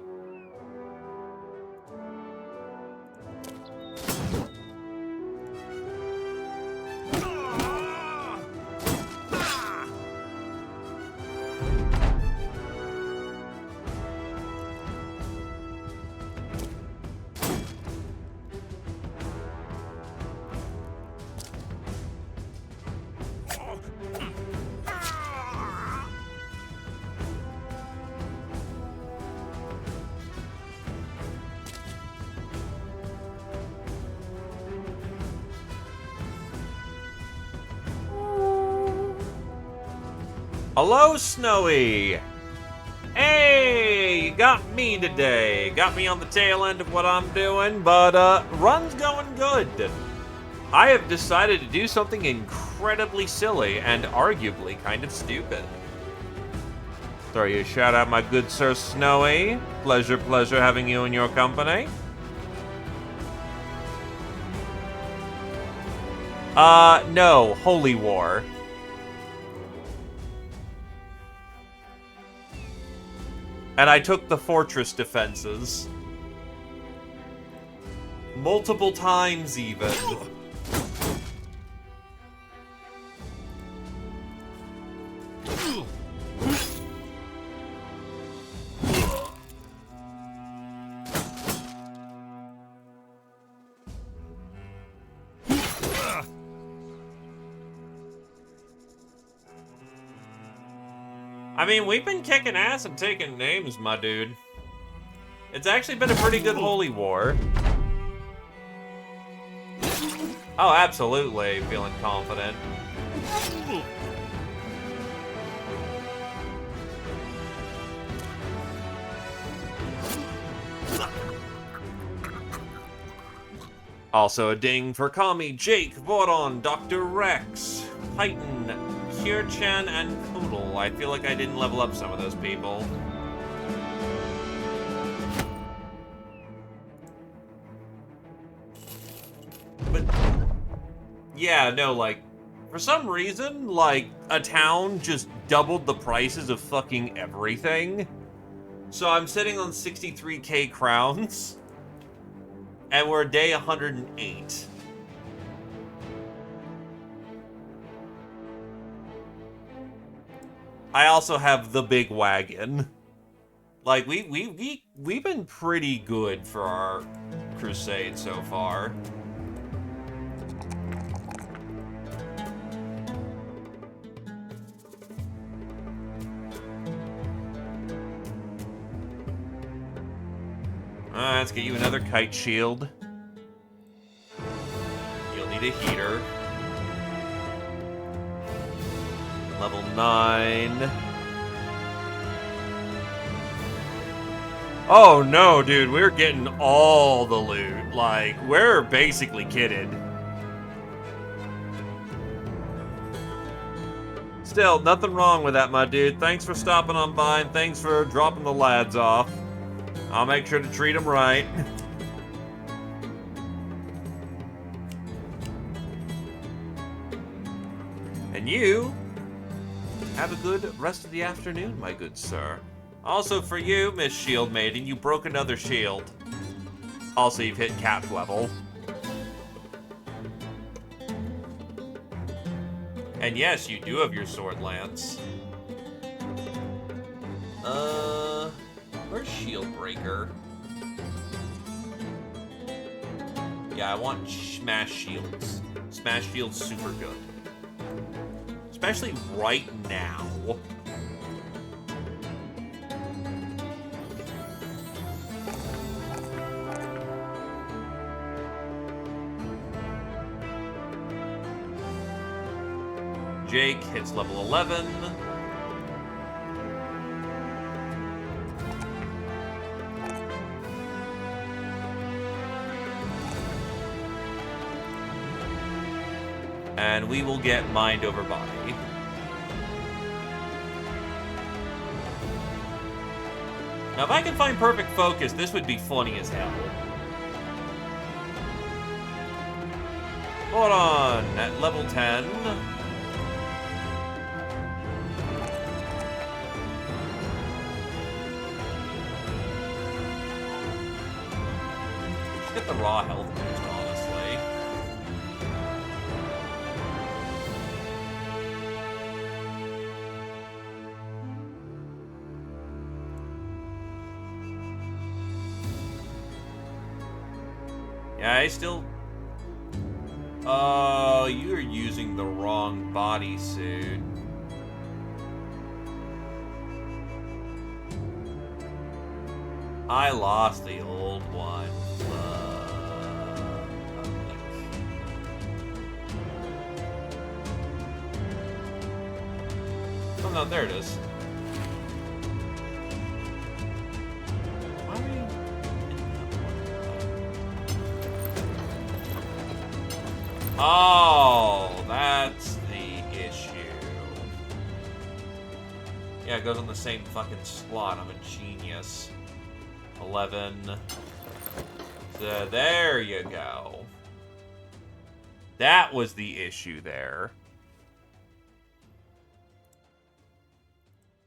Hello, Snowy! Hey, you got me today. Got me on the tail end of what I'm doing, but run's going good. I have decided to do something incredibly silly and arguably kind of stupid. Throw you a shout out, my good Sir Snowy. Pleasure having you in your company. No, Holy War. And I took the fortress defenses. Multiple times, even. I mean, we've been kicking ass and taking names, my dude. It's actually been a pretty good holy war. Oh, absolutely. Feeling confident. Also a ding for Kami, Jake, Voron, Dr. Rex, Titan, Kirchan, and Koodle. I feel like I didn't level up some of those people. But, yeah, no, like, for some reason, like, a town just doubled the prices of fucking everything. So I'm sitting on 63k crowns. And we're day 108. I also have the big wagon. Like, we've been pretty good for our crusade so far. Alright, let's get you another kite shield. You'll need a heater. Level 9. Oh no, dude, we're getting all the loot. Like, we're basically kitted. Still, nothing wrong with that, my dude. Thanks for stopping on by, and thanks for dropping the lads off. I'll make sure to treat them right. And you have a good rest of the afternoon, my good sir. Also for you, Miss Shield Maiden, you broke another shield. Also, you've hit cap level. And yes, you do have your sword lance. Where's Shield Breaker? Yeah, I want Smash Shields. Smash Shields super good. Especially right now. Jake hits level 11. And we will get mind over body. Now, if I can find perfect focus, this would be funny as hell. Hold on, at level 10. Just get the raw health boost, honestly. Yeah, I still... Oh, you're using the wrong bodysuit. I lost the old one. Oh no, there it is. Why are we... Oh, that's the issue. Yeah, it goes on the same fucking slot. I'm a genius. 11. So there you go. That was the issue there.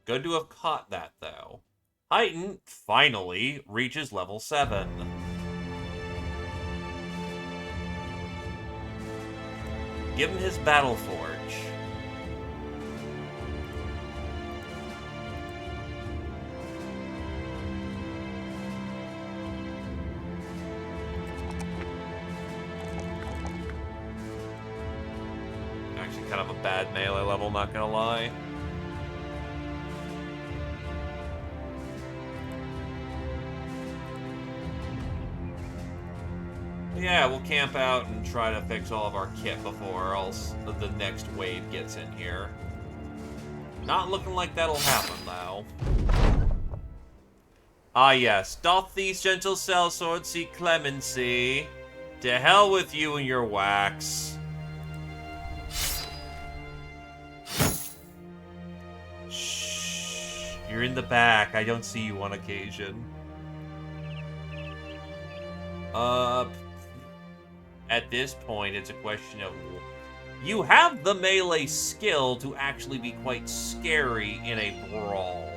Good to have caught that, though. Titan finally reaches level 7. Give him his Battle Forge. Actually, kind of a bad melee level, not gonna lie. Yeah, we'll camp out and try to fix all of our kit before else the next wave gets in here. Not looking like that'll happen, though. Ah, yes. Doth these gentle sellswords seek clemency? To hell with you and your wax. Shh. You're in the back. I don't see you on occasion. At this point, it's a question of... You have the melee skill to actually be quite scary in a brawl.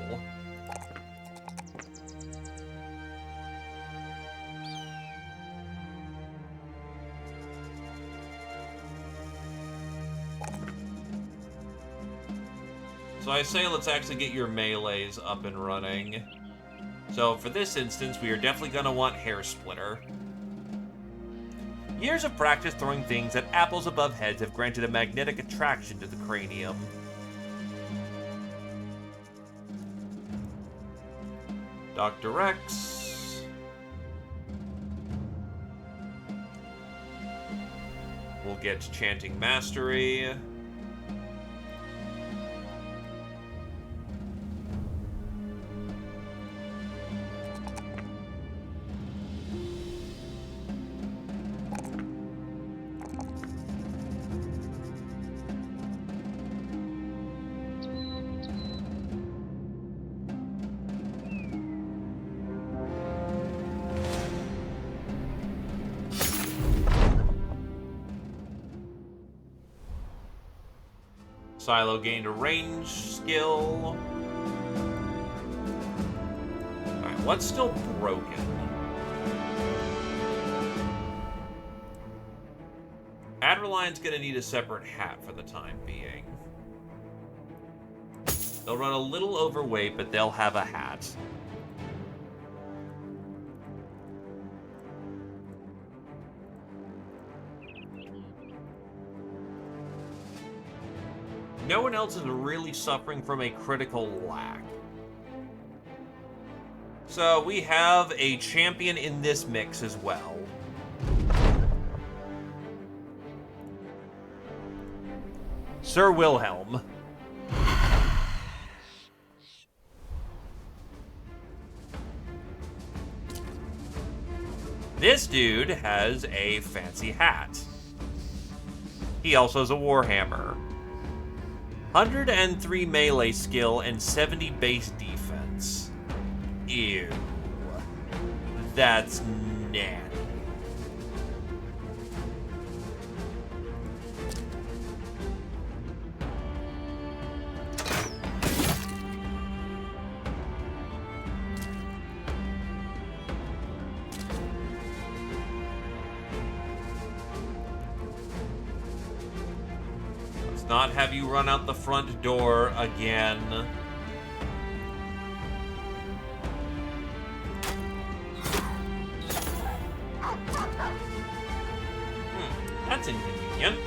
So I say let's actually get your melees up and running. So for this instance, we are definitely going to want Hair Splitter. Years of practice throwing things at apples above heads have granted a magnetic attraction to the cranium. Dr. Rex. We'll get Chanting Mastery. Silo gained a range skill. Alright, what's still broken? Adreline's gonna need a separate hat for the time being. They'll run a little overweight, but they'll have a hat. No one else is really suffering from a critical lack. So we have a champion in this mix as well. Sir Wilhelm. This dude has a fancy hat. He also has a warhammer. 103 melee skill and 70 base defense. Ew. That's nasty. Not have you run out the front door again. That's inconvenient.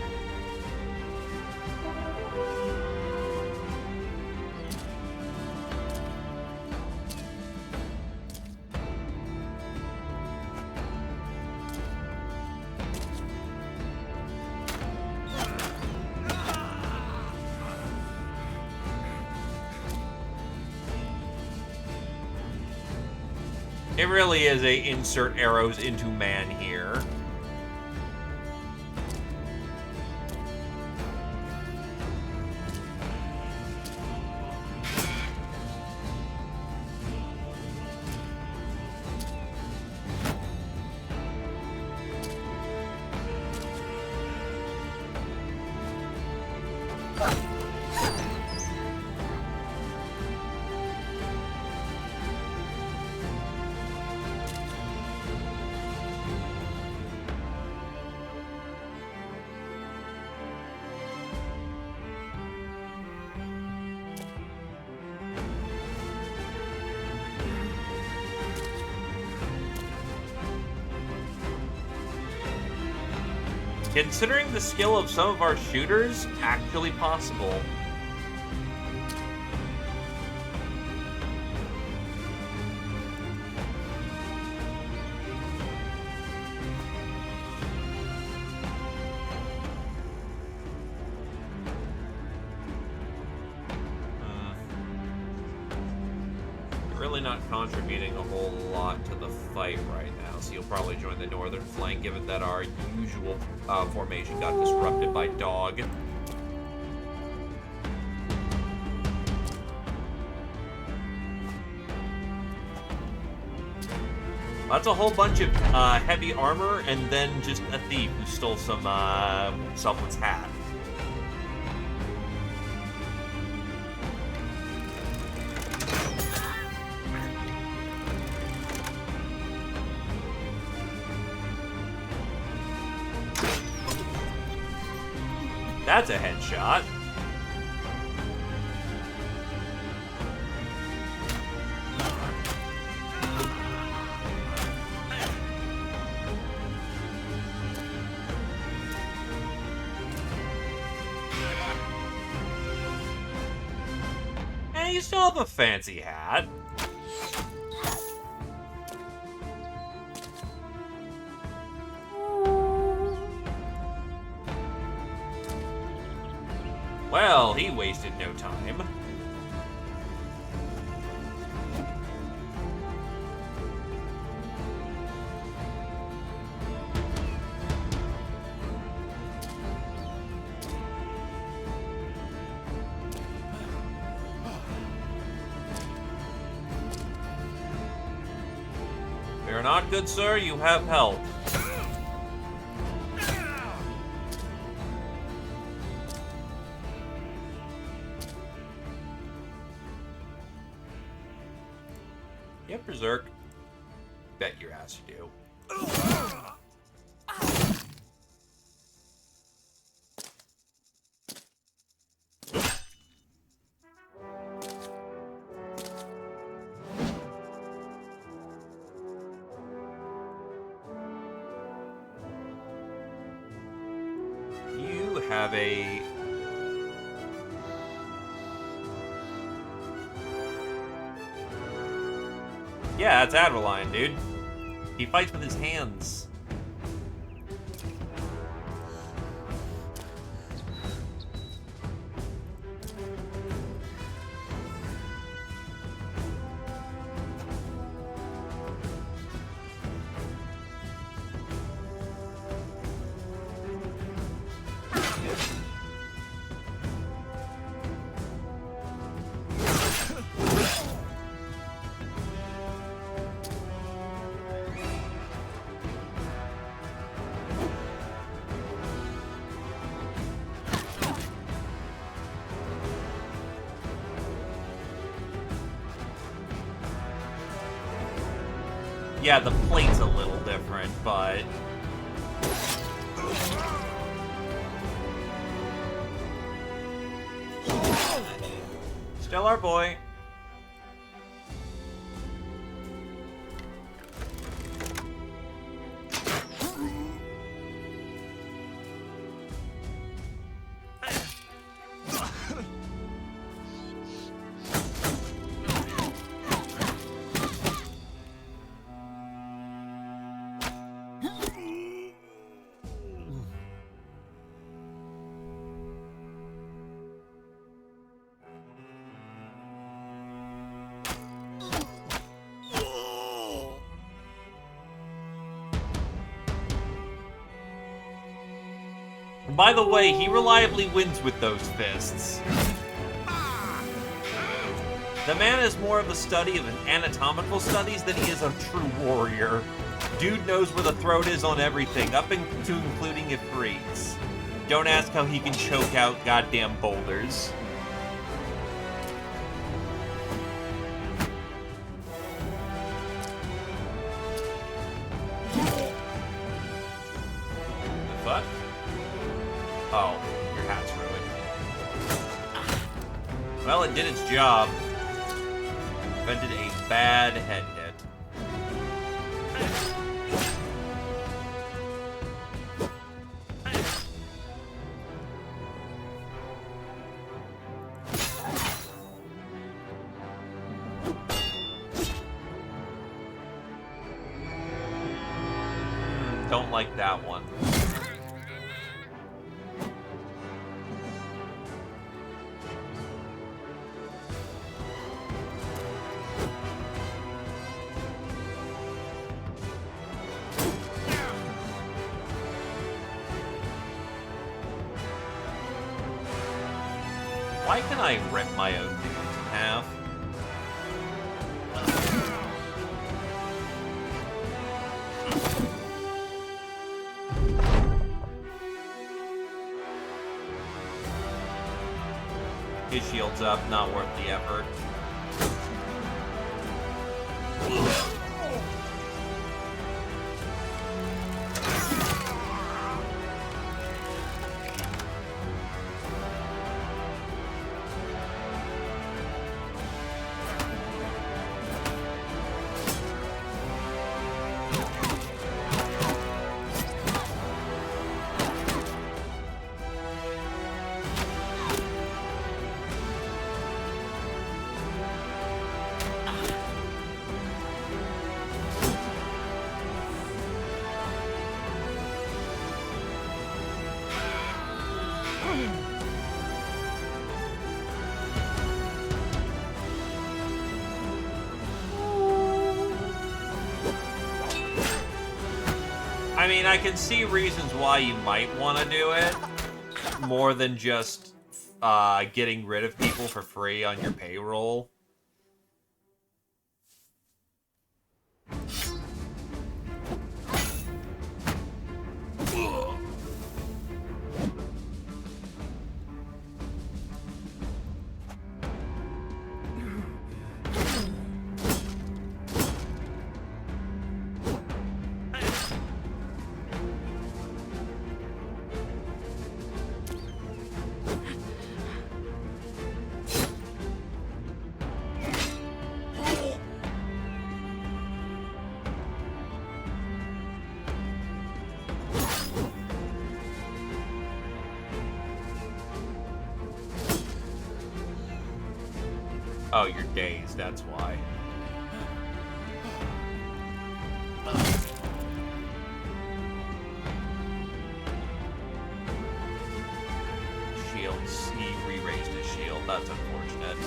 It really is a insert arrows into man here. Considering the skill of some of our shooters, actually possible. Really not contributing a whole lot to the fight right now, so you'll probably join the northern flank, given that our usual formation got disrupted by dog. That's a whole bunch of heavy armor, and then just a thief who stole someone's hat. That's a headshot. Hey, you still have a fancy hat. Well, he wasted no time. Fear not, good sir, you have help. Yep, Berserk. Bet your ass you do. You have a... Yeah, that's Adreline, dude. He fights with his hands. Yeah, the plate's a little different, but... Still our boy. By the way, he reliably wins with those fists. The man is more of a study of an anatomical studies than he is a true warrior. Dude knows where the throat is on everything, up to including if freaks. Don't ask how he can choke out goddamn boulders. What? Oh, your hat's ruined. Well, it did its job. Prevented a bad head hit. Don't like that one. Why can I rip my own dudes in half? His shield's up, not worth the effort. I mean, I can see reasons why you might want to do it, more than just getting rid of people for free on your payroll. Oh, you're dazed, that's why. Shields, he re-raised his shield, that's unfortunate.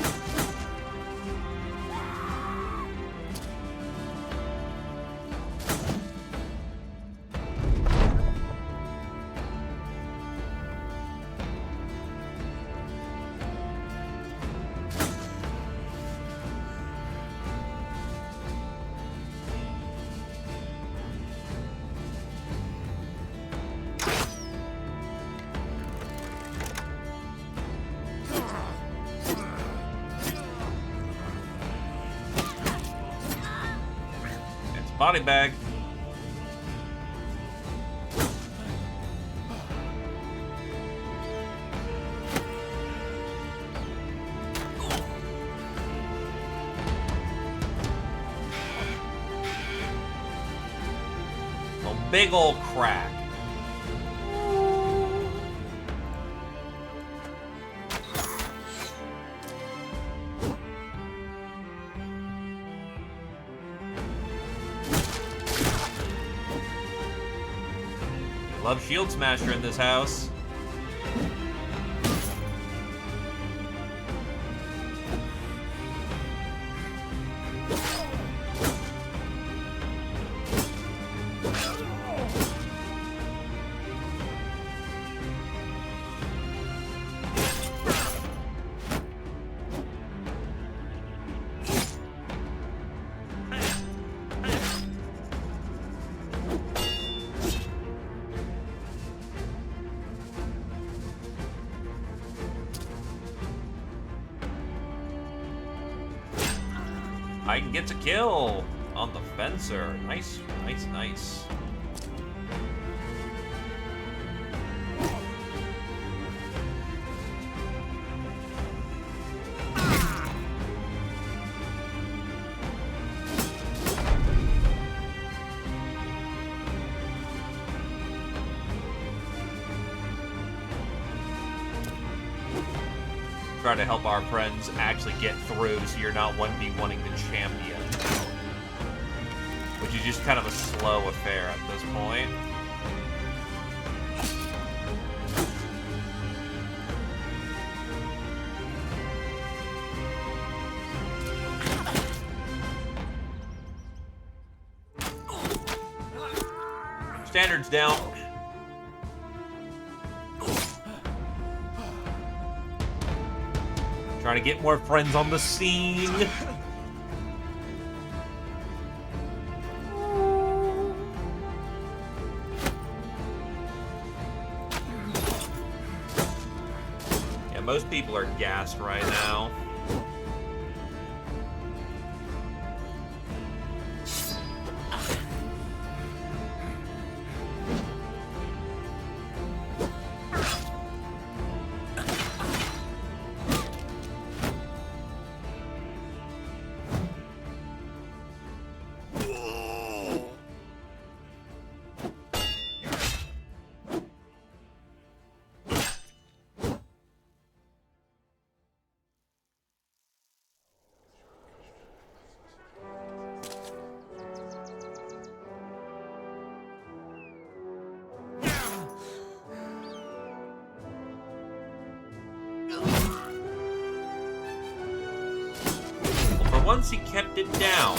Body bag. A big old crack. Love Shield Smasher in this house. Titan gets a kill on the fencer. Nice, nice, nice. Try to help our friends actually get through so you're not 1v1ing the champion. Which is just kind of a slow affair at this point. Standards down. Trying to get more friends on the scene. Yeah, most people are gassed right now. Once he kept it down.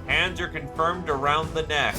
Hands are confirmed around the neck.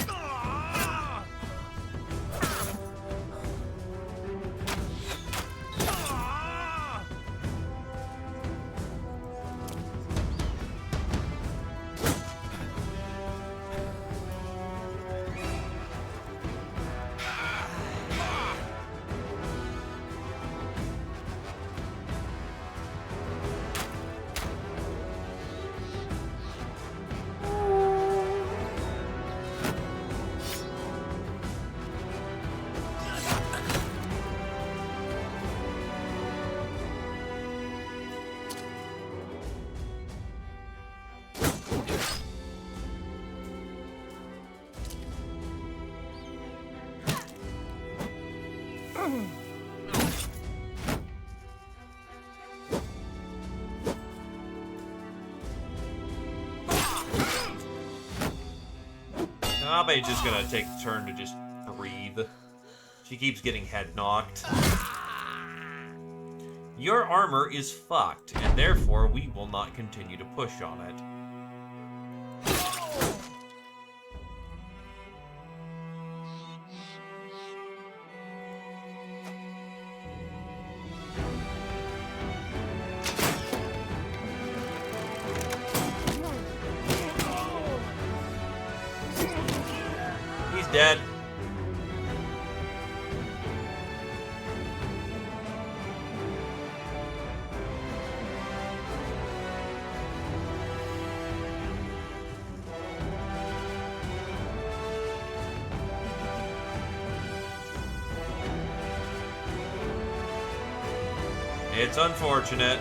Abe's just gonna take a turn to just breathe. She keeps getting head knocked. Your armor is fucked, and therefore we will not continue to push on it. Dead. It's unfortunate.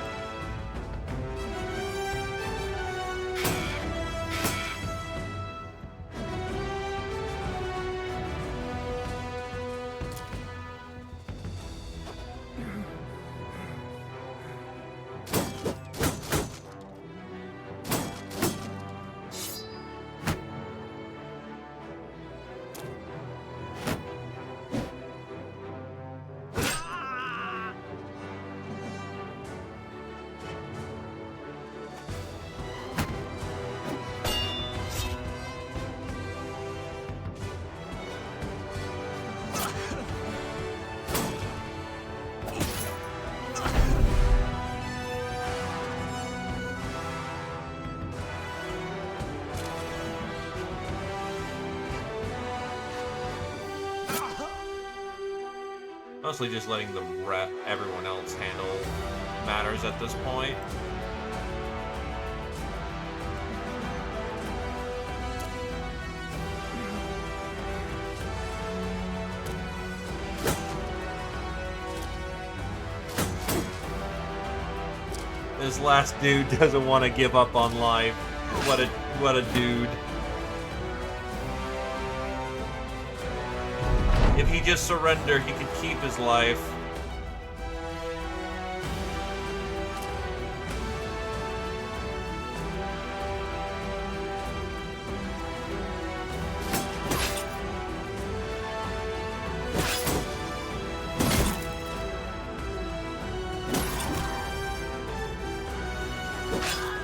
Mostly just letting everyone else handle matters at this point. This last dude doesn't want to give up on life. What a dude. If he just surrendered, he could keep his life.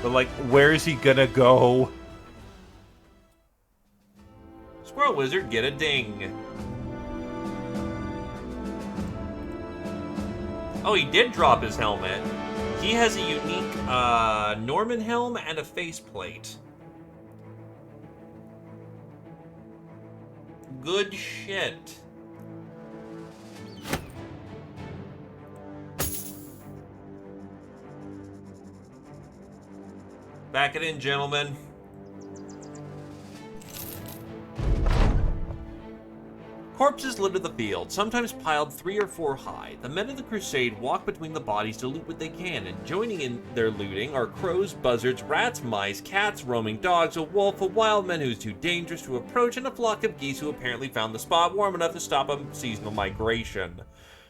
But, like, where is he gonna go? Squirrel Wizard, get a ding. Oh, he did drop his helmet. He has a unique Norman helm and a faceplate. Good shit. Back it in, gentlemen. Corpses litter the field, sometimes piled 3 or 4 high. The men of the crusade walk between the bodies to loot what they can, and joining in their looting are crows, buzzards, rats, mice, cats, roaming dogs, a wolf, a wild man who's too dangerous to approach, and a flock of geese who apparently found the spot warm enough to stop a seasonal migration.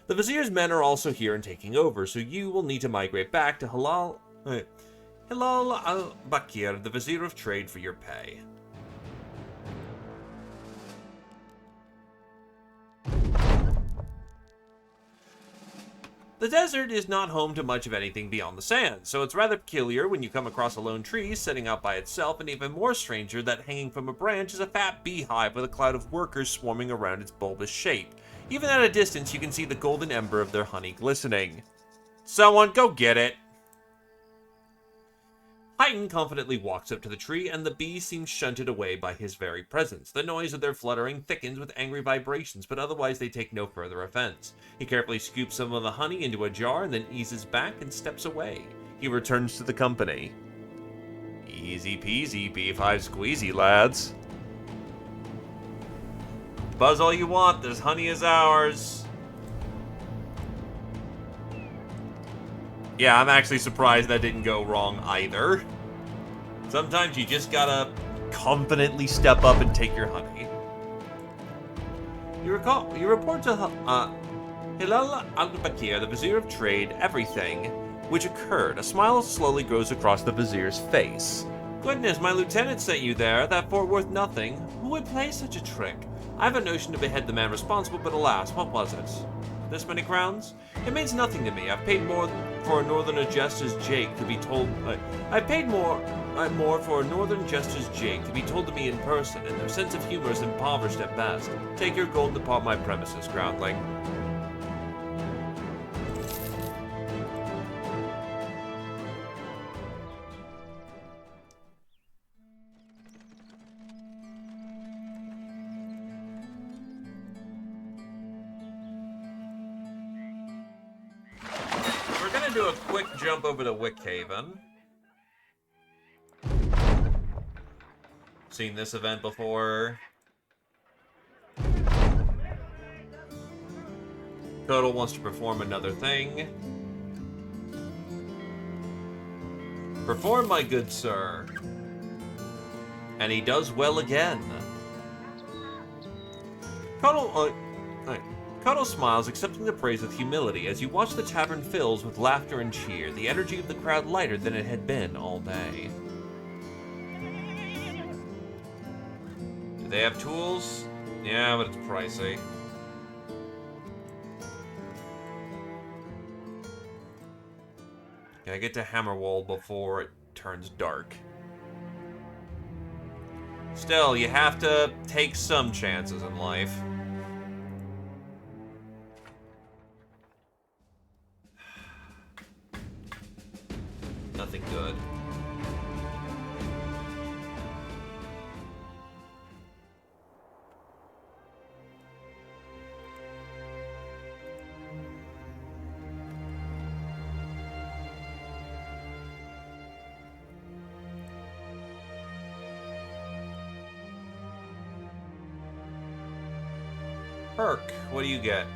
The vizier's men are also here and taking over, so you will need to migrate back to Hilal al-Bakir, the vizier of trade, for your pay. The desert is not home to much of anything beyond the sand, so it's rather peculiar when you come across a lone tree setting out by itself, and even more stranger that hanging from a branch is a fat beehive with a cloud of workers swarming around its bulbous shape. Even at a distance, you can see the golden ember of their honey glistening. Someone go get it! Hyton confidently walks up to the tree, and the bees seem shunted away by his very presence. The noise of their fluttering thickens with angry vibrations, but otherwise they take no further offense. He carefully scoops some of the honey into a jar and then eases back and steps away. He returns to the company. Easy peasy, B5 squeezy, lads. Buzz all you want, this honey is ours. Yeah, I'm actually surprised that didn't go wrong either. Sometimes you just gotta confidently step up and take your honey. You report to Hilal al-Bakir, the vizier of trade, everything which occurred. A smile slowly grows across the vizier's face. Goodness, my lieutenant sent you there, that fort worth nothing. Who would play such a trick? I have a notion to behead the man responsible, but alas, what was it? This many crowns? It means nothing to me. I've paid more for a northern jester's Jake to be told. I've paid more for a northern jester's Jake to be told to me in person, and their sense of humor is impoverished at best. Take your gold and depart my premises, groundling. Do a quick jump over to Wickhaven. Seen this event before. Kotal wants to perform another thing. Perform, my good sir. And he does well again. Kotal smiles, accepting the praise with humility as you watch the tavern fills with laughter and cheer, the energy of the crowd lighter than it had been all day. Do they have tools? Yeah, but it's pricey. Gotta get to Hammerwall before it turns dark. Still, you have to take some chances in life. Nothing good. Perk, what do you get?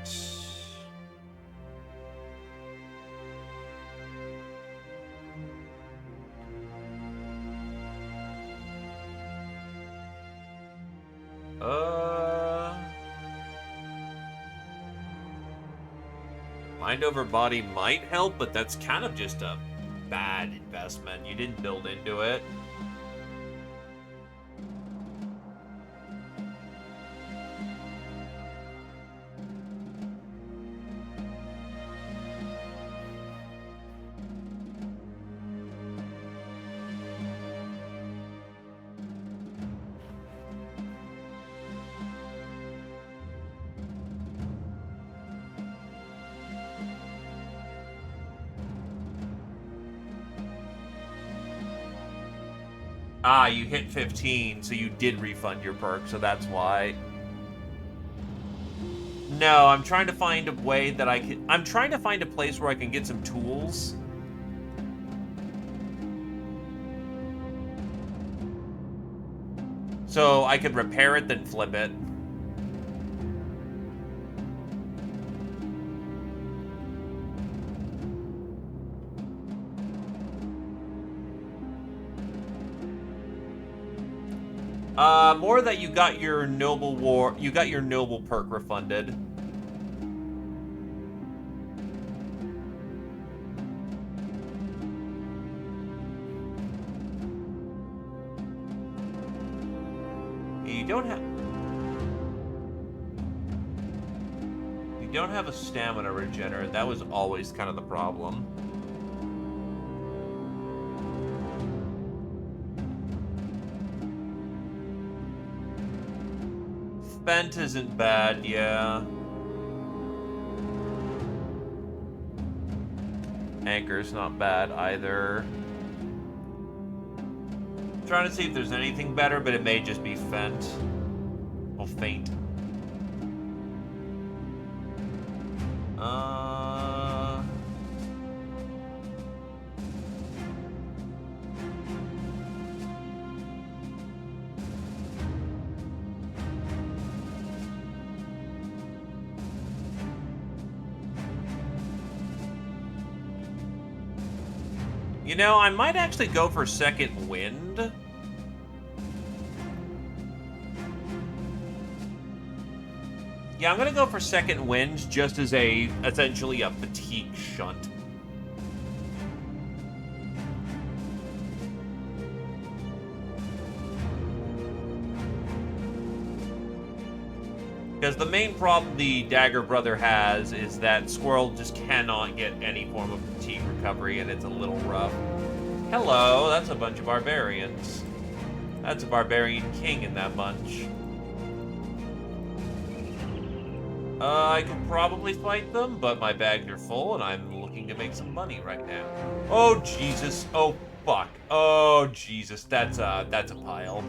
Mind over body might help, but that's kind of just a bad investment. You didn't build into it. Ah, you hit 15, so you did refund your perk, so that's why. No, I'm trying to find a way that I can... I'm trying to find a place where I can get some tools. So I could repair it, then flip it. More that you got your noble perk refunded. You don't have a stamina regenerate. That was always kind of the problem. Spent isn't bad, yeah. Anchor's not bad either. Trying to see if there's anything better, but it may just be Fent. Well, Faint. You know, I might actually go for Second Wind. Yeah, I'm gonna go for Second Wind just as essentially a fatigue shunt. Because the main problem the Dagger Brother has is that Squirrel just cannot get any form of fatigue recovery, and it's a little rough. Hello, that's a bunch of barbarians. That's a barbarian king in that bunch. I could probably fight them, but my bags are full, and I'm looking to make some money right now. Oh, Jesus. Oh, fuck. Oh, Jesus. That's a pile.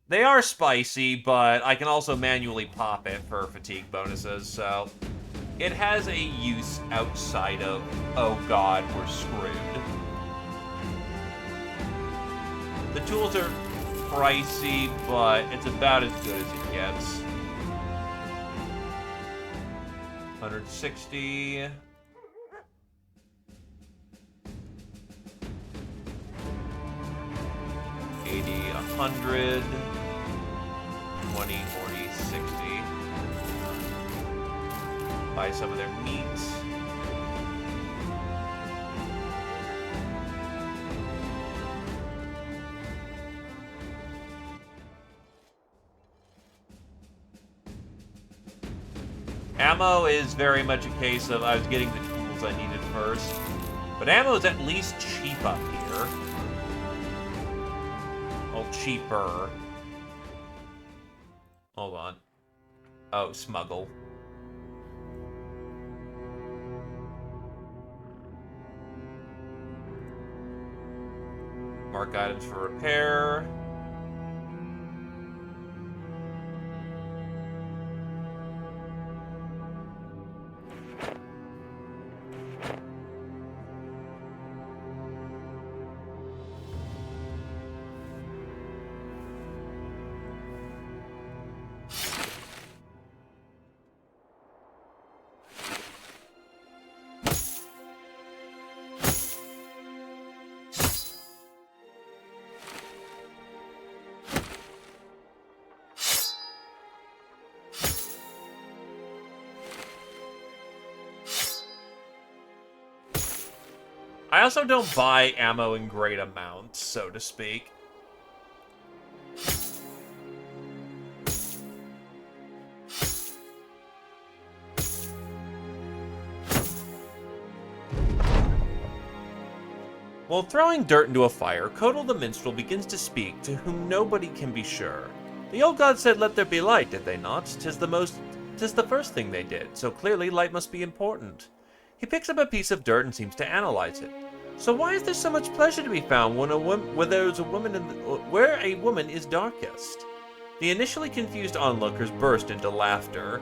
They are spicy, but I can also manually pop it for fatigue bonuses, so... It has a use outside of, oh god, we're screwed. The tools are pricey, but it's about as good as it gets. 160... 80, 100... 20, 40, 60. Buy some of their meats. Ammo is very much a case of I was getting the tools I needed first. But ammo is at least cheap up here. Well, cheaper. Hold on. Oh, smuggle. Mark items for repair. I also don't buy ammo in great amounts, so to speak. While throwing dirt into a fire, Kodal the minstrel begins to speak, to whom nobody can be sure. The old gods said, "Let there be light," did they not? 'Tis the first thing they did, so clearly light must be important. He picks up a piece of dirt and seems to analyze it. So why is there so much pleasure to be found when where a woman is darkest? The initially confused onlookers burst into laughter.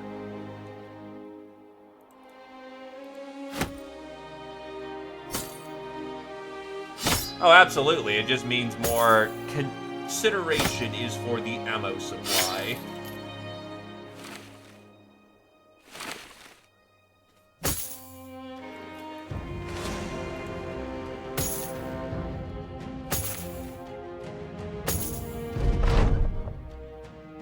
Oh, absolutely. It just means more consideration is for the ammo supply.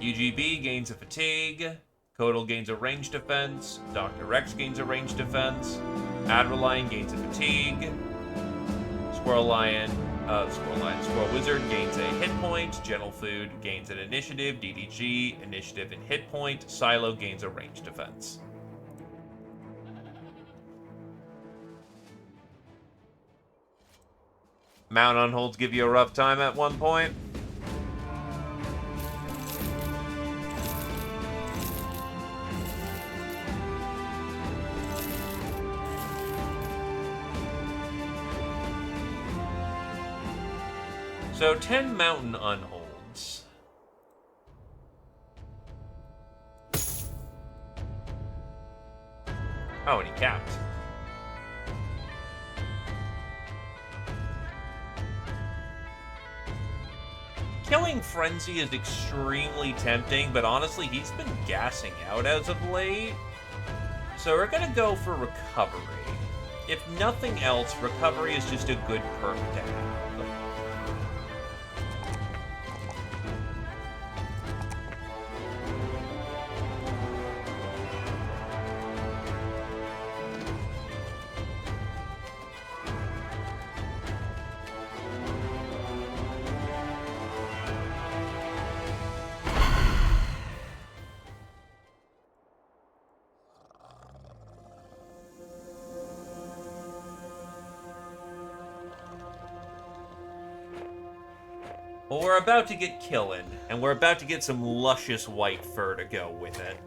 UGB gains a fatigue. Codal gains a range defense. Dr. Rex gains a range defense. Adrenaline gains a fatigue. Squirrel Wizard gains a hit point. Gentle Food gains an initiative. DDG, initiative and hit point. Silo gains a range defense. Mount on holds give you a rough time at one point. So 10 mountain unholds. Oh, and he capped. Killing Frenzy is extremely tempting, but honestly, he's been gassing out as of late. So we're gonna go for Recovery. If nothing else, Recovery is just a good perk to have. Well, we're about to get killin', and we're about to get some luscious white fur to go with it.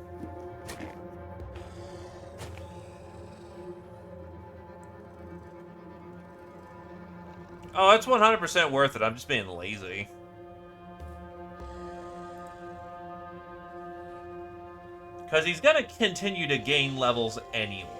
Oh, it's 100% worth it. I'm just being lazy. Because he's going to continue to gain levels anyway.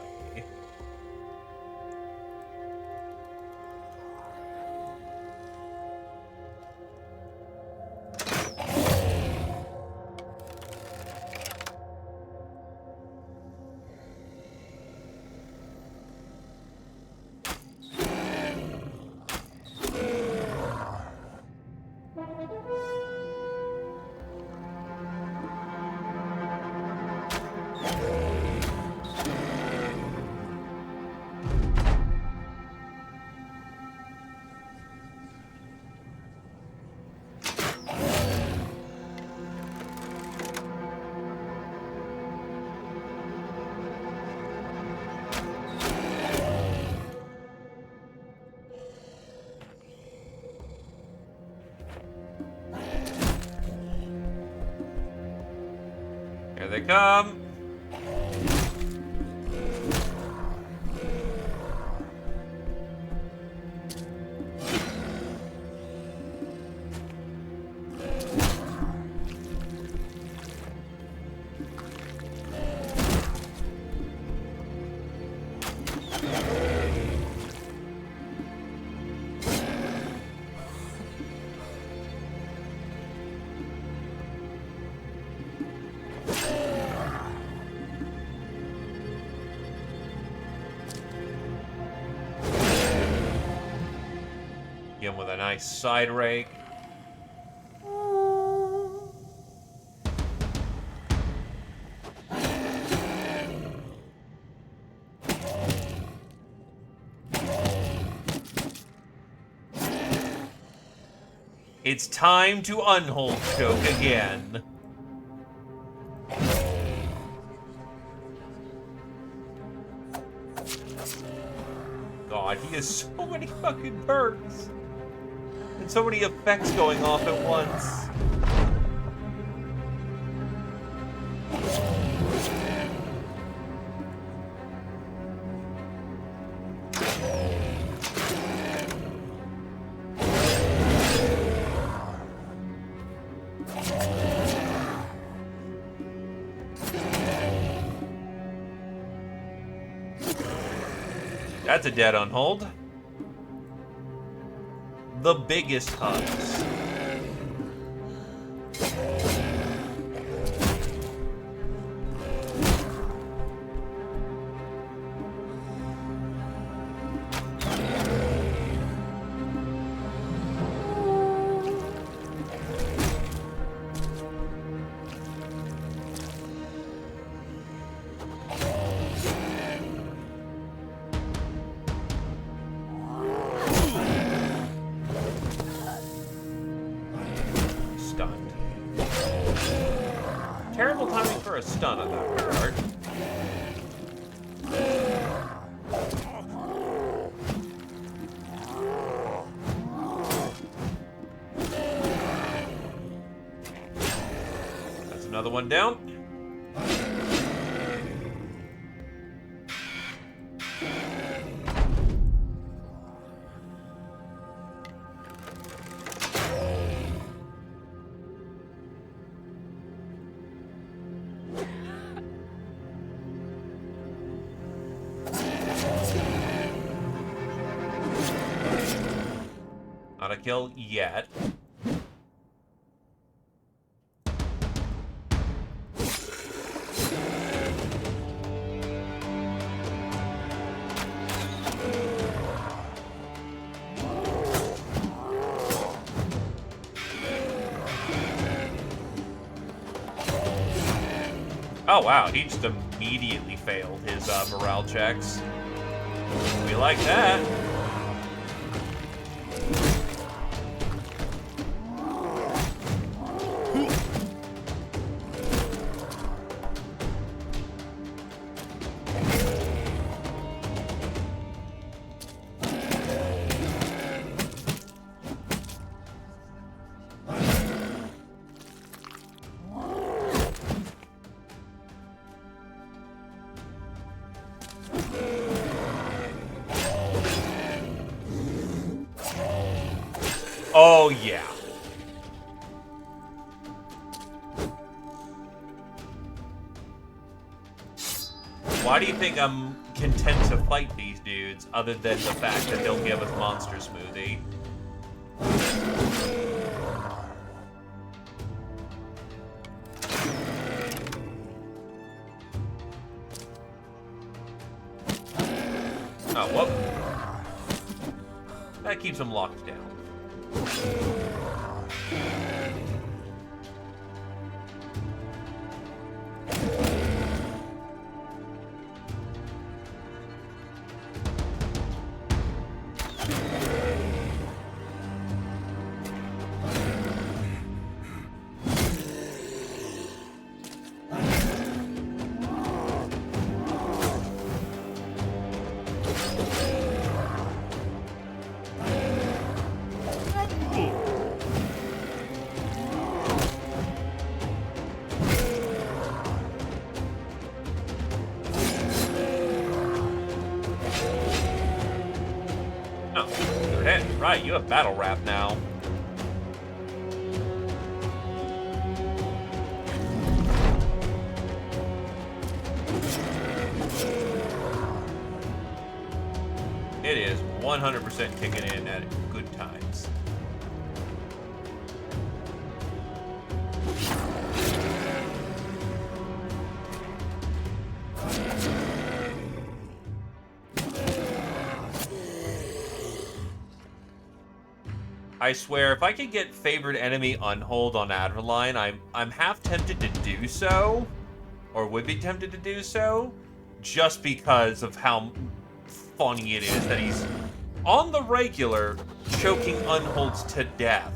Here they come. Him with a nice side rake. It's time to unhold choke again. God, he has so many fucking perks. And so many effects going off at once. That's a dead unhold. The biggest hugs. Stunned. Terrible timing for a stun on that regard. That's another one down. Not a kill yet. Oh wow, he just immediately failed his morale checks. We like that. Oh, yeah. Why do you think I'm content to fight these dudes, other than the fact that they'll give us Monster Smoothie? Oh, whoop. That keeps them locked down. Right, you have battle rap now. It is 100% kicking in at good times. I swear, if I could get favored enemy unhold on Adrenaline, I'm half tempted to do so, or would be tempted to do so, just because of how funny it is that he's on the regular choking unholds to death.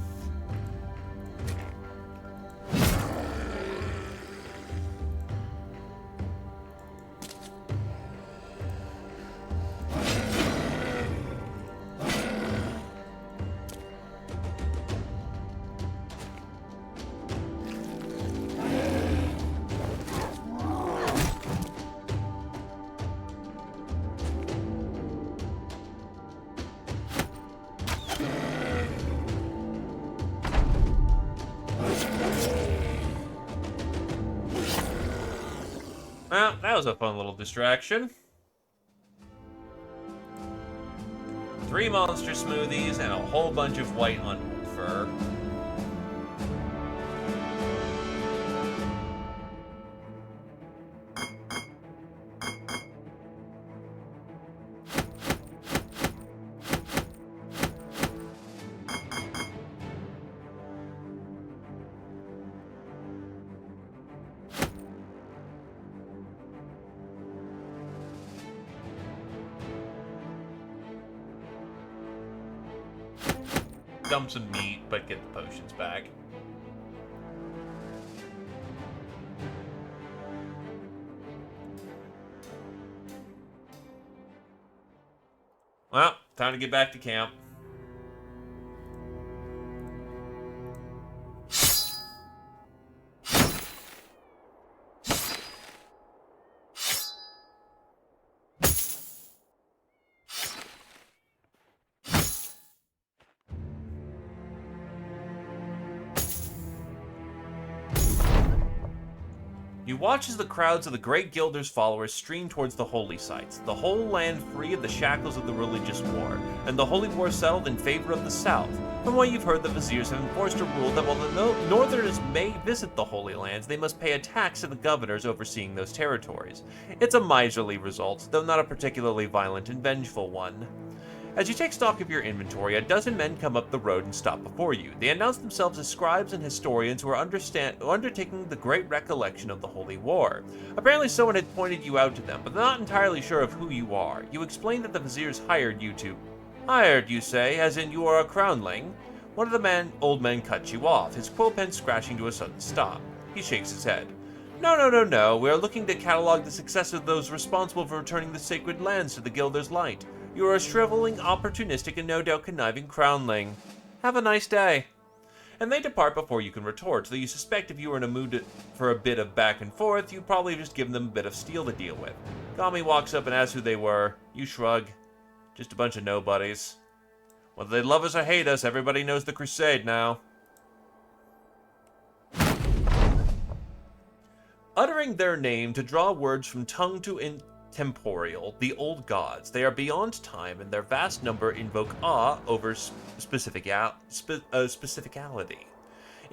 Well, that was a fun little distraction. 3 monster smoothies and a whole bunch of white unwool fur. Dump some meat, but get the potions back. Well, time to get back to camp. You watch as the crowds of the Great Gilder's followers stream towards the holy sites, the whole land free of the shackles of the religious war, and the holy war settled in favor of the south. From what you've heard, the viziers have enforced a rule that while the northerners may visit the Holy Lands, they must pay a tax to the governors overseeing those territories. It's a miserly result, though not a particularly violent and vengeful one. As you take stock of your inventory, a dozen men come up the road and stop before you. They announce themselves as scribes and historians who are undertaking the great recollection of the Holy War. Apparently someone had pointed you out to them, but they're not entirely sure of who you are. You explain that the viziers hired you to... Hired, you say, as in you are a crownling? One of the old men cuts you off, his quill pen scratching to a sudden stop. He shakes his head. No. We are looking to catalog the success of those responsible for returning the sacred lands to the Gilder's light. You are a shriveling, opportunistic, and no doubt conniving crownling. Have a nice day. And they depart before you can retort, though you suspect if you were in a mood for a bit of back and forth, you'd probably just give them a bit of steel to deal with. Gami walks up and asks who they were. You shrug. Just a bunch of nobodies. Whether they love us or hate us, everybody knows the crusade now. Uttering their name to draw words from tongue to intemporeal, the old gods, they are beyond time, and their vast number invoke awe over specificality.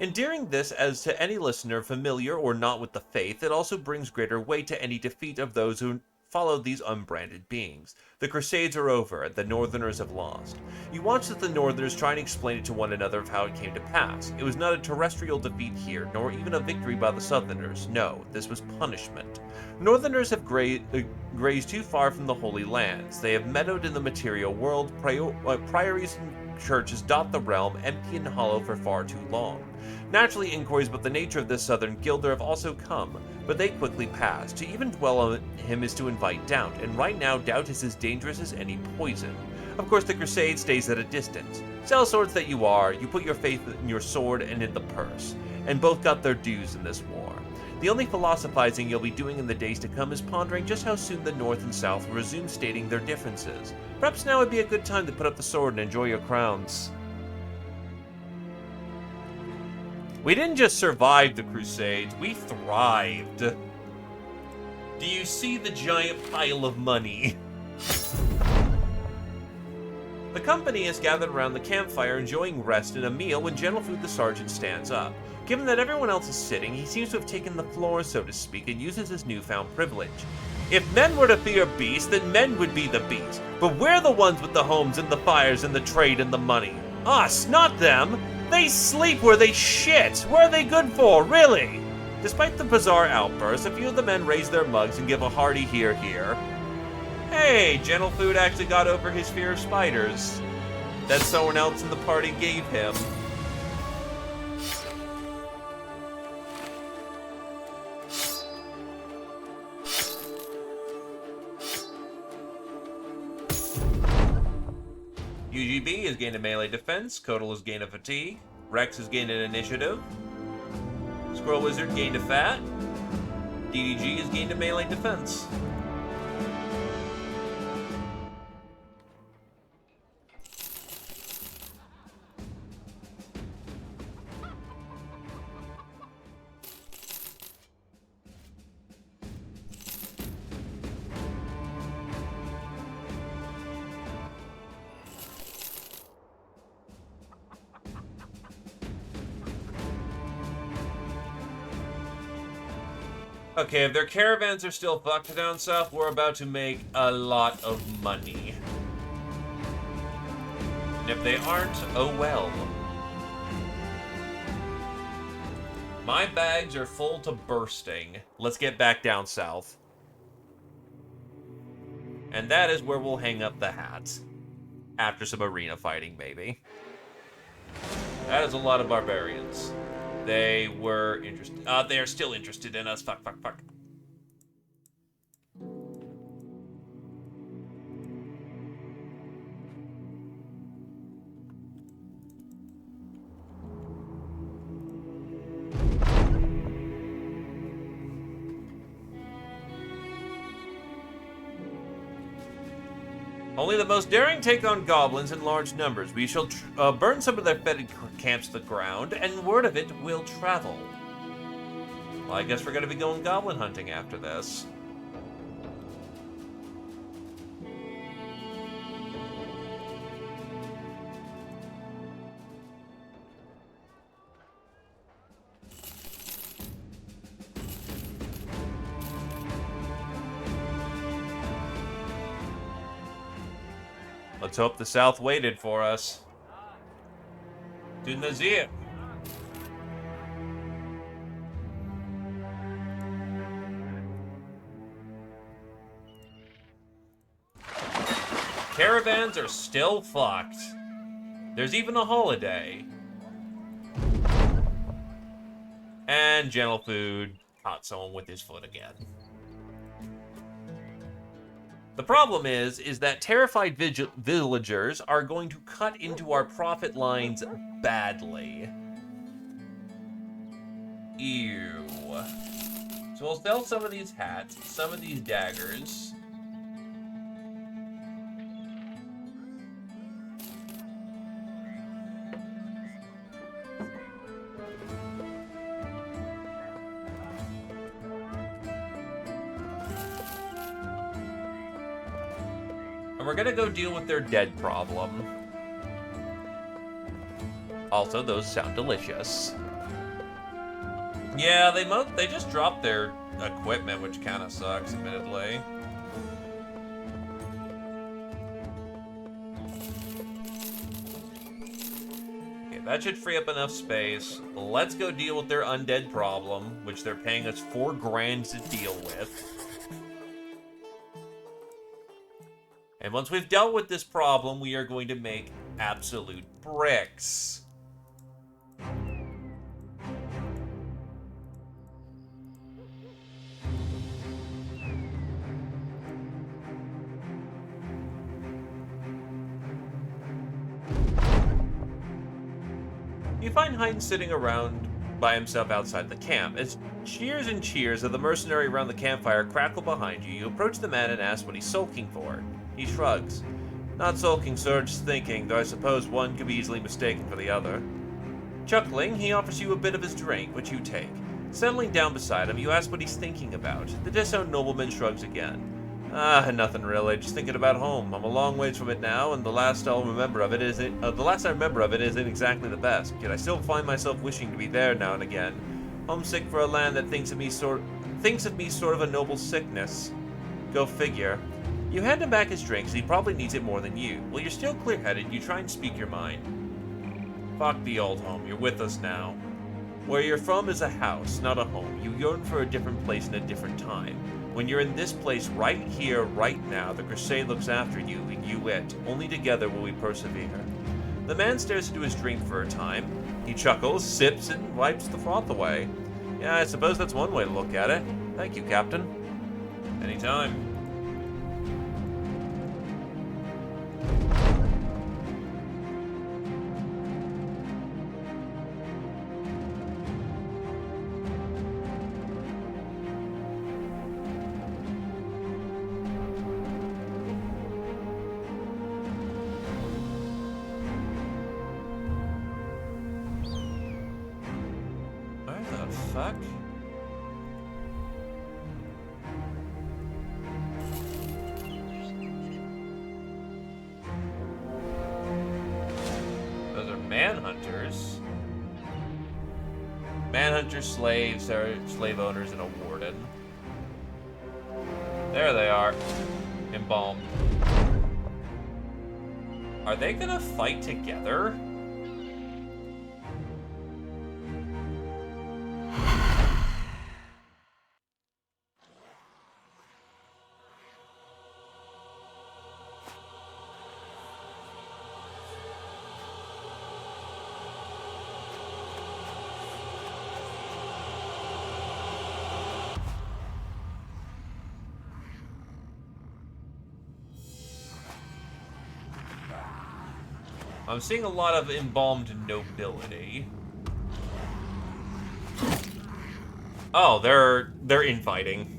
Endearing this as to any listener familiar or not with the faith, it also brings greater weight to any defeat of those who follow these unbranded beings. The Crusades are over, and the Northerners have lost. You watch as the Northerners try and explain it to one another of how it came to pass. It was not a terrestrial defeat here, nor even a victory by the Southerners. No, this was punishment. Northerners have grazed too far from the Holy Lands. They have meddled in the material world. Priories and churches dot the realm, empty and hollow for far too long. Naturally, inquiries about the nature of this southern Gilder have also come, but they quickly pass. To even dwell on him is to invite doubt, and right now doubt is as dangerous as any poison. Of course, the crusade stays at a distance. Sellswords that you are, you put your faith in your sword and in the purse, and both got their dues in this war. The only philosophizing you'll be doing in the days to come is pondering just how soon the North and South will resume stating their differences. Perhaps now would be a good time to put up the sword and enjoy your crowns. We didn't just survive the Crusades, we thrived. Do you see the giant pile of money? The company is gathered around the campfire enjoying rest and a meal when General Food the Sergeant stands up. Given that everyone else is sitting, he seems to have taken the floor, so to speak, and uses his newfound privilege. If men were to fear beasts, then men would be the beasts. But we're the ones with the homes and the fires and the trade and the money. Us, not them! They sleep where they shit! What are they good for, really? Despite the bizarre outburst, a few of the men raise their mugs and give a hearty hear. Hey, Gentle Food actually got over his fear of spiders that someone else in the party gave him. UGB has gained a melee defense, Kodal has gained a fatigue, Rex has gained an initiative, Squirrel Wizard gained a fat, DDG has gained a melee defense. Okay, if their caravans are still fucked down south, we're about to make a lot of money. And if they aren't, oh well. My bags are full to bursting. Let's get back down south. And that is where we'll hang up the hats. After some arena fighting, maybe. That is a lot of barbarians. They were interested. They are still interested in us. Fuck, fuck, fuck. Only the most daring take on goblins in large numbers. We shall burn some of their fetid camps to the ground, and word of it will travel. Well, I guess we're going to be going goblin hunting after this. Let's hope the South waited for us. To Nazir. Caravans are still fucked. There's even a holiday. And Gentle Food caught someone with his foot again. The problem is that terrified villagers are going to cut into our profit lines badly. Ew. So we'll sell some of these hats, some of these daggers. We're gonna go deal with their dead problem. Also, those sound delicious. Yeah, they just dropped their equipment, which kind of sucks, admittedly. Okay, that should free up enough space. Let's go deal with their undead problem, which they're paying us $4 grand to deal with. And once we've dealt with this problem, we are going to make absolute bricks. You find Heinz sitting around by himself outside the camp. As cheers and cheers of the mercenary around the campfire crackle behind you, you approach the man and ask what he's sulking for. He shrugs. Not sulking, sir, just thinking, though I suppose one could be easily mistaken for the other. Chuckling, he offers you a bit of his drink, which you take. Settling down beside him, you ask what he's thinking about. The disowned nobleman shrugs again. Nothing really, just thinking about home. I'm a long ways from it now, and the last I remember of it isn't exactly the best. Yet I still find myself wishing to be there now and again. Homesick for a land that thinks of me sort of a noble sickness. Go figure. You hand him back his drink, so he probably needs it more than you. While you're still clear-headed, you try and speak your mind. Fuck the old home, you're with us now. Where you're from is a house, not a home. You yearn for a different place and a different time. When you're in this place right here, right now, the crusade looks after you, and you it. Only together will we persevere. The man stares into his drink for a time. He chuckles, sips, and wipes the froth away. Yeah, I suppose that's one way to look at it. Thank you, Captain. Anytime. Fuck. Those are manhunters. Manhunters, slaves, or slave owners, and a warden. There they are. Embalmed. Are they gonna fight together? I'm seeing a lot of embalmed nobility. Oh, they're infighting.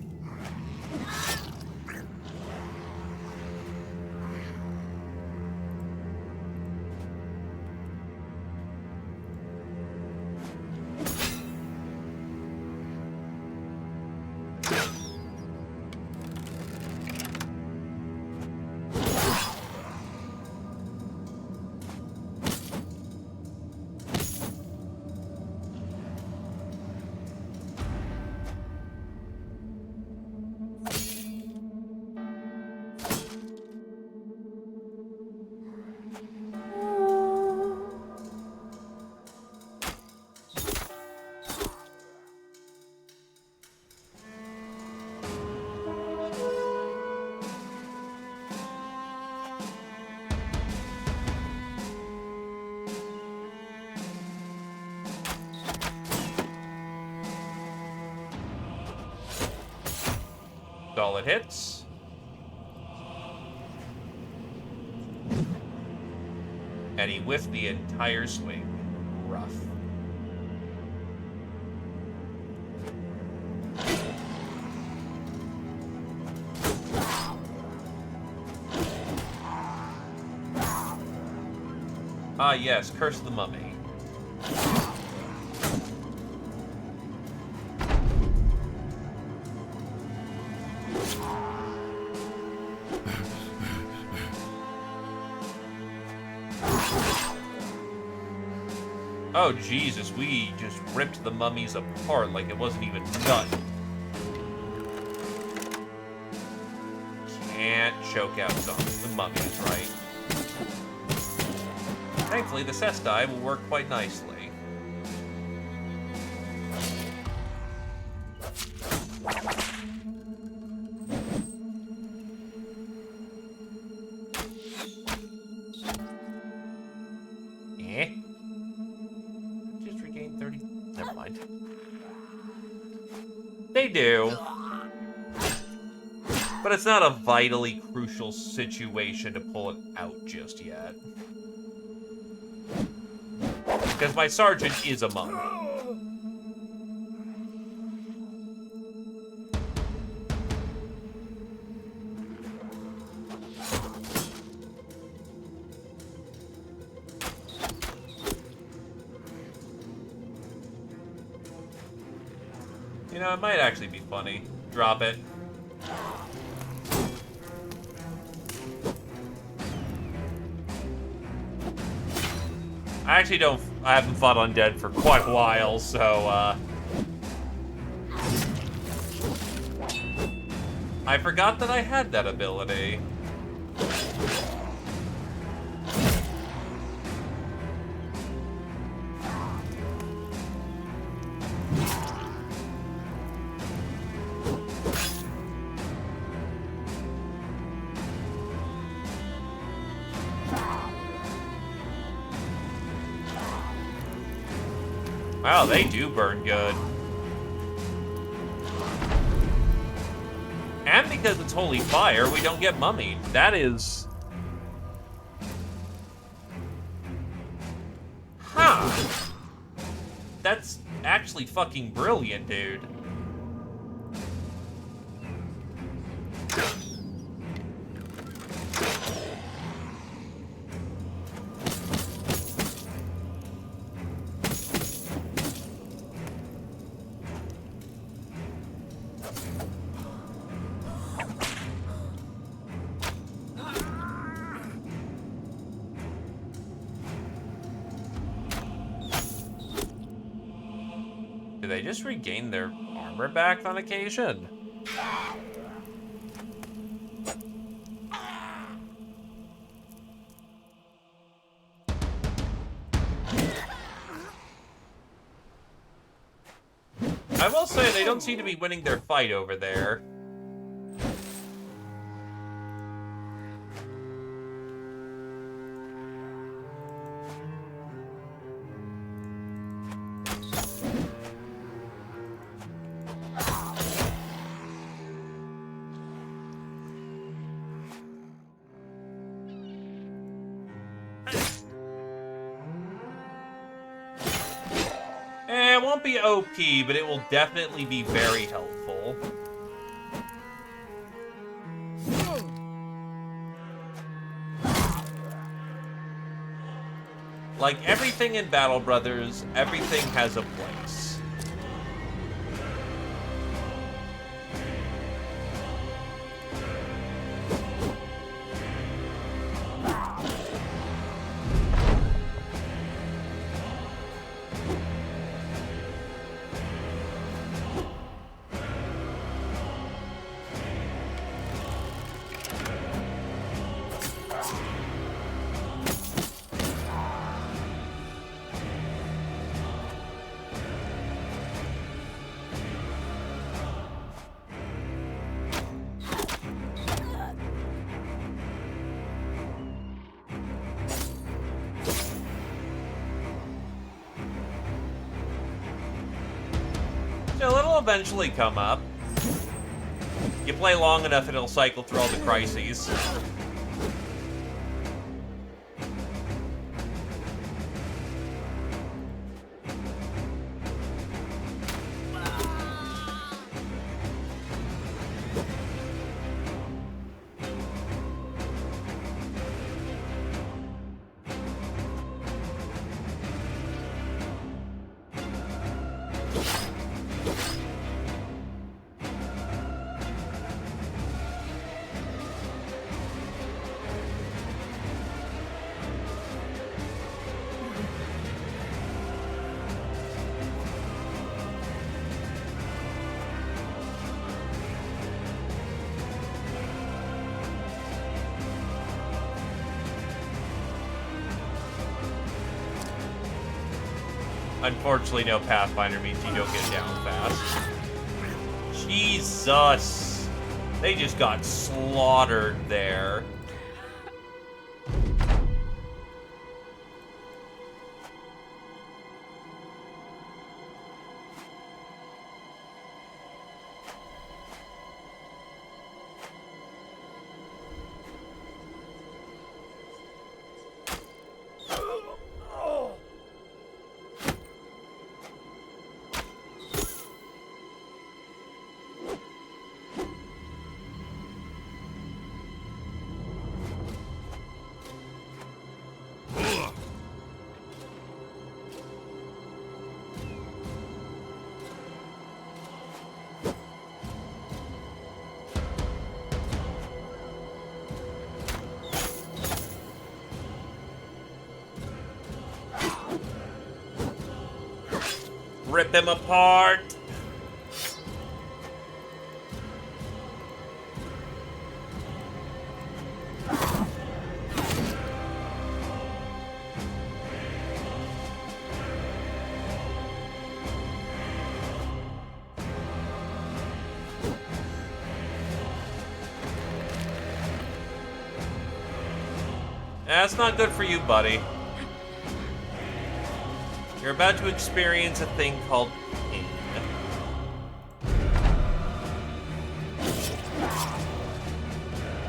Solid hits. And he whiffed the entire swing. Rough. Ah, yes, curse the mummy. Oh, Jesus, we just ripped the mummies apart like it wasn't even done. Can't choke out the mummies, right? Thankfully, the cess die will work quite nicely. Eh? Just regain 30. Never mind. They do. But it's not a vitally crucial situation to pull it out just yet. Because my sergeant is a monk. You know, it might actually be funny. Drop it. I haven't fought undead for quite a while, so, I forgot that I had that ability. Wow, they do burn good. And because it's holy fire, we don't get mummied. That is... Huh. That's actually fucking brilliant, dude. Do they just regain their armor back on occasion? say, they don't seem to be winning their fight over there. It won't be OP, but it will definitely be very helpful. Like everything in Battle Brothers, everything has a place. So it'll eventually come up. You play long enough, it'll cycle through all the crises. Unfortunately, no Pathfinder means you don't get down fast. Jesus! They just got slaughtered there. Rip them apart! That's not good for you, buddy. You're about to experience a thing called pain.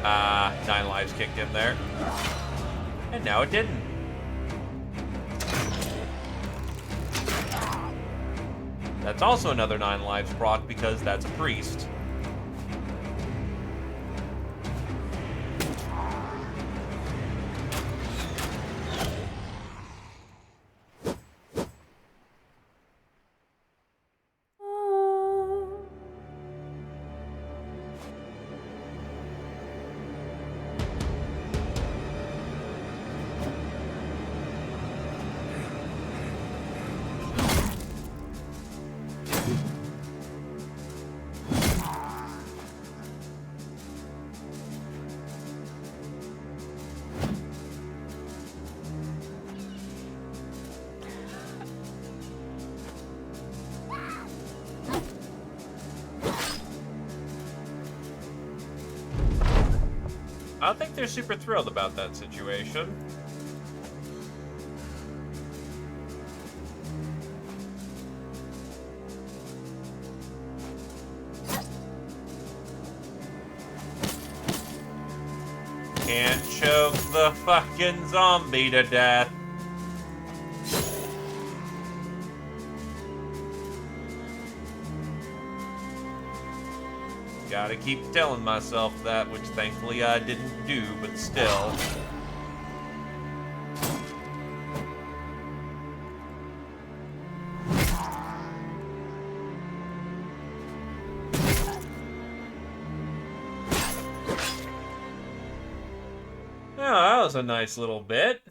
Ah, 9 lives kicked in there. And now it didn't. That's also another 9 lives proc because that's a priest. I think they're super thrilled about that situation. Can't choke the fucking zombie to death. Gotta keep telling myself that, which thankfully I didn't do, but still. Oh, that was a nice little bit.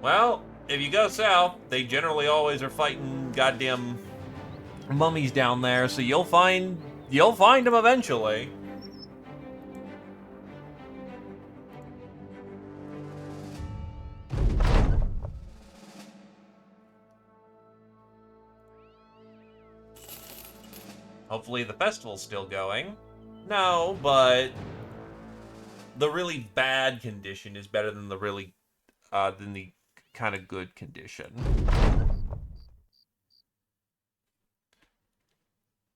Well, if you go south, they generally always are fighting goddamn mummies down there, so you'll find them eventually. Hopefully the festival's still going. No, but the really bad condition is better than the kind of good condition.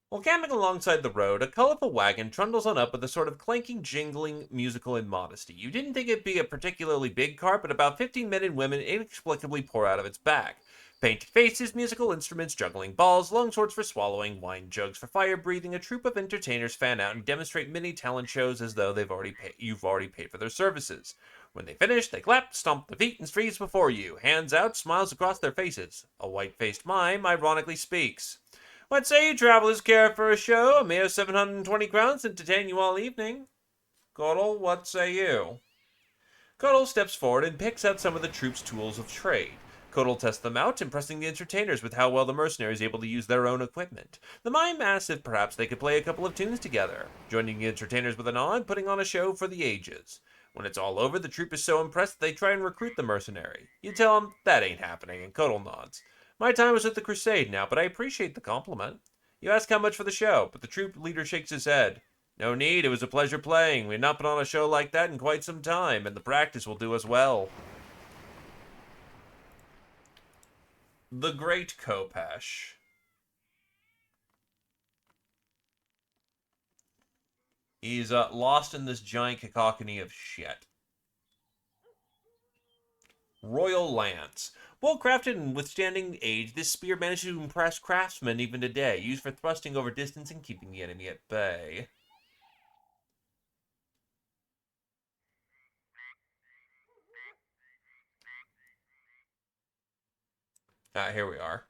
While camping alongside the road, a colorful wagon trundles on up with a sort of clanking, jingling, musical immodesty. You didn't think it'd be a particularly big cart, but about 15 men and women inexplicably pour out of its back. Painted faces, musical instruments, juggling balls, long swords for swallowing, wine jugs for fire breathing, a troupe of entertainers fan out and demonstrate mini talent shows as though you've already paid for their services. When they finish, they clap, stomp their feet, and freeze before you, hands out, smiles across their faces. A white-faced mime ironically speaks. What say you travelers care for a show? A mere 720 crowns to entertain you all evening. Goddle, what say you? Goddle steps forward and picks out some of the troop's tools of trade. Kotal tests them out, impressing the entertainers with how well the mercenaries are able to use their own equipment. The mime asks if perhaps they could play a couple of tunes together, joining the entertainers with a nod, putting on a show for the ages. When it's all over, the troop is so impressed that they try and recruit the mercenary. You tell them that ain't happening, and Kotal nods. My time is at the crusade now, but I appreciate the compliment. You ask how much for the show, but the troop leader shakes his head. No need, it was a pleasure playing. We've not been on a show like that in quite some time, and the practice will do us well. The Great Kopesh. He's lost in this giant cacophony of shit. Royal Lance. Well crafted and withstanding age, this spear manages to impress craftsmen even today, used for thrusting over distance and keeping the enemy at bay. Here we are.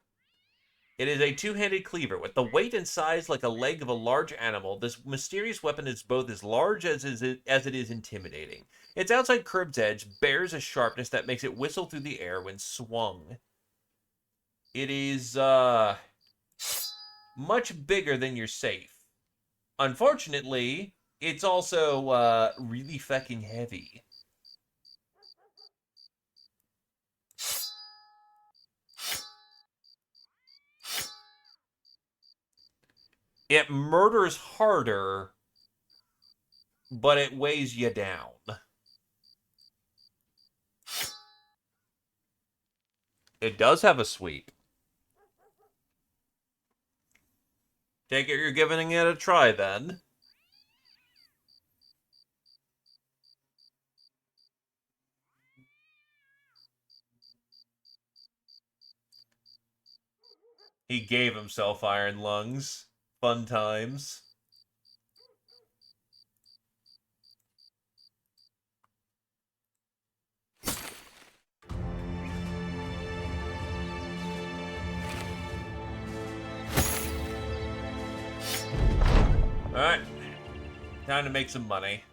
It is a two-handed cleaver with the weight and size like a leg of a large animal. This mysterious weapon is both as large as it is intimidating. Its outside curved edge bears a sharpness that makes it whistle through the air when swung. It is much bigger than your safe. Unfortunately, it's also really fucking heavy. It murders harder, but it weighs you down. It does have a sweep. Take it you're giving it a try, then. He gave himself iron lungs. Fun times. Alright. Time to make some money.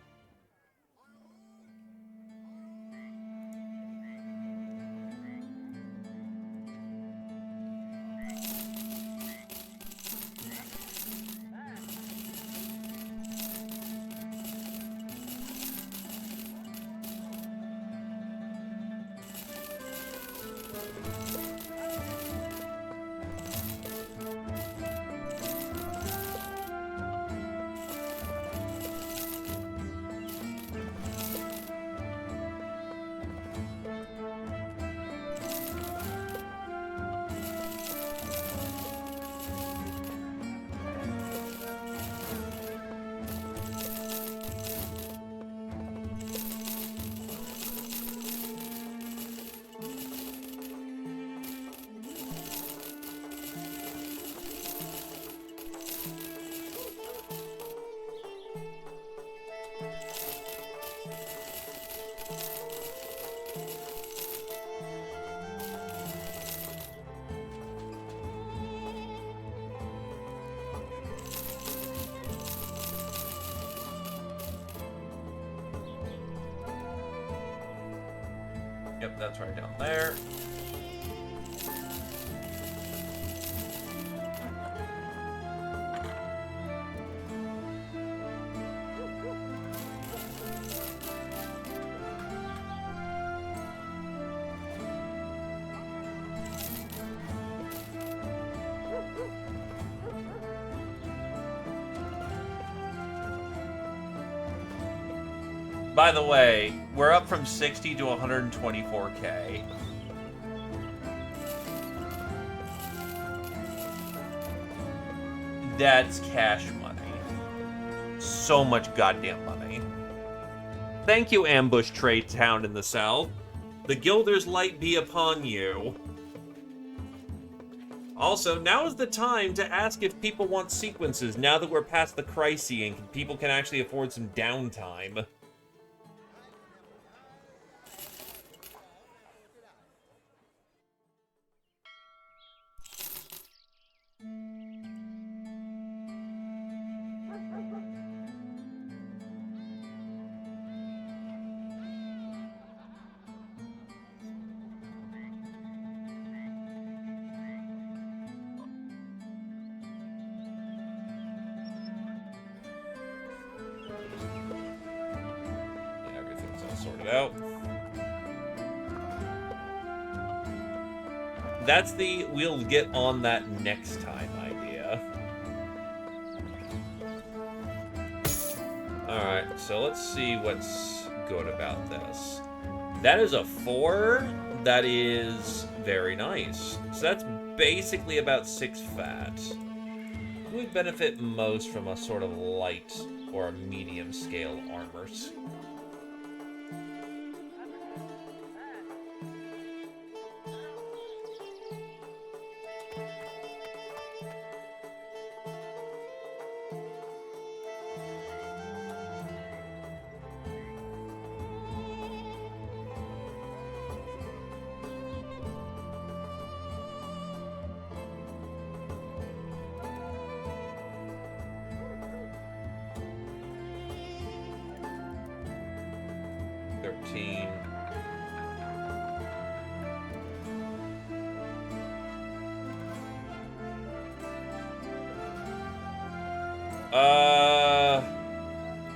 Yep, that's right down there. By the way, we're up from 60 to 124k. That's cash money. So much goddamn money. Thank you, Ambush Trade Town in the South. The Gilder's light be upon you. Also, now is the time to ask if people want sequences now that we're past the crisis and people can actually afford some downtime. Sorted out. That's the we'll get on that next time idea. Alright, so let's see what's good about this. That is a 4. That is very nice. So that's basically about 6 fat. Who would benefit most from a sort of light or a medium scale armors?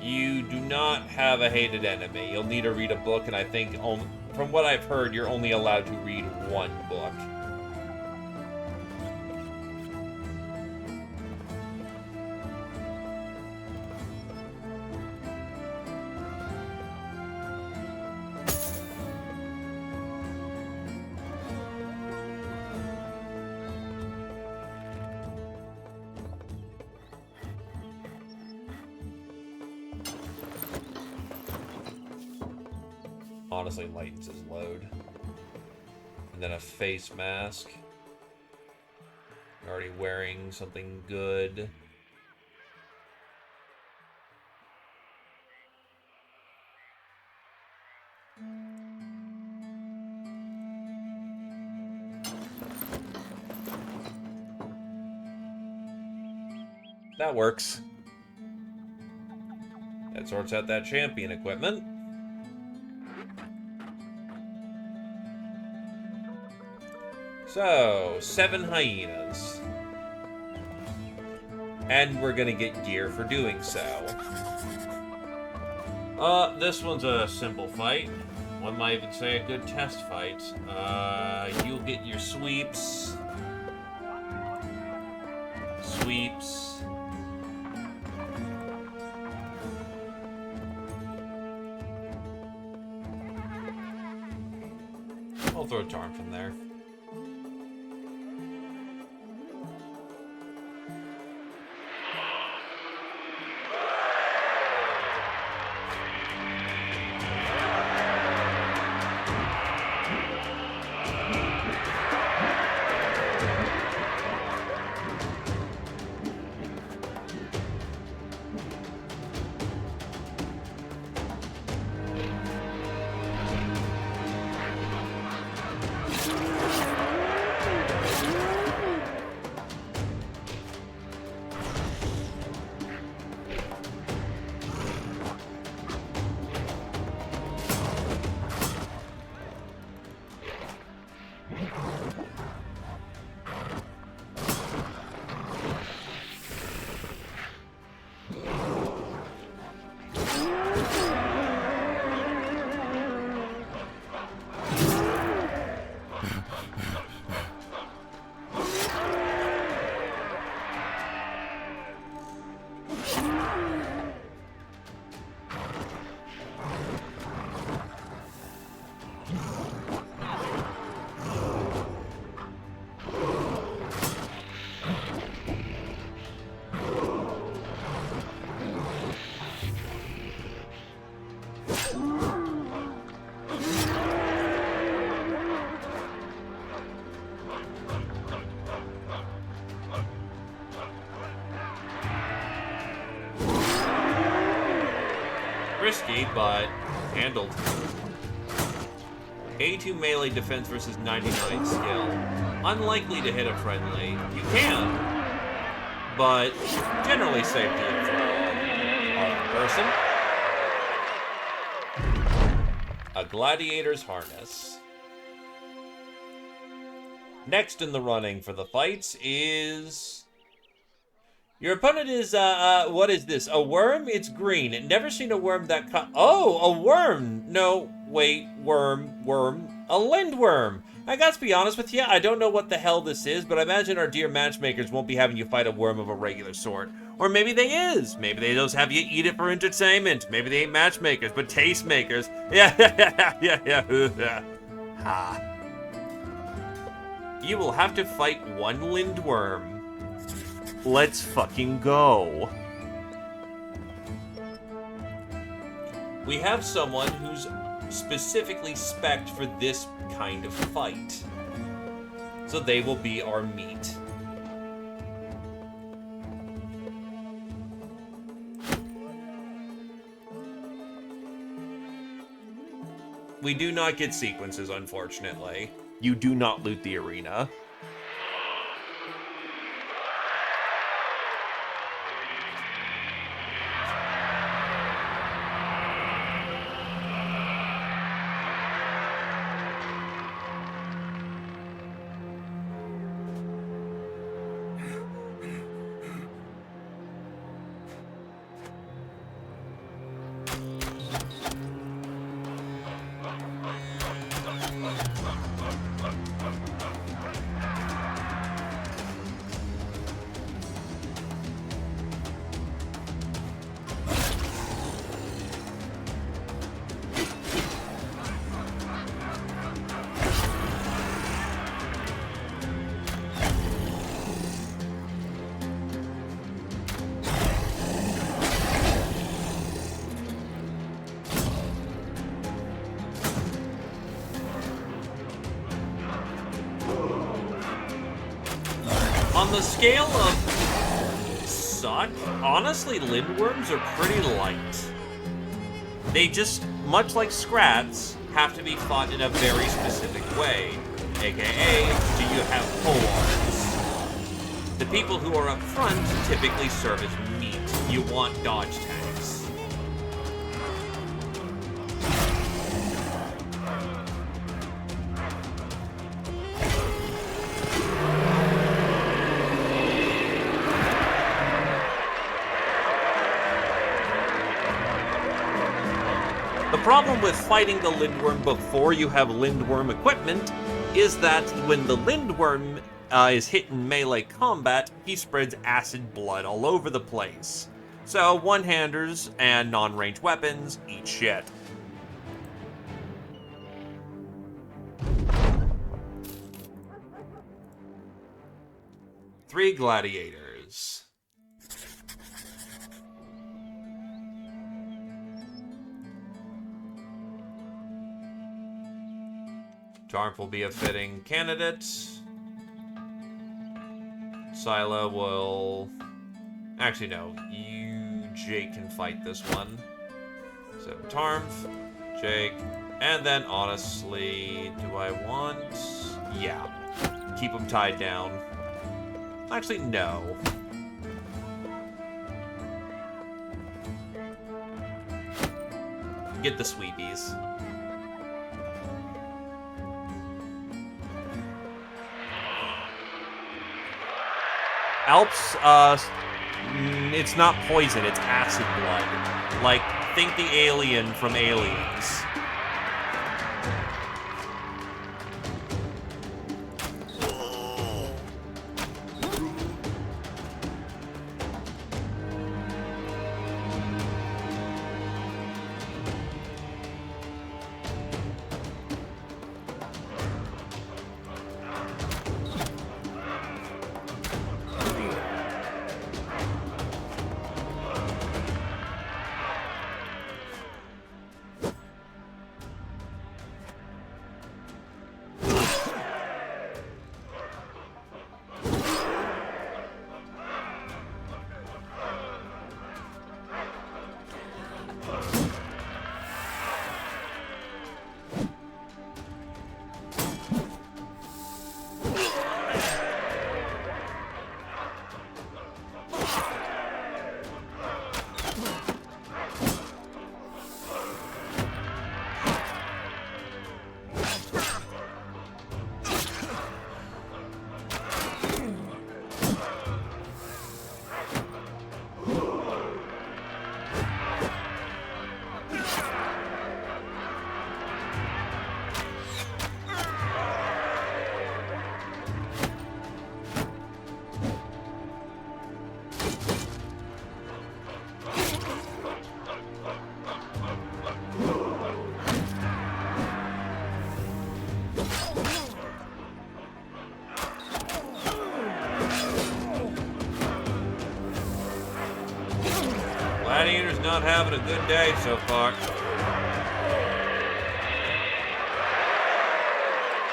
You do not have a hated enemy. You'll need to read a book, and I think, from what I've heard, you're only allowed to read one book. Honestly lightens his load. And then a face mask. Already wearing something good. That works. That sorts out that champion equipment. So, 7 hyenas. And we're gonna get gear for doing so. This one's a simple fight. One might even say a good test fight. You'll get your sweeps. Sweeps. I'll throw a charm from there. Risky, but handled. 82 melee defense versus 99 skill. Unlikely to hit a friendly. You can, but generally safe to throw on person. A gladiator's harness. Next in the running for the fights is... Your opponent is, what is this? A worm? It's green. Never seen a worm that Oh, a worm! No, wait, worm. A lindworm! I got to be honest with you, I don't know what the hell this is, but I imagine our dear matchmakers won't be having you fight a worm of a regular sort. Or maybe they is. Maybe they just have you eat it for entertainment. Maybe they ain't matchmakers, but tastemakers. Yeah. Ha. You will have to fight one lindworm. Let's fucking go. We have someone who's specifically spec'd for this kind of fight. So they will be our meat. We do not get sequences, unfortunately. You do not loot the arena. On the scale of suck, honestly, lindworms are pretty light. They just, much like scrats, have to be fought in a very specific way. AKA, do you have polearms? The people who are up front typically serve as meat. You want dodge tanks. problem with fighting the Lindworm before you have Lindworm equipment is that when the Lindworm is hit in melee combat, he spreads acid blood all over the place. So one-handers and non-ranged weapons eat shit. Three gladiators. Tarp will be a fitting candidate. Scylla will... Actually, no. You, Jake, can fight this one. So, Tarmf, Jake, and then, honestly, do I want... Yeah. Keep them tied down. Actually, no. Get the sweepies. Alps, it's not poison, it's acid blood. Like, think the alien from Aliens. Gladiator's not having a good day so far.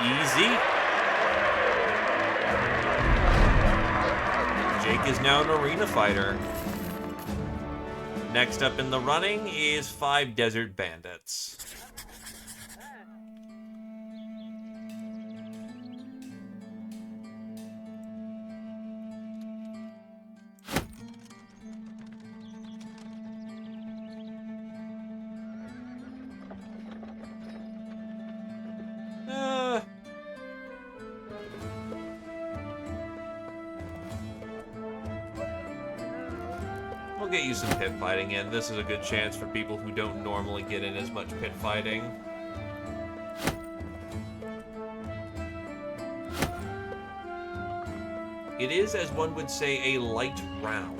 Easy. Jake is now an arena fighter. Next up in the running is 5 desert bandits. We'll get you some pit fighting in. This is a good chance for people who don't normally get in as much pit fighting. It is, as one would say, a light round.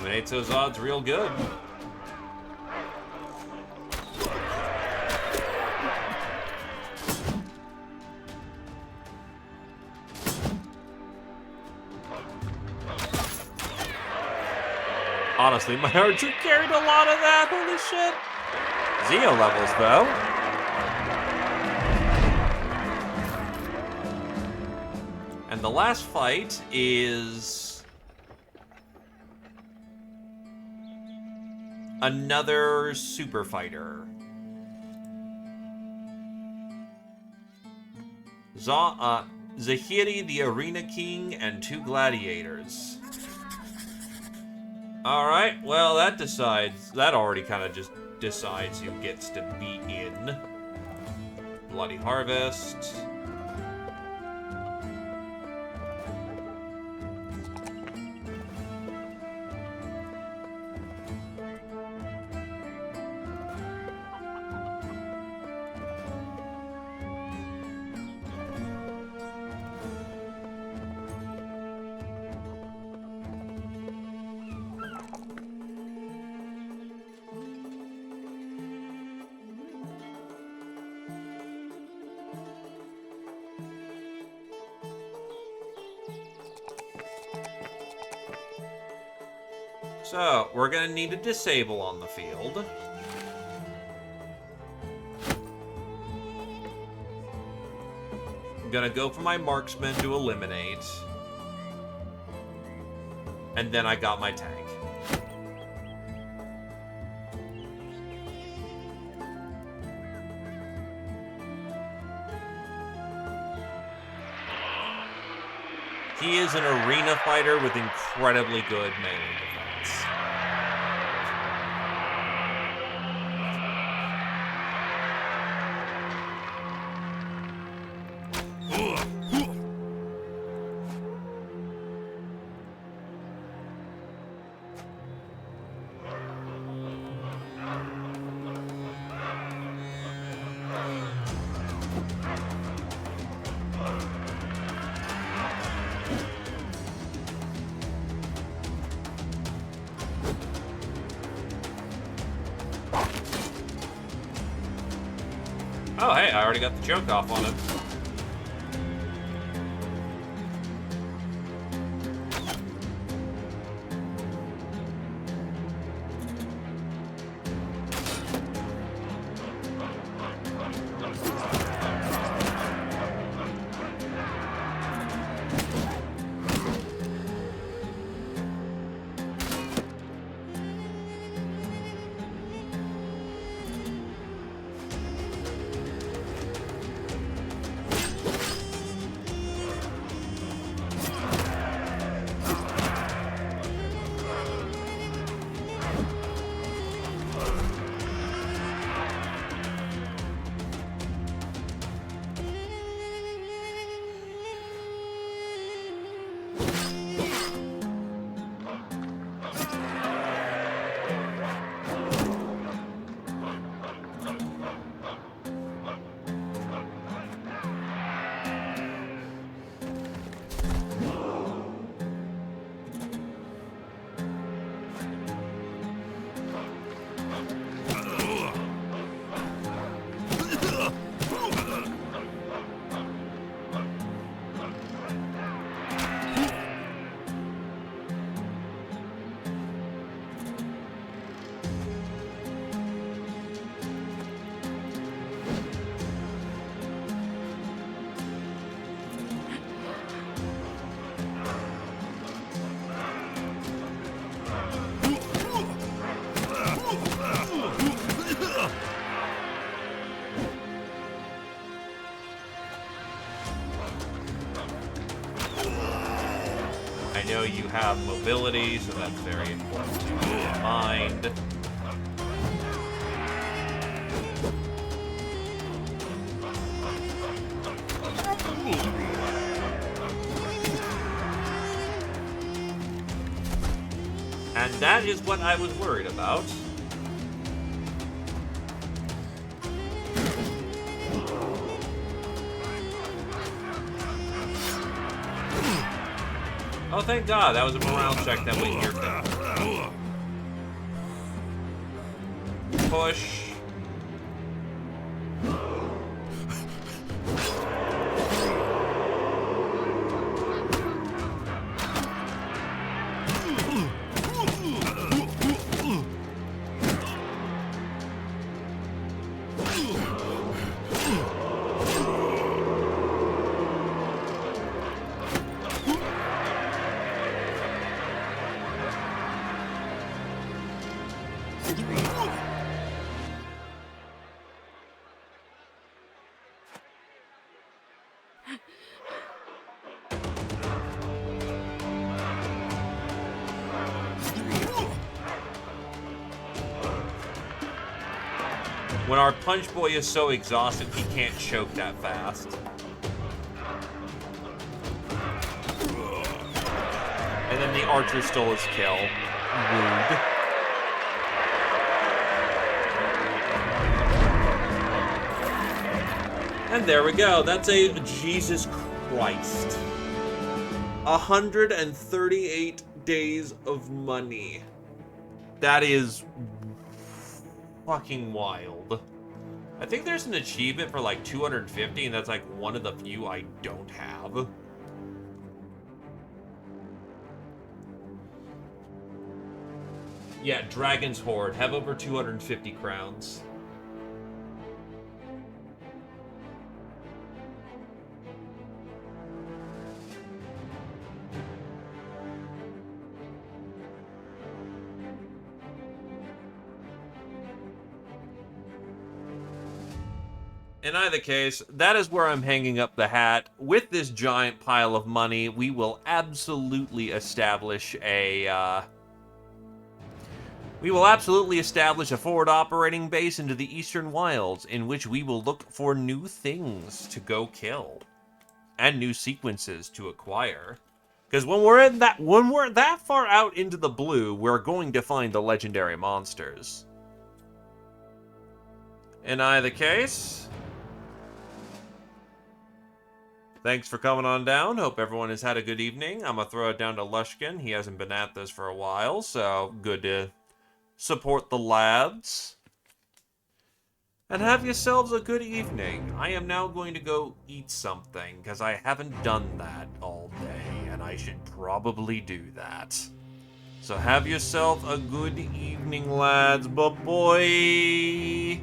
eliminates those odds real good. Honestly, my archer carried a lot of that. Holy shit. Zeo levels, though. And the last fight is another super fighter. Zahiri, the Arena King, and 2 gladiators. Alright, well, that already kind of just decides who gets to be in. Bloody Harvest. So, we're gonna need a disable on the field. I'm gonna go for my marksman to eliminate. And then I got my tank. He is an arena fighter with incredibly good melee defense. Oh, hey, I already got the choke off on him. I know you have mobility, so that's very important to keep in mind. And that is what I was worried about. Oh, thank God, that was a morale check that went in your favor. push. When our punch boy is so exhausted, he can't choke that fast. And then the archer stole his kill. Rude. And there we go. That's a Jesus Christ. 138 days of money. That is fucking wild. I think there's an achievement for like 250, and that's like one of the few I don't have. Yeah, Dragon's Horde. Have over 250 crowns. In either case, that is where I'm hanging up the hat. With this giant pile of money, we will absolutely establish a, forward operating base into the Eastern Wilds, in which we will look for new things to go kill. And new sequences to acquire. Because when we're that far out into the blue, we're going to find the legendary monsters. In either case, thanks for coming on down. Hope everyone has had a good evening. I'm going to throw it down to Lushkin. He hasn't been at this for a while, so good to support the lads. And have yourselves a good evening. I am now going to go eat something, because I haven't done that all day, and I should probably do that. So have yourself a good evening, lads. Bye-bye.